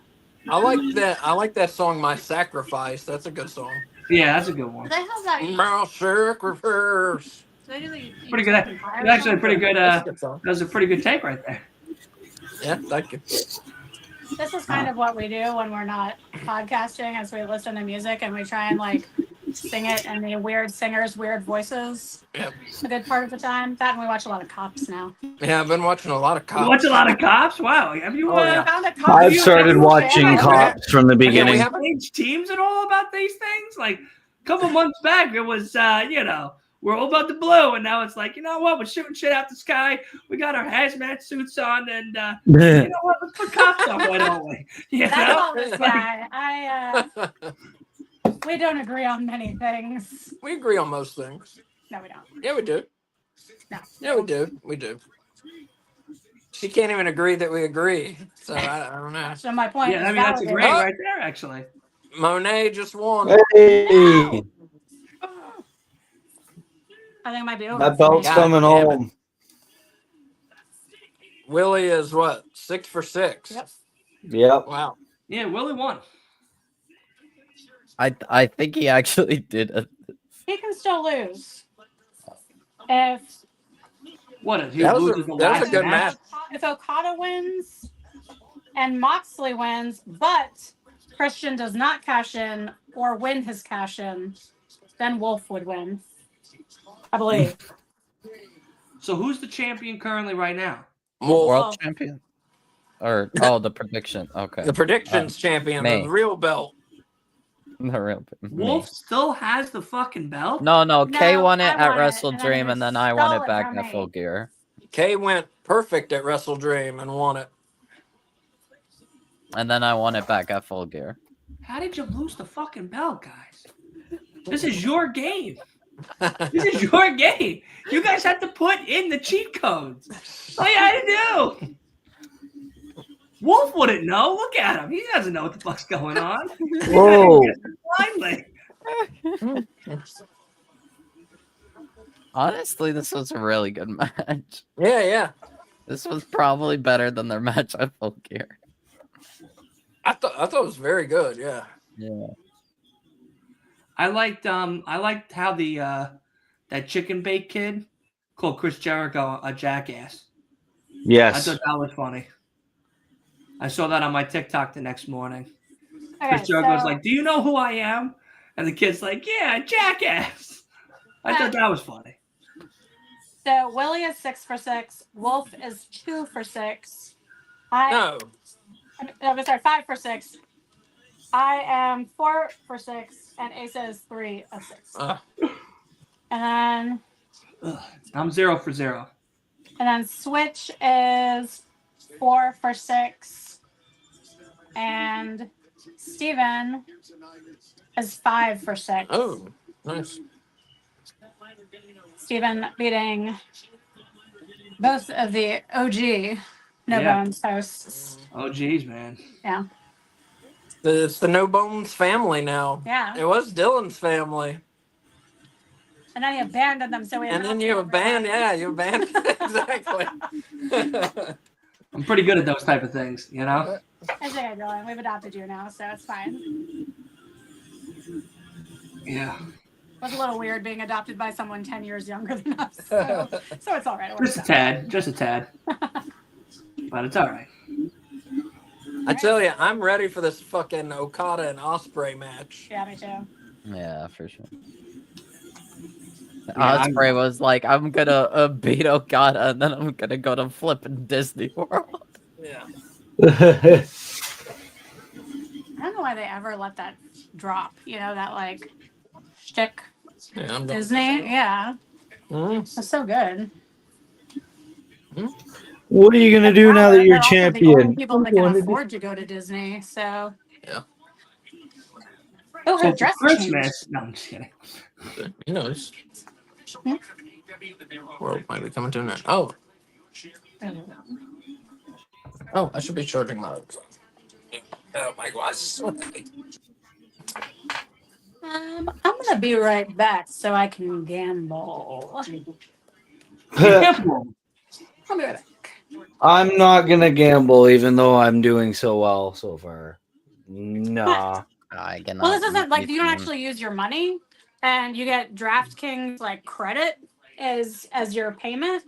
like that song, "My Sacrifice." That's a good song. Yeah, that's a good one. Do they have that? My sacrifice. Do they do the Pretty good. Utopia Empire It's actually a song? pretty good. That's a good song. That was a pretty good take right there. Yeah, thank you. This is kind of what we do when we're not podcasting, as we listen to music and we try and like sing it in the weird singers' weird voices. Yep. A good part of the time. That and we watch a lot of Cops now. Yeah, I've been watching a lot of You Cops. watch a lot of Cops. Wow, have you? Oh, yeah. Found a cop. I've you started ever watching fan? Cops from the Again, beginning. we have changed teams at all about these things? Like a couple months back, it was we're all about the blue, and now it's like, you know what, we're shooting shit out the sky. We got our hazmat suits on, and you know what, let's put cops on, why don't we? You That's know? all this guy. We don't agree on many things. We agree on most things. No, we don't. Yeah, we do. No. Yeah, we do. We do. She can't even agree that we agree. So I don't know. So my point Yeah, is I mean that's a validated. great right there, actually. Monet just won. Hey, I think it might be over. that belt's God coming damn it. home. Willie is what? 6 for 6. Yep. Yep. Wow. Yeah, Willie won. I think he actually did a He can still lose. If What if he That was loses a- the that was a last good match? match. if Okada wins and Moxley wins, but Christian does not cash in or win his cash in, then Wolf would win. I believe. So who's the champion currently right now? Well, world champion? Or the prediction. Okay. the predictions champion, me. the real belt. The real me. Wolf still has the fucking belt? No, Kay No, won it I at won it, Wrestle and then Dream, they and then I won stole it it back from at me. Full Gear. Kay went perfect at Wrestle Dream and won it. And then I won it back at Full Gear. How did you lose the fucking belt, guys? This is your game. This is your game. You guys have to put in the cheat codes. That's all you had to do. Wolf wouldn't know. Look at him. He doesn't know what the fuck's going on. Whoa. Blindly. Honestly, this was a really good match. Yeah. This was probably better than their match at Full Gear. I thought it was very good. Yeah. Yeah. I liked how the that chicken bake kid called Chris Jericho a jackass. Yes. thought that was funny. I saw that on my TikTok the next morning. Okay, Chris Jericho's so, like, "Do you know who I am?" And the kid's like, "Yeah, jackass." I thought that was funny. so Willie is 6 for 6. Wolf is 2 for 6. No. I'm sorry, 5 for 6. I am 4 for 6, and Asa is 3 of 6. And Ugh, I'm 0 for 0. then Switch is 4 for 6, and Steven is 5 for 6. Oh, nice. Steven beating both of the OG No Yeah. Bones hosts. Oh, geez, man. Yeah. It's the No Bones family now. Yeah. It was Dylan's family. And then he abandoned them, so we And then you abandoned, you abandoned, exactly. I'm pretty good at those type of things, you know? It's okay, Dylan. We've adopted you now, so it's fine. Yeah. It was a little weird being adopted by someone 10 years younger than us. So it's all right. It works Just a out. tad. Just a tad. But it's all right. I tell you, I'm ready for this fucking Okada and Osprey match. Yeah, me too. Yeah, for sure. Yeah, Osprey was like, I'm gonna beat Okada and then I'm gonna go to flipping Disney World. Yeah. I don't know why they ever let that drop. You know, that like shtick Yeah, I'm Disney. Yeah, Mm. that's so good. What are you gonna do now that you're They're also the only champion? people that can afford to go to Disney. So Yeah. oh, So her for dress Christmas. changed. No, I'm just kidding. You know, this world might be coming to an end. Oh, I should be charging my phone. Oh my gosh. I'm gonna be right back so I can gamble. Gamble. I'll be right back. I'm not gonna gamble, even though I'm doing so well so far. Nah. I cannot Well, this isn't like beat you don't him. actually use your money, and you get DraftKings like credit as your payment.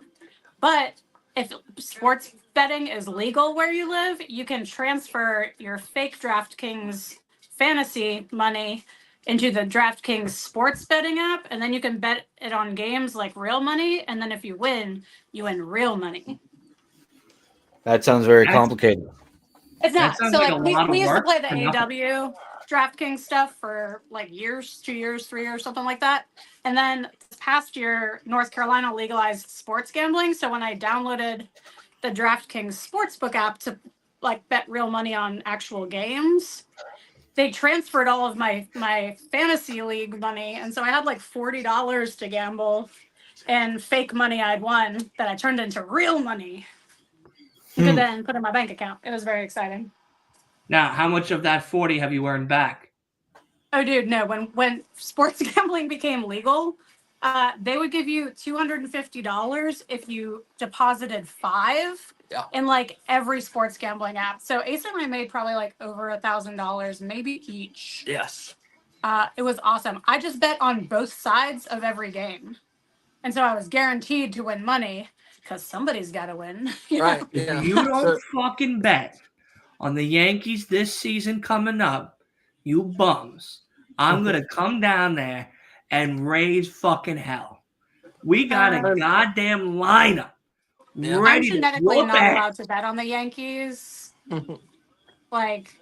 But if sports betting is legal where you live, you can transfer your fake DraftKings fantasy money into the DraftKings sports betting app, and then you can bet it on games like real money. And then if you win real money. That sounds very That's- complicated. It's That not. sounds So like like a we, lot of we used to work play the for nothing. AEW DraftKings stuff for like years, 2 years, 3 years, something like that. And then this past year, North Carolina legalized sports gambling. So when I downloaded the DraftKings Sportsbook app to like bet real money on actual games, they transferred all of my fantasy league money. And so I had like $40 to gamble and fake money I'd won that I turned into real money. You could then put in my bank account. It was very exciting. Now, how much of that 40 have you earned back? Oh, dude, no. When sports gambling became legal, they would give you $250 if you deposited $5 in like every sports gambling app. So Ace and I made probably like over $1,000, maybe each. Yes. It was awesome. I just bet on both sides of every game, and so I was guaranteed to win money because somebody's got to win. you Right. know? Yeah. If you don't fucking bet on the Yankees this season coming up, you bums, I'm going to come down there and raise fucking hell. We got a goddamn lineup Yeah. I'm ready to genetically whoop not ass. allowed to bet on the Yankees. Like,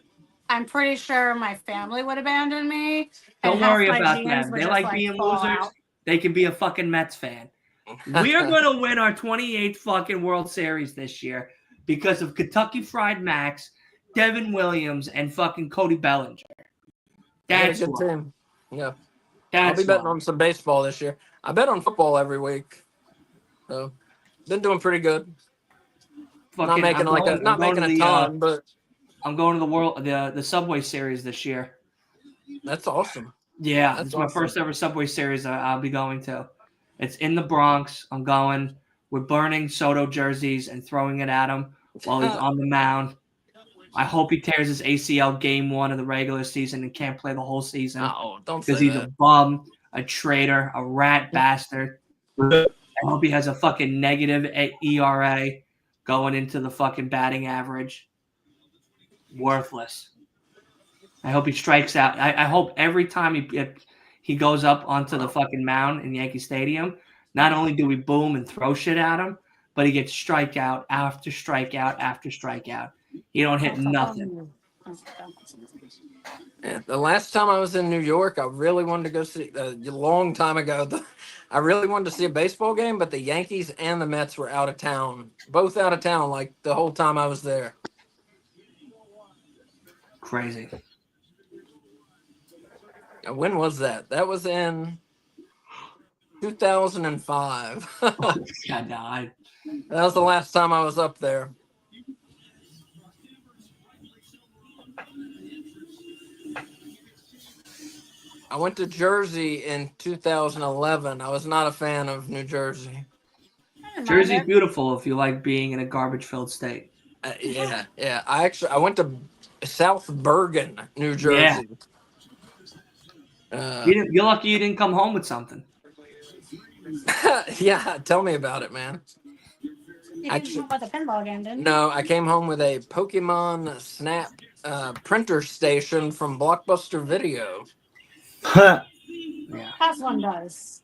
I'm pretty sure my family would abandon me. Don't and half worry my about genes them. would They just, like being fall losers. out. They can be a fucking Mets fan. We are going to win our 28th fucking World Series this year because of Kentucky Fried Max, Devin Williams, and fucking Cody Bellinger. That's a good why. team. Yeah. I'll That's be betting why. on some baseball this year. I bet on football every week. So been doing pretty good. Not Fucking, making not making a ton, but I'm going to the Subway Series this year. that's awesome. Yeah, That's it's my awesome. first ever Subway Series I'll be going to. It's in the Bronx. I'm going. We're burning Soto jerseys and throwing it at him while he's on the mound. I hope he tears his ACL game 1 of the regular season and can't play the whole season Oh, don't say because he's that. a bum, a traitor, a rat bastard. I hope he has a fucking negative ERA going into the fucking batting average. Worthless. I hope he strikes out. I hope every time he goes up onto the fucking mound in Yankee Stadium, not only do we boom and throw shit at him, but he gets strikeout after strikeout after strikeout. He don't hit nothing. Yeah, the last time I was in New York, I really wanted to go see a long time ago. I really wanted to see a baseball game, but the Yankees and the Mets were out of town, both out of town, like the whole time I was there. Crazy. When was that? That was in 2005. God, no, That was the last time I was up there. I went to Jersey in 2011. I was not a fan of New Jersey. Jersey's beautiful if you like being in a garbage-filled state. Yeah. I went to South Bergen, New Jersey. You're lucky you didn't come home with something. Yeah, tell me about it, man. You came home with a pinball game, didn't you? No, I came home with a Pokemon Snap printer station from Blockbuster Video. Yeah. As one does.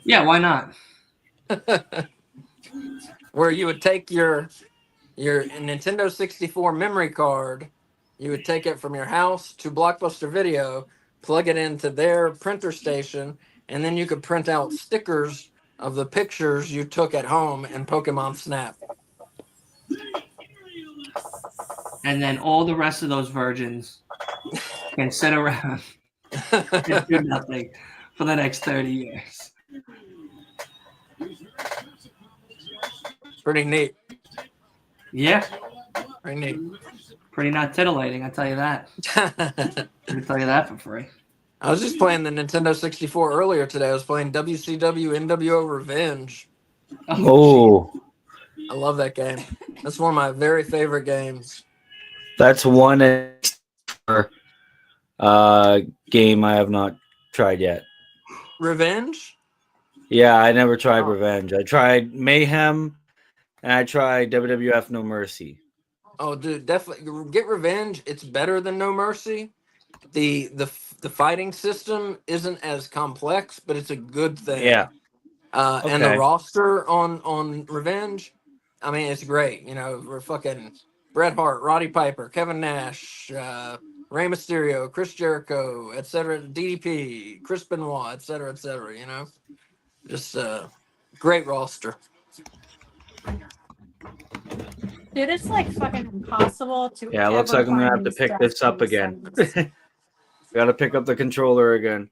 Yeah, why not? Where you would take your Nintendo 64 memory card, you would take it from your house to Blockbuster Video, plug it into their printer station, and then you could print out stickers of the pictures you took at home in Pokemon Snap. And then all the rest of those virgins can sit around and do nothing for the next 30 years. Pretty neat. Yeah. Pretty neat. Pretty not titillating, I tell you that. I can tell you that for free. I was just playing the Nintendo 64 earlier today. I was playing WCW NWO Revenge. Oh, I love that game. That's one of my very favorite games. that's one game I have not tried yet. Revenge? Yeah, I never tried Revenge. I tried Mayhem, and I tried WWF No Mercy. Oh, dude, definitely get Revenge. It's better than No Mercy. The fighting system isn't as complex, but it's a good thing. Yeah. And the Okay. roster on Revenge, I mean, it's great. You know, we're fucking Bret Hart, Roddy Piper, Kevin Nash, Rey Mysterio, Chris Jericho, etc. DDP, Chris Benoit, etc. You know, just great roster. Dude, it's like fucking impossible to. Yeah, it looks ever like I'm gonna have find to these pick this up stats again. things. Got to pick up the controller again.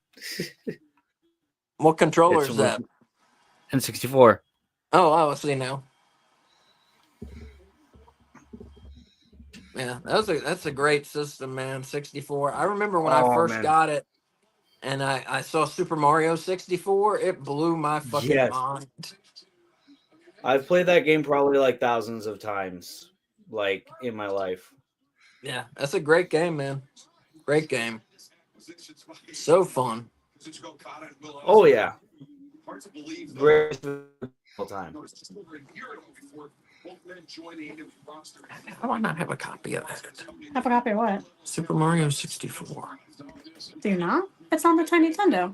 What controller It's is that? N64. Oh, I see now. Yeah, that's a great system, man. 64. I remember when I first got it, and I saw Super Mario 64. It blew my fucking mind. I've played that game probably like thousands of times, like in my life. Yeah, that's a great game, man. Great game. So fun. Oh yeah. Great all time. How do I not have a copy of that? Have a copy of what? Super Mario 64. Do you not? It's on the Tiny Nintendo.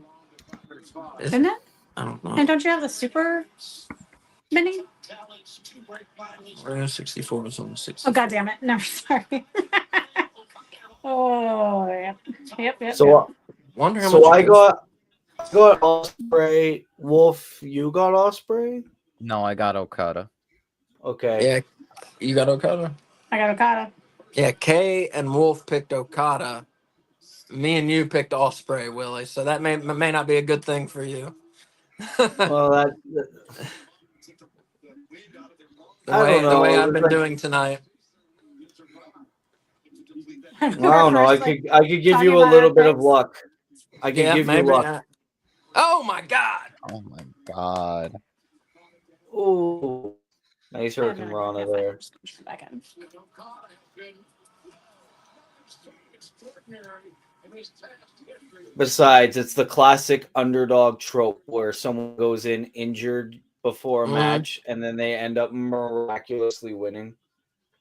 Isn't it? I don't know. And don't you have the Super Mini? Mario 64 was on the 64. Oh, God damn it. No, sorry. Oh, yeah. Yep. So, Wonder how so much I got Osprey. Wolf, you got Osprey? No, I got Okada. Okay. Yeah, you got Okada? I got Okada. Yeah, Kay and Wolf picked Okada. Me and you picked Osprey, Willie. So that may not be a good thing for you. Well, that the way I've been doing tonight. I don't know. I could give you a little bit of luck. I can give you luck. Oh my god! Oh my god! Ooh, nice hurricane Rana there. Back in. Besides, it's the classic underdog trope where someone goes in injured before a Mhm. match, and then they end up miraculously winning.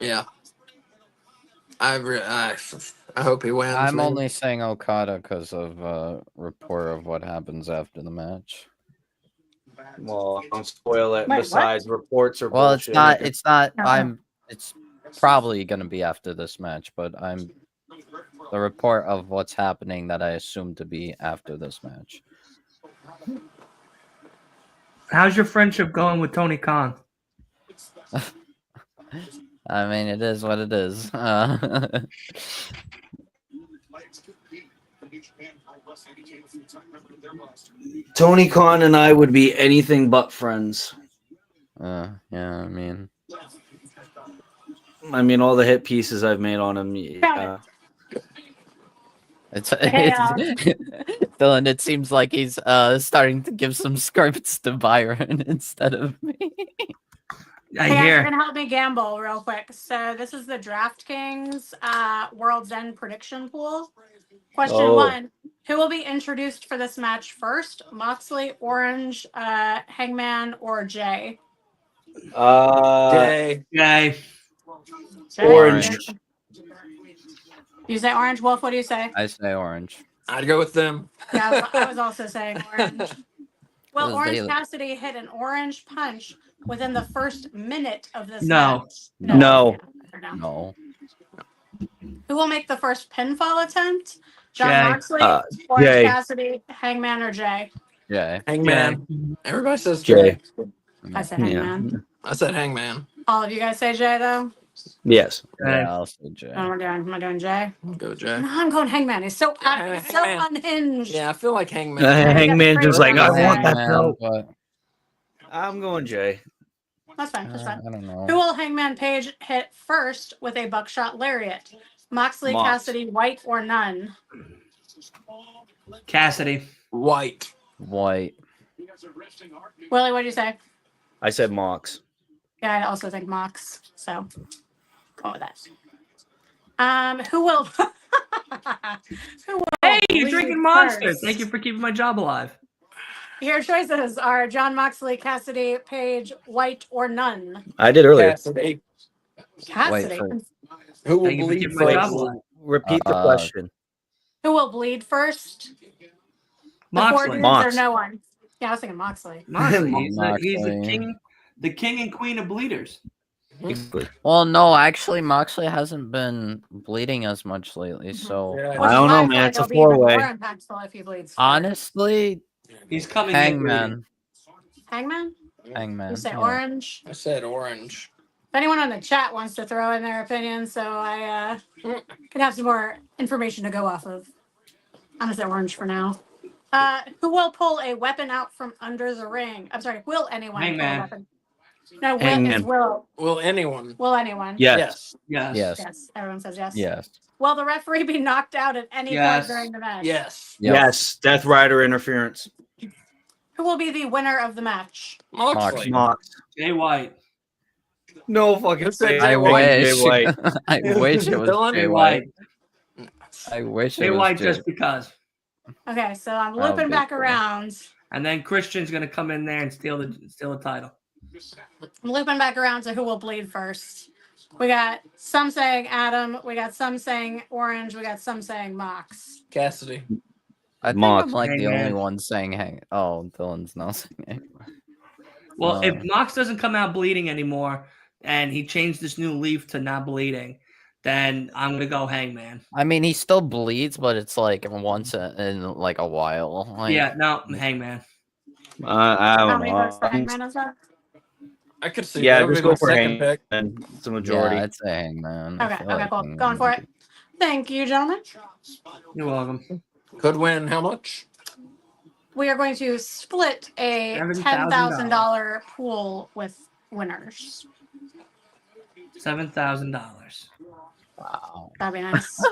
Yeah. I hope he wins. I'm man. only saying Okada because of report of what happens after the match. Well, don't spoil it. Wait, what? Besides, reports are Well, bullshit. it's not. Uh-huh. It's probably gonna be after this match, but the report of what's happening that I assume to be after this match. How's your friendship going with Tony Khan? I mean, it is what it is. Tony Khan and I would be anything but friends. Yeah, I mean, all the hit pieces I've made on him. Yeah. it's Yeah. Dylan. It seems like he's starting to give some scripts to Byron instead of me. I Hey guys, you're hear. gonna help me gamble real quick. So this is the DraftKings World's End prediction pool. Question Oh. 1: Who will be introduced for this match first? Moxley, Orange, Hangman, or Jay? Jay. Jay. Jay? Orange. You say Orange. Wolf, what do you say? I say Orange. I'd go with them. Yeah, I was also saying Orange. Well, Those Orange daily- Cassidy hit an orange punch within the first minute of this No. match. No. Yeah, No. Who will make the first pinfall attempt? John Jay. Moxley, Uh, Orange Jay. Cassidy, Hangman, or Jay? Yeah. Hangman. Everybody says Jay. Jay. I said Yeah. Hangman. I said Hangman. All of you guys say Jay though. Yes. Jay. Yeah, I'll say Jay. Am I doing Jay? I'll go Jay. No, I'm going Hangman. He's so Yeah, so Hangman. unhinged. Yeah, I feel like Hangman. Hangman just like, I want that Hangman, belt. but I'm going Jay. That's fine. That's fine. I don't know. Who will Hangman Page hit first with a buckshot lariat? Moxley, Mox. Cassidy, White, or none? Cassidy. White. White. Willie, what do you say? I said Mox. Yeah, I also think Mox. So go with that. Who will? Who will Hey, you're bleed drinking Monster. first? Thank you for keeping my job alive. Your choices are John Moxley, Cassidy, Page, White, or none. I did earlier. Cassidy. Cassidy. for- Who will Thank you for bleed keeping my first? job alive. Repeat the Uh, question. Who will bleed first? The four Moxley. dudes Mox. or no one? Yeah, I was thinking Moxley. Moxley. He's the Moxley. king and queen of bleeders. Well, no, actually, Moxley hasn't been bleeding as much lately. So Yeah. I don't know, Which man. I It's feel a like it'll be even four-way. more impactful if he bleeds first. honestly, He's coming in bleeding. Hangman. Hangman? Hangman. You say yeah. Orange? I said orange. If anyone on the chat wants to throw in their opinion, so I can have some more information to go off of. I'm gonna say Orange for now. Who will pull a weapon out from under the ring? I'm sorry, will anyone pull a Hangman. weapon? No, will Hangman. is will. Will anyone? Will anyone? Yes. Yes. Yes. Yes. Everyone says yes. Yes. Will the referee be knocked out at any Yes. point during the match? Yes. Yep. Yes. Death Rider interference. Who will be the winner of the match? Moxley. Mox. Jay White. No fucking Who said way. Jay I White? wish. Jay White. I wish it was Dylan? Jay Jay White. White. I wish Jay it was White Jay. just because. Okay, so I'm That'll looping be back cool. around. And then Christian's gonna come in there and steal the title. I'm looping back around to who will bleed first. We got some saying Adam. We got some saying Orange. We got some saying Mox. Cassidy. I think Mox. I'm like the Hangman. only one saying hang. Oh, Dylan's not saying Hangman. Well, if Uh, Mox doesn't come out bleeding anymore and he changed this new leaf to not bleeding, then I'm gonna go Hangman. I mean, he still bleeds, but it's like once in like a while. Like, Yeah, no, Hangman. I How don't many votes for know. Hangman is that? I could see Yeah, that would just be my go for second pick. Hangman. It's a majority. Yeah, it's a Hangman. Okay, okay, cool. Going for it. Thank you, gentlemen. You're welcome. Could win how much? We are going to split a $7,000. $10,000 pool with winners. $7,000. Wow. That'd be nice.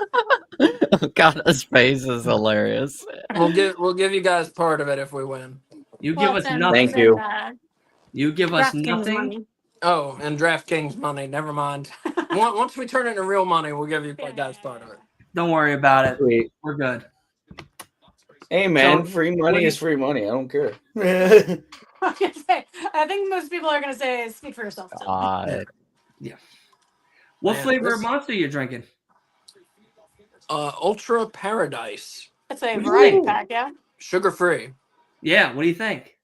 God, his face is hilarious. We'll give you guys part of it if we win. You Well, give us it's in- nothing. it's Thank you. in, You give us DraftKings nothing. money. Oh, and DraftKings money. Never mind. Once we turn it into real money, we'll give you guys part of it. Don't worry about it. Sweet. We're good. Hey man, So, free what money do is you- free money. I don't care. I was gonna say, I think most people are gonna say, "Speak for yourself." Tim. God. What Man, flavor of this- Monster you drinking? Ultra Paradise, It's a What do you variety think? pack, yeah. sugar free. Yeah, what do you think?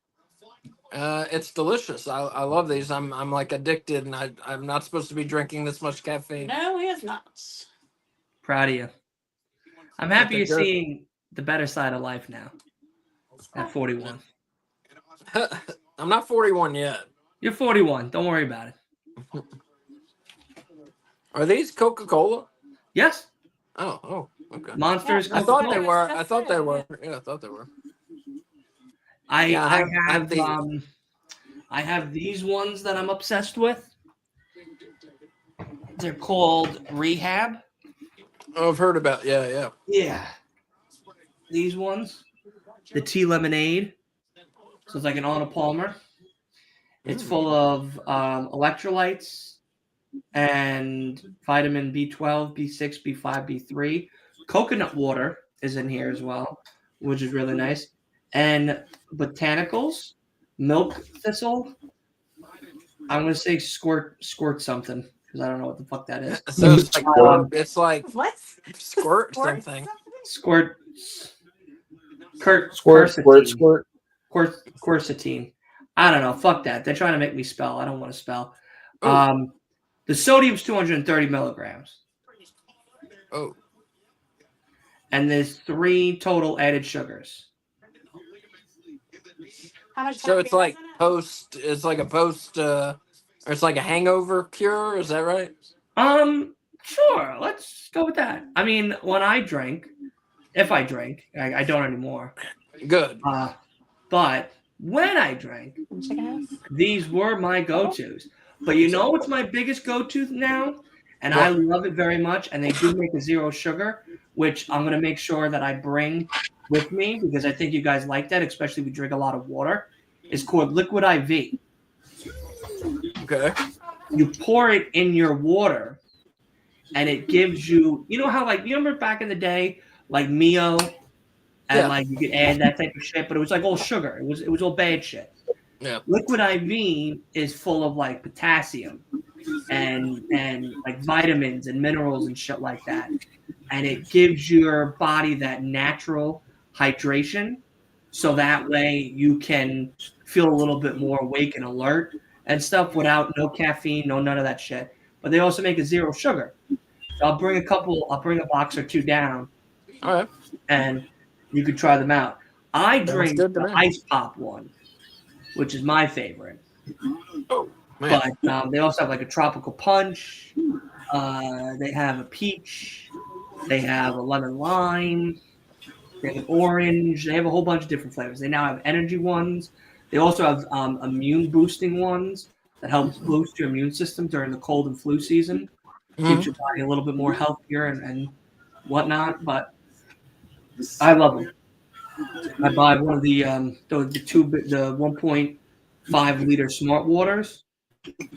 It's delicious. I love these. I'm like addicted, and I'm not supposed to be drinking this much caffeine. No, he is not. Proud of you. I'm Yeah, happy they're you're good. seeing the better side of life now. At 41. I'm not 41 yet. You're 41. Don't worry about it. Are these Coca-Cola? Yes. Oh, okay. Monsters. Yeah, I thought they Coca-Cola. were. That's I thought they it, were. Yeah, I thought they were. I I have have the. I have these ones that I'm obsessed with. They're called Rehab. Oh, I've heard about. Yeah. Yeah. These ones. The tea lemonade. So it's like an Arnold Palmer. It's full of electrolytes and vitamin B12, B6, B5, B3. Coconut water is in here as well, which is really nice. And botanicals, milk thistle. I'm gonna say squirt something because I don't know what the fuck that is. So it's like What? squirt something. Squirt. Quercetin. I don't know. Fuck that. They're trying to make me spell. I don't want to spell. Oh. The sodium's 230 milligrams. Oh, And there's 3 total added sugars. How much so it's caffeine like is in it? post. It's like a post. Or it's like a hangover cure. Is that right? Sure. Let's go with that. I mean, when I drink, if I drink, I don't anymore. Good. But when I drank, Chicken house? these were my go-tos. But you know what's my biggest go-to now? And I What? love it very much. And they do make a 0 sugar, which I'm going to make sure that I bring with me because I think you guys like that, especially if you drink a lot of water. It's called Liquid IV. Okay. You pour it in your water, and it gives you, you know how, like, you remember back in the day, like Mio, and Yeah. like you could add that type of shit, but it was like all sugar. It was all bad shit. Yeah. Liquid IV is full of like potassium and like vitamins and minerals and shit like that, and it gives your body that natural hydration, so that way you can feel a little bit more awake and alert and stuff without no caffeine, no none of that shit. But they also make a 0 sugar. So I'll bring a box or 2 down, All right. and you could try them out. I Sounds drink good to the me. ice pop one, which is my favorite. Oh man. But they also have like a tropical punch. They have a peach. They have a lemon lime. They have an orange. They have a whole bunch of different flavors. They now have energy ones. They also have immune boosting ones that helps boost your immune system during the cold and flu season. Keeps your body a little bit more healthier and whatnot. But I love them. I buy one of the 1.5 liter smart waters,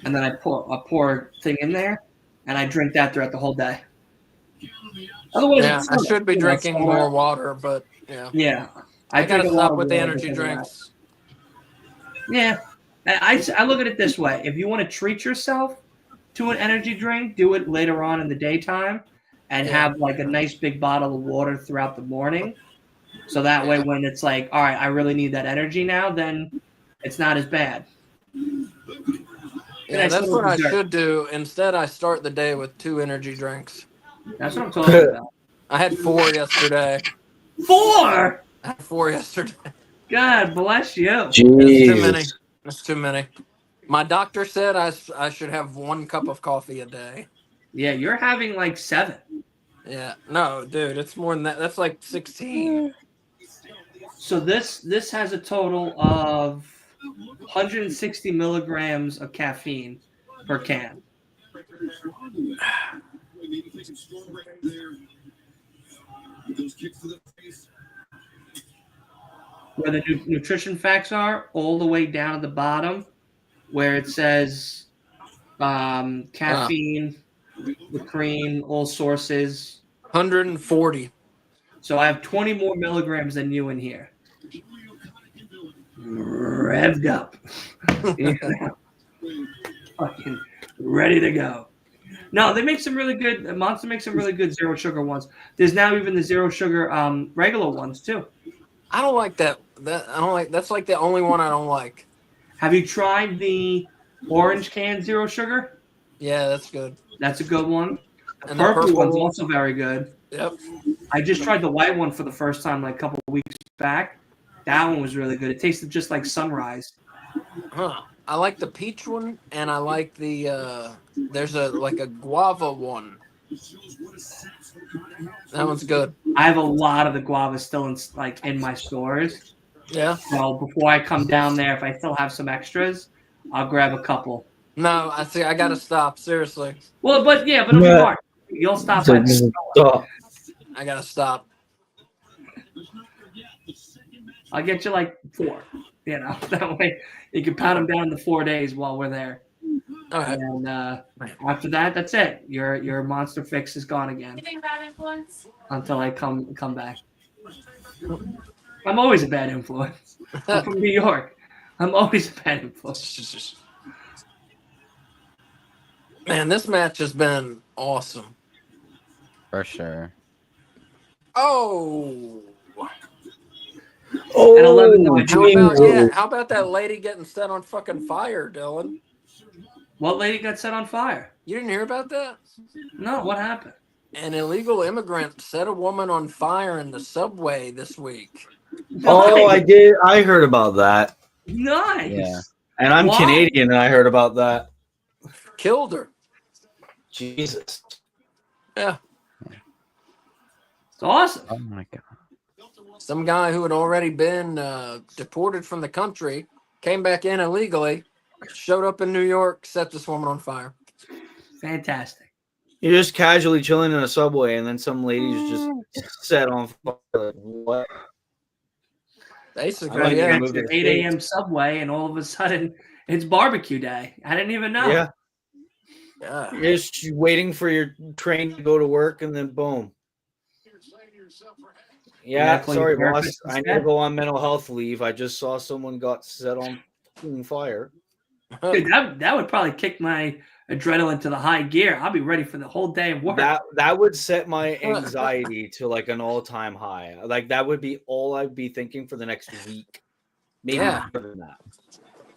and then I pour a thing in there, and I drink that throughout the whole day. Otherwise, Yeah, it's I summer, should be you know, drinking summer. more water, but yeah. Yeah, I drink gotta a lot stop of with the water energy because of that. drinks. Yeah, I look at it this way: if you want to treat yourself to an energy drink, do it later on in the daytime, and Yeah. have like a nice big bottle of water throughout the morning. So that way, Yeah. when it's like, all right, I really need that energy now, then it's not as bad. Yeah, Nice that's little what I dessert. should do. Instead, I start the day with 2 energy drinks. That's what I'm talking about. I had 4 yesterday. 4. I had 4 yesterday. God bless you. It's too many. Jeez. It's too many. My doctor said I should have 1 cup of coffee a day. Yeah, you're having like 7. Yeah. No, dude, it's more than that. That's like 16. So this has a total of 160 milligrams of caffeine per can. Where the nutrition facts are, all the way down at the bottom, where it says caffeine, the cream, all sources. 140. So I have 20 more milligrams than you in here. revved up. You know, fucking ready to go. No, they make some really good. Monster makes some really good zero sugar ones. There's now even the zero sugar regular ones too. I don't like that. I don't like. That's like the only one I don't like. Have you tried the orange can zero sugar? Yeah, that's good. That's a good one. The And the purple purple one's one? also very good. Yep. I just tried the white one for the first time like a couple of weeks back. That one was really good. It tasted just like sunrise. Huh. I like the peach one, and I like the. There's like a guava one. That one's good. I have a lot of the guava still in my stores. Yeah. So before I come down there, if I still have some extras, I'll grab a couple. No, I see. I gotta stop. Seriously, Well, but it'll be hard. You'll stop by the store. Stop. I gotta stop. I'll get you like 4. You know, that way you can pound them down to 4 days while we're there. All right. And after that, that's it. Your monster fix is gone again You think bad influence? until I come back. I'm always a bad influence. I'm from New York. I'm always a bad influence. Man, this match has been awesome. For sure. Oh. Oh, At 11, though, I do How about that lady getting set on fucking fire, Dylan? What lady got set on fire? You didn't hear about that? No, what happened? An illegal immigrant set a woman on fire in the subway this week. Oh, I did. I heard about that. Nice. Yeah. And I'm Why? Canadian, and I heard about that. Killed her. Jesus. Yeah. It's awesome. Oh my god. Some guy who had already been deported from the country came back in illegally, showed up in New York, set this woman on fire. Fantastic. You're just casually chilling in a subway, and then some ladies just set on fire. Like, what? Basically, I like yeah. to It's move to an the 8 States. a.m. subway, and all of a sudden it's barbecue day. I didn't even know. Yeah. Yeah. You're just waiting for your train to go to work, and then boom. Yeah, That's like sorry, boss. breakfast I need to instead? go on mental health leave. I just saw someone got set on fire. Dude, that would probably kick my adrenaline to the high gear. I'll be ready for the whole day of work. That would set my anxiety to like an all-time high. Like that would be all I'd be thinking for the next week. Maybe Yeah. more than that.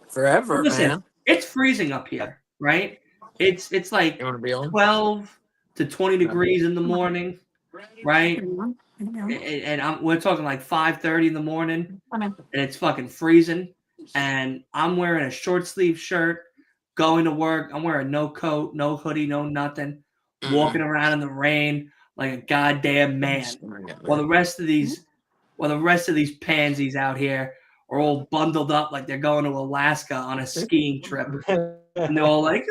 Forever, Listen, man. it's freezing up here, right? It's like You want to be on? 12 to 20 degrees in the morning, right? And we're talking like 5:30 in the morning, and it's fucking freezing. And I'm wearing a short sleeve shirt, going to work. I'm wearing no coat, no hoodie, no nothing, walking around in the rain like a goddamn man. While the rest of these pansies out here are all bundled up like they're going to Alaska on a skiing trip, and they're all like,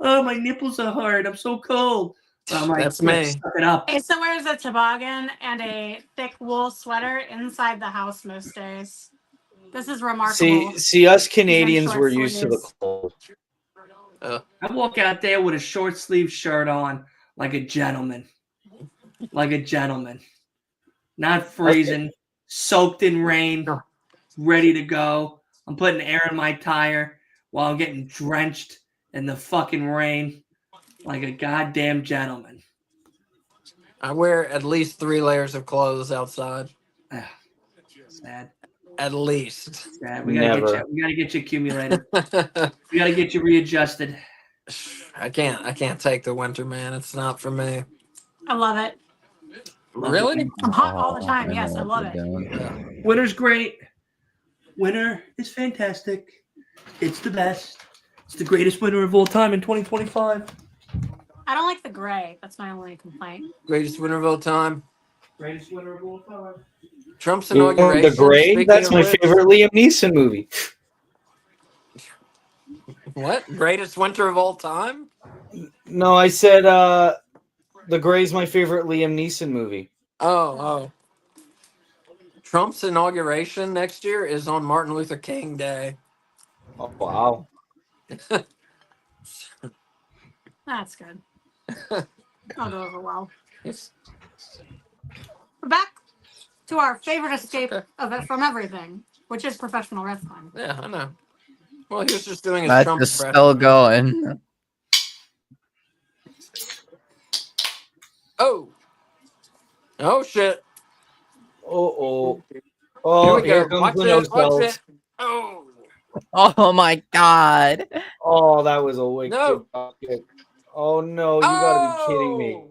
"Oh, my nipples are hard. I'm so cold." But I'm like, That's me. Suck it up. Asa wears a toboggan and a thick wool sweater inside the house most days. This is remarkable. See, us Canadians short were used to the sleeves. cold. I walk out there with a short sleeve shirt on, like a gentleman, not freezing, soaked in rain, ready to go. I'm putting air in my tire while I'm getting drenched in the fucking rain, like a goddamn gentleman. I wear at least 3 layers of clothes outside. Sad. At least. Sad. We gotta get you accumulated. We gotta get you readjusted. I can't take the winter, man. It's not for me. I love it. Really? I'm hot all the time. I Yes, know I what love you're it. doing. Winter's great. Winter is fantastic. It's the best. It's the greatest winter of all time in 2025. I don't like the gray. That's my only complaint. Greatest winter of all time. Greatest winter of all time. Trump's inauguration. The Gray? speaking That's of my which- favorite Liam Neeson movie. What? Greatest winter of all time? No, I said The Gray's my favorite Liam Neeson movie. Oh. Trump's inauguration next year is on Martin Luther King Day. Oh, wow. That's good. I'll go over well. Yes. We're back to our favorite escape of it from everything. which is professional wrestling. Yeah, I know. Well, he was just doing his Match Trump is impression. still going. Oh. Oh, shit. Oh, Here oh, we here go. comes Watch the no it. Watch sells. it. Oh. Oh my god. Oh, that was a wicked No. kick. Oh no, you gotta be kidding me.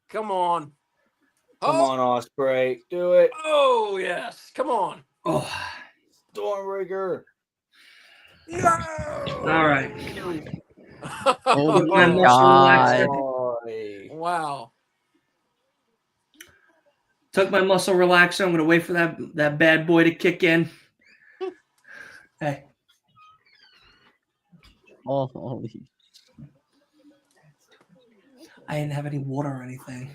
Come on. Come on, Osprey. Do it. Oh, yes. Come on. Oh, Stormbreaker. No. all right. Oh With my my muscle relaxer. god. Boy. Wow. Took my muscle relaxer. I'm gonna wait for that bad boy to kick in. Hey, Oh, holy. I didn't have any water or anything.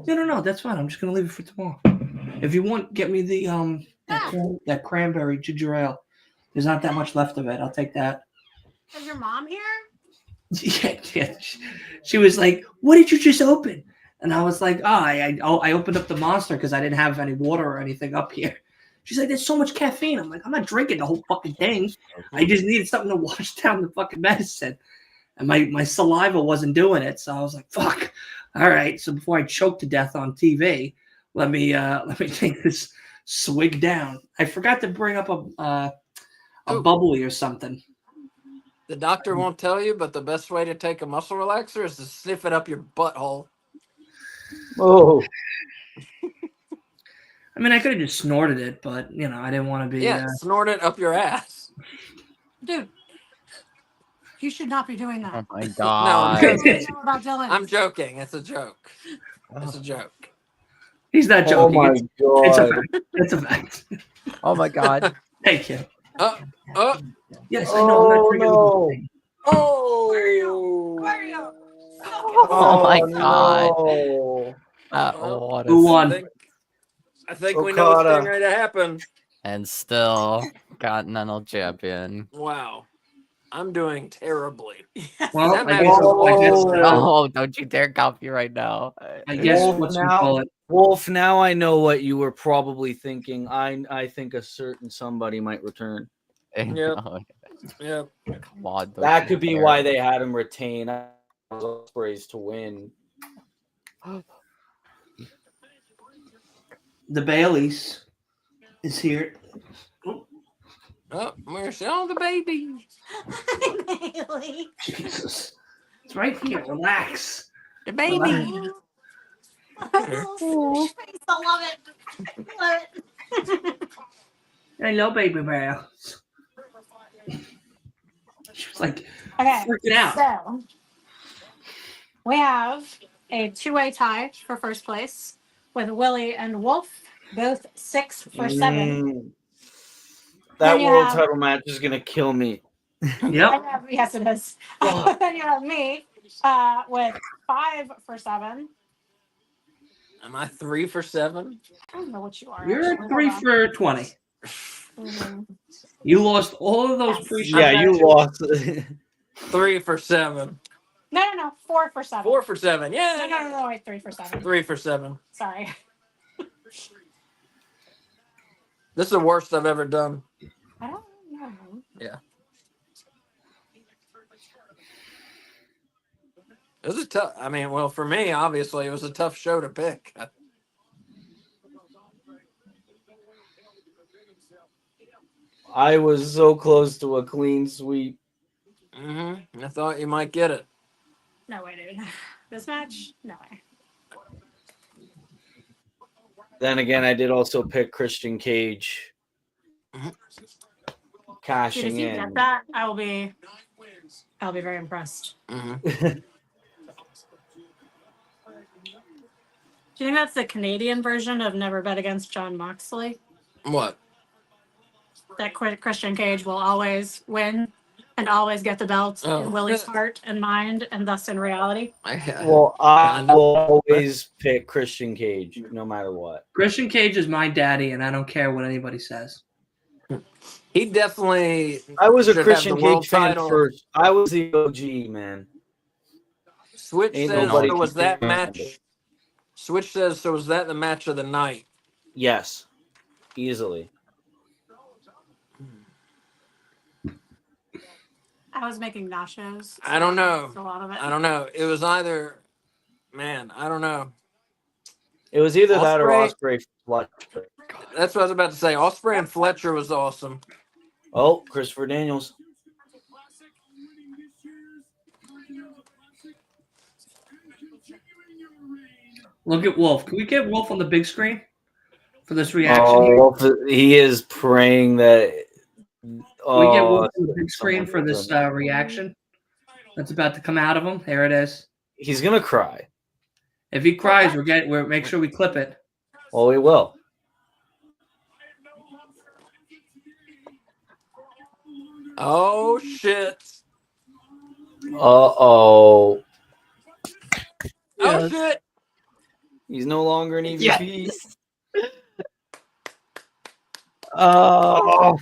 No. That's fine. I'm just gonna leave it for tomorrow. If you want, get me the that cranberry ginger ale. There's not that much left of it. I'll take that. Is your mom here? Yeah. She was like, "What did you just open?" And I was like, I opened up the Monster because I didn't have any water or anything up here." She's like, "There's so much caffeine." I'm like, "I'm not drinking the whole fucking thing. I just needed something to wash down the fucking medicine." And my saliva wasn't doing it, so I was like, "Fuck, all right." So before I choke to death on TV, let me take this swig down. I forgot to bring up a bubbly or something. The doctor won't tell you, but the best way to take a muscle relaxer is to sniff it up your butthole. Oh. I mean, I could have just snorted it, but I didn't want to be. Yeah, snort it up your ass. Dude, you should not be doing that. Oh my No, god. I'm joking. Know about Dylan. I'm joking. It's a joke. It's a joke. He's not Oh joking. my It's a god. fact. It's a fact. Oh my god. Thank you. Oh. Yes, I know. I'm not Oh drinking the no. whole thing. Oh. Aquarium. Oh my Oh, god. no. That Well, water. Who I won? think we know what's Okada. getting ready to happen. And still Continental Champion. Wow. I'm doing terribly. Well, That I match guess, was Oh. Oh, don't you dare copy right now. I guess Wolf, what you now, call it. Wolf, now I know what you were probably thinking. I think a certain somebody might return. Yep. Yeah. Come on. don't That you could be dare. why they had him retain Ospreys to win. The Baileys is here. Oh, we're still the baby. Bailey. Jesus. It's right here. Relax. The baby. Little face, I love it. Love it. Hello, baby bear. She was like Okay, freaking out. so we have a two-way tie for first place with Willie and Wolf, both 6 for 7. That Then you world have- title match is gonna kill me. Yep. Yes, it is. Then you have me with 5 for 7. Am I 3 for 7? I don't know what you are. You're actually. 3 Hold on. for 20. Mhm. You lost all of those Yes. pre-show Yeah, you matches. lost. 3 for 7. No, 4 for 7. 4 for 7. Yeah. No, wait, 3 for 7. 3 for 7. Sorry. This is the worst I've ever done. I don't know. It was a tough. I mean, well, for me, obviously, it was a tough show to pick. I was so close to a clean sweep. I thought you might get it. No way, dude. This match? No way. Then again, I did also pick Christian Cage. Mhm. Dude, if Cashing you in. get that, I'll be very impressed. Do you think that's the Canadian version of Never Bet Against John Moxley? What? That Christian Cage will always win and always get the belt Oh. in Willie's heart and mind, and thus in reality. Well, I Kinda. will always pick Christian Cage, no matter what. Christian Cage is my daddy, and I don't care what anybody says. He definitely. I was a should have Christian the world Cage fan title. first. I was the OG, man. Switch Ain't says, nobody so was can that stand match? it. Switch says, so was that the match of the night? Yes, easily. I was making nachos. I don't know. That's a lot of it. I don't know. It was either, man, I don't know. It was either that or Osprey. Osprey Fletcher. That's what I was about to say. Osprey and Fletcher was awesome. Oh, Christopher Daniels. Look at Wolf. Can we get Wolf on the big screen for this reaction? Oh, he is praying that. Can we get Oh, Wolf on the big screen for this reaction that's about to come out of him? There it is. he's gonna cry. If he cries, we're make sure we clip it. Oh, he will. Oh shit! Oh, Oh shit! he's no longer an EVP. Yes. Oh.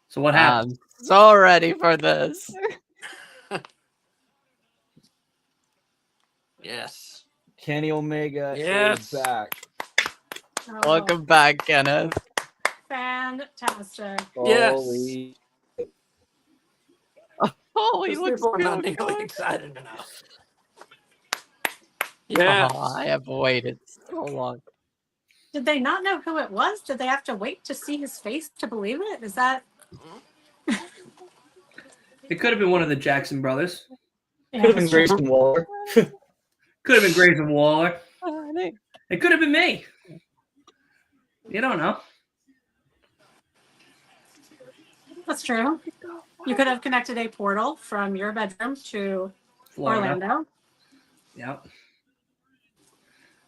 So what happened? I'm so ready for this. Yes. Kenny Omega Yes. is back. Oh, Welcome back, Kenneth. fantastic. Yes. Holy. Oh, he These looks people are not so nearly good. excited enough. Yes. Oh, I have waited so long. Did they not know who it was? Did they have to wait to see his face to believe it? Is that? It could have been one of the Jackson brothers. Yeah, Could have been that's true. Grayson Waller. Could have been Grayson Waller. Honey. It could have been me. You don't know. That's true. You could have connected a portal from your bedroom to Florida. Orlando. Yep.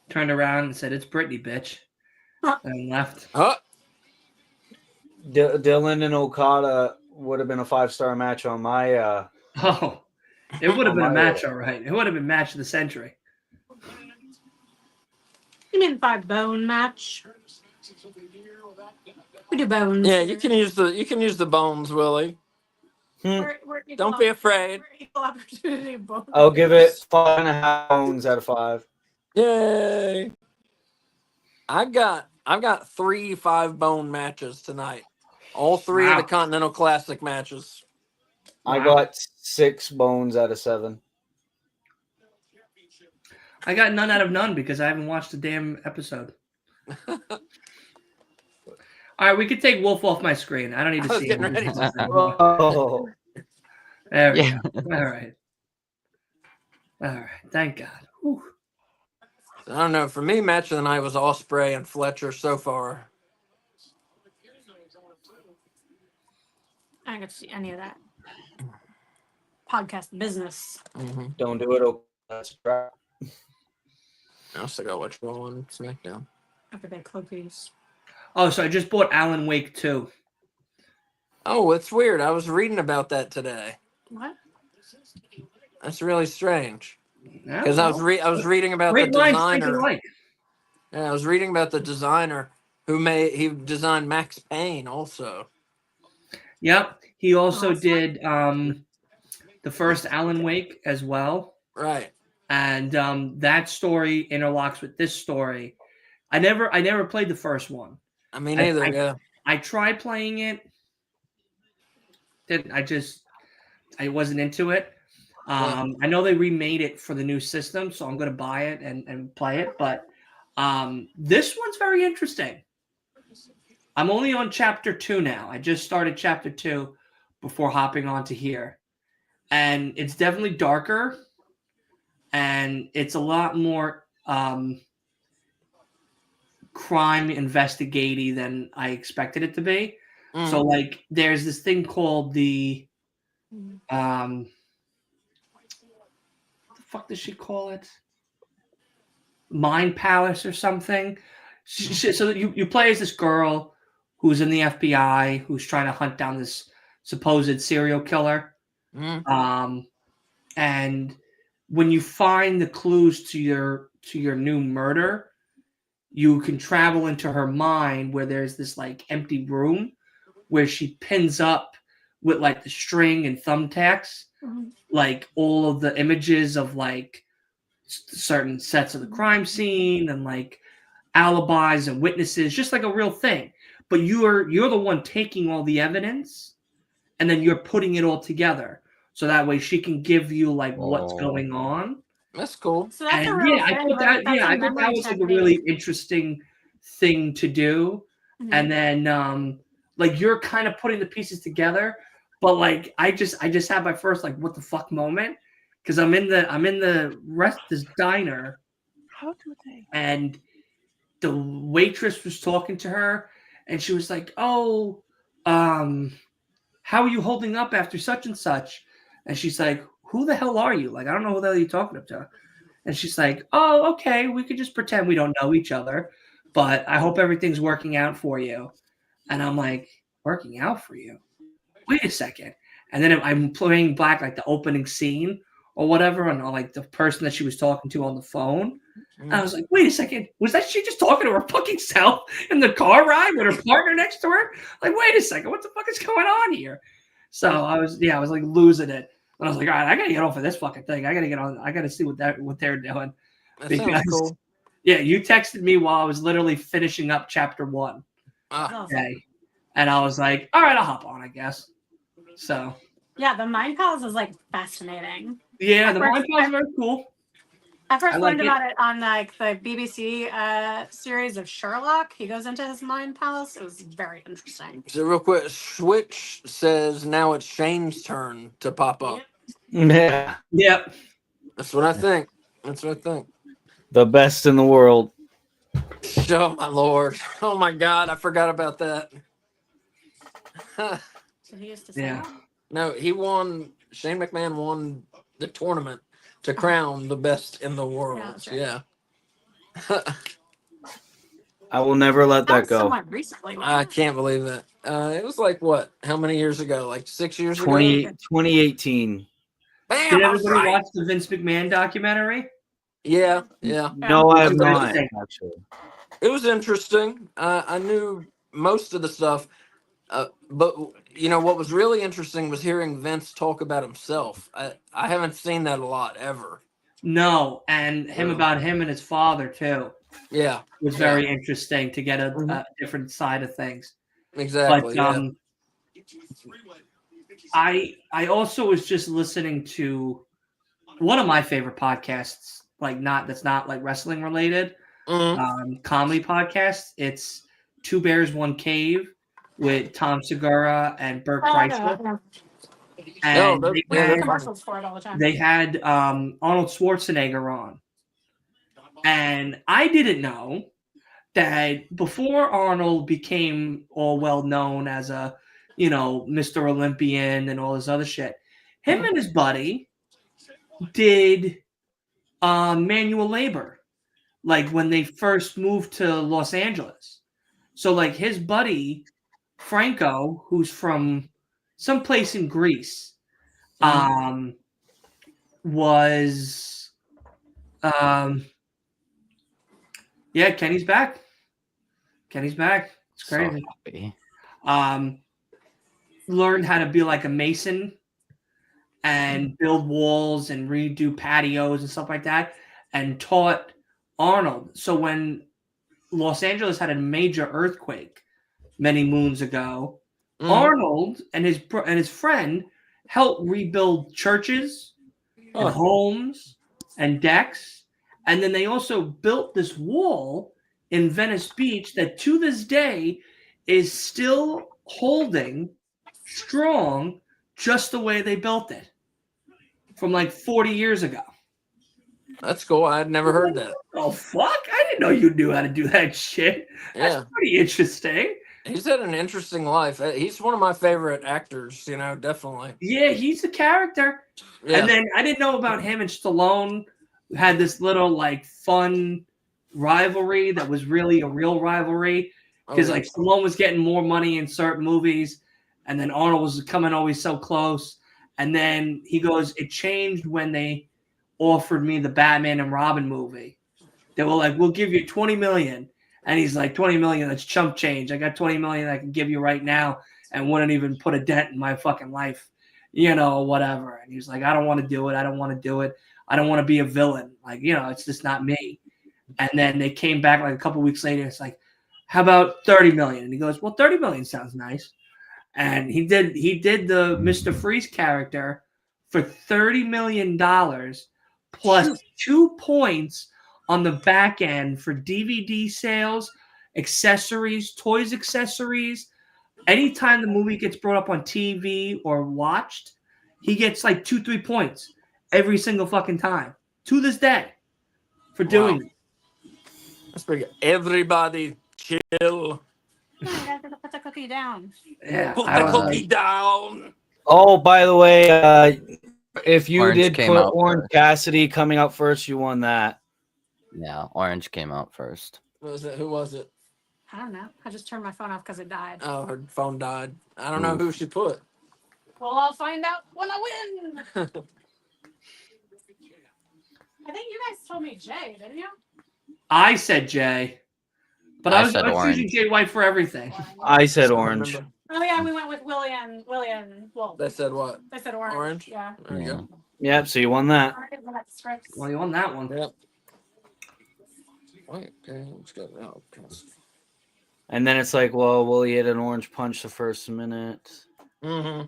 Turned around and said, "It's Brittany, bitch," and left. Oh, Dylan and Okada would have been a 5-star match on my. Oh, it would have On been a my match, list. all right. It would have been match of the century. You mean 5-bone match? We do bones. yeah. You can use the bones, Willie. We're equal Don't be afraid. We're equal opportunity bones. I'll give it 5.5 bones out of 5. Yay! I've got 3 5-bone matches tonight. All 3 of Wow. the Continental Classic matches. I Wow. got 6 bones out of 7. I got none out of none because I haven't watched a damn episode. All right, we could take Wolf off my screen. I don't need I to was see getting him. ready to say. Oh, There we Yeah. go. All right. All right. Thank God. Whew. I don't know. For me, match of the night was Osprey and Fletcher so far. I didn't get to see any of that. Podcast business. Mm-hmm. don't do it. Okada. That's crap. I also got watch Raw on SmackDown. After they cookies. Oh, so I just bought Alan Wake 2. Oh, it's weird. I was reading about that today. What? That's really strange. Yeah, Because I was reading about great the minds think designer. alike. Yeah, I was reading about the designer he designed Max Payne also. Yep. He also Awesome. did the first Alan Wake as well. Right. And that story interlocks with this story. I never played the first one. I mean, either. Yeah. I tried playing it. I wasn't into it. I know they remade it for the new system, so I'm going to buy it and play it. But this one's very interesting. I'm only on chapter 2 now. I just started chapter 2 before hopping onto here. And it's definitely darker. And it's a lot more crime investigative than I expected it to be. Mm. So, like, there's this thing called the what the fuck does she call it? Mind Palace or something. So you play as this girl who's in the FBI who's trying to hunt down this supposed serial killer. Mm. And when you find the clues to your new murder, you can travel into her mind where there's this like empty room where she pins up with like the string and thumbtacks, like all of the images of like certain sets of the crime scene and like alibis and witnesses, just like a real thing. But you're the one taking all the evidence and then you're putting it all together. So that way she can give you like what's going on. That's cool. So that's a And real yeah, I thing, thought right? that That's a I thought that memory was like a technique. really interesting thing to do. Mhm. And then like you're kind of putting the pieces together, but like I just had my first like what the fuck moment because I'm in the rest this diner How do they? and the waitress was talking to her and she was like, "Oh, how are you holding up after such and such?" And she's like, "Who the hell are you? Like I don't know who the hell you're talking to." And she's like, "Oh, okay, we could just pretend we don't know each other, but I hope everything's working out for you." And I'm like, "Working out for you? Wait a second." And then I'm playing back like the opening scene or whatever, and like the person that she was talking to on the phone. And I was like, "Wait a second, was that she just talking to her fucking self in the car ride with her partner next to her? Like, wait a second, what the fuck is going on here?" So I was like losing it. And I was like, "All right, I gotta get off of this fucking thing. I gotta get on. I gotta see what they're doing." That sounds cool. Yeah, you texted me while I was literally finishing up chapter 1. Ah, Okay. And I was like, all right, I'll hop on, I guess. So Yeah, the Mind Palace is like fascinating. yeah, At the first- Mind Palace is very cool. I first I like learned it. about it on like the BBC series of Sherlock. He goes into his Mind Palace. It was very interesting. so real quick, Switch says now it's Shane's turn to pop up. Yeah, Yep. That's what I think. That's what I think. the best in the world. Oh my lord! Oh my god! I forgot about that. So he used to say Yeah. that? No, he won. Shane McMahon won the tournament to crown the best in the world. that's right. Yeah. I will never let That that was go. somewhat recently. wasn't I it? can't believe that. It was like what? How many years ago? Like 6 years ago. 2018. Bam! Did I was everybody right. watch the Vince McMahon documentary? Yeah, yeah. No, I have What did you not think? actually. It was interesting. I knew most of the stuff, but you know what was really interesting was hearing Vince talk about himself. I haven't seen that a lot ever. No, and him Yeah. about him and his father too Yeah, was very interesting to get a Mhm. different side of things. exactly. But Yeah. I also was just listening to one of my favorite podcasts, that's not like wrestling related, Mhm. comedy podcast. It's Two Bears One Cave with Tom Segura and Burt Oh, Kreischer, no. and they're- they yeah, had they're Commercials for it all the time. Arnold Schwarzenegger on, and I didn't know that before Arnold became all well known as a, Mr. Olympian and all this other shit, him and his buddy did manual labor, like when they first moved to Los Angeles. So like his buddy Franco, who's from someplace in Greece, was yeah, Kenny's back. Kenny's back. It's crazy. So happy. Learned how to be like a mason and build walls and redo patios and stuff like that, and taught Arnold. So when Los Angeles had a major earthquake many moons ago, Mhm. Arnold and his friend helped rebuild churches and Huh. homes and decks, and then they also built this wall in Venice Beach that to this day is still holding strong just the way they built it from like 40 years ago. That's cool. I had never heard that. Oh fuck, I didn't know you knew how to do that shit. That's Yeah. pretty interesting. He's had an interesting life. He's one of my favorite actors. Definitely. Yeah, he's a character. Yeah. And then I didn't know about him and Stallone had this little like fun rivalry that was really a real rivalry because like Stallone was getting more money in certain movies, and then Arnold was coming always so close. And then he goes, it changed when they offered me the Batman and Robin movie. They were like, we'll give you 20 million. And he's like, 20 million, that's chump change. I got 20 million I can give you right now and wouldn't even put a dent in my fucking life, whatever. And he's like, I don't want to do it. I don't want to do it. I don't want to be a villain. Like, it's just not me. And then they came back like a couple weeks later. It's like, how about 30 million? And he goes, well, 30 million sounds nice. And he did the Mr. Freeze character for $30 million plus 2 points on the back end for DVD sales, accessories, toys accessories. Anytime the movie gets brought up on TV or watched, he gets like 2-3 points every single fucking time to this day for doing it. That's pretty good. Everybody chill. No, you gotta put the cookie down. Yeah, Put I the was cookie like, down. Oh, by the way, if you Orange did came put out Orange first. Cassidy coming out first, you won that. Yeah, Orange came out first. What was it? Who was it? I don't know. I just turned my phone off because it died. Oh, her phone died. I don't know Oof. who she put. Well, I'll find out when I win. I think you guys told me Jay, didn't you? I said Jay, but I was said choosing Orange. Jay White for everything. I said I don't Orange. remember. Oh yeah, we went with Willie and Wolf. They said what? They said orange. Orange? Yeah. There you Yeah. go. Yep, so you won that. Orange was at scripts. Well, you won that one. Yep. Wait, okay, let's go. Oh, okay. And then it's like, well, Willie hit an orange punch the first minute. Mm-hmm.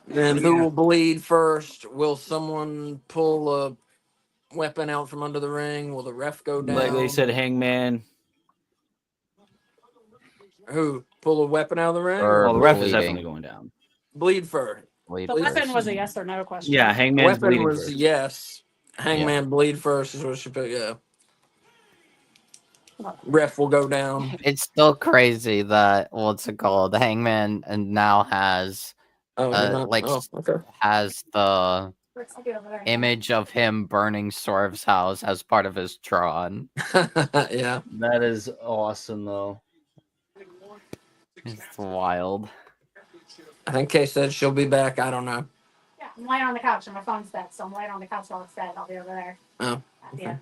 Then who will bleed first? Will someone pull a weapon out from under the ring? Will the ref go down? Like they said, Hangman. Who? Pull a weapon out of the ring? Or- Well, the ref is bleeding. definitely going down. Bleed first. Bleed The first. weapon was a yes or no question. Yeah, Hangman's Weapon bleeding was first. yes. Hangman bleed first is what she put. Yeah. Ref will go down. It's still crazy that what's it called? Hangman and now has Oh, you're not- like oh, okay. has the I'll get over there. image of him burning Swerve's house as part of his Tron. Yeah. That is awesome, though. It's wild. I think Kay said she'll be back. I don't know. Yeah, I'm laying on the couch and my phone's dead, so I'm laying on the couch while it's dead. I'll be over there. Oh, At the okay. end.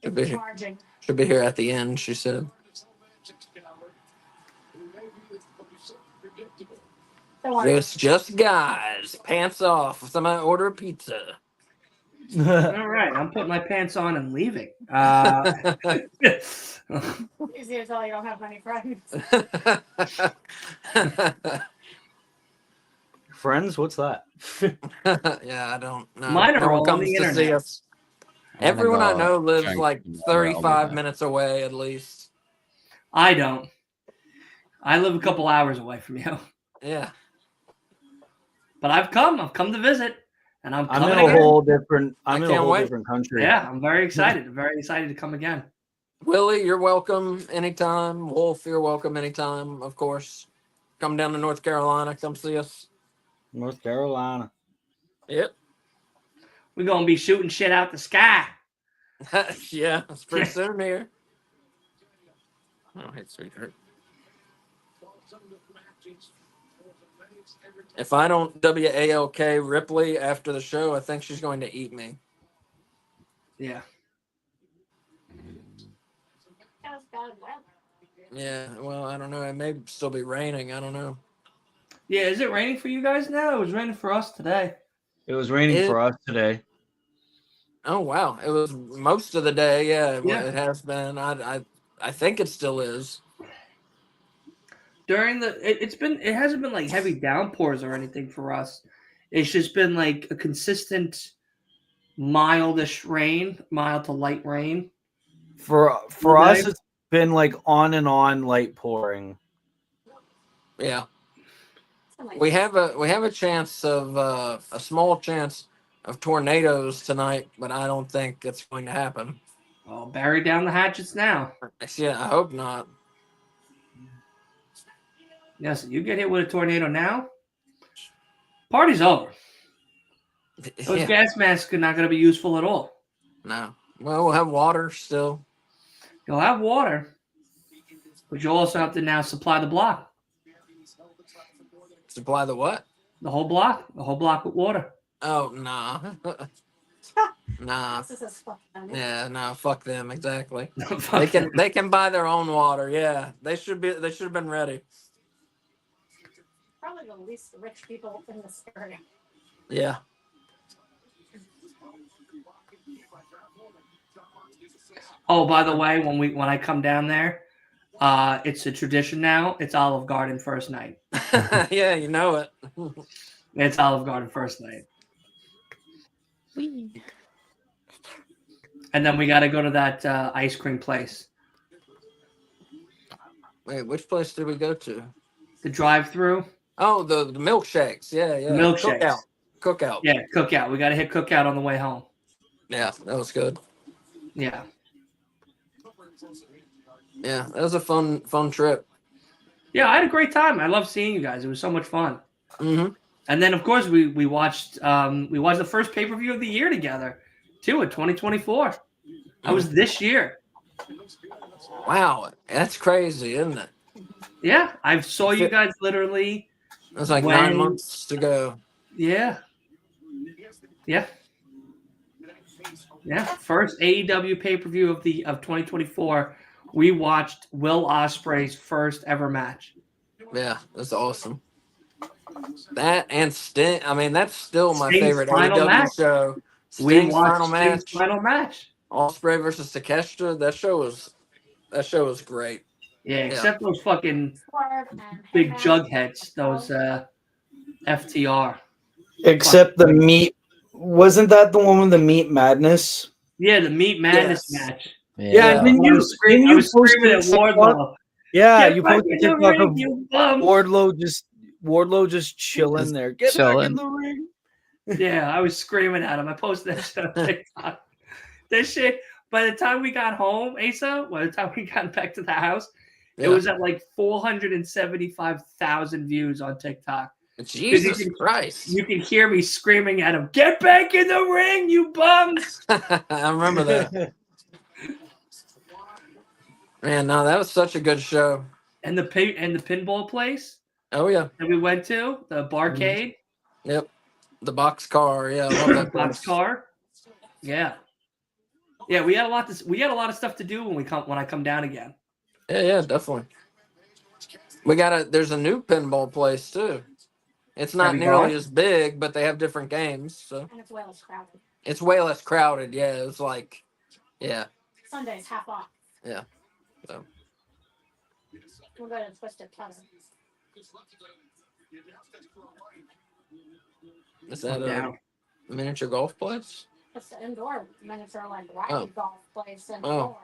Should be It's here. charging. Should be here at the end, she said. Don't worry. It's just guys. Pants off. Somebody order a pizza. All right, I'm putting my pants on and leaving. Easy to tell you don't have many friends. Friends, what's that? Yeah, I don't know. Mine are No one all on comes the to see internet. us. I'm gonna Everyone I go know lives drink like some water. I'll be 35 back. minutes away at least. I don't. I live a couple hours away from you, Yeah. but I've come to visit, and I'm I'm coming in a again. whole different. I I'm in a can't whole wait. different country. Yeah, I'm very excited. I'm very excited to come again. Willie, you're welcome anytime. Wolf, you're welcome anytime, of course. Come down to North Carolina. Come see us. North Carolina. Yep. We're gonna be shooting shit out the sky. Yeah, it's pretty soon here. Oh, hey, sweetheart. If I don't WALK Ripley after the show, I think she's going to eat me. Yeah. That was bad weather. Yeah, well, I don't know. It may still be raining. I don't know. Yeah, is it raining for you guys now? It was raining for us today. It was raining It- for us today. Oh wow, it was most of the day. Yeah, Yeah. it has been. I think it still is. During it hasn't been like heavy downpours or anything for us. It's just been like a consistent mildish rain, mild to light rain. For Okay. us, it's been like on and on light pouring. Yeah, we have a chance of a small chance of tornadoes tonight, but I don't think it's going to happen. Oh, bury down the hatchets now. Yeah, I hope not. Yes, you get hit with a tornado now. Party's over. Those Yeah, gas masks are not going to be useful at all. no. Well, we'll have water still. You'll have water, but you'll also have to now supply the block, Supply the what? the whole block with water. Oh, nah. Nah. This is fuck them. Yeah, no, fuck them, exactly. Fuck They can buy their own water. Yeah. They should have been ready. Probably probably the least rich people in this area. Yeah. Oh, by the way, when I come down there, it's a tradition now. It's Olive Garden first night. Yeah, you know it. It's Olive Garden first night. And then we got to go to that ice cream place. Wait, which place did we go to? The drive-through. Oh, the milkshakes. Yeah, yeah. Milkshakes. Cookout. Yeah, Cookout. We got to hit Cookout on the way home. Yeah, that was good. Yeah. Yeah, that was a fun trip. Yeah, I had a great time. I love seeing you guys. It was so much fun. Mm-hmm. And then, of course, we watched the first pay-per-view of the year together, too, in 2024. That was this year. Wow, that's crazy, isn't it? Yeah, I saw you guys literally. It was like 9 months to go. Yeah. Yeah. Yeah. First AEW pay-per-view of 2024. We watched Will Ospreay's first ever match. Yeah, that's awesome. That and Sting. I mean, that's still my Sting's favorite final AEW match. show. We Sting's watched final Sting's match. final match. Ospreay versus Takeshita. That show was great. Yeah, except those fucking big jugheads, those FTR. Except the meat. Wasn't that the one with the meat madness? Yeah, the Meat Madness Yes. match. Yeah, Yeah. didn't I you was screaming at TikTok? Wardlow. Yeah, Get you back posted in the TikTok ring, of you bum. Wardlow just chilling Just there. Get back chilling. in the ring. Yeah, I was screaming at him. I posted that shit on TikTok. That shit, by the time we got home, Asa, by the time we got back to the house, it was at like 475,000 views on TikTok. Jesus Christ. You can hear me screaming at him, get back in the ring, you bums. I remember that. Man, no, that was such a good show. And the pinball place Oh yeah. that we went to, the barcade. Yep. The box car. Yeah, I love that Box place. car. Yeah. Yeah, we had a lot of stuff to do when I come down again. Yeah, definitely. There's a new pinball place too. It's not Have you nearly gone? as big, but they have different games, so And it's way less crowded. it's way less crowded. Yeah, it's like, yeah, Sunday's half off. yeah. So We'll go to Twisted Tether. is that a Down. miniature golf place? It's the indoor miniature like ride Oh. golf place indoor. Oh.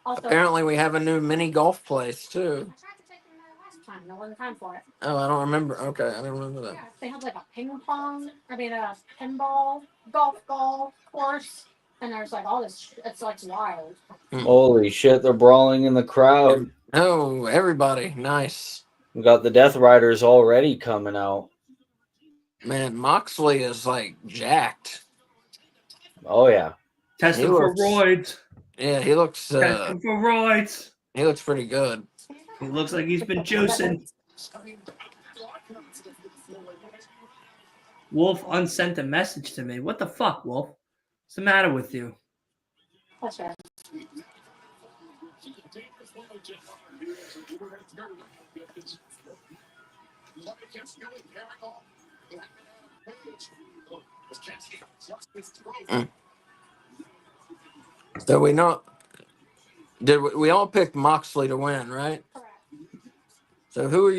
Also, Apparently, we have a new mini golf place too. I tried to take them there last time. There wasn't time for it. Oh, I don't remember. Okay, I don't remember that. Yeah, they had like a pinball golf course, and there's like all this. It's like wild. Holy shit, they're brawling in the crowd. Oh, everybody, nice. We got the Death Riders already coming out. Man, Moxley is like jacked. Oh yeah. Testing He for looks- roids. Yeah, he looks Testing for roids. pretty good. He looks like he's been juicing. Wolf unsent a message to me. What the fuck, Wolf? What's the matter with you? That's right. So we all picked Moxley to win, right? Correct. So who are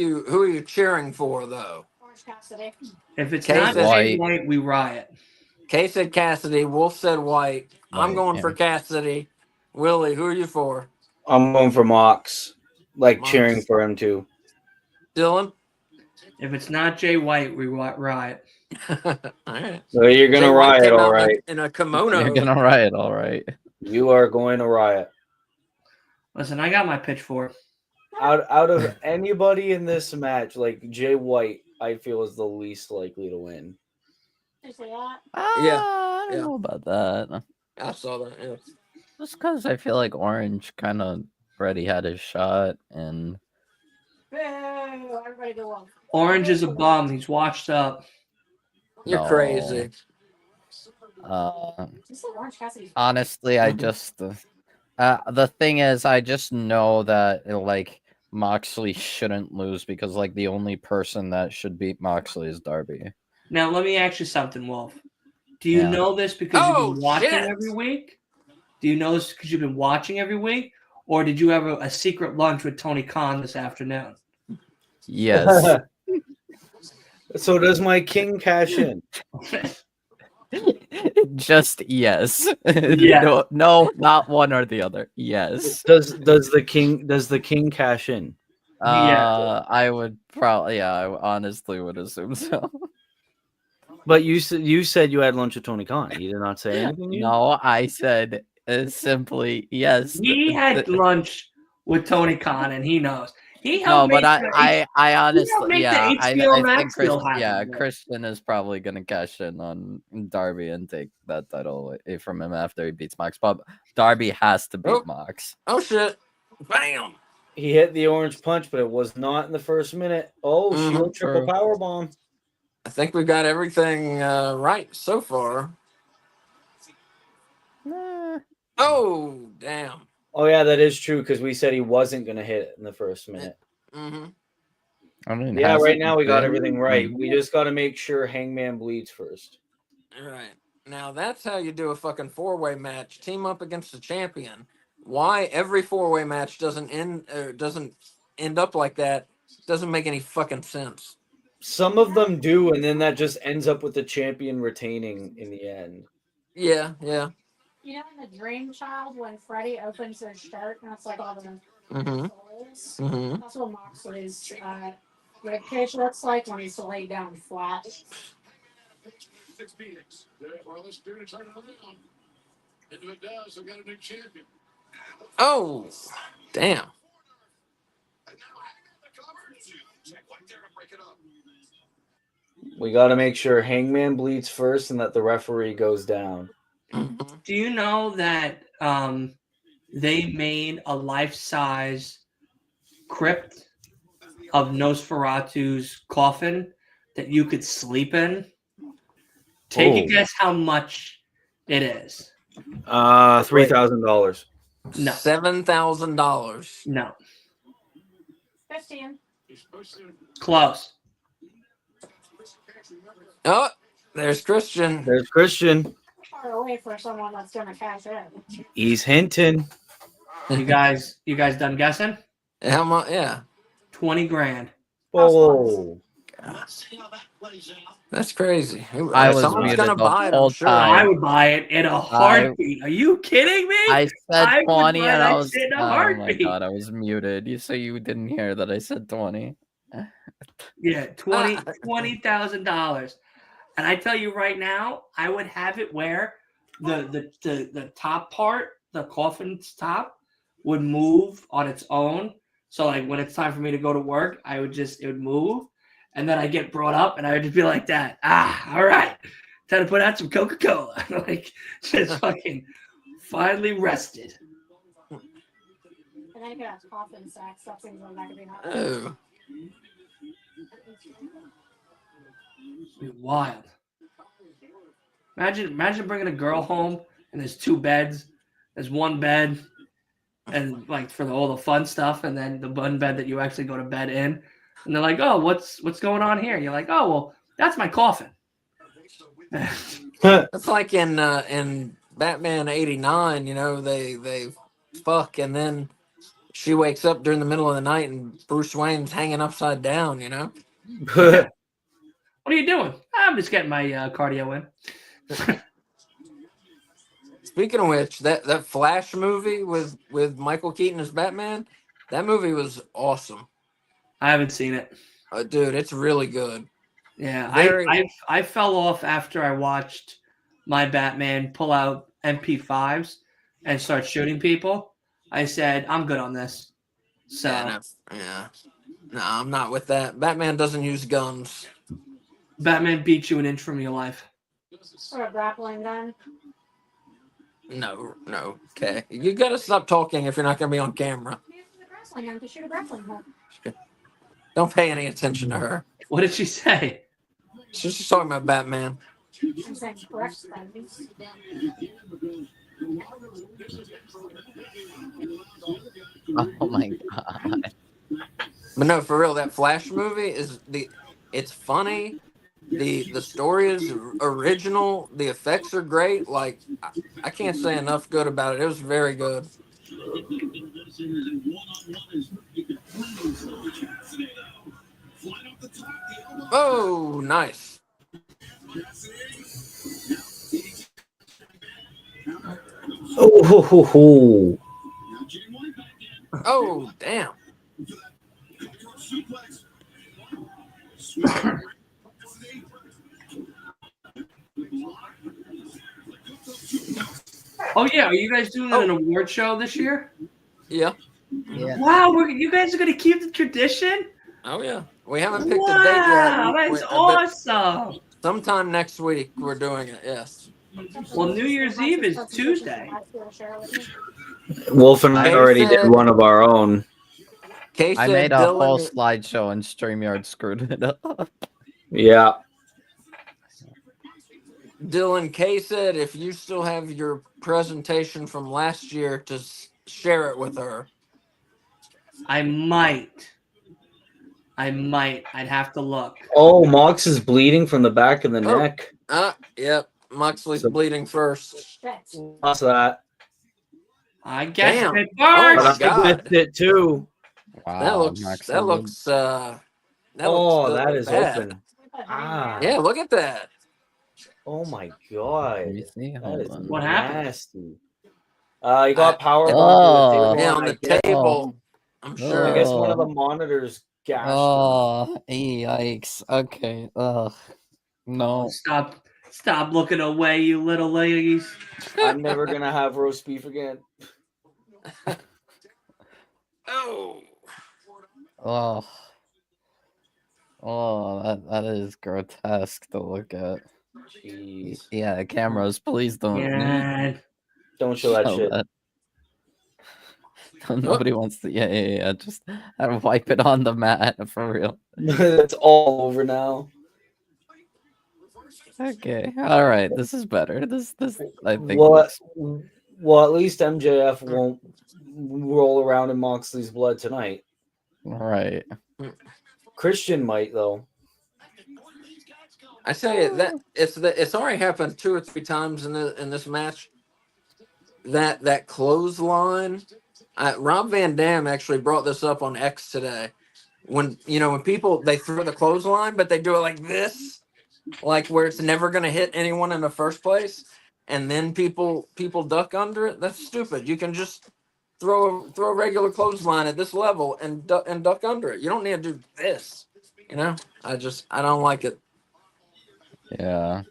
you cheering for though? Orange Cassidy. If it's Case not is Jay white. White, we riot. Kay said Cassidy. Wolf said White. I'm White, going yeah. for Cassidy. Willie, who are you for? I'm going for Mox. Like Mox. cheering for him too. Dylan. If it's not Jay White, we riot. All right. So you're Jay gonna White riot, came out all right. in a kimono. You're gonna riot, all right. You are going to riot. Listen, I got my pitchfork. Out of anybody in this match, like Jay White, I feel is the least likely to win. You see that? I don't yeah. know about that. I saw that. Yeah. Just because I feel like Orange kind of already had his shot, and Boo! Everybody go on. Orange is a bum. He's washed up. You're No. crazy. You said Orange Cassidy. honestly, I just the thing is, I just know that like Moxley shouldn't lose because like the only person that should beat Moxley is Darby. Now let me ask you something, Wolf. Do you Yeah. know this because you've Oh, been watching shit. every week? Do you know this because you've been watching every week? Or did you have a secret lunch with Tony Khan this afternoon? Yes. So does my king cash in? Just yes. Yeah. No, not one or the other. Yes. Does the king cash in? Yeah. I would probably, yeah, I honestly would assume so. But you said you had lunch with Tony Khan. You did not say anything. No, I said simply yes. He had lunch with Tony Khan, and he knows. He No, helped but make the I honestly, make yeah, the HBO I Max think deal happen. Christian is probably gonna cash in on Darby and take that title away from him after he beats Mox. But Darby has to beat Oh. Mox. Oh shit! Bam! He hit the orange punch, but it was not in the first minute. Oh, Mhm. Shield triple True. power bomb. I think we've got everything right so far. Nah. Oh damn! Oh yeah, that is true because we said he wasn't gonna hit it in the first minute. Mm-hmm. I mean, Yeah, has right it now we got been? everything right. We just got to make sure Hangman bleeds first. All right. Now that's how you do a fucking four-way match. Team up against the champion. Why every four-way match doesn't end up like that doesn't make any fucking sense. Some of them do, and then that just ends up with the champion retaining in the end. Yeah, yeah. You know, in the Dream Child, when Freddy opens their shirt, and it's like all the Mm-hmm. souls. Mm-hmm. That's what Moxley's rib cage looks like when he's laid down flat. 6 Phoenix. Well, let's do it. Turn it around. If it does, we got a new champion. Oh, damn. And now hang on the cover. Check right there and break it up. We got to make sure Hangman bleeds first and that the referee goes down. Mm-hmm. Do you know that they made a life-size crypt of Nosferatu's coffin that you could sleep in? Take a Oh. guess how much it is. $3,000. No. $7,000. No. 15. Close. Oh, there's Christian. There's Christian. Far away for someone that's gonna cash in. He's hinting. You guys done guessing? How much? Yeah. 20 grand. Oh, That's crazy. I was Someone's muted gonna the buy it, I'm whole sure. time. I would buy it in a heartbeat. Are you kidding me? I said I would 20 buy and that I was, shit in a oh my heartbeat. god, I was muted. You say you didn't hear that I said 20. Yeah, $20,000. And I tell you right now, I would have it where the top part, the coffin's top, would move on its own. So like when it's time for me to go to work, it would move, and then I get brought up, and I would just be like that. All right, time to put out some Coca-Cola. Like just fucking finally rested. And then you could have coffin sacks. That seems like that could be hot. Oh. It'd be wild. Imagine bringing a girl home and there's 2 beds. There's one bed, and like for all the fun stuff, and then the one bed that you actually go to bed in. And they're like, "Oh, what's going on here?" You're like, "Oh, well, that's my coffin." That's like in Batman '89. You know, they fuck, and then she wakes up during the middle of the night, and Bruce Wayne's hanging upside down. You know. What are you doing? I'm just getting my cardio in. Speaking of which, that Flash movie with Michael Keaton as Batman, that movie was awesome. I haven't seen it. Dude, it's really good. Yeah, Very- I fell off after I watched my Batman pull out MP5s and start shooting people. I said, I'm good on this. So Yeah. No, I'm not with that. Batman doesn't use guns. Batman beat you an inch from your life. Or a grappling gun. No. Okay. You gotta stop talking if you're not gonna be on camera. Use the grappling gun to shoot a grappling hook. Don't pay any attention to her. What did she say? She's just talking about Batman. I'm saying correct things. Oh my god. But no, for real, that Flash movie it's funny. The story is original. The effects are great. Like I can't say enough good about it. It was very good. Oh, nice. Oh, ho, ho, ho. Oh, damn. Oh yeah, are you guys doing an award show this year? Yeah. Yeah. Wow, you guys are gonna keep the tradition? Oh yeah. We haven't picked a date yet. Wow, that's But awesome. sometime next week we're doing it. Yes. Well, New Year's Eve is Tuesday. Wolf and I Kay already did said- one of our own. Kay I said made a whole Dylan. slideshow and StreamYard screwed it up. Yeah. Dylan Kay said if you still have your presentation from last year to share it with her. I might. I'd have to look. Oh, Mox is bleeding from the back of the Oh. neck. Yep. Moxley's So- bleeding first. What's that? I guess Damn. it Oh first. my I God. missed it too. Wow. That looks. Max That Lord. looks. That Oh, looks that is bad. open. Ah. Yeah. Look at that. Oh my Let god. me see. That Hold is on. What happened? nasty. You got power Oh. bomb to the table. Yeah, and on I the guess- table. I'm I sure. guess one of the monitors gashed him. Oh, yikes. Okay. Ugh. No. Stop looking away, you little ladies. I'm never gonna have roast beef again. Oh. Oh. Oh, that is grotesque to look at. Jeez. Yeah, cameras, please don't Yeah. Don't show that shit. Nobody wants to. Yeah. Just wipe it on the mat for real. It's all over now. Okay. All right. This is better. This I think What? looks. Well, at least MJF won't roll around in Moxley's blood tonight. All right. Christian might though. I tell you that it's already happened 2 or 3 times in this match. That clothesline. Rob Van Dam actually brought this up on X today. When people they throw the clothesline, but they do it like this, like where it's never going to hit anyone in the first place, and then people duck under it. That's stupid. You can just throw a regular clothesline at this level and duck under it. You don't need to do this. I don't like it. Yeah.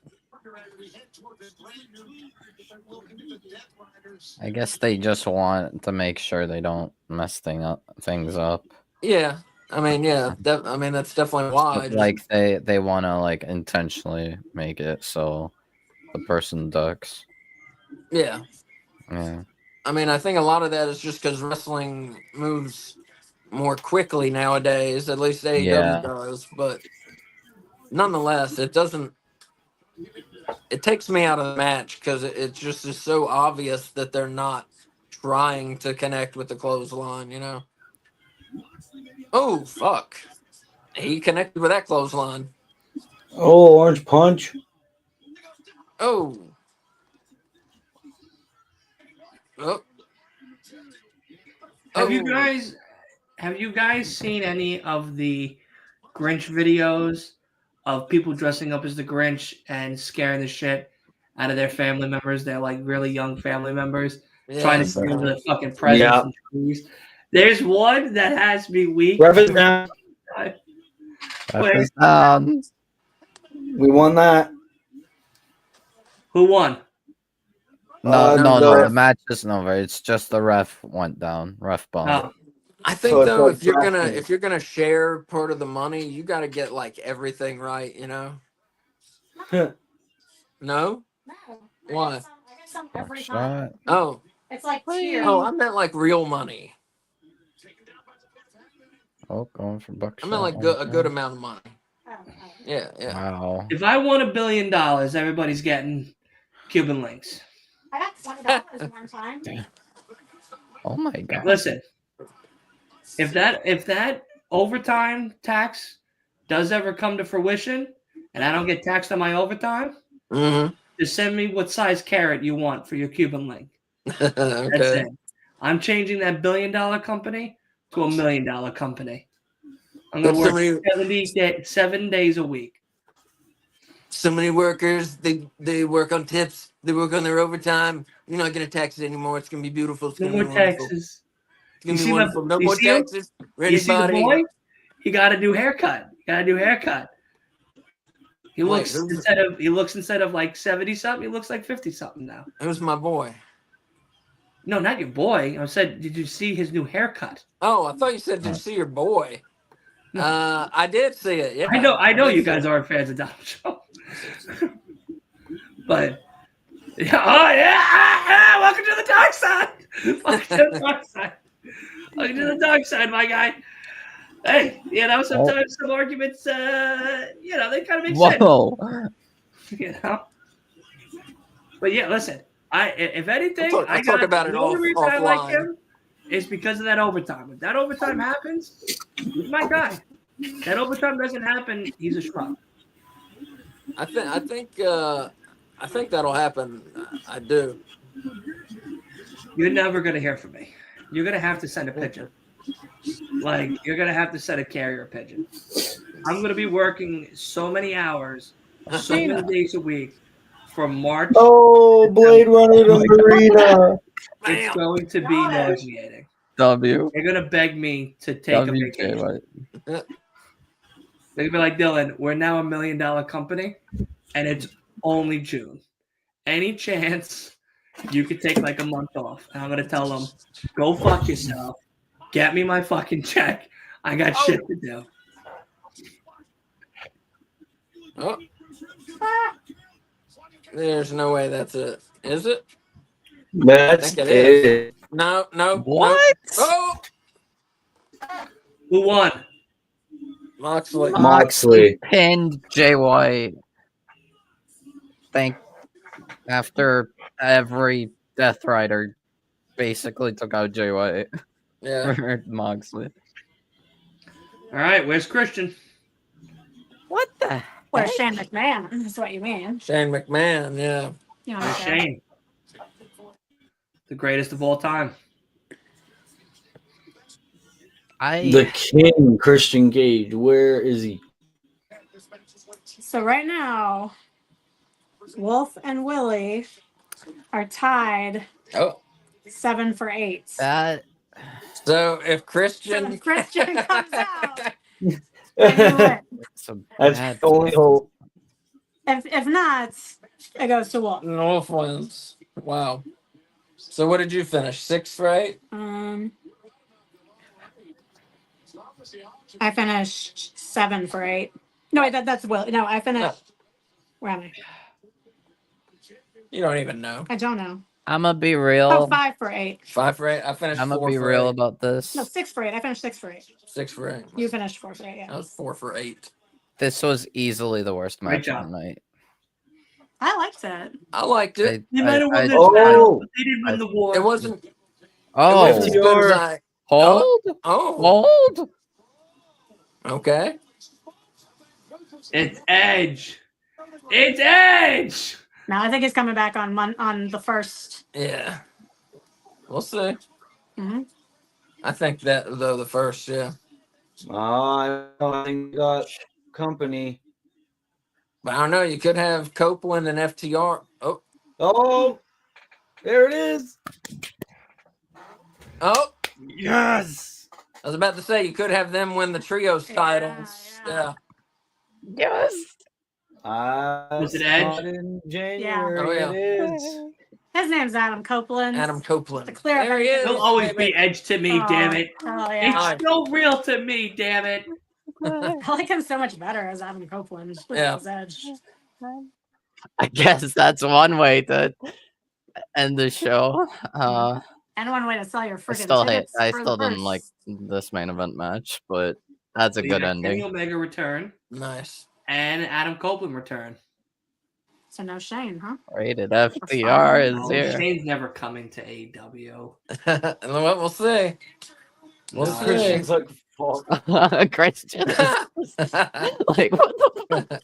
I guess they just want to make sure they don't mess things up. Yeah, I mean, that's definitely why. Like they want to like intentionally make it so the person ducks. Yeah. Yeah. I mean, I think a lot of that is just because wrestling moves more quickly nowadays. At least AEW Yeah. does, but nonetheless, it doesn't. It takes me out of the match because it just is so obvious that they're not trying to connect with the clothesline. Oh fuck! He connected with that clothesline. Oh, orange punch. Oh. Oh. Have you guys seen any of the Grinch videos of people dressing up as the Grinch and scaring the shit out of their family members? They're like really young family members trying to Yes. steal the fucking presents Yeah. and trees. There's one that has me weak. Rev it down. Wait, We won that. who won? No, no. the match isn't over. It's just the ref went down. Ref bomb. Oh, I think So it's though, like if you're gonna share part of the money, you got to get like everything right. No. No. Why? I get some Buck every time. shot. Oh. It's like cheer. Oh, I meant like real money. Oh, going for buck I shot. meant like a good amount of money. Oh, oh. Yeah. Wow. if I won $1 billion, everybody's getting Cuban links. I got $20 one time. Oh my god. Listen, if that overtime tax does ever come to fruition and I don't get taxed on my overtime, Mm-hmm. just send me what size carrot you want for your Cuban link. That's Okay. it. I'm changing that $1 billion company to $1 million company. I'm going to But work 7 days a week. so many workers, they work on tips, they work on their overtime. You're not gonna tax it anymore. It's gonna be beautiful. It's No gonna more be wonderful. taxes. It's gonna You be see wonderful. No you more see him? taxes for You see the anybody. boy? He got a new haircut. He Wait, looks instead of like 70 something, he looks like 50 something now. Who's my boy? No, not your boy. I said, did you see his new haircut? Oh, I thought you said, did you see your boy? I did see it. Yeah, I know did you see guys it. aren't fans of Donald Trump. But yeah, oh yeah, welcome to the dark side. Welcome to the dark side. Welcome to the dark side, my guy. Hey, sometimes some arguments, they kind of make sense. Whoa. But yeah, listen, if anything, I'll talk about it the only reason I like offline. him is because of that overtime. If that overtime happens, he's my guy. That overtime doesn't happen, he's a scrub. I think that'll happen. I do. You're never gonna hear from me. You're gonna have to send a pigeon. Like you're gonna have to send a carrier pigeon. I'm gonna be working so many hours, so many days a week from March. Oh, Blade Runner to Marina. It's going to be nauseating. W. They're gonna beg me to take a vacation. WJ. They're gonna be like, Dylan, we're now $1 million company, and it's only June. Any chance you could take like a month off? And I'm gonna tell them, go fuck yourself. Get me my fucking check. I got shit to do. Oh. There's no way that's it. Is it? That's I think it is. No. What? Oh, Who won? Moxley. Pinned Jay White. After every Death Rider basically took out Jay White. Yeah. For Moxley. All right, where's Christian? What the Where's Shane McMahon? That's what you mean. Shane McMahon. Yeah. You know, Where's Shane? The greatest of all time. The King, Christian Cage. Where is he? So right now, Wolf and Willie are tied. 7 for 8. That. So if Christian comes out, That's the only hope. if not, it goes to Wolf. Wolf wins. Wow. So what did you finish? 6 for 8? I finished 7 for 8. No, wait, that's Will. No, I finished. Where am I? You don't even know. I don't know. I'm gonna be real. Oh, 5 for 8. 5 for 8. I finished. I'm gonna 4 be for real 8. about this. No, 6 for 8. I finished 6 for 8. 6 for 8. You finished 4 for 8. Yeah. I was 4 for 8. This was easily the worst Great match job. of the night. I liked it. I liked it. They might have won this Oh. battle, but they didn't win the war. It wasn't. It Oh, wasn't as good as I. hold, Oh. hold. Okay. It's Edge. It's Edge. No, I think he's coming back on the 1st. Yeah. We'll see. Mm-hmm. I think that though the first, yeah. I think we got company. But I don't know. You could have Copeland and FTR. Oh, there it is. Oh. Yes. I was about to say you could have them win the trios titles. Yeah. Yes. Was it Edge? In January. Oh, yeah. It is. His name's Adam Copeland. Adam Copeland. The clear There he is. He'll always baby. be Edge to me, damn it. Oh, yeah. It's so real to me, damn it. I like him so much better as Adam Copeland. Yeah. As Edge. I guess that's one way to end the show. And one way to sell your I freaking still tickets. I for still the didn't purse. like this main event match, but that's a We good got Kenny ending. Omega return Nice. and Adam Copeland return. So no Shane, huh? Rated FTR is No, here. Shane's never coming to AEW. We'll see. We'll No. see. Christian's like fuck? Christian is I like, what the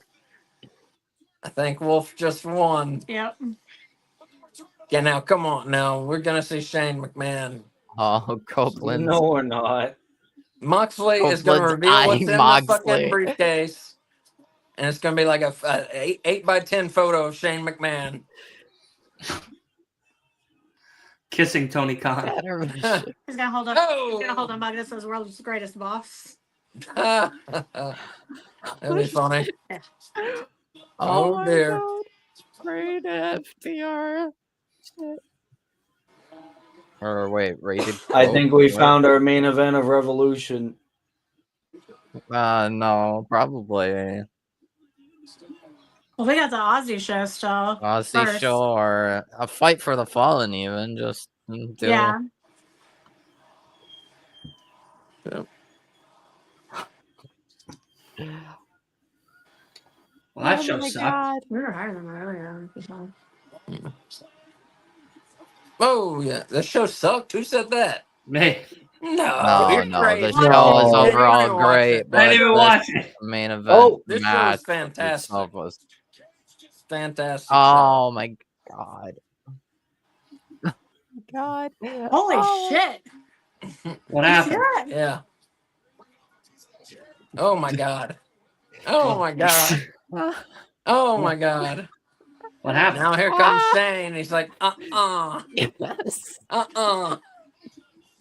think Wolf just won. Yep. Yeah, now come on. Now we're gonna see Shane McMahon. Oh, Copeland's No, we're not. Moxley is gonna Copeland's reveal what's eyeing in the fucking Moxley. briefcase, and it's gonna be like a 8x10 photo of Shane McMahon. Kissing Tony Khan. Intermission. He's gonna hold up. He's gonna hold him like this as world's greatest boss. That'd be funny. Oh, my dear. God. Great FTR. Shit. Or wait, rated. I Coke? think we What? found our main event of Revolution. No, probably Well, we got the Aussie show still. Aussie first. show or a fight for the fallen. Even just do. Yeah. Well, that show sucked. We were higher than that earlier. Oh yeah, that show sucked. Who said that? Me. No, you're No, crazy. the No. show was No. overall I didn't watch great, it. but I didn't even the watch it. main event Oh, this show match was fantastic. itself was. Fantastic. Oh my God. God. Holy Oh. shit! What happened? show. Yeah. Oh my god. Oh my god. Oh my god. What happened? Now here comes Shane. He's like, Yes.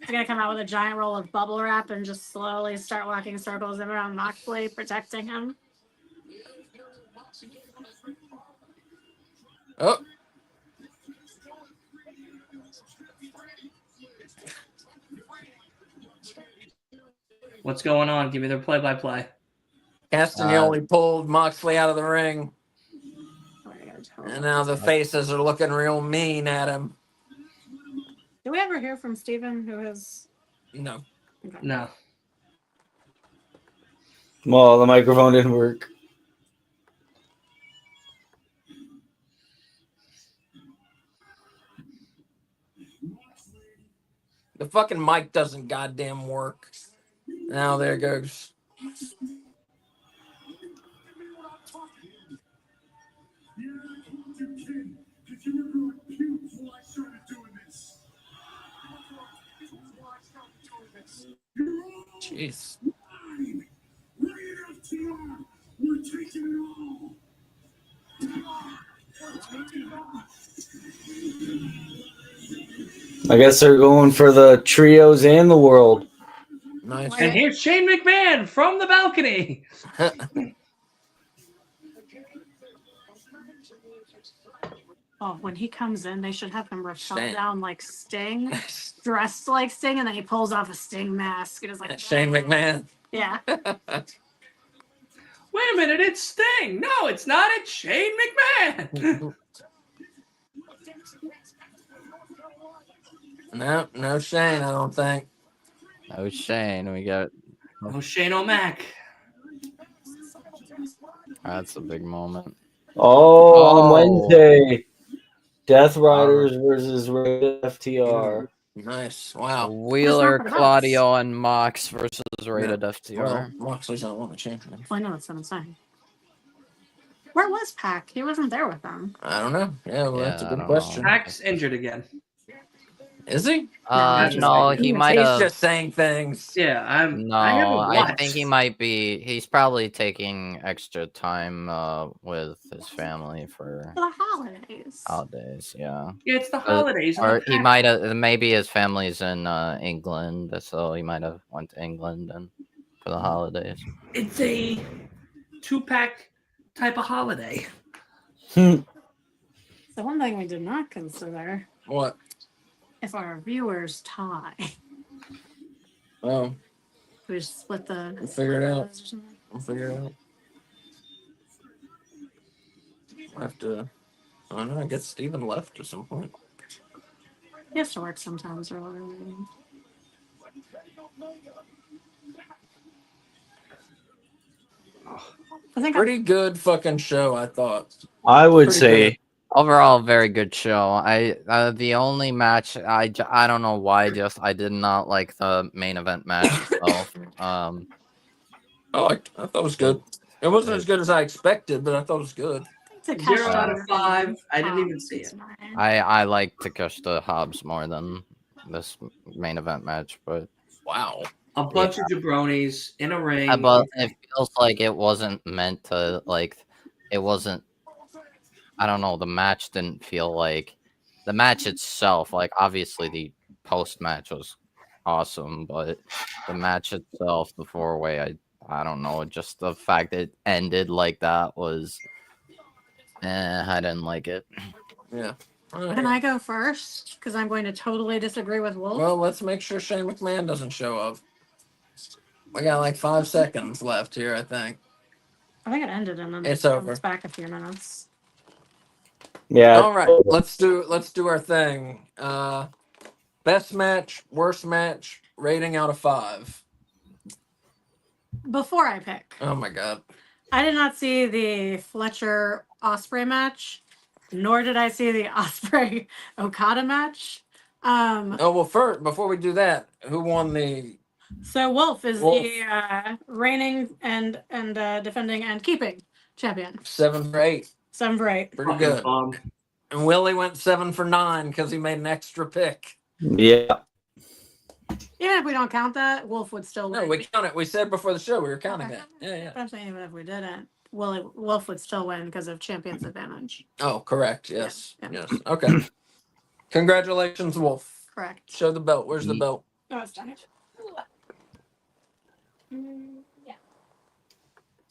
He's gonna come out with a giant roll of bubble wrap and just slowly start walking circles around Moxley, protecting him. Oh. What's going on? Give me their play-by-play. Castagnoli pulled Moxley out of the ring. And now the faces are looking real mean at him. Did we ever hear from Steven, who has... No. Okay. No. Well, the microphone didn't work. The fucking mic doesn't goddamn work. Now there goes. Jeez. I guess they're going for the trios and the world. Nice. And here's Shane McMahon from the balcony. Oh, when he comes in, they should have him rappel Shane. down like Sting, dressed like Sting, and then he pulls off a Sting mask. And it's like Shane McMahon. Yeah. Wait a minute, it's Sting. No, it's not. It's Shane McMahon. No Shane, I don't think. Oh, Shane, we got. Oh, Shane O'Mac. That's a big moment. Oh, on Oh. Wednesday, Death Riders versus Rated FTR. Nice. Wow. Wheeler, That's not Claudio, and Mox versus Rated FTR. Well, Moxley's not one of the champions. Well, I know that's what I'm saying. Where was Pac? He wasn't there with them. I don't know. Yeah, well, that's a Yeah, I good don't question. know. Pac's injured again. Is he? No, he might He's have. just saying things. Yeah, No, I haven't I watched. think he might be. He's probably taking extra time with his family for For the holidays. holidays. Yeah, Yeah, it's the holidays. or he might have. Maybe his family's in England, so he might have went to England and for the holidays. It's a 2-pack type of holiday. The one thing we did not consider, What? if our viewers tie, Oh, we just split the. we'll figure it out. We'll figure it out. I have to. I don't know. I guess Steven left at some point. He has to work sometimes or whatever. I think Pretty good fucking show, I thought. I would Pretty say, good. Overall, very good show. The only match I don't know why, just I did not like the main event match itself. I thought it was good. It wasn't as good as I expected, but I thought it was good. 0 out of 5. I didn't even see it. I like Takeshita Hobbs more than this main event match, but Wow. A bunch of jabronis in a ring. but it feels like it wasn't meant to it wasn't. I don't know. The match didn't feel like the match itself. Like obviously the post match was awesome, but the match itself, the 4-way, I don't know. Just the fact it ended like that was, I didn't like it. Yeah. Can I go first? Because I'm going to totally disagree with Wolf. Well, let's make sure Shane McMahon doesn't show up. We got like 5 seconds left here, I think. I think it ended and then It's over. It's back a few minutes. Yeah. All right, let's do our thing. Best match, worst match, rating out of 5. Before I pick, Oh my god. I did not see the Fletcher Osprey match, nor did I see the Osprey Okada match. Oh well, first before we do that, who won the? So Wolf is Wolf. the reigning and defending and keeping champion. 7 for 8. 7 for 8. Pretty Fucking good. bum. And Willie went 7 for 9 because he made an extra pick. Yeah. Even if we don't count that, Wolf would still win. No, we count it. We said before the show we were counting Okay. that. Yeah. But I'm saying even if we didn't, Wolf would still win because of champion's advantage. Oh, correct. Yes. Yeah. Yes. Okay. Congratulations, Wolf. Correct. Show the belt. Where's the belt? Oh, it's done. Yeah.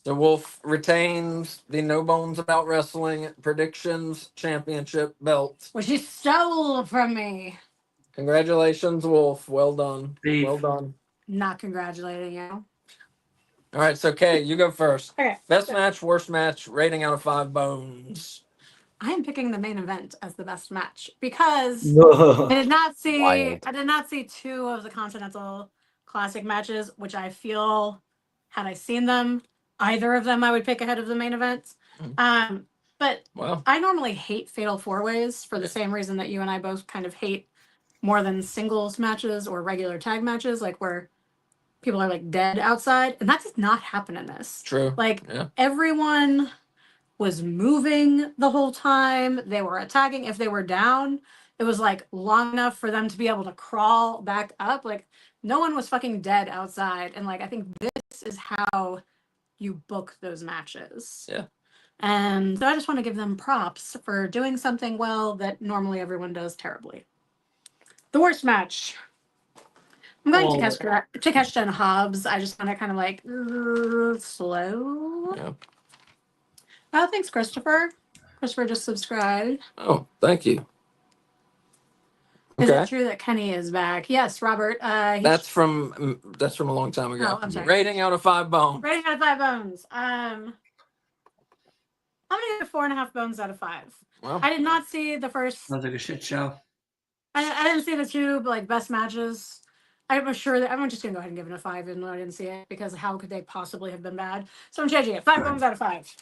So Wolf retains the No Bones About Wrestling Predictions Championship belt. Which he stole from me. Congratulations, Wolf. Well done. Beef. Well done. Not congratulating you. All right, so Kay, you go first. Okay. Best so match, worst match, rating out of 5 bones. I am picking the main event as the best match because I No. did not see Wild. I did not see 2 of the Continental Classic matches, which I feel had I seen them, either of them I would pick ahead of the main event. But Wow. I normally hate fatal 4-ways for the same reason that you and I both kind of hate more than singles matches or regular tag matches, like where people are like dead outside, and that did not happen in this. True. Like Yeah. everyone was moving the whole time. They were attacking. If they were down, it was like long enough for them to be able to crawl back up. Like no one was fucking dead outside. And like I think this is how you book those matches. Yeah. And so I just want to give them props for doing something well that normally everyone does terribly. The worst match. I'm going to Takeshita and Hobbs. I just found it kind of like slow. Yeah. Oh, thanks, Christopher. Christopher just subscribed. Oh, thank you. Is Okay. it true that Kenny is back? Yes, Robert. That's from a long time ago. Oh, I'm sorry. Rating out of 5 bones. Rating out of 5 bones. I'm gonna give 4.5 bones out of 5. Well, I did not see the first. Sounds like a shit show. I didn't see the 2 like best matches. I'm sure that I'm just gonna go ahead and give it a 5, even though I didn't see it, because how could they possibly have been bad? So I'm changing it. 5 bones out of 5.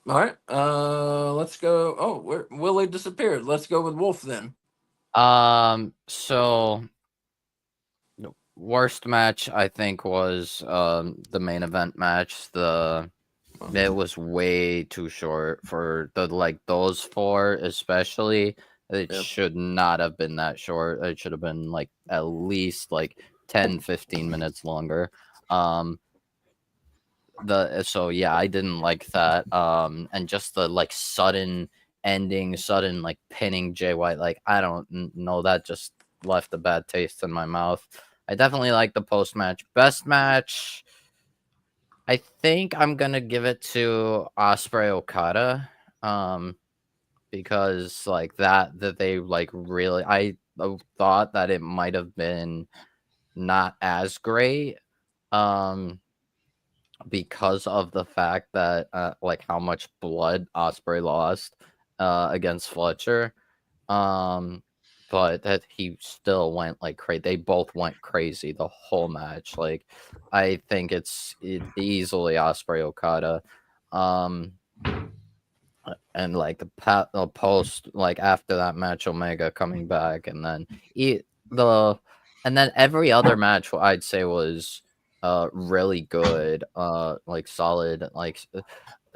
all right. Let's go. Oh, Willie disappeared. Let's go with Wolf then. So the worst match I think was the main event match. It was way too short for those 4 especially. It Yep. should not have been that short. It should have been like at least like 10-15 minutes longer. So yeah, I didn't like that. And just the like sudden ending, sudden like pinning Jay White, like I don't know, that just left a bad taste in my mouth. I definitely like the post match. Best match, I think I'm gonna give it to Osprey Okada. Because like that they like really, I thought that it might have been not as great. Because of the fact that like how much blood Osprey lost against Fletcher, but that he still went like crazy. They both went crazy the whole match. Like I think it's easily Osprey Okada. and like the post, like after that match, Omega coming back, and then the and then every other match I'd say was really good, like solid. Like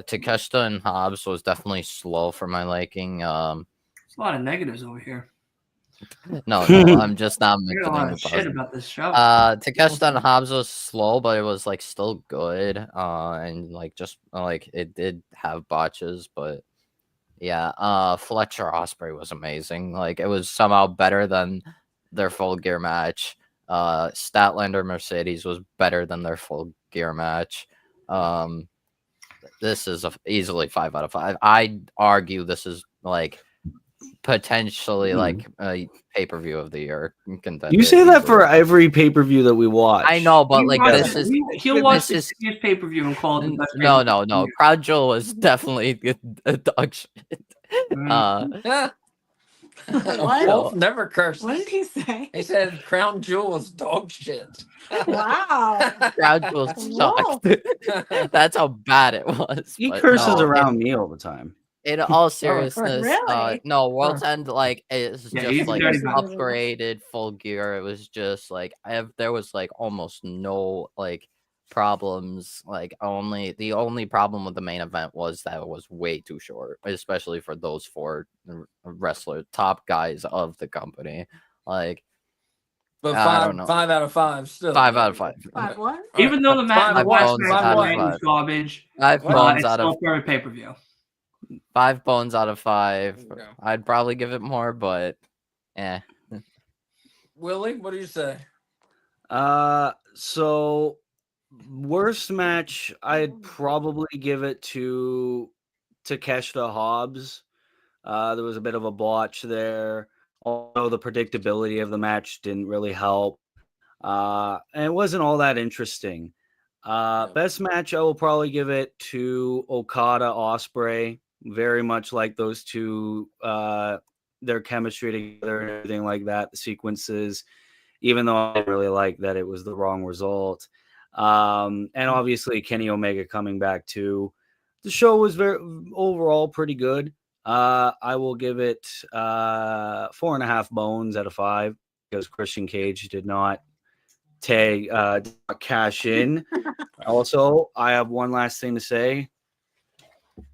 Takeshita and Hobbs was definitely slow for my liking. There's a lot of negatives over here. No, I'm just not I hear a lot mentioning the of shit positive. about this show. Takeshita and Hobbs was slow, but it was like still good. And like just like it did have botches, but yeah. Fletcher Osprey was amazing. Like it was somehow better than their Full Gear match. Statlander Mercedes was better than their Full Gear match. This is easily 5 out of 5. I'd argue this is like potentially like a pay-per-view of the year contender. You say that easily. for every pay-per-view that we watch. I know, but He like watched- this is he'll watch this the is pay-per-view and call it the best no pay-per-view of the no. year. Crowd Jewel was definitely a dog shit. Yeah. What? Wolf never curses. What did he say? He said Crown Jewel was dog shit. Wow. Crowd Jewel sucked. That's how bad it was. He but curses no, around me all the time. in all seriousness, Really? no, World's End like is Yeah, he's just a like dirty an bastard. upgraded Full Gear. It was just like there was like almost no like problems. Like the only problem with the main event was that it was way too short, especially for those four top guys of the company. Like But I don't know. 5 out of 5 still. 5 out of 5. Five what? Even though the Five Five what? last bones match out of was five. garbage, 5 What? bones it's out still of for a pay-per-view. 5 bones out of 5. There you go. I'd probably give it more, but eh. Willie, what do you say? So worst match, I'd probably give it to Takeshita Hobbs. There was a bit of a botch there. Although the predictability of the match didn't really help. And it wasn't all that interesting. Best match, I will probably give it to Okada Osprey. Very much like those two, their chemistry together and everything like that. The sequences, even though I didn't really like that it was the wrong result. And obviously Kenny Omega coming back too. The show was overall pretty good. I will give it 4.5 bones out of 5 because Christian Cage did not cash in. Also, I have one last thing to say.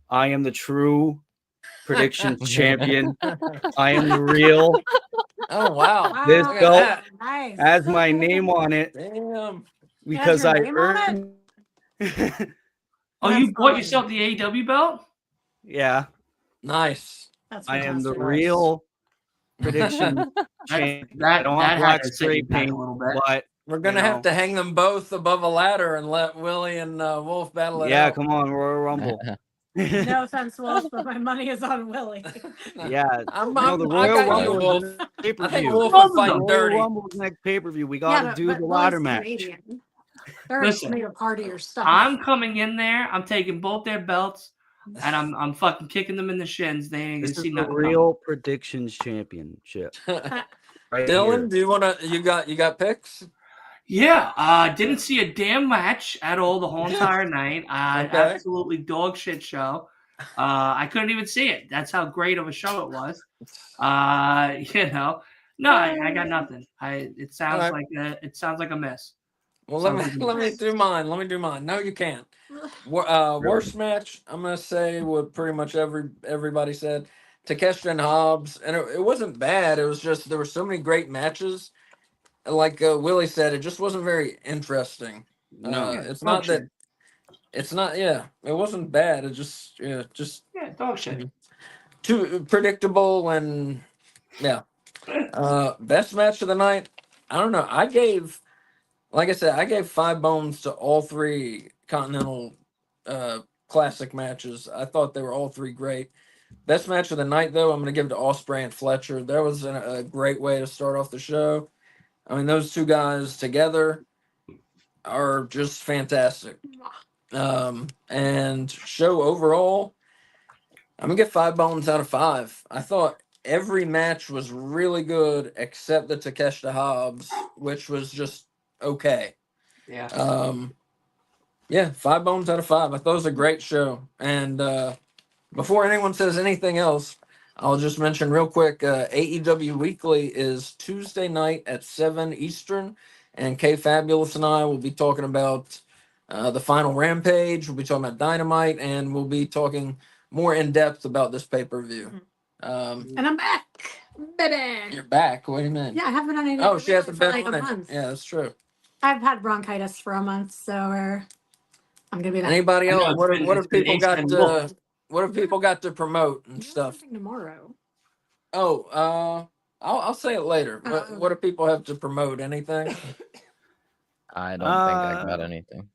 I am the true predictions champion. I am the real. Oh wow. This Wow. belt Nice. has my name on it Damn. because your I name on earned. Oh, That's you bought awesome. yourself the AEW belt? Yeah, Nice. That's I am the fantastic. real prediction champion. I That don't that have black had to set spray you back paint, a little bit. but We're gonna You have know. to hang them both above a ladder and let Willie and Wolf battle it yeah, out. come on, Royal Rumble. No offense, Wolf, but my money is on Willie. Yeah, I'm, no, the I Royal got you, Rumble Wolf. is I pay per think view. Wolf Both would of fight them. Royal dirty. Rumble's next pay per view. We got to do the Willie's ladder match. Canadian. They're Listen, made a part of your stuff. I'm coming in there. I'm taking both their belts, and I'm fucking kicking them in the shins. They ain't This gonna is see the nothing. real predictions championship. Right Dylan, here. do you wanna you got picks? Yeah, didn't see a damn match at all the whole entire night. Okay. Absolutely dog shit show. I couldn't even see it. That's how great of a show it was. No, I got nothing. It sounds All like a mess. Well, Sounds let like a me mess. do mine. Let me do mine. No, you can't. Worst match, I'm gonna say what pretty much everybody said. Takeshita and Hobbs, and it wasn't bad. It was just there were so many great matches. Like Willie said, it just wasn't very interesting. No. It's dog not shit. that. It's not. Yeah, it wasn't bad. It just just Yeah, dog shit. too predictable and yeah. Best match of the night. I don't know. Like I said, I gave 5 bones to all 3 Continental Classic matches. I thought they were all 3 great. Best match of the night, though, I'm going to give to Osprey and Fletcher. That was a great way to start off the show. I mean, those 2 guys together are just fantastic. And show overall, I'm going to get 5 bones out of 5. I thought every match was really good except the Takeshita Hobbs, which was just okay. Yeah. Yeah, 5 bones out of 5. I thought it was a great show, and Before anyone says anything else, I'll just mention real quick. AEW Weekly is Tuesday night at 7 Eastern, and K Fabulous and I will be talking about the final Rampage. We'll be talking about Dynamite, and we'll be talking more in depth about this pay per view. And I'm back, baby. You're back. What do you mean? Yeah, I haven't been on AEW Oh, she Weekly hasn't for been like on a it. month. Yeah, that's true. I've had bronchitis for a month, so I'm gonna be back. Anybody I know else? What it's have been people ace got? and wolf. What have people got to promote and You have stuff? something tomorrow. Oh, I'll say it later. Oh, What do people have to promote? Anything? I don't think I got anything.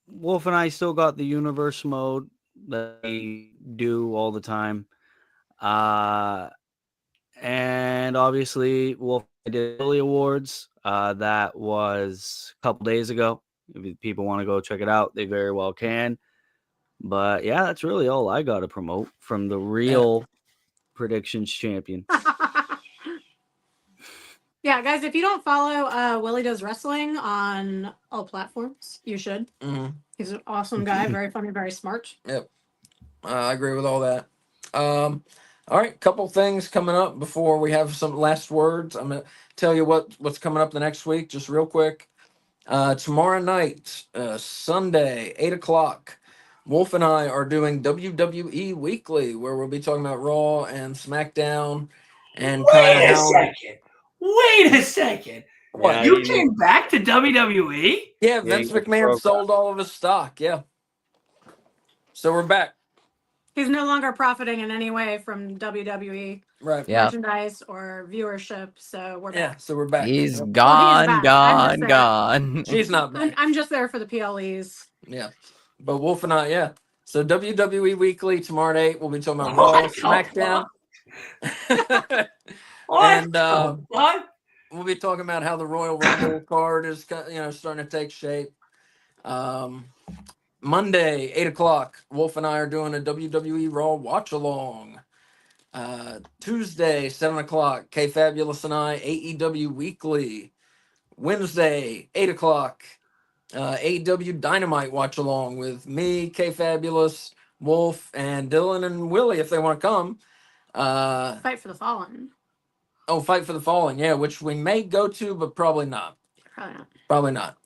Wolf and I still got the universe mode that we do all the time. And obviously, Wolf did Philly Awards. That was a couple days ago. If people want to go check it out, they very well can. But yeah, that's really all I got to promote from the real predictions champion. Yeah, guys, if you don't follow Willie Does Wrestling on all platforms, you should. Mm-hmm. He's an awesome guy, very funny, very smart. Yep, I agree with all that. All right, couple things coming up before we have some last words. I'm gonna tell you what's coming up the next week, just real quick. Tomorrow night, Sunday, 8 o'clock. Wolf and I are doing WWE Weekly, where we'll be talking about Raw and SmackDown, and kind of how. Wait a second. What? You came back to WWE? Yeah, Vince McMahon sold all of his stock. Yeah. So we're back. He's no longer profiting in any way from WWE Right. Yeah. merchandise or viewership, so we're Yeah. back. So we're back. He's Yep. gone, back. I'm gone, just there. gone. She's not back. I'm just there for the PLEs. Yeah. But Wolf and I, yeah. So WWE Weekly tomorrow at 8. We'll be talking about Raw, SmackDown. And What? we'll be talking about how the Royal Rumble card is, starting to take shape. Monday, 8 o'clock, Wolf and I are doing a WWE Raw watch along. Tuesday, 7 o'clock, K Fabulous and I, AEW Weekly. Wednesday, 8 o'clock, AEW Dynamite watch along with me, K Fabulous, Wolf, and Dylan and Willie if they want to come. Fight for the Fallen. Oh, Fight for the Fallen, yeah, which we may go to, but probably not. Probably not. Probably not.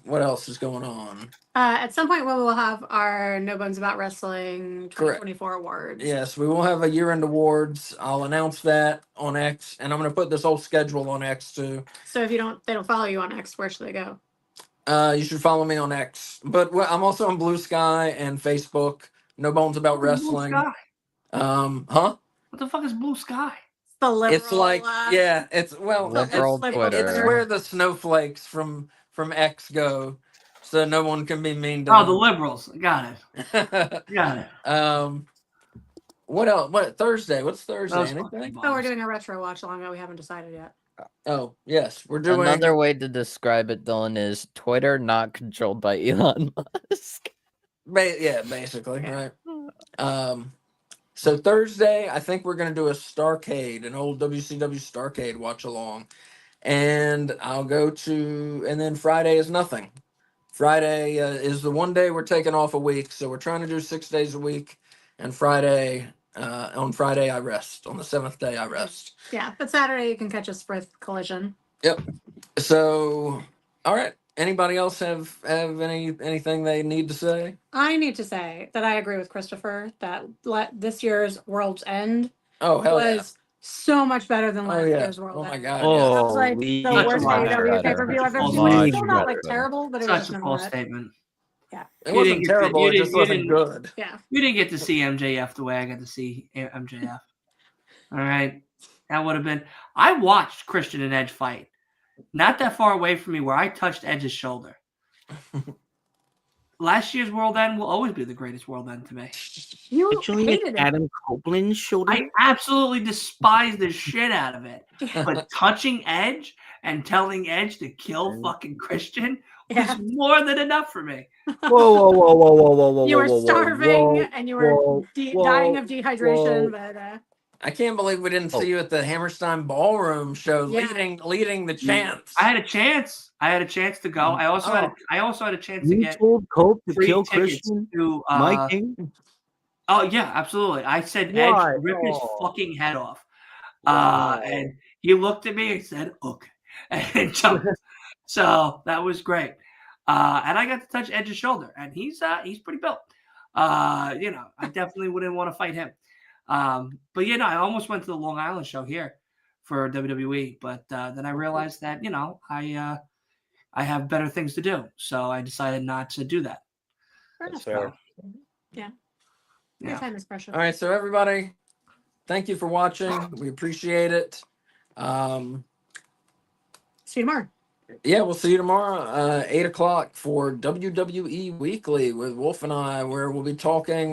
What else is going on? At some point, we will have our No Bones About Wrestling 2024 awards. Yes, we will have a year-end awards. I'll announce that on X, and I'm going to put this whole schedule on X too. So if they don't follow you on X, where should they go? You should follow me on X, but I'm also on Blue Sky and Facebook. No Bones About Wrestling. Blue Sky? Huh? What the fuck is Blue Sky? The liberal, It's like, yeah, it's Liberal Twitter. It's where the snowflakes from X go, so no one can be mean to Oh, them. the liberals. Got it. Got it. What else? What Thursday? What's Thursday? Those Anything? fucking Oh, we're bums. doing a retro watch along, but we haven't decided yet. Oh, yes, we're doing Another way to describe it, Dylan, is Twitter not controlled by Elon Musk. basically, right. So Thursday, I think we're gonna do a Starcade, an old WCW Starcade watch along, and I'll go to. And then Friday is nothing. Friday is the one day we're taking off a week, so we're trying to do 6 days a week. And Friday, on Friday I rest. On the 7th day I rest. Yeah, but Saturday you can catch us for Collision. Yep. So, all right. Anybody else have anything they need to say? I need to say that I agree with Christopher that this year's World's End Oh, hell yeah. was so much better than Oh, last yeah. year's World Oh, my End. God. That was Oh, like the Such a worst lot AEW better. pay-per-view I've ever Such seen. a It's lot still not like better. terrible, but it Such was a none false of that. statement. Yeah. It You wasn't didn't get to- terrible. you It just didn't- you wasn't didn't- good. Yeah. You didn't get to see MJF the way I got to see MJF. All right. That would have been. I watched Christian and Edge fight. Not that far away from me where I touched Edge's shoulder. Last year's World End will always be the greatest World End to me. You Actually, hated it's it. Adam Copeland's shoulder. I absolutely despise the shit out of it. But touching Edge and telling Edge to kill fucking Christian was Yeah. more than enough for me. Whoa! You were whoa, starving whoa, and you were whoa, dying of whoa. dehydration, but I can't believe we didn't see you at the Hammerstein Ballroom show Yeah. leading the chants. I had a chance. I had a chance to go. I also had a chance to You get told Cope to free kill tickets Christian, to my king. Oh yeah, absolutely. I said, Why? Edge, rip his Oh. fucking head off. Wow. And he looked at me and said, okay, and jumped. So that was great. And I got to touch Edge's shoulder, and he's pretty built. I definitely wouldn't want to fight him. But I almost went to the Long Island show here for WWE, but then I realized that I have better things to do, so I decided not to do that. That's So, fair. Your yeah. time is precious. All right, so everybody, thank you for watching. We appreciate it. See you tomorrow. Yeah, we'll see you tomorrow, 8 o'clock for WWE Weekly with Wolf and I, where we'll be talking,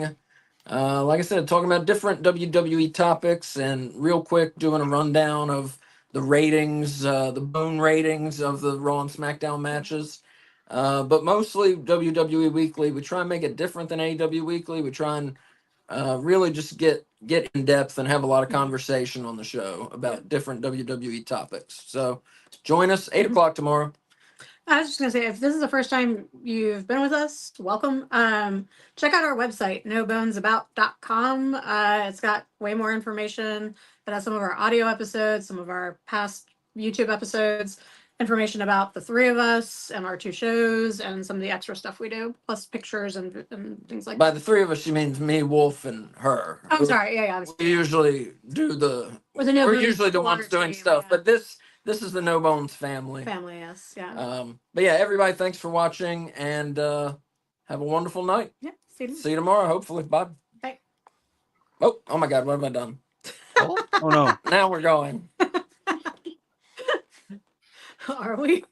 like I said, talking about different WWE topics and real quick doing a rundown of the ratings, the bone ratings of the Raw and SmackDown matches. But mostly WWE Weekly. We try and make it different than AEW Weekly. We try and really just get in depth and have a lot of conversation on the show about different WWE topics. So join us 8 o'clock tomorrow. I was just gonna say, if this is the first time you've been with us, welcome. Check out our website, nobonesabout.com. It's got way more information. It has some of our audio episodes, some of our past YouTube episodes, information about the three of us and our two shows, and some of the extra stuff we do, plus pictures and things like By that. the three of us, she means me, Wolf, and her. I'm sorry. Yeah, I was. We usually do the. We're the No We're Bones usually the water ones doing team, stuff, yeah. but this is the No Bones family. Family, yes, yeah. But yeah, everybody, thanks for watching, and have a wonderful night. Yeah. See you tomorrow. See you tomorrow, hopefully. Bye. Bye. Oh my God, what have I done? Oh, Oh no. Now we're going. Are we?